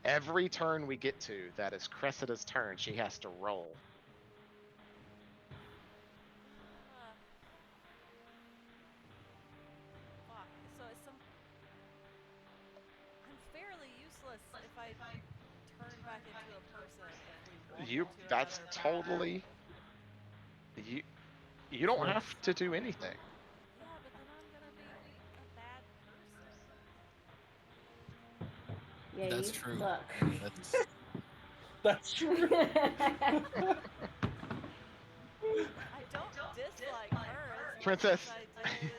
Every turn we get to that is Cressida's turn, she has to roll. Fuck. So it's some. I'm fairly useless if I turn back into a person. If we walk into That's another totally you don't have to do anything. Yeah, but then I'm gonna be a bad person. Yeah, That's you true. suck. That's That's true. I don't dislike her as Princess- much as I did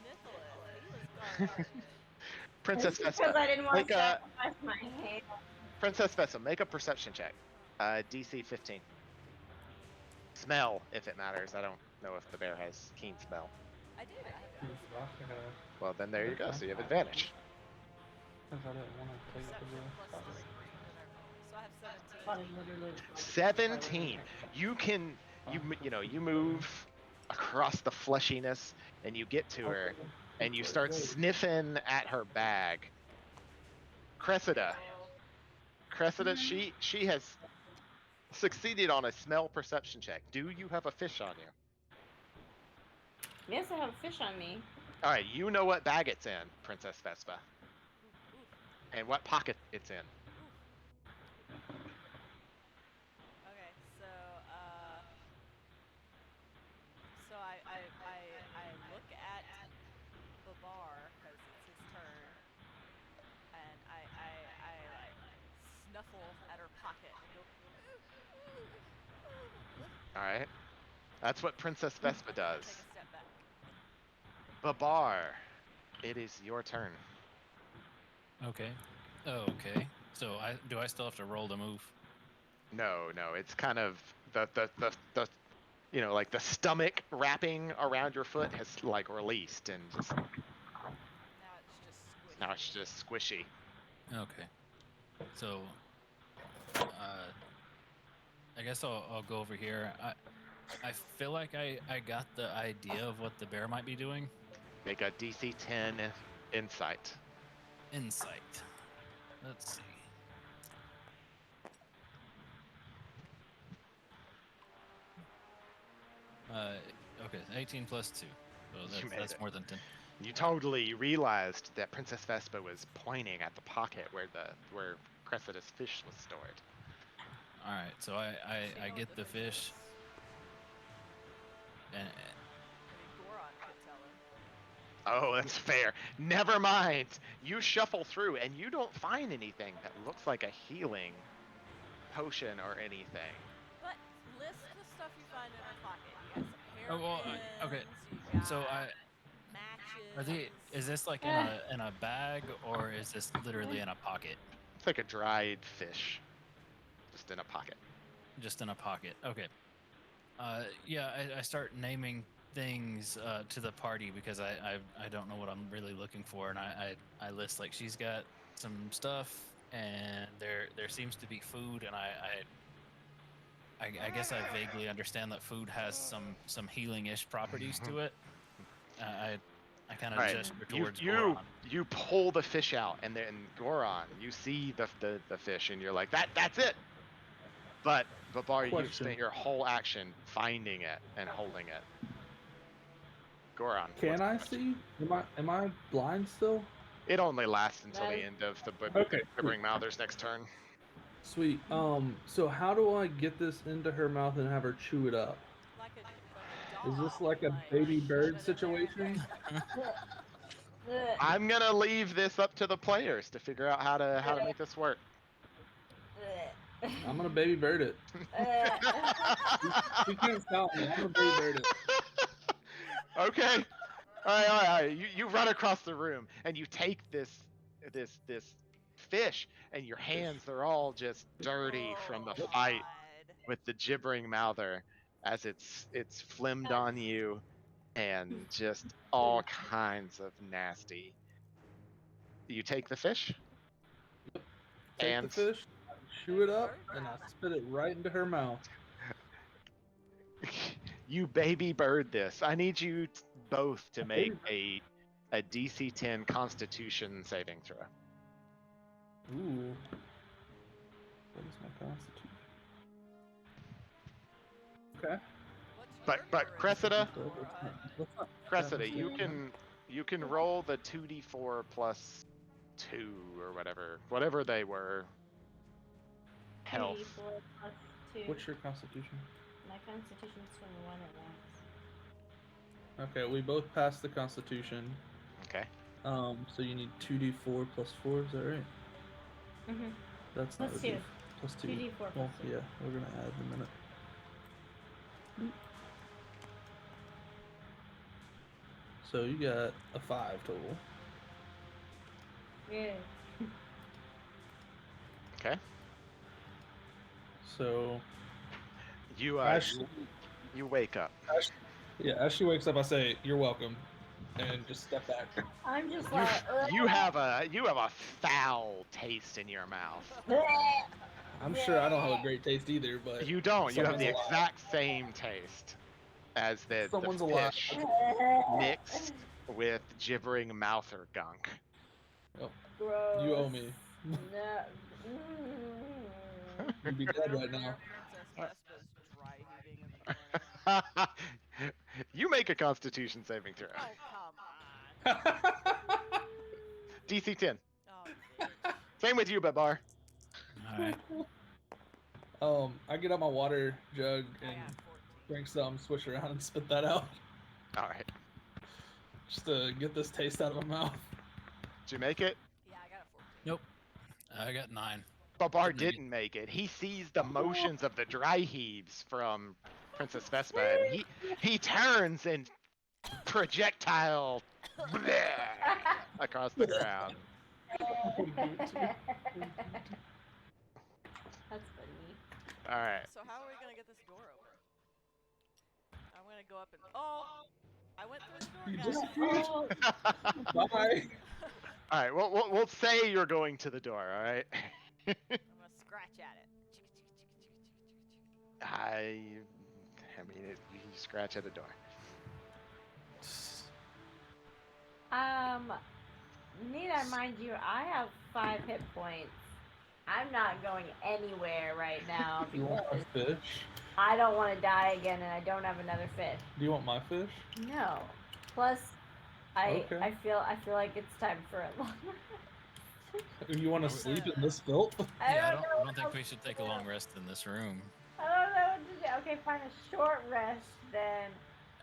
Nicholas. He was garbage. Princess Because Vespa, I didn't want make to a sacrifice my hand. Princess Vespa, make a perception check. DC 15. Smell, if it matters. I don't know if the bear has keen smell. I do. I have Well, then there you go. So you have advantage. perception plus 3, whatever. So I have 17. 17. You move across the fleshiness and you get to her and you start sniffing at her bag. Cressida, she has succeeded on a smell perception check. Do you have a fish on you? Yes, I have a fish on me. All right, you know what bag it's in, Princess Vespa, and what pocket it's in. Okay, so I look at the bar because it's his turn, and I like snuffle at her pocket and go. All right, that's what Princess Vespa does. Take a step back. Babar, it is your turn. okay. Okay. So do I still have to roll to move? No, it's kind of the like the stomach wrapping around your foot has like released and just Now it's just squishy. now it's just squishy. Okay. So, I guess I'll go over here. I feel like I got the idea of what the bear might be doing. Make a DC 10 insight. Insight. Let's see. Okay, 18 plus 2. So You made that's it. more than 10. You totally realized that Princess Vespa was pointing at the pocket where Cressida's fish was stored. All right, so I get the fish, and Maybe Goron could tell her. Oh, that's fair. Never mind. You shuffle through and you don't find anything that looks like a healing potion or anything. But list the stuff you find in her pocket. You got some Oh, well, hairpins. okay. You So got matches. are they? Is this like in a bag or is this literally in a pocket? It's like a dried fish, just in a pocket. Just in a pocket. Okay. Yeah, I start naming things to the party because I don't know what I'm really looking for, and I list like she's got some stuff, and there seems to be food, and I guess I vaguely understand that food has some healing-ish properties to it. I kind of Right. gesture towards Goron. You pull the fish out, and then Goron, you see the fish, and you're like, that's it. But Bar, you've Question. spent your whole action finding it and holding it. Goron. Can what's the I question? see? Am I blind still? It only lasts until the Nice. end of the Okay, Gibbering Mouther's next turn. Sweet. So how do I get this into her mouth and have her chew it up? Like a Is dog. this like a baby shove bird it in there. situation? I'm gonna leave this up to the players to figure out how to make this work. I'm gonna baby bird it. You can't stop me. I'm gonna baby bird it. Okay. All right. You run across the room and you take this fish, and your hands are all just dirty from the Oh, fight God. with the gibbering mouther as it's flimmed on you and just all kinds of nasty. You take the fish Take and the fish, chew it up, and I spit it right into her mouth. you baby bird this. I need you both to make a DC 10 Constitution saving throw. Ooh. What is my constitution? Okay. What's But your Cressida, Let's not Cressida, Seven. you can roll the 2d4 plus 2 or whatever they were. Health. 84 plus 2. What's your constitution? My constitution is 21 at max. Okay, we both passed the constitution. Okay. So you need 2d4 plus 4, is that right? Mm-hmm. That's not Plus a 2. D- plus 2. 2d4 plus Well, 2. yeah, we're gonna add in a minute. So you got a 5 total. Yeah. Okay. So You Ash- you wake up. as she wakes up, I say, "You're welcome," and just step back. I'm just like, You have a foul taste in your mouth. I'm sure I don't have a great taste either, but You don't. You have someone's the alive. exact same taste as the Someone's alive. fish mixed with gibbering mouther gunk. Gross. You owe me. No. You'd be dead right now. Princess Vespa's dry heaving in the corner. You make a Constitution saving throw. Oh, come on. DC 10. Oh, bitch. Same with you, Babar. All right. I get out my water jug I and got 14. drink some, swish around, and spit that out, All right. just to get this taste out of my mouth. Did you make it? Yeah, I got a 14. Nope. I got 9. Babar Didn't make it. didn't make it. He sees the motions of the dry heaves from Princess Vespa, and he turns and projectile across the ground. That's funny. All right. So how are we gonna get this door open? I'm gonna go up and I went through the door, You guys. just Bye. All right. Well, we'll say you're going to the door. All right. I'm gonna scratch at it. I mean, you scratch at a door. Need I mind you, I have 5 hit points. I'm not going anywhere right now You want because my fish? I don't want to die again and I don't have another fish. Do you want my fish? No. Plus, Okay. I feel like it's time for a long You want to sleep in this filth? I Yeah, don't know. I don't what think else we should to take a do. long rest in this room. I don't know what to do. Okay, fine, a short rest then.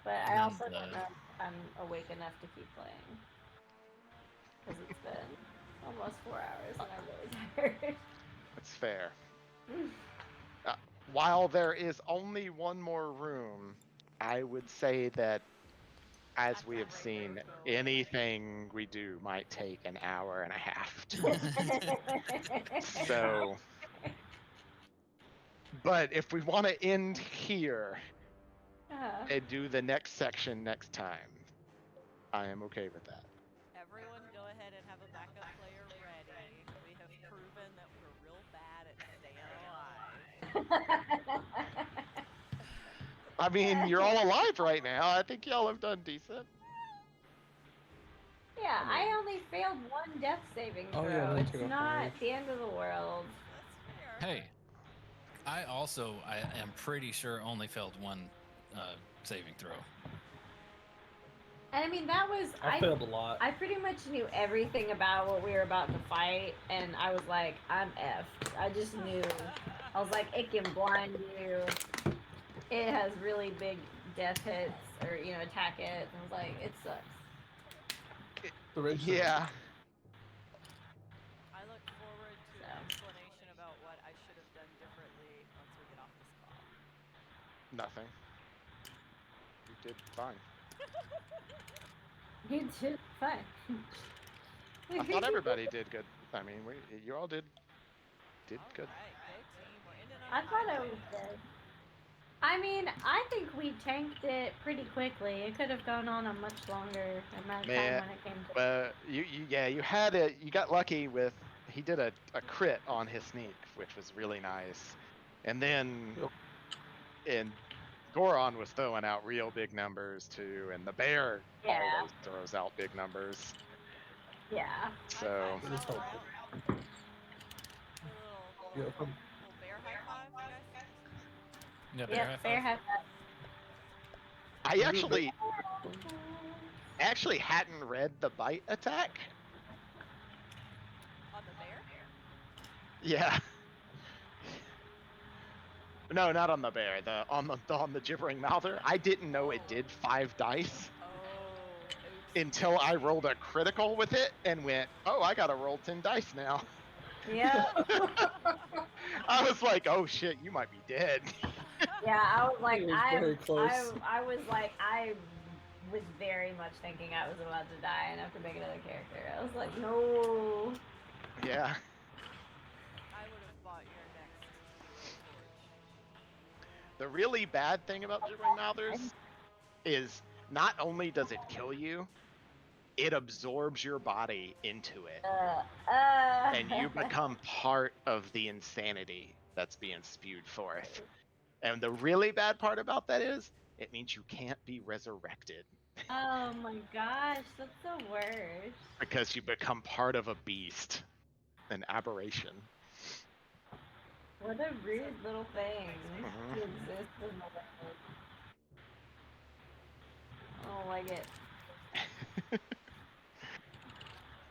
But I And also then don't know if I'm awake enough to keep playing. Because it's been almost 4 hours and I'm really tired. That's fair. While there is only one more room, I would say that, as we have seen, anything we do might take an hour and a half. So, but if we want to end here and do the next section next time, I am okay with that. Everyone go ahead and have a backup player ready. We have proven that we're real bad at staying alive. I mean, you're all alive right now. I think y'all have done decent. Yeah, I only failed 1 death saving throw. Oh, yeah, let me take It's off my not rage. the end of the world. That's fair. Hey, I am pretty sure only failed one saving throw. And I mean, that was I failed a lot. I pretty much knew everything about what we were about to fight, and I was like, I'm effed. I just knew. I was like, it can blind you. It has really big death hits or attack hits. And I was like, it sucks. Yeah. I look forward to an explanation about what I should have done differently once we get off this call. Nothing. You did fine. You did fine. I thought everybody did good. I mean, you all did good. All right, go team. We're ending on I a thought high it was good. I mean, I think we tanked it pretty quickly. It could have gone on a much longer amount of time when it came to. But you had it. You got lucky with he did a crit on his sneak, which was really nice, and then Goron was throwing out real big numbers too, and the bear always throws out big numbers. Yeah. So. It is helpful. Little bear high five, guys. Yeah, Bear high five. I actually hadn't read the bite attack. On the bear? Yeah. No, not on the bear. On the gibbering mouther. I didn't know it did 5 dice until I rolled a critical with it and went, oh, I gotta roll 10 dice now. Yeah. I was like, oh shit, you might be dead. Yeah, I was like, very close. I was very much thinking I was about to die and have to make another character. I was like, no. Yeah. I would have bought your next torch. The really bad thing about gibbering mouthers is not only does it kill you, it absorbs your body into it. And you become part of the insanity that's being spewed forth. And the really bad part about that is, it means you can't be resurrected. Oh my gosh, that's the worst. Because you become part of a beast. An aberration. What a rude little thing to exist in the world. I don't like it.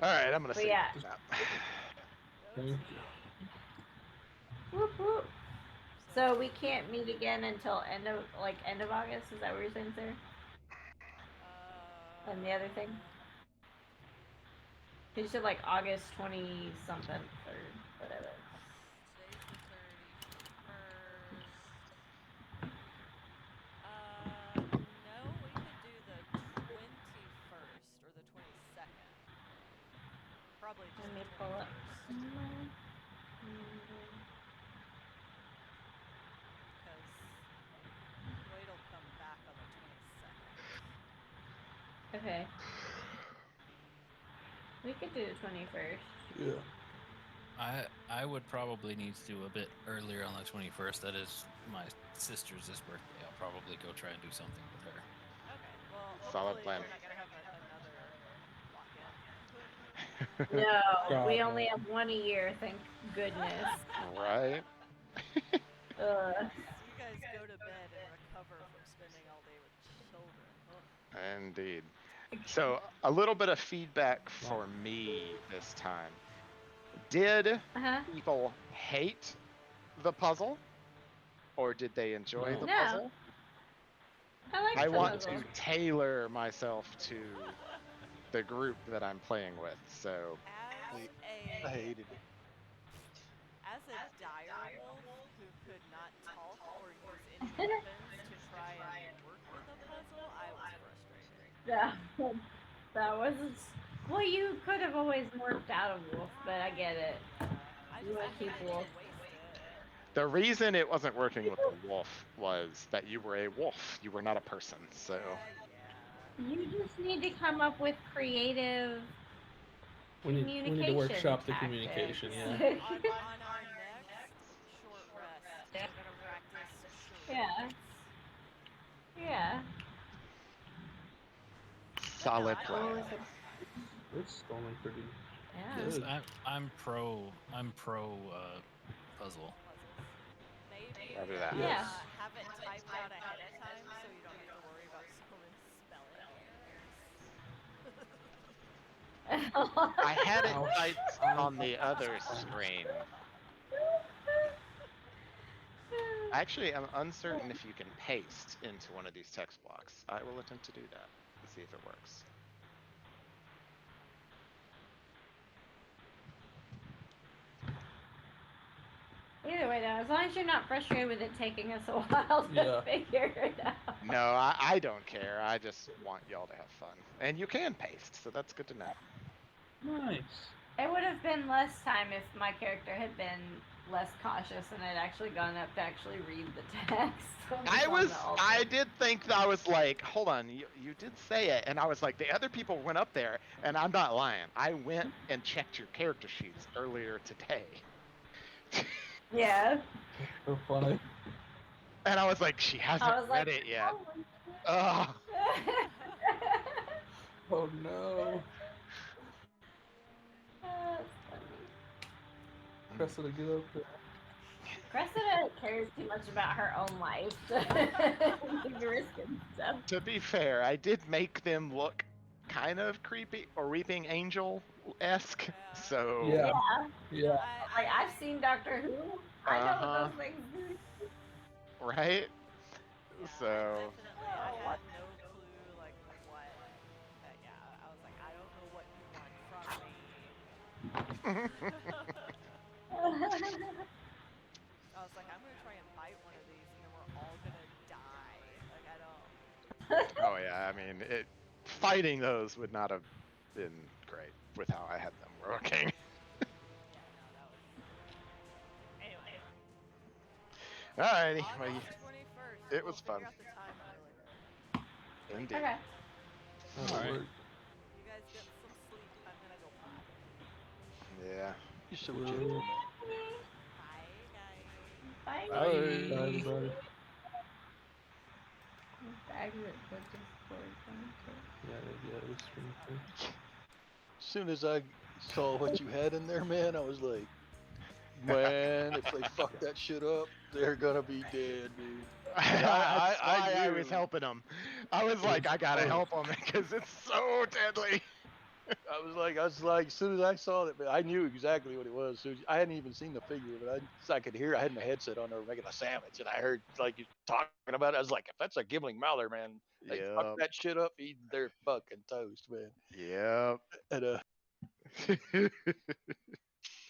Alright, I'm gonna But say yeah. Thank you. Whoop, whoop. So we can't meet again until end of August. Is that what you're saying, sir? And the other thing? You said like August 20 something or whatever. Today's the 31st. No, we could do the 21st or the 22nd. Probably just Let me the pull up. 21st. Because Wade'll come back on the 22nd. Okay. We could do the 21st. Yeah. I would probably need to do a bit earlier on the 21st. That is my sister's this birthday. I'll probably go try and do something with her. Okay, well, Solid hopefully plan. we're not gonna have another lock-in. No, we God, only no. have one a year, thank goodness. Right? You guys go to bed and recover from spending all day with children. Ugh. Indeed. So, a little bit of feedback for me this time. Did people hate the puzzle? Or did they enjoy the No. puzzle? I I want puzzle. to tailor myself to the group that I'm playing with, so As I hated it. As a direwolf who could not talk or use any weapons to try and work with a puzzle, I was frustrated. That was. Well, you could have always morphed out of wolf, but I get it. I You just would keep hated wolf. to waste it. The reason it wasn't working with the wolf was that you were a wolf. You were not a person, so... You just need to come up with creative We need to workshop the tactics. communication, yeah. On our next short rest, we're gonna practice short rests. Yeah. Solid I plan. like it. It's going pretty Yeah. good. I'm pro puzzle. Maybe After that. Yeah. Have it typed out ahead of time so you don't have to worry about so many spelling errors. I had it Ouch. typed on the other screen. Actually, I'm uncertain if you can paste into one of these text blocks. I will attempt to do that and see if it works. Either way, though, as long as you're not frustrated with it taking us a while to Yeah. figure it out. No, I don't care. I just want y'all to have fun. And you can paste, so that's good to know. Nice. It would have been less time if my character had been less cautious and had actually gone up to actually read the text. I did think that I was like, hold on, you did say it, and I was like, the other people went up there, and I'm not lying. I went and checked your character sheets earlier today. Yeah. So funny. And I was like, she hasn't read it yet. Ugh. Oh no. That's funny. Cressida, get up there. Cressida cares too much about her own life to be risking stuff. To be fair, I did make them look kind of creepy or Weeping Angel-esque, so... Yeah. Yeah. Like, I've seen Doctor Who. I know what those things do. Right? Yeah, So... definitely, I had no clue, like, what... yeah, I was like, I don't know what you want from me. I was like, I'm gonna try and bite one of these, and then we're all gonna die. Like, I don't... Oh yeah, I mean, fighting those would not have been great with how I had them working. Yeah, no, that was... Anyway. Alrighty, well, August 21st. it We'll was fun. figure out the time later. Indeed. Okay. That'll Alright. work. You guys get some sleep. I'm gonna go potty. Yeah. You're so Well, gentle, man. Bye, guys. Bye. Bye, everybody. Yeah, it was stream too. As soon as I saw what you had in there, man, I was like, man, if they fuck that shit up, they're gonna be dead, dude. I was knew. helping him. I was like, I gotta help him because it's so deadly. I was like, as soon as I saw that, I knew exactly what it was. I hadn't even seen the figure, but I could hear. I had my headset on. They were making a sandwich, and I heard like you talking about it. I was like, if that's a Gimling Mallard, man, they fuck Yep. that shit up. They're fucking toast, man. Yep. And